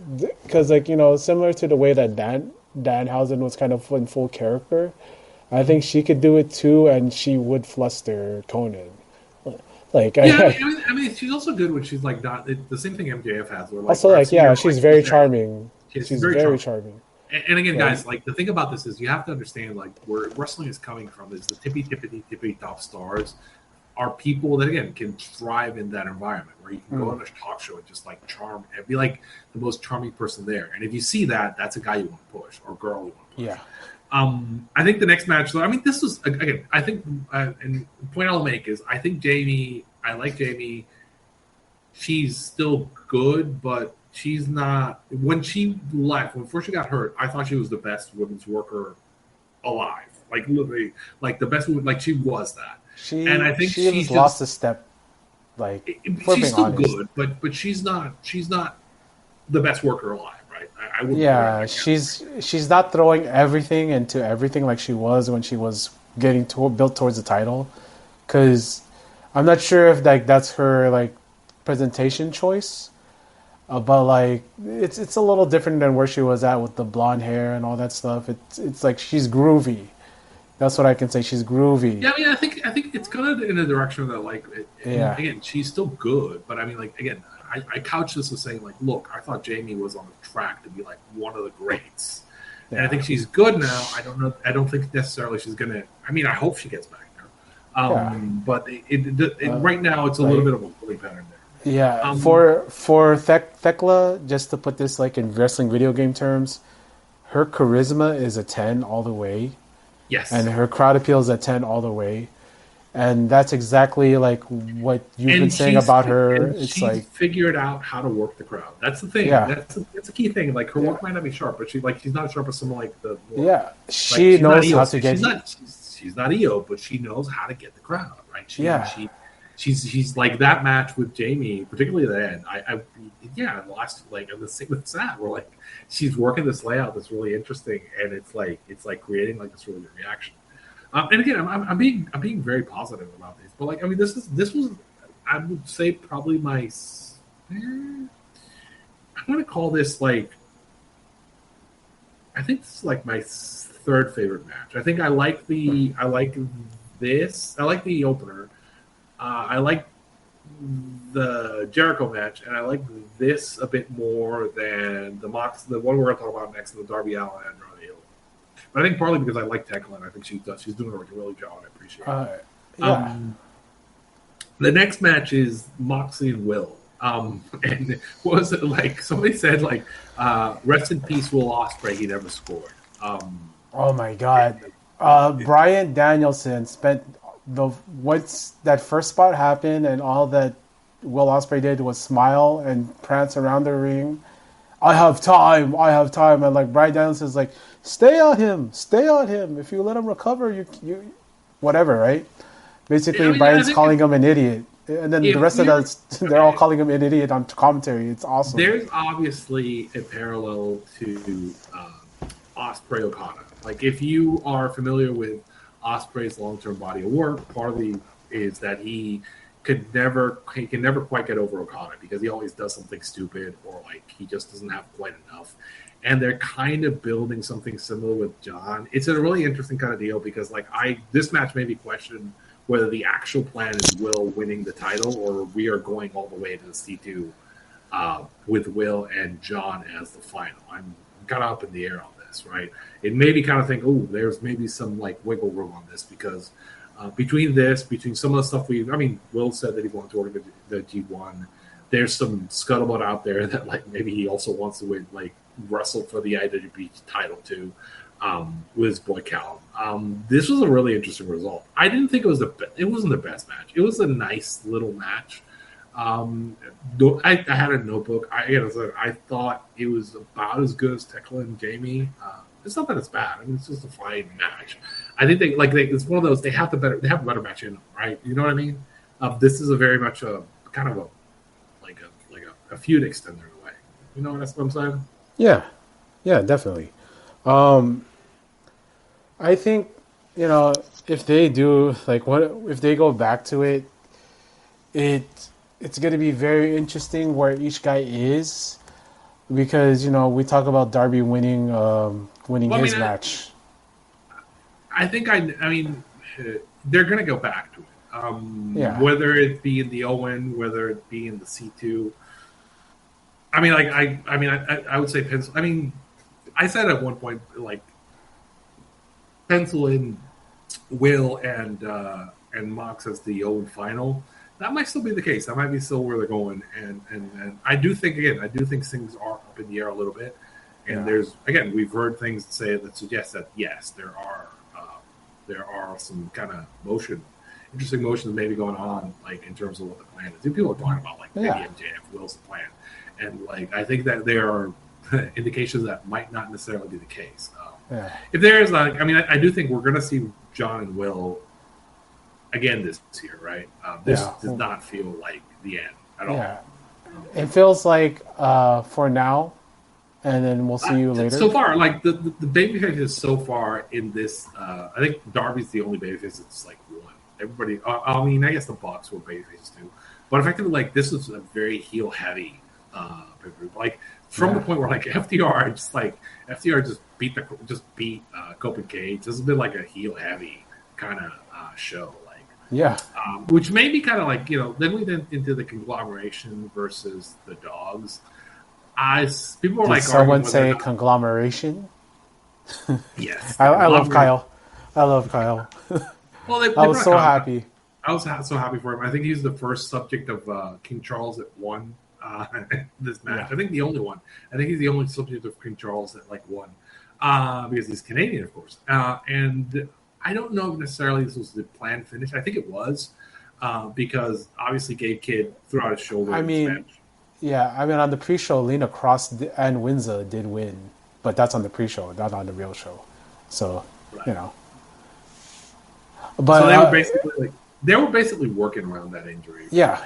like, you know, similar to the way that Danhausen was kind of in full character, I think she could do it too, and she would fluster Conan. Like, I mean, she's also good when she's like not the same thing MJF has. Where, like, also, like, she's very charming. She's very charming. And again, guys, like the thing about this is you have to understand like where wrestling is coming from is the tippy top stars are people that again can thrive in that environment where you can go on a talk show and just like charm and be like the most charming person there. And if you see that, that's a guy you want to push or girl you want to push. Yeah. I think the next match, though, I mean, this was again. I think, and the point I'll make is, I think Jamie. I like Jamie. She's still good, but she's not. When she left, when first she got hurt, I thought she was the best women's worker alive. Like literally, like the best woman. Like she was that. And I think she's lost a step. Like she's still good, but she's not the best worker alive, right? I wouldn't. She's not throwing everything into everything like she was when she was getting built towards the title. Because I'm not sure if like that's her like presentation choice, but like it's a little different than where she was at with the blonde hair and all that stuff. It's like she's groovy. That's what I can say. She's groovy. Yeah, I mean, I think it's kind of in a direction that, like, again, she's still good, but I mean, like, again, I couch this as saying, like, look, I thought Jamie was on the track to be like one of the greats, and I think she's good now. I don't know. I don't think necessarily she's gonna. I mean, I hope she gets back there. But right now it's a little bit of a bully pattern there. Yeah. For Thekla, just to put this like in wrestling video game terms, her charisma is a 10 all the way. Yes. And her crowd appeal is at 10 all the way. And that's exactly like what you've been saying about her. It's like figured out how to work the crowd. That's the thing. Yeah. That's a key thing. Like her work might not be sharp, but she's not as sharp as someone like the she knows how to get. She's not EO, but she knows how to get the crowd right. She's like that match with Jamie, particularly at the end. Last like and the same with Sad, where like she's working this layout that's really interesting, and it's like creating like this really good reaction. And again, I'm being very positive about this, but like I mean, this was I would say probably my I'm going to call this like I think this is like my third favorite match. I think I like this. I like the opener. I like the Jericho match, and I like this a bit more than the one we're going to talk about next, the Darby Allin and Andrade Hill. But I think partly because I like Tekla, and I think she's doing a really job, and I appreciate it. The next match is Moxley and Will. And what was it like? Somebody said like, "Rest in peace, Will Ospreay. He never scored." Oh my God, Bryan Danielson spent once that first spot happened, and all that Will Ospreay did was smile and prance around the ring. I have time, and like Bryan Danielson's like, stay on him. If you let him recover, you whatever, right? Basically, Bryan's calling him an idiot. And then the rest of us, they're all calling him an idiot on commentary. It's awesome. There's obviously a parallel to Ospreay Okada. Like, if you are familiar with Ospreay's long-term body of work, partly is that he can never quite get over Okada because he always does something stupid or like he just doesn't have quite enough. And they're kind of building something similar with John. It's a really interesting kind of deal because like this match made me question whether the actual plan is Will winning the title or we are going all the way to the C2 with Will and John as the final. I'm kind of up in the air on this, right? It made me kind of think, oh, there's maybe some like wiggle room on this because between some of the stuff Will said that he wanted to order the G1. There's some scuttlebutt out there that like maybe he also wants to win, like wrestle for the IWGP title too. With his boy Callum. This was a really interesting result. I didn't think it wasn't the best match. It was a nice little match. I had a notebook. I thought it was about as good as Tekla and Jamie. It's not that it's bad. I mean, it's just a fine match. I think it's one of those they have a better match in them, right? You know what I mean? This is a very much a kind of a feud extender in a way. You know what I'm saying? Yeah, definitely. I think if they do if they go back to it, it's going to be very interesting where each guy is, because we talk about Darby winning his match. I think I mean they're going to go back to it. Whether it be in the Owen, whether it be in the C2. I mean, I would say pencil. I mean, I said at one point pencil in Will and Mox as the Owen final. That might still be the case. That might be still where they're going. And I do think things are up in the air a little bit. And we've heard things that suggest that yes, there are some kind of interesting motions maybe going on, in terms of what the plan is. People are talking about maybe MJF Will's the plan, and I think that there are indications that might not necessarily be the case. If there is, I do think we're going to see John and Will again this year, right? This does not feel like the end at all. It feels like for now, and then we'll see you later. So far, the babyface is so far in this. I think Darby's the only babyface that's one. Everybody, I mean, I guess the Bucks were babyfaces too, but effectively, this is a very heel heavy. From the point where FTR just beat Cope and Cage. This has been a heel heavy kind of show. Which may be kind of then we went into the conglomeration versus the dogs. People were someone say conglomeration? Yes. I love Kyle. Well, I was so happy. I was so happy for him. I think he's the first subject of King Charles that won this match. I think the only one. I think he's the only subject of King Charles that won because he's Canadian, of course. And I don't know if necessarily this was the planned finish. I think it was because obviously Gabe Kidd threw out his shoulder. on the pre-show, Lena Cross and Windsor did win, but that's on the pre-show, not on the real show. So but so they were basically working around that injury. Yeah.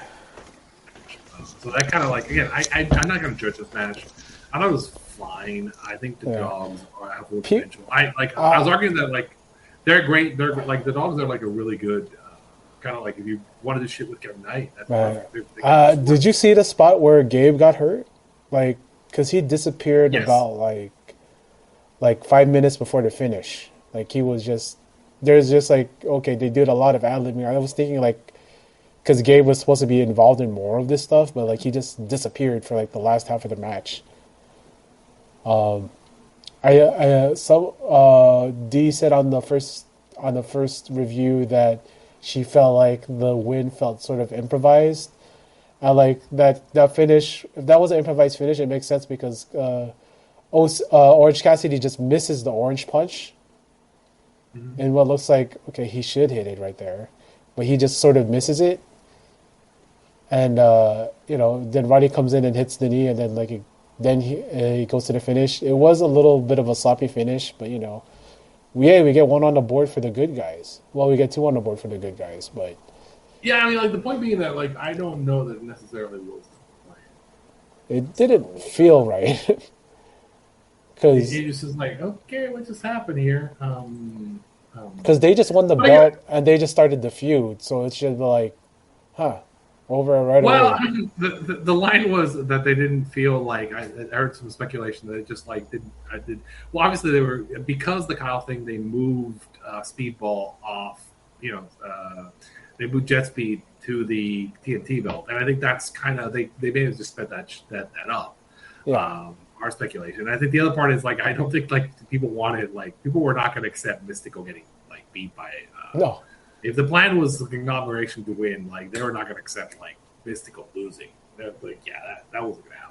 So that kind of I'm not going to judge this match. I thought it was fine. I think the dogs have more potential. I was arguing that they're great. They're the dogs are a really good kind of if you wanted to shit with Kevin Knight. That's perfect. Did you see the spot where Gabe got hurt? Because he disappeared about 5 minutes before the finish. He was just. There's just okay, they did a lot of ad-libbing. I was thinking because Gabe was supposed to be involved in more of this stuff, but he just disappeared for the last half of the match. Dee said on the first review that she felt like the win felt sort of improvised. I like that finish. If that was an improvised finish, it makes sense because Orange Cassidy just misses the orange punch. And what looks okay, he should hit it right there, but he just sort of misses it. And then Roddy comes in and hits the knee, and then he goes to the finish. It was a little bit of a sloppy finish, but we get one on the board for the good guys. Well, we get two on the board for the good guys, but the point being that I don't know that it necessarily was the plan. It didn't feel right. Because he just is okay, what just happened here? Because they just won the belt and they just started the feud, so it's just over right away. Well, the line was that they didn't feel I heard some speculation that it just didn't. Well, obviously they were because the Kyle thing. They moved Speedball off. They moved Jet Speed to the TNT belt, and I think that's kind of they may have just sped that up. Yeah. Our speculation. I think the other part is I don't think people wanted people were not going to accept Mystical getting beat by no. If the plan was the conglomeration to win, they were not going to accept Mystical losing. They're that wasn't going to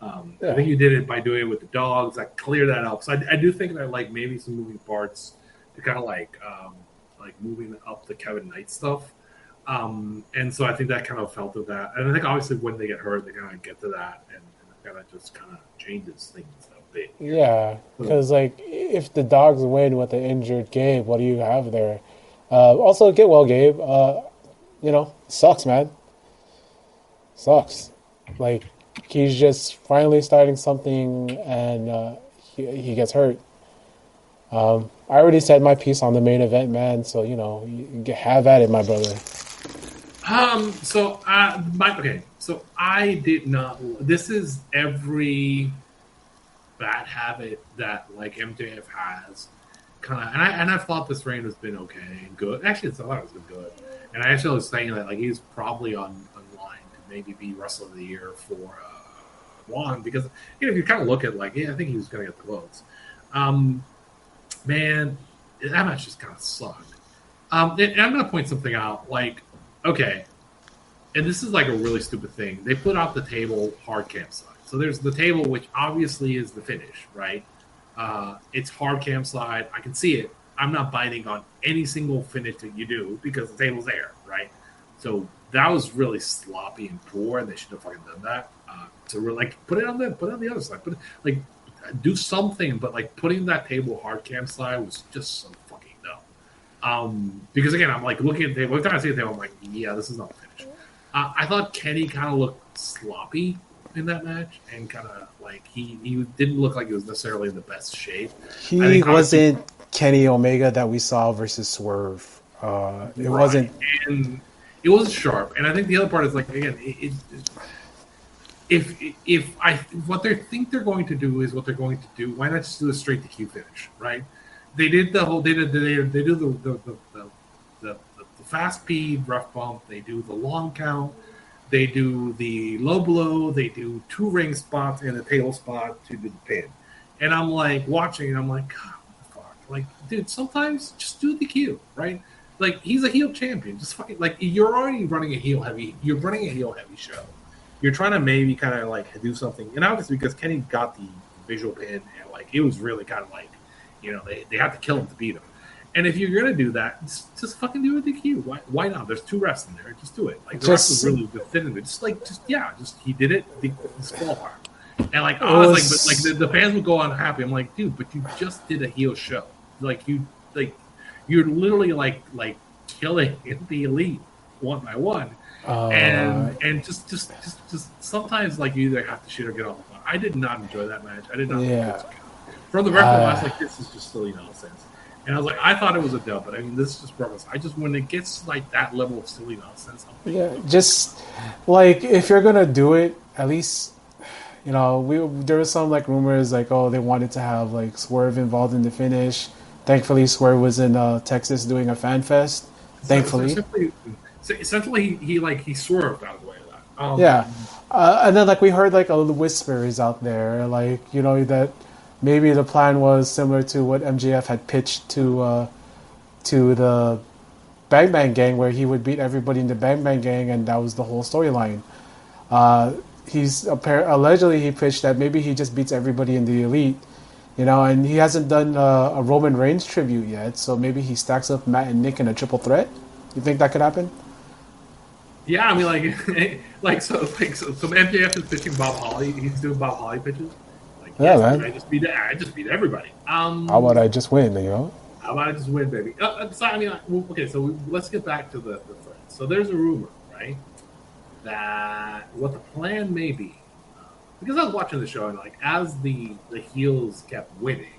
happen. I think you did it by doing it with the dogs. Clear that up. So I do think that maybe some moving parts to kind of moving up the Kevin Knight stuff And so I think that kind of felt of that. And I think obviously when they get hurt, they kind of get to that, and it kind of just kind of changes things a bit. Yeah, because like if the Dogs win with the injured Gabe, what do you have there? Also, get well, Gabe. Sucks, man. Sucks. Like he's just finally starting something, and he gets hurt. I already said my piece on the main event, man. So you have at it, my brother. So I did not. This is every bad habit that like MJF has, kind of. And I thought this reign has been okay and good. Actually, I thought it's been good. And I actually was saying that like he's probably on line to maybe be Wrestler of the Year for Juan, because if you kind of look at like I think he was going to get the votes. Man, that match just kind of sucked. And I'm going to point something out. Like, okay, and this is like a really stupid thing. They put out the table hard cam side. So there's the table, which obviously is the finish, right? It's hard cam side. I can see it. I'm not biting on any single finish that you do because the table's there, right? So that was really sloppy and poor, and they should have fucking done that. To really, like put it on the other side. Do something, but like putting that table hard cam side was just so fucking dumb. Because again, I'm like looking at the table. Every time I see the table, I'm like, yeah, this is not a finish. I thought Kenny kind of looked sloppy in that match, and kind of like he didn't look like he was necessarily in the best shape. He wasn't Kenny Omega that we saw versus Swerve. It wasn't, and it was sharp. And I think the other part is like again, what they think they're going to do is what they're going to do, why not just do a straight to Q finish, right? They did the whole. They do the fast speed rough bump. They do the long count. They do the low blow. They do 2 ring spots and a table spot to do the pin. And I'm like watching, and I'm like, God, what the fuck? Like, dude, sometimes just do the Q, right? Like, he's a heel champion. Just fucking like you're already running a heel heavy. You're running a heel heavy show. You're trying to maybe kind of like do something, and obviously because Kenny got the visual pin, and like it was really kind of like, they had to kill him to beat him. And if you're gonna do that, just fucking do it DQ. Why not? There's 2 refs in there. Just do it. Like the ref was really definitive. Just he did it. Disqualify. And like I was like, but like the fans would go unhappy. I'm like, dude, but you just did a heel show. You're literally like killing the elite one by one. And just sometimes like you either have to shoot or get off the phone. I did not enjoy that match. I did not. Yeah. From the referee, I was like, this is just silly nonsense. And I was like, I thought it was a dub, but I mean, this is just purpose. When it gets like that level of silly nonsense, just like if you're gonna do it, at least there was some like rumors like, oh, they wanted to have like Swerve involved in the finish. Thankfully, Swerve was in Texas doing a fan fest. Thankfully. So essentially, he swerved out of the way of that. And then like we heard like a little whispers out there, like that maybe the plan was similar to what MJF had pitched to the Bang Bang Gang, where he would beat everybody in the Bang Bang Gang, and that was the whole storyline. Allegedly he pitched that maybe he just beats everybody in the Elite, and he hasn't done a Roman Reigns tribute yet, so maybe he stacks up Matt and Nick in a triple threat. You think that could happen? Yeah, I mean, so MJF is pitching Bob Holly. He's doing Bob Holly pitches. Yeah, man. I just beat everybody. How about I just win? How about I just win, baby? So let's get back to the thread. So there's a rumor, right, that what the plan may be, because I was watching the show and like as the heels kept winning,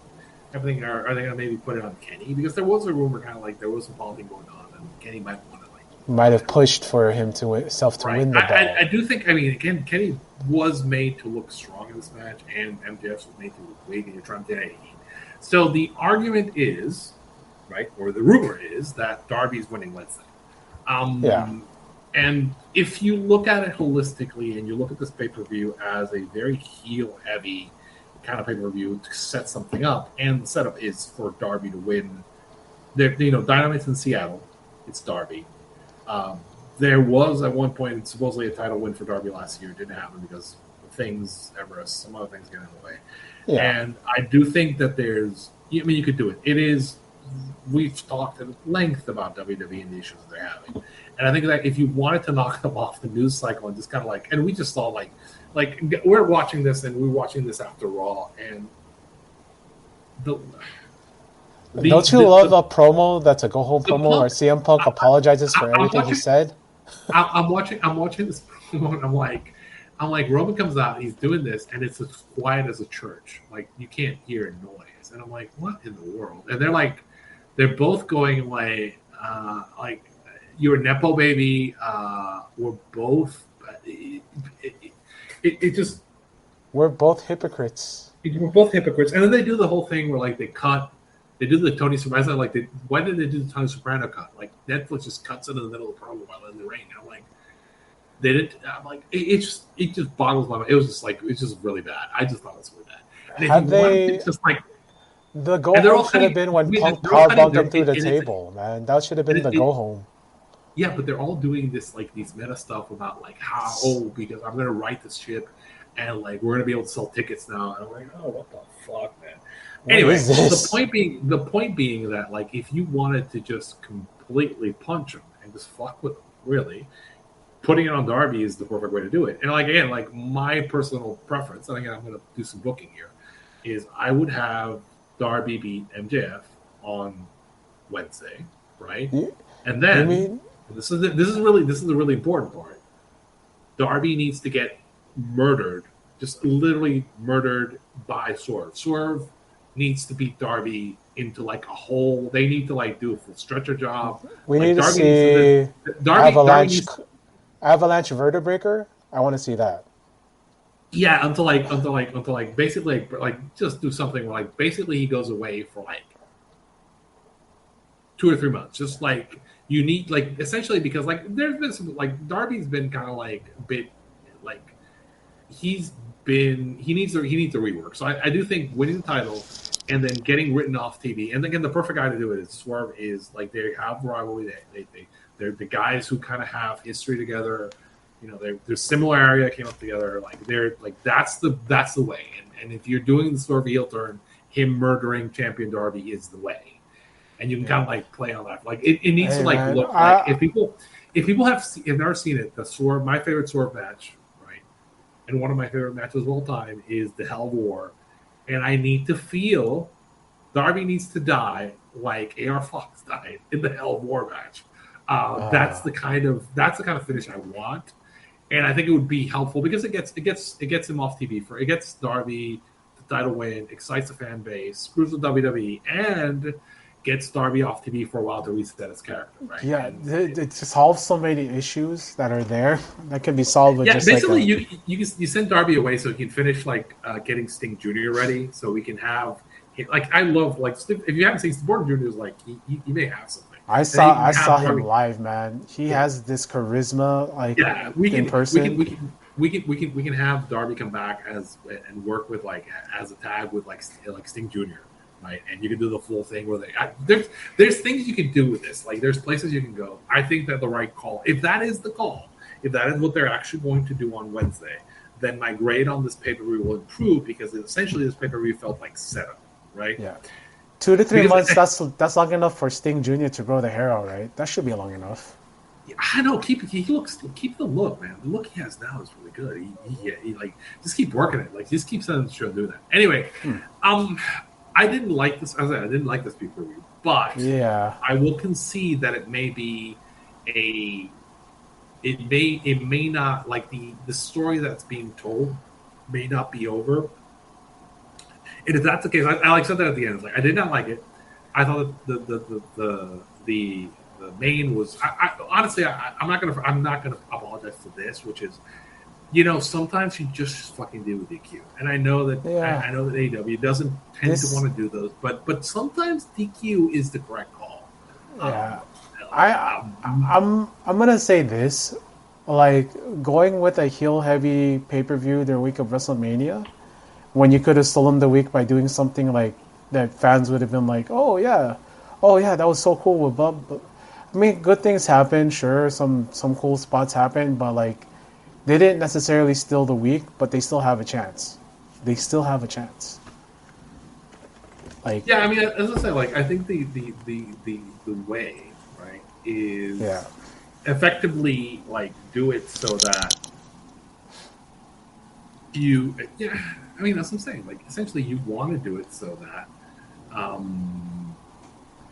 everything are they gonna maybe put it on Kenny? Because there was a rumor kind of like there was some politics going on and Kenny might want to might have pushed for him to win the ball. I do think. I mean, again, Kenny was made to look strong in this match, and MJF was made to look weak, and you're trying to get 18. So the argument is, right, or the rumor is that Darby's winning Wednesday. And if you look at it holistically, and you look at this pay-per-view as a very heel-heavy kind of pay-per-view to set something up, and the setup is for Darby to win. Dynamite's in Seattle. It's Darby. There was at one point supposedly a title win for Darby last year. It didn't happen because of things, Everest, some other things getting in the way. Yeah. And I do think that you could do it. It is we've talked at length about WWE and the issues they're having, and I think that if you wanted to knock them off the news cycle and just kind of like, and we just saw like we're watching this and we're watching this after Raw, and don't you love a promo that's a go home promo where CM Punk apologizes for everything he said? I'm watching this promo and I'm like Roman comes out, he's doing this, and it's as quiet as a church. Like you can't hear a noise, and I'm like, what in the world? And they're both going like you're a nepo baby. We're both. It just we're both hypocrites. We're both hypocrites, and then they do the whole thing where like they do the Tony Soprano. Like, why did they do the Tony Soprano cut? Like Netflix just cuts it in the middle of the promo while in the ring. And I'm like, they didn't. I'm like, it just boggles my mind. It was just like it's just really bad. I just thought it was really bad. And have they? Just like the go home should have been when Punk power bumped him through the table, man. That should have been the go home. Yeah, but they're all doing this like these meta stuff about like how because I'm gonna write this ship and like we're gonna be able to sell tickets now. And I'm like, oh, what the fuck, man. Anyway, the point being that like if you wanted to just completely punch them and just fuck with them, really, putting it on Darby is the perfect way to do it. And like again, like my personal preference, and again I'm gonna do some booking here, is I would have Darby beat MJF on Wednesday, right? Yeah. And then this is the really important part. Darby needs to get murdered, just literally murdered by Swerve. Swerve needs to beat Darby into like a hole. They need to like do a full stretcher job. We need to see Avalanche Vertebreaker. I want to see that. Yeah, until basically like just do something where like basically he goes away for like 2 or 3 months. Just like you need like essentially because like there's been some like Darby's been kind of like a bit like he needs a rework. So I do think winning the title and then getting written off TV, and again the perfect guy to do it is Swerve. Is like they have rivalry. They're the guys who kind of have history together. You know, they're similar area came up together. Like they're like that's the way. And if you're doing the Swerve heel turn, him murdering Champion Darby is the way. And you can kind of like play on that. Like it needs to like look like if people have never seen it, the Swerve, my favorite Swerve match, right? And one of my favorite matches of all time is the Hell of War. And I need to feel Darby needs to die like AR Fox died in the Hell of War match. That's the kind of finish I want. And I think it would be helpful because it gets him off TV it gets Darby the title win, excites the fan base, screws with WWE, and gets Darby off TV for a while to reset his character, right? Yeah, it solves so many issues that are there that can be solved with just basically like you send Darby away so he can finish like getting Sting Jr. ready, so we can have like I love like if you haven't seen Sting Jr. is like he may have something. I saw him live, man. He has this charisma, like in person. We can have Darby come back and work with like as a tag with like Sting Jr. Right, and you can do the full thing where there's things you can do with this. Like there's places you can go. I think that the right call, if that is the call, if that is what they're actually going to do on Wednesday, then my grade on this pay-per-view will improve because essentially this pay-per-view felt like setup, right? Yeah. 2 to 3 months, that's long enough for Sting Jr. to grow the hair out, right? That should be long enough. Yeah, I know. Keep the look, man. The look he has now is really good. He like just keep working it. Like just keep sending the show doing that. Anyway, I didn't like this. As I said, I didn't like this pay-per-view, but I will concede that it may be it may not like the story that's being told may not be over. And if that's the case, I like said that at the end. It's like I did not like it. I thought that the main was. Honestly, I'm not gonna apologize for this, which is, you know, sometimes you just fucking do with DQ, and I know that I know that AEW doesn't tend to want to do those, but sometimes DQ is the correct call. Yeah, I'm gonna say this, like going with a heel heavy pay-per-view the week of WrestleMania, when you could have stolen the week by doing something like that, fans would have been like, oh yeah, that was so cool with Bub. I mean, good things happen, sure, some cool spots happen, but like they didn't necessarily steal the week, but they still have a chance. Like, yeah, I mean, as I said, like I think the way, right, is effectively like do it so that you, yeah, I mean that's what I'm saying. Like essentially, you want to do it so that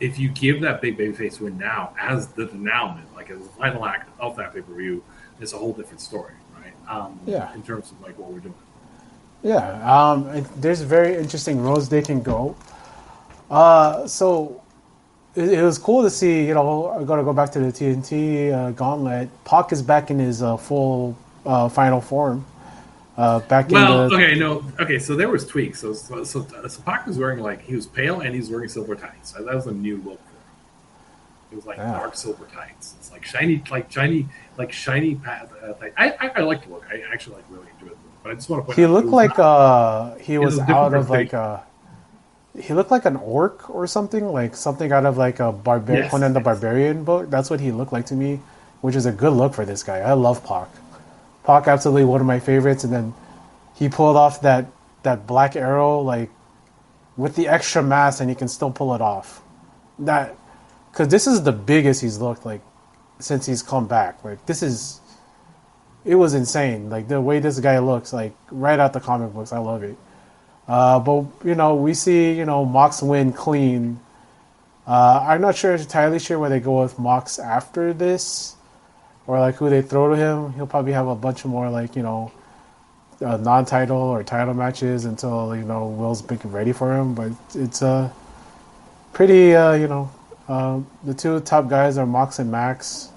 if you give that big babyface win now as the denouement, like as the final act of that pay-per-view, it's a whole different story, right? In terms of like what we're doing. Yeah, there's very interesting roads they can go. So it was cool to see, you know, I'm going to go back to the TNT gauntlet. Pac is back in his full final form. So there was tweaks. So Pac was wearing like, he was pale and he's wearing silver tights. So that was a new look for him. It was like dark silver tights. It's like shiny tights. I like the look. I actually like really enjoyed the look. But I just want to point out. He looked like he was out of like he looked like an orc or something out of like a Conan the Barbarian book. That's what he looked like to me, which is a good look for this guy. I love Pac. Pac, absolutely one of my favorites, and then he pulled off that black arrow like with the extra mass, and he can still pull it off. That because this is the biggest he's looked like since he's come back. Like it was insane. Like the way this guy looks, like right out the comic books. I love it. But you know, we see Mox win clean. I'm not entirely sure where they go with Mox after this, or like who they throw to him. He'll probably have a bunch of more like non-title or title matches until Will's ready for him. But it's pretty the two top guys are Mox and Max.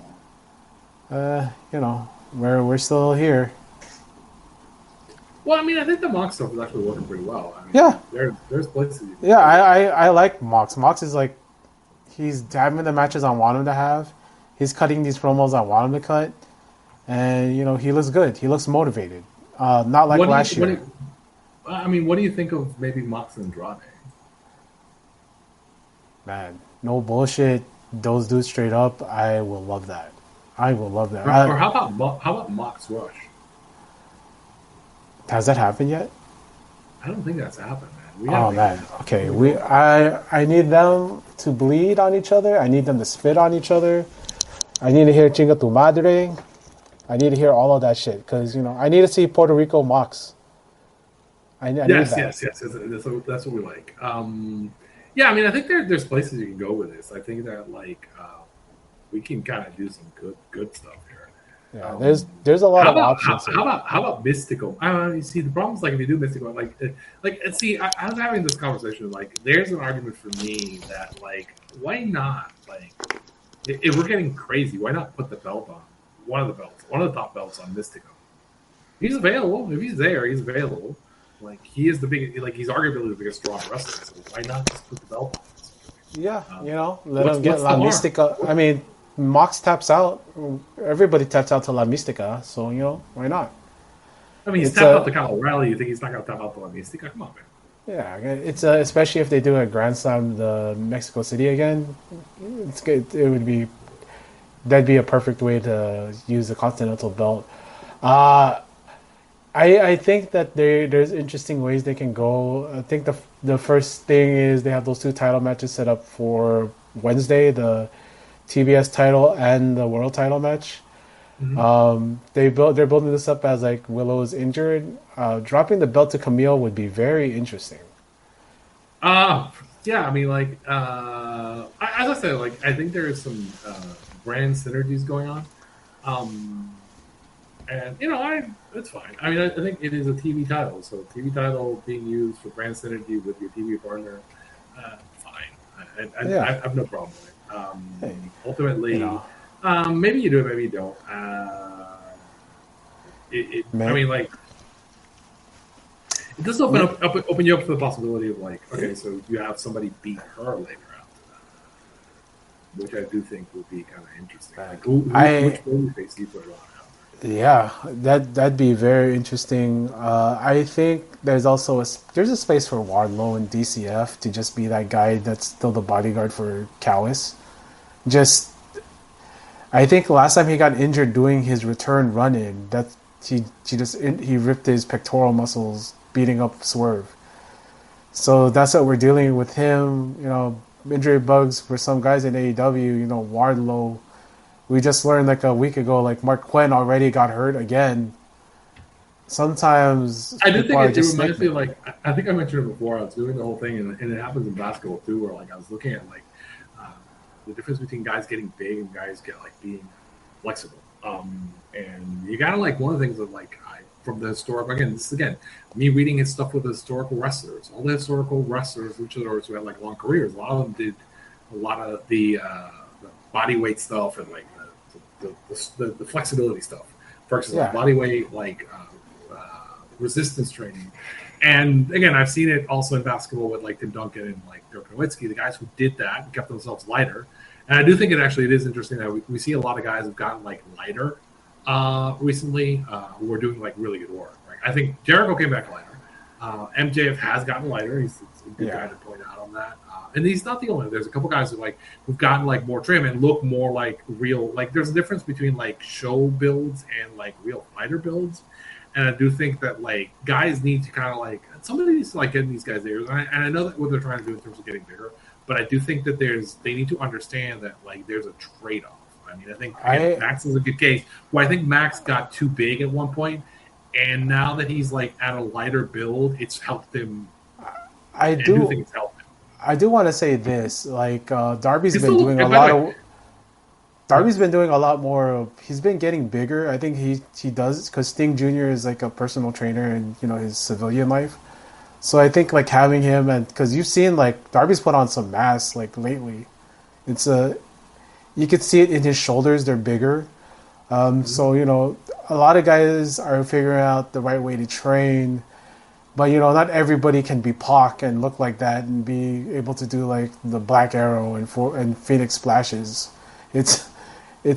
We're still here. Well, I mean, I think the Mox stuff is actually working pretty well. I mean, there's places. I like Mox. Mox is like, he's having the matches I want him to have. He's cutting these promos I want him to cut, and he looks good. He looks motivated. Not like last year. What do you think of maybe Mox and Andrade? Man, no bullshit. Those dudes straight up. I will love that. Or how about Mox Rush? Has that happened yet? I don't think that's happened, man. Man. Okay. I need them to bleed on each other. I need them to spit on each other. I need to hear Chinga tu Madre. I need to hear all of that shit because I need to see Puerto Rico Mox. I need that. Yes. That's what we like. I mean, I think there's places you can go with this. I think that like we can kind of do some good stuff here. Yeah, there's a lot of options. How about Mystical? You see, the problem is like if you do Mystical, I was having this conversation. Like, there's an argument for me that like, why not? Like, if we're getting crazy, why not put the belt on one of the top belts on Mystical? He's available. If he's there, he's available. Like, he is he's arguably the biggest strong wrestler. So why not just put the belt on? Yeah, let him get La Mystica. I mean, Mox taps out. Everybody taps out to La Mystica, so why not? I mean, he's tapped out to Kyle O'Reilly. You think he's not going to tap out to La Mystica? Come on, man. Yeah, it's especially if they do a Grand Slam the Mexico City again. It's good. That'd be a perfect way to use the Continental belt. I think that there's interesting ways they can go. I think the first thing is they have those two title matches set up for Wednesday, the TBS title and the world title match. Mm-hmm. They're building this up as like Willow is injured. Dropping the belt to Camille would be very interesting. I mean, like as I said, like I think there is some brand synergies going on. And it's fine. I mean, I think it is a TV title, so TV title being used for brand synergy with your TV partner, fine. I have no problem with it. Ultimately, maybe you do it, maybe you don't. I mean, like, it does open you up to the possibility of like, okay, so you have somebody beat her later after that, which I do think would be kind of interesting. Like, which babyface do you put it on? Yeah, that'd be very interesting. I think there's also a space for Wardlow and DCF to just be that guy that's still the bodyguard for Callis. I think last time he got injured doing his return run-in, that he ripped his pectoral muscles beating up Swerve. So that's what we're dealing with him. Injury bugs for some guys in AEW. Wardlow. We just learned like a week ago, like Mark Quinn already got hurt again. Sometimes I do think it reminds me of like I think I mentioned it before. I was doing the whole thing, and it happens in basketball too, where like I was looking at like the difference between guys getting big and guys being flexible. And you gotta like one of the things that like from the historical me reading his stuff with the historical wrestlers, all the historical wrestlers, luchadors who had like long careers. A lot of them did a lot of the body weight stuff and like the flexibility stuff versus like body weight resistance training. And again, I've seen it also in basketball with like Tim Duncan and like Dirk Nowitzki, the guys who did that and kept themselves lighter. And I do think it is interesting that we see a lot of guys who've gotten like lighter recently who are doing like really good work. Right? I think Jericho came back lighter. MJF has gotten lighter. He's a good guy to point out on that. And he's not the only one. There's a couple guys who've gotten like more trim and look more like real. Like there's a difference between like show builds and like real fighter builds. And I do think that like guys need to kind of like somebody needs to like get in these guys' ears. And I know that what they're trying to do in terms of getting bigger, but I do think that they need to understand that like there's a trade-off. I mean, I think Max is a good case. Well, I think Max got too big at one point, and now that he's like at a lighter build, it's helped him. I do think it's helped him. I do want to say this, like Darby's been doing a lot of. Darby's been doing a lot more. He's been getting bigger. I think he does because Sting Jr. is like a personal trainer in his civilian life. So I think like having him and because you've seen like Darby's put on some mass like lately. You could see it in his shoulders. They're bigger. So a lot of guys are figuring out the right way to train. But not everybody can be Pac and look like that and be able to do like the Black Arrow and Phoenix splashes. It's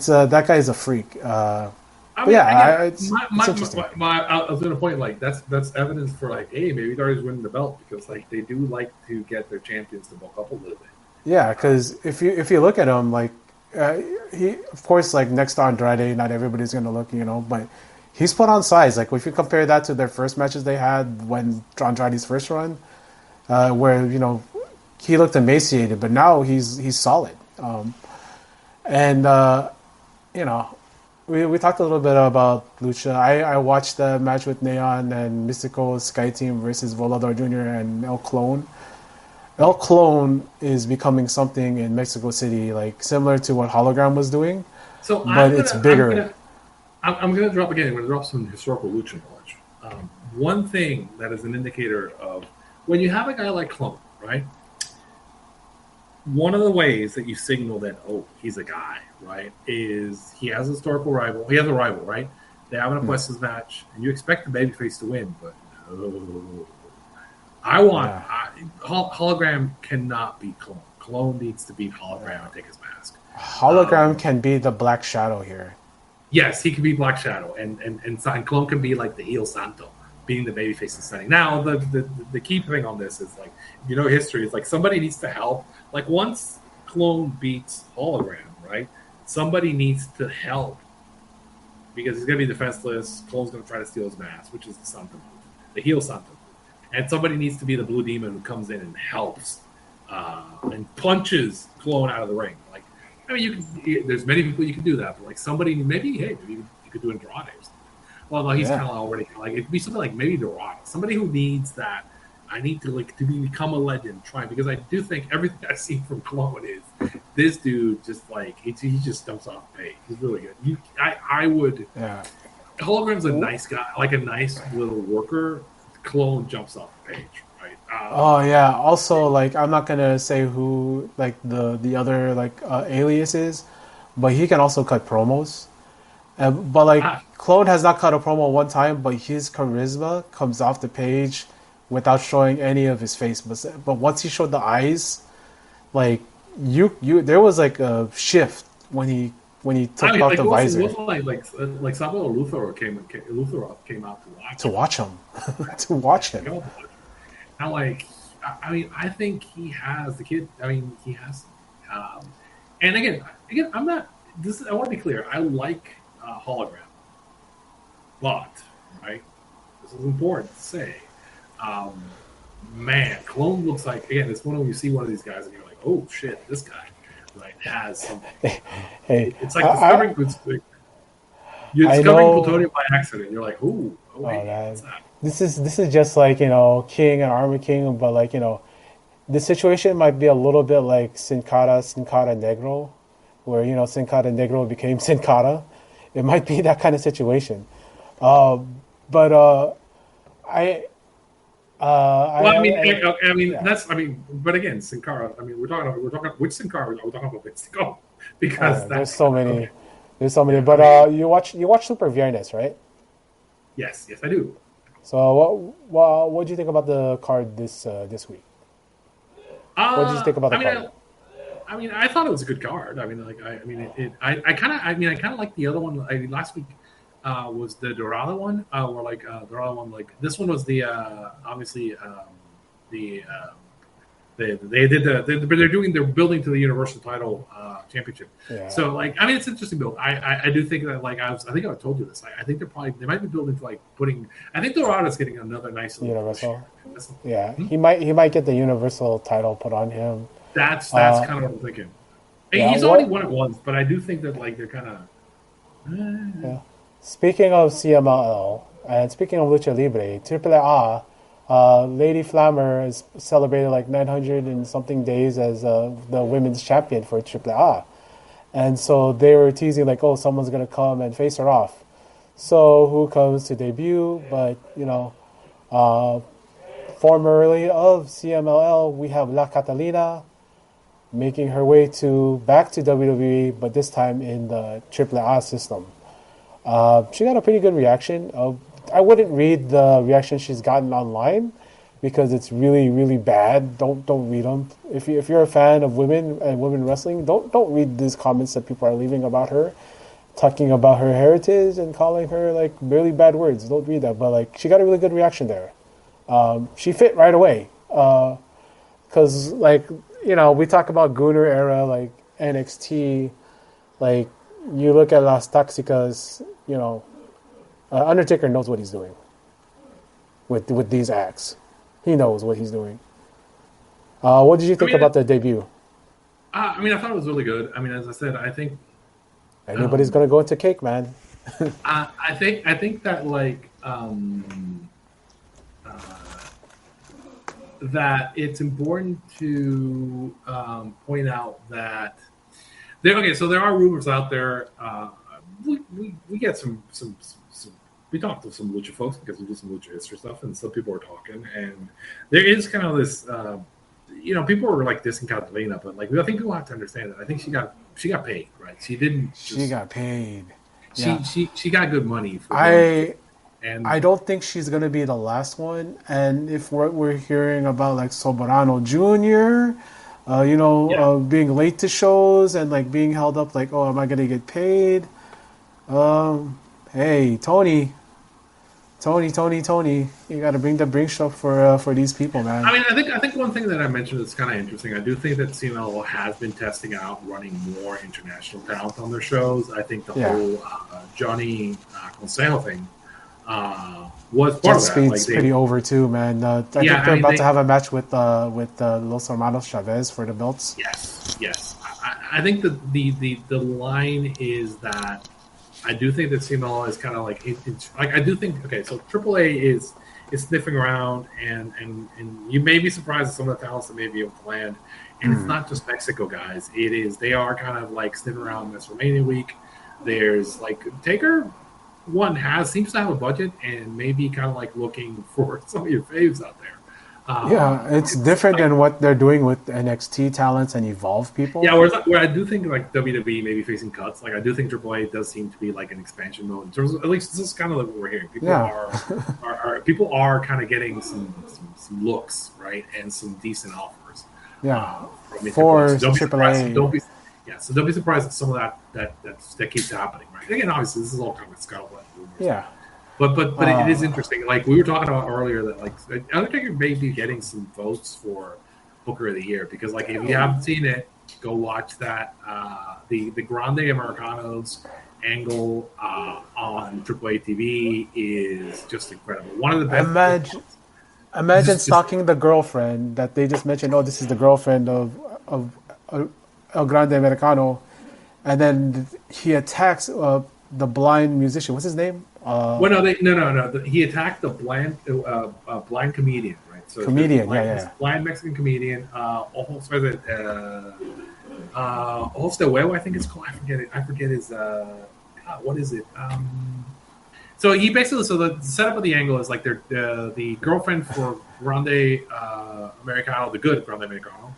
that guy's a freak. It's interesting. I was going to point like that's evidence for like, hey, maybe Darby's winning the belt because like they do like to get their champions to bulk up a little bit. Yeah, because if you look at him, like he of course like next to Andrade, not everybody's going to look, but he's put on size. Like if you compare that to their first matches they had when Andrade's first run, where he looked emaciated, but now he's solid. We talked a little bit about Lucha. I watched the match with Neon and Mystical Sky Team versus Volador Jr. and El Clone. El Clone is becoming something in Mexico City, like similar to what Hologram was doing, but it's bigger. I'm going to drop again. I'm going to drop some historical Lucha knowledge. One thing that is an indicator of when you have a guy like Clone, right? One of the ways that you signal that, he's a guy, right, is he has a historical rival. He has a rival, right? They have an Apuestas match, and you expect the babyface to win, but no. Hologram cannot beat Clone. Clone needs to beat Hologram and take his mask. Hologram can be the Black Shadow here. Yes, he can be Black Shadow, and Clone can be like the heel Santo, being the babyface and setting. Now, the key thing on this is like, history is like somebody needs to help. Like once Clone beats Hologram, right? Somebody needs to help because he's gonna be defenseless. Clone's gonna try to steal his mask, which is the Santo move, the heel Santo move. And somebody needs to be the Blue Demon who comes in and helps and punches Clone out of the ring. Like, I mean, there's many people you can do that, but like somebody, maybe you could do Andrade or something. Well, no, he's kind of already like it'd be something like maybe Dorado, somebody who needs that. I need to become a legend, because I do think everything I've seen from Clone is this dude just like he just jumps off the page. He's really good. I would. Yeah. Hologram's a nice guy, like a nice little worker. Clone jumps off the page, right? Also, like I'm not gonna say who like the other like alias is, but he can also cut promos. But like Clone has not cut a promo one time, but his charisma comes off the page without showing any of his face. But once he showed the eyes, like there was like a shift when he took off the visor. Like Samuel Luthor came out to watch him. To watch him. Now, like, I mean, I think he has the kid. I mean, he has. And again, I'm not. I want to be clear. I like Hologram a lot, right? This is important to say. man, Clone looks like, again, it's one when you see one of these guys and you're like, oh shit, this guy right has something. Hey, It's like discovering you're discovering plutonium by accident. You're like, ooh, oh hey, man. what's that? This is just like, King and Armor King, but like, the situation might be a little bit like Sin Cara Negro, where, Sin Cara Negro became Sin Cara. It might be that kind of situation. But I mean, but again, Sin Cara. I mean, we're talking which Sin Cara? We're talking about Mexico because there's so many. There's so many. But you watch Super Viernes, right? Yes, I do. So what do you think about the card this week? What did you think about the card? I thought it was a good card. I kind of like the other one. Last week was the Dorada one, Dorada one. Like this one was the obviously they're building to the Universal Title Championship. Yeah. So it's an interesting build. I do think that I think I told you this. I think they might be building to putting. I think Dorada's getting another nice Universal. Yeah, he might get the Universal title put on him. That's kind of what I'm thinking. He's already won it once, but I do think that they're kind of. Yeah. Speaking of CMLL and speaking of Lucha Libre, AAA, Lady Flammer is celebrated 900 and something days as the women's champion for AAA. And so they were teasing someone's going to come and face her off. So who comes to debut? But, formerly of CMLL, we have La Catalina making her way back to WWE, but this time in the AAA system. She got a pretty good reaction. I wouldn't read the reaction she's gotten online because it's really, really bad. Don't read them. If you're a fan of women and women wrestling, don't read these comments that people are leaving about her, talking about her heritage and calling her really bad words. Don't read that. But she got a really good reaction there. She fit right away. Because we talk about Gunner era, NXT, you look at Las Toxicas, Undertaker knows what he's doing with these acts. He knows what he's doing. What did you think about the debut? I thought it was really good. As I said, I think anybody's gonna go into cake, man. I think that that it's important to point out that there are rumors out there. We get some we talked to some lucha folks because we do some lucha history stuff, and some people are talking, and there is kind of this people were dissing Catalina, but I think people have to understand that I think she got paid, right? She didn't she got paid. She got good money for I don't think she's going to be the last one. And if we're hearing about Soberano Jr., being late to shows and being held up am I going to get paid? Hey, Tony, you got to bring the brink stuff for these people, man. I think one thing that I mentioned that's kind of interesting. I do think that CMLL has been testing out running more international talent on their shows. I think the whole Johnny Consejo thing was part of that. Speed's pretty over too, man. I think they're about to have a match with Los Hermanos Chavez for the belts. Yes. I think the line is that I do think that CMLL is kind of I do think so AAA is sniffing around and you may be surprised at some of the talents that may be able to land. And it's not just Mexico guys. They are kind of sniffing around WrestleMania week. There's Taker seems to have a budget and maybe kind of looking for some of your faves out there. It's different than what they're doing with NXT talents and Evolve people. Yeah, where I do think WWE may be facing cuts. I do think AAA does seem to be an expansion mode in terms of, at least this is kind of what we're hearing. People are kind of getting some looks, right, and some decent offers. For AAA. So don't be surprised at some of that keeps happening, right? Again, obviously this is all kind of Scotland rumors. Yeah. But it is interesting. We were talking about earlier that Undertaker may be getting some votes for Booker of the Year because if you haven't seen it, go watch that. The Grande Americanos angle on AAA TV is just incredible. One of the best. Imagine stalking the girlfriend that they just mentioned. Oh, this is the girlfriend of El Grande Americano, and then he attacks the blind musician. What's his name? No. He attacked the blind comedian, right? So comedian, blind Mexican comedian. Ojos de Huevo, I think it's called. I forget his. What is it? So he basically, the setup of the angle is like they're the girlfriend for Grande Americano, the good Grande Americano.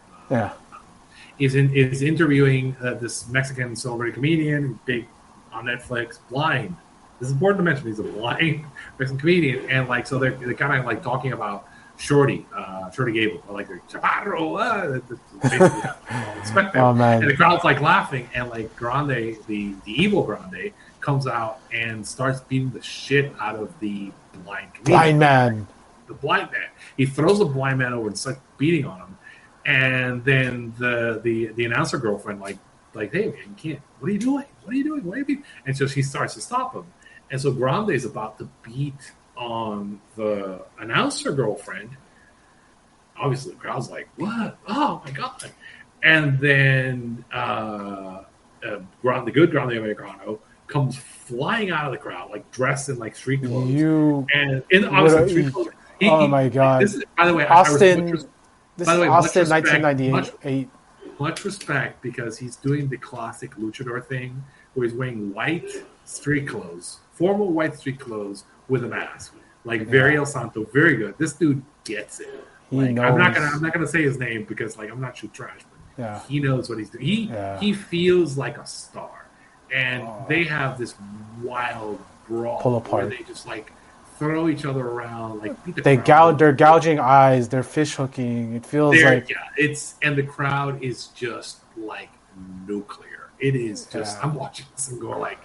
Is interviewing this Mexican celebrity comedian, big on Netflix, blind. This is important to mention. He's a blind Mexican comedian, and like so they're kind of like talking about Shorty Gable, like the Chaparro, and the crowd's like laughing, and like Grande, the evil Grande, comes out and starts beating the shit out of the blind man. The blind man. He throws the blind man over and starts beating on him, and then the announcer girlfriend like, hey man, you can't. What are you doing? What are you doing? Why are you beating? And so she starts to stop him, and so Grande is about to beat on the announcer girlfriend. Obviously, the crowd's like, "What? Oh my god!" And then the good Grande Americano comes flying out of the crowd, like dressed in like street clothes, and in obviously street clothes. My god! This is, by the way, Austin. This is Austin, 1998. Much respect because he's doing the classic luchador thing, where he's wearing white street clothes, formal white street clothes with a mask, like very El Santo, very good. This dude gets it. Like, I'm not gonna say his name because like I'm not too trash, but he knows what he's doing. He feels like a star, and they have this wild brawl where they just like throw each other around, like beat the crowd. They're gouging eyes, they're fish hooking. It feels like and the crowd is just like nuclear. It is just I'm watching this and going like.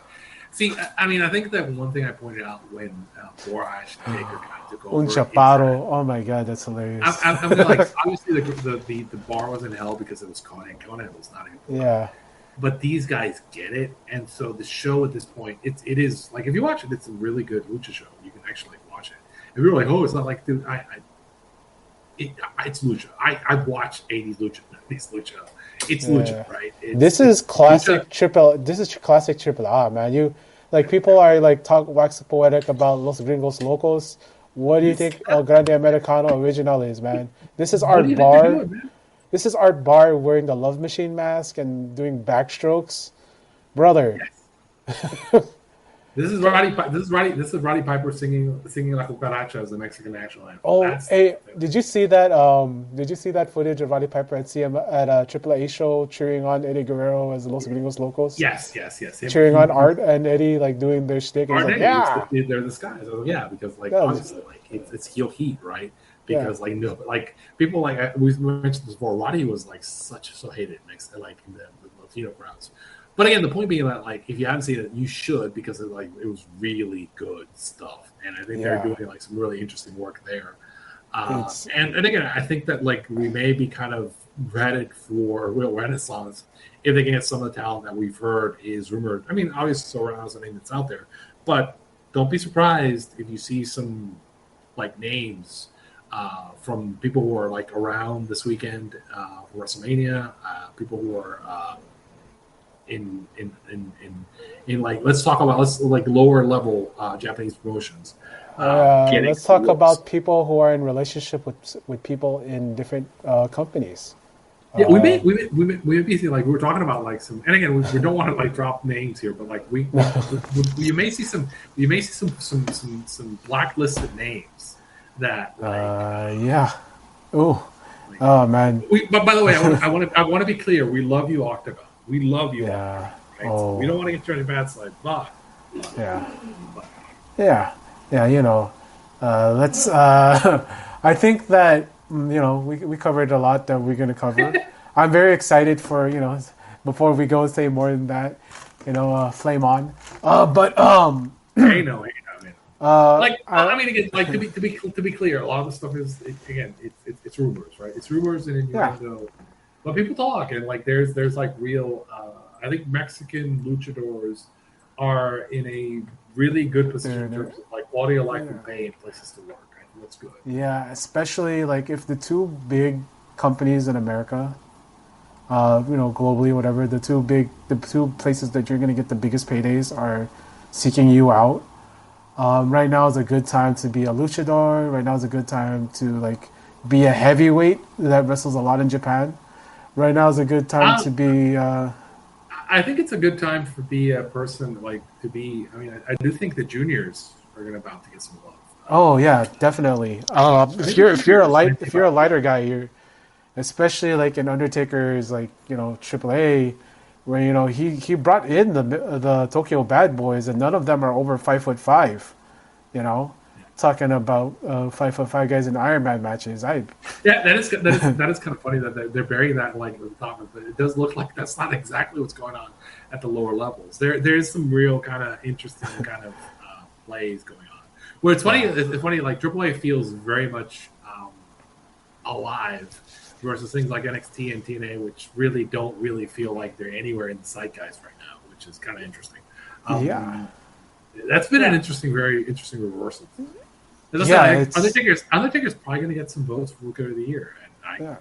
See, I mean, I think that one thing I pointed out when Borash Taker kind of took over. Un Chaparro. Oh my god, that's hilarious. I mean, like obviously the bar was in hell because it was Conan. Conan was not even. But these guys get it, and so the show at this point, it is like if you watch it, it's a really good lucha show. You can actually watch it. If you're like, oh, it's not like, dude, it's lucha. I've watched 80s lucha, 90s lucha. It's lucha, right? This is classic triple. This is classic triple A, man. You like people are like wax poetic about Los Gringos Locos. What do you think El Grande Americano original is, man? This is Art Barr. This is Art Barr wearing the Love Machine mask and doing backstrokes, brother. Yes. This is Roddy Piper singing La Cucaracha as the Mexican national anthem. Oh, hey, did you see that? Did you see that footage of Roddy Piper at a AAA show cheering on Eddie Guerrero as the Los Gringos Locos? Yes. Cheering on Art and Eddie, like doing their shtick. Art and like, they're this guy. So, because like obviously like it's heel heat, right? Because like no, like people like we mentioned this before. Roddy was like so hated like in the Latino crowds. But again, the point being that like if you haven't seen it, you should because it was really good stuff, and I think they're doing like some really interesting work there. And again, I think that like we may be kind of headed for a real renaissance if they can get some of the talent that we've heard is rumored. I mean, obviously, Sorrell's a name that's out there, but don't be surprised if you see some like names from people who are like around this weekend for WrestleMania, people who are. In like let's talk about lower level Japanese promotions. Let's talk about people who are in relationship with people in different companies. Yeah, we may be like we were talking about like some, and again we don't want to like drop names here, but like you may see some blacklisted names that oh man. But by the way, I want to be clear. We love you, Octagon. We love you. Yeah. So we don't want to get you on the bad side, but you know, let's. I think that we covered a lot that we're going to cover. I'm very excited for before we go say more than that, flame on. Hey, no, again, like to be clear, a lot of the stuff is it's rumors, right? It's rumors and innuendo. But people talk, and like there's like real. I think Mexican luchadors are in a really good position in terms of like quality of life and pay and places to work. I looks good. Yeah, especially like if the two big companies in America, globally, whatever, the two places that you're going to get the biggest paydays are seeking you out. Right now is a good time to be a luchador. Right now is a good time to like be a heavyweight that wrestles a lot in Japan. Right now is a good time to be. I think it's a good time to be a person like to be. I mean, I do think the juniors are going to about to get some love. Oh yeah, definitely. If you're a lighter guy, you're especially like in Undertaker's like AAA, where he brought in the Tokyo Bad Boys, and none of them are over 5'5". Talking about 5'5" guys in Iron Man matches. That is kind of funny that they're burying that like at the top, but it does look like that's not exactly what's going on at the lower levels. There's some real kind of interesting kind of plays going on. Where it's funny, like AAA feels very much alive versus things like NXT and TNA, which really don't really feel like they're anywhere in the zeitgeist right now, which is kind of interesting. That's been an very interesting reversal. As I said, Undertaker's probably going to get some votes for Rookie of the Year, and I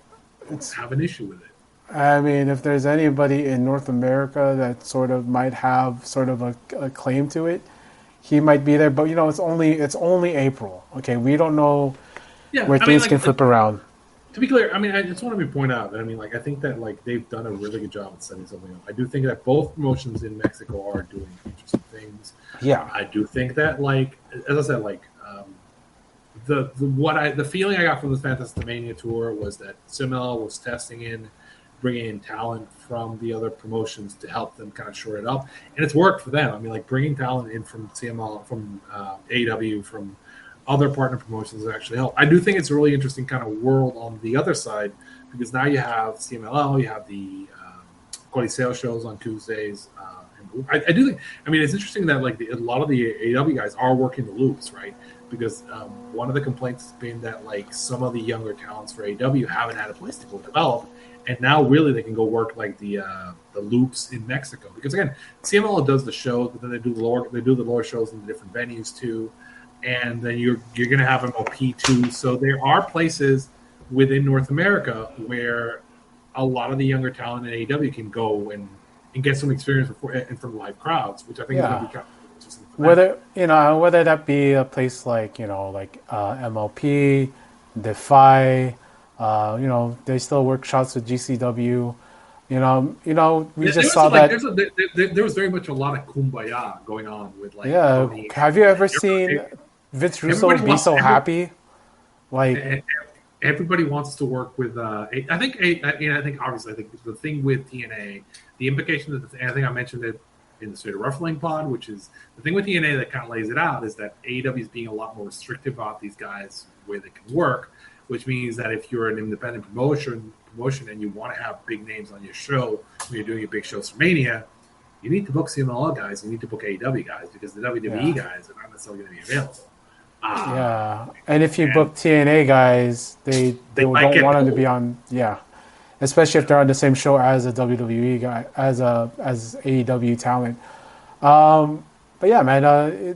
don't have an issue with it. I mean, if there's anybody in North America that sort of might have sort of a claim to it, he might be there. But it's only April. Okay, we don't know where things can flip around. To be clear, I mean, I just want to point out that I think that like they've done a really good job at setting something up. I do think that both promotions in Mexico are doing interesting things. Yeah, I do think that like as I said, like the feeling I got from this Fantastamania tour was that CMLL was bringing in talent from the other promotions to help them kind of shore it up, and it's worked for them. I mean, like bringing talent in from CMLL, from AEW, from other partner promotions that actually help. I do think it's a really interesting kind of world on the other side because now you have CMLL, you have the Coliseo shows on Tuesdays. I do think. I mean, it's interesting that like a lot of the AEW guys are working the loops, right? Because one of the complaints has been that like some of the younger talents for AEW haven't had a place to go develop, and now really they can go work like the loops in Mexico. Because again, CMLL does the shows, but then they do the lower shows in the different venues too, and then you're going to have MLP too. So there are places within North America where a lot of the younger talent in AEW can go and get some experience in front of live crowds, which I think is going to be kind of interesting. Whether that be a place like MLP, Defy, they still workshops with GCW. We just saw that. There was very much a lot of kumbaya going on with like. Yeah, have you ever seen Vince Russo be so happy? Like everybody wants to work with. I think obviously the thing with TNA, the implication that I think I mentioned it in the State of Wrestling pod, which is the thing with TNA that kind of lays it out is that AEW is being a lot more restrictive about these guys where they can work, which means that if you're an independent promotion and you want to have big names on your show when you're doing your big shows for Mania, you need to book CMLL guys, you need to book AEW guys because the WWE guys are not necessarily going to be available. And if you book TNA guys, they don't want them to be on. Yeah, especially if they're on the same show as a WWE guy, as AEW talent. But yeah, man,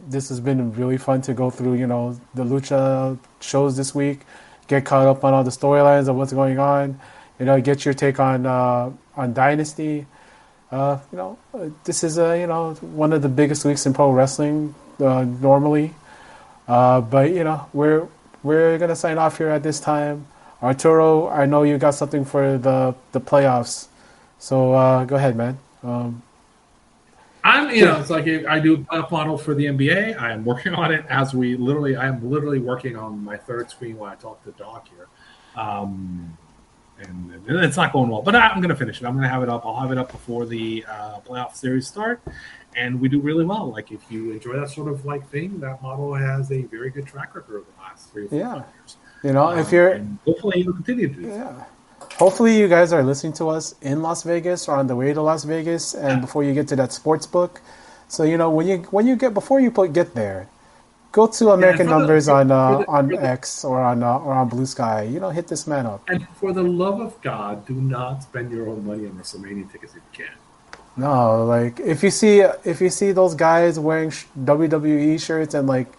this has been really fun to go through. The Lucha shows this week, get caught up on all the storylines of what's going on. Get your take on Dynassty. This is one of the biggest weeks in pro wrestling normally. But we're gonna sign off here at this time. Arturo, I know you got something for the playoffs, so go ahead, man. It's like I do a model for the NBA. I am working on it I am literally working on my third screen while I talk to Doc here. And it's not going well, but I'm going to finish it. I'm going to have it up. I'll have it up before the playoff series start, and we do really well. Like if you enjoy that sort of like thing, that model has a very good track record over the last 3 or 4 years. If you're hopefully you'll continue to do so. Yeah. Hopefully you guys are listening to us in Las Vegas or on the way to Las Vegas, and before you get to that sports book. So when you get there, go to American Numbers on X or on Blue Sky. Hit this man up. And for the love of God, do not spend your own money on WrestleMania tickets if you can. No, like if you see those guys wearing WWE shirts and like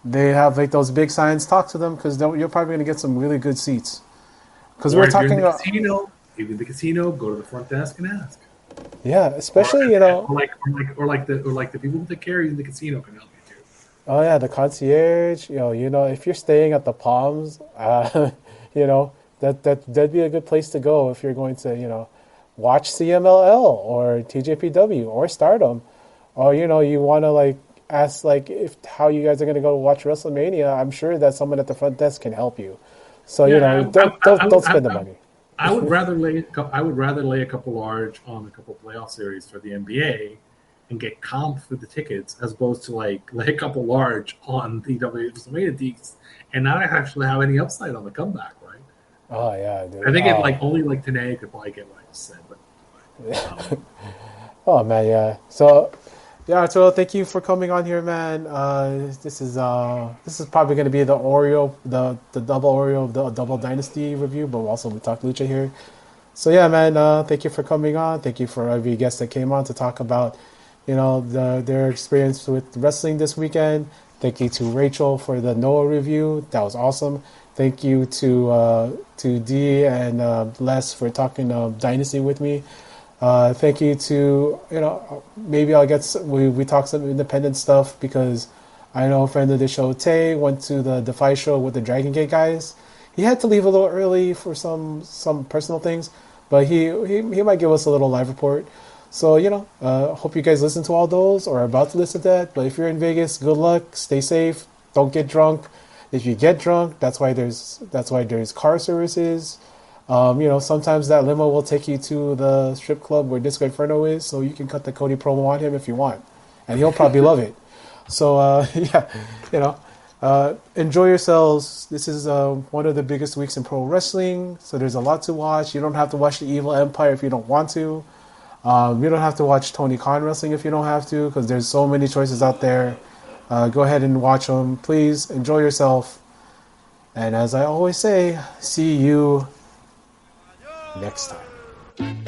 they have like those big signs. Talk to them because you're probably going to get some really good seats. Because Or we're if you're talking in the about casino, if you're in the casino, go to the front desk and ask. yeah, especially or like the people who take care of you in the casino can help you too. oh yeah, the concierge. If you're staying at the Palms, that'd be a good place to go if you're going to watch CMLL or TJPW or Stardom, or you want to like ask like if how you guys are going to go watch WrestleMania. I'm sure that someone at the front desk can help you. So don't spend the money. I would rather lay a couple large on a couple playoff series for the NBA and get comp for the tickets as opposed to like lay a couple large on the WrestleMania deeks and not actually have any upside on the comeback, right? Oh yeah, dude. I think only like Tanae could probably get what I just said, but oh man, yeah. So yeah, Arturo, thank you for coming on here, man. This is probably going to be the double Oreo of the double Dynasty review, but also we talk Lucha here. So yeah, man, thank you for coming on. Thank you for every guest that came on to talk about, their experience with wrestling this weekend. Thank you to Rachel for the Noah review. That was awesome. Thank you to Dee and Les for talking Dynasty with me. Thank you to, maybe I'll get, we talk some independent stuff because I know a friend of the show, Tay, went to the Defy show with the Dragongate guys. He had to leave a little early for some personal things, but he might give us a little live report. So, hope you guys listen to all those or are about to listen to that. But if you're in Vegas, good luck, stay safe, don't get drunk. If you get drunk, that's why there's car services. Sometimes that limo will take you to the strip club where Disco Inferno is, so you can cut the Cody promo on him if you want, and he'll probably love it. So enjoy yourselves. This is one of the biggest weeks in pro wrestling, so there's a lot to watch. You don't have to watch the Evil Empire if you don't want to. You don't have to watch Tony Khan wrestling if you don't have to, because there's so many choices out there. Go ahead and watch them. Please enjoy yourself. And as I always say, see you next time.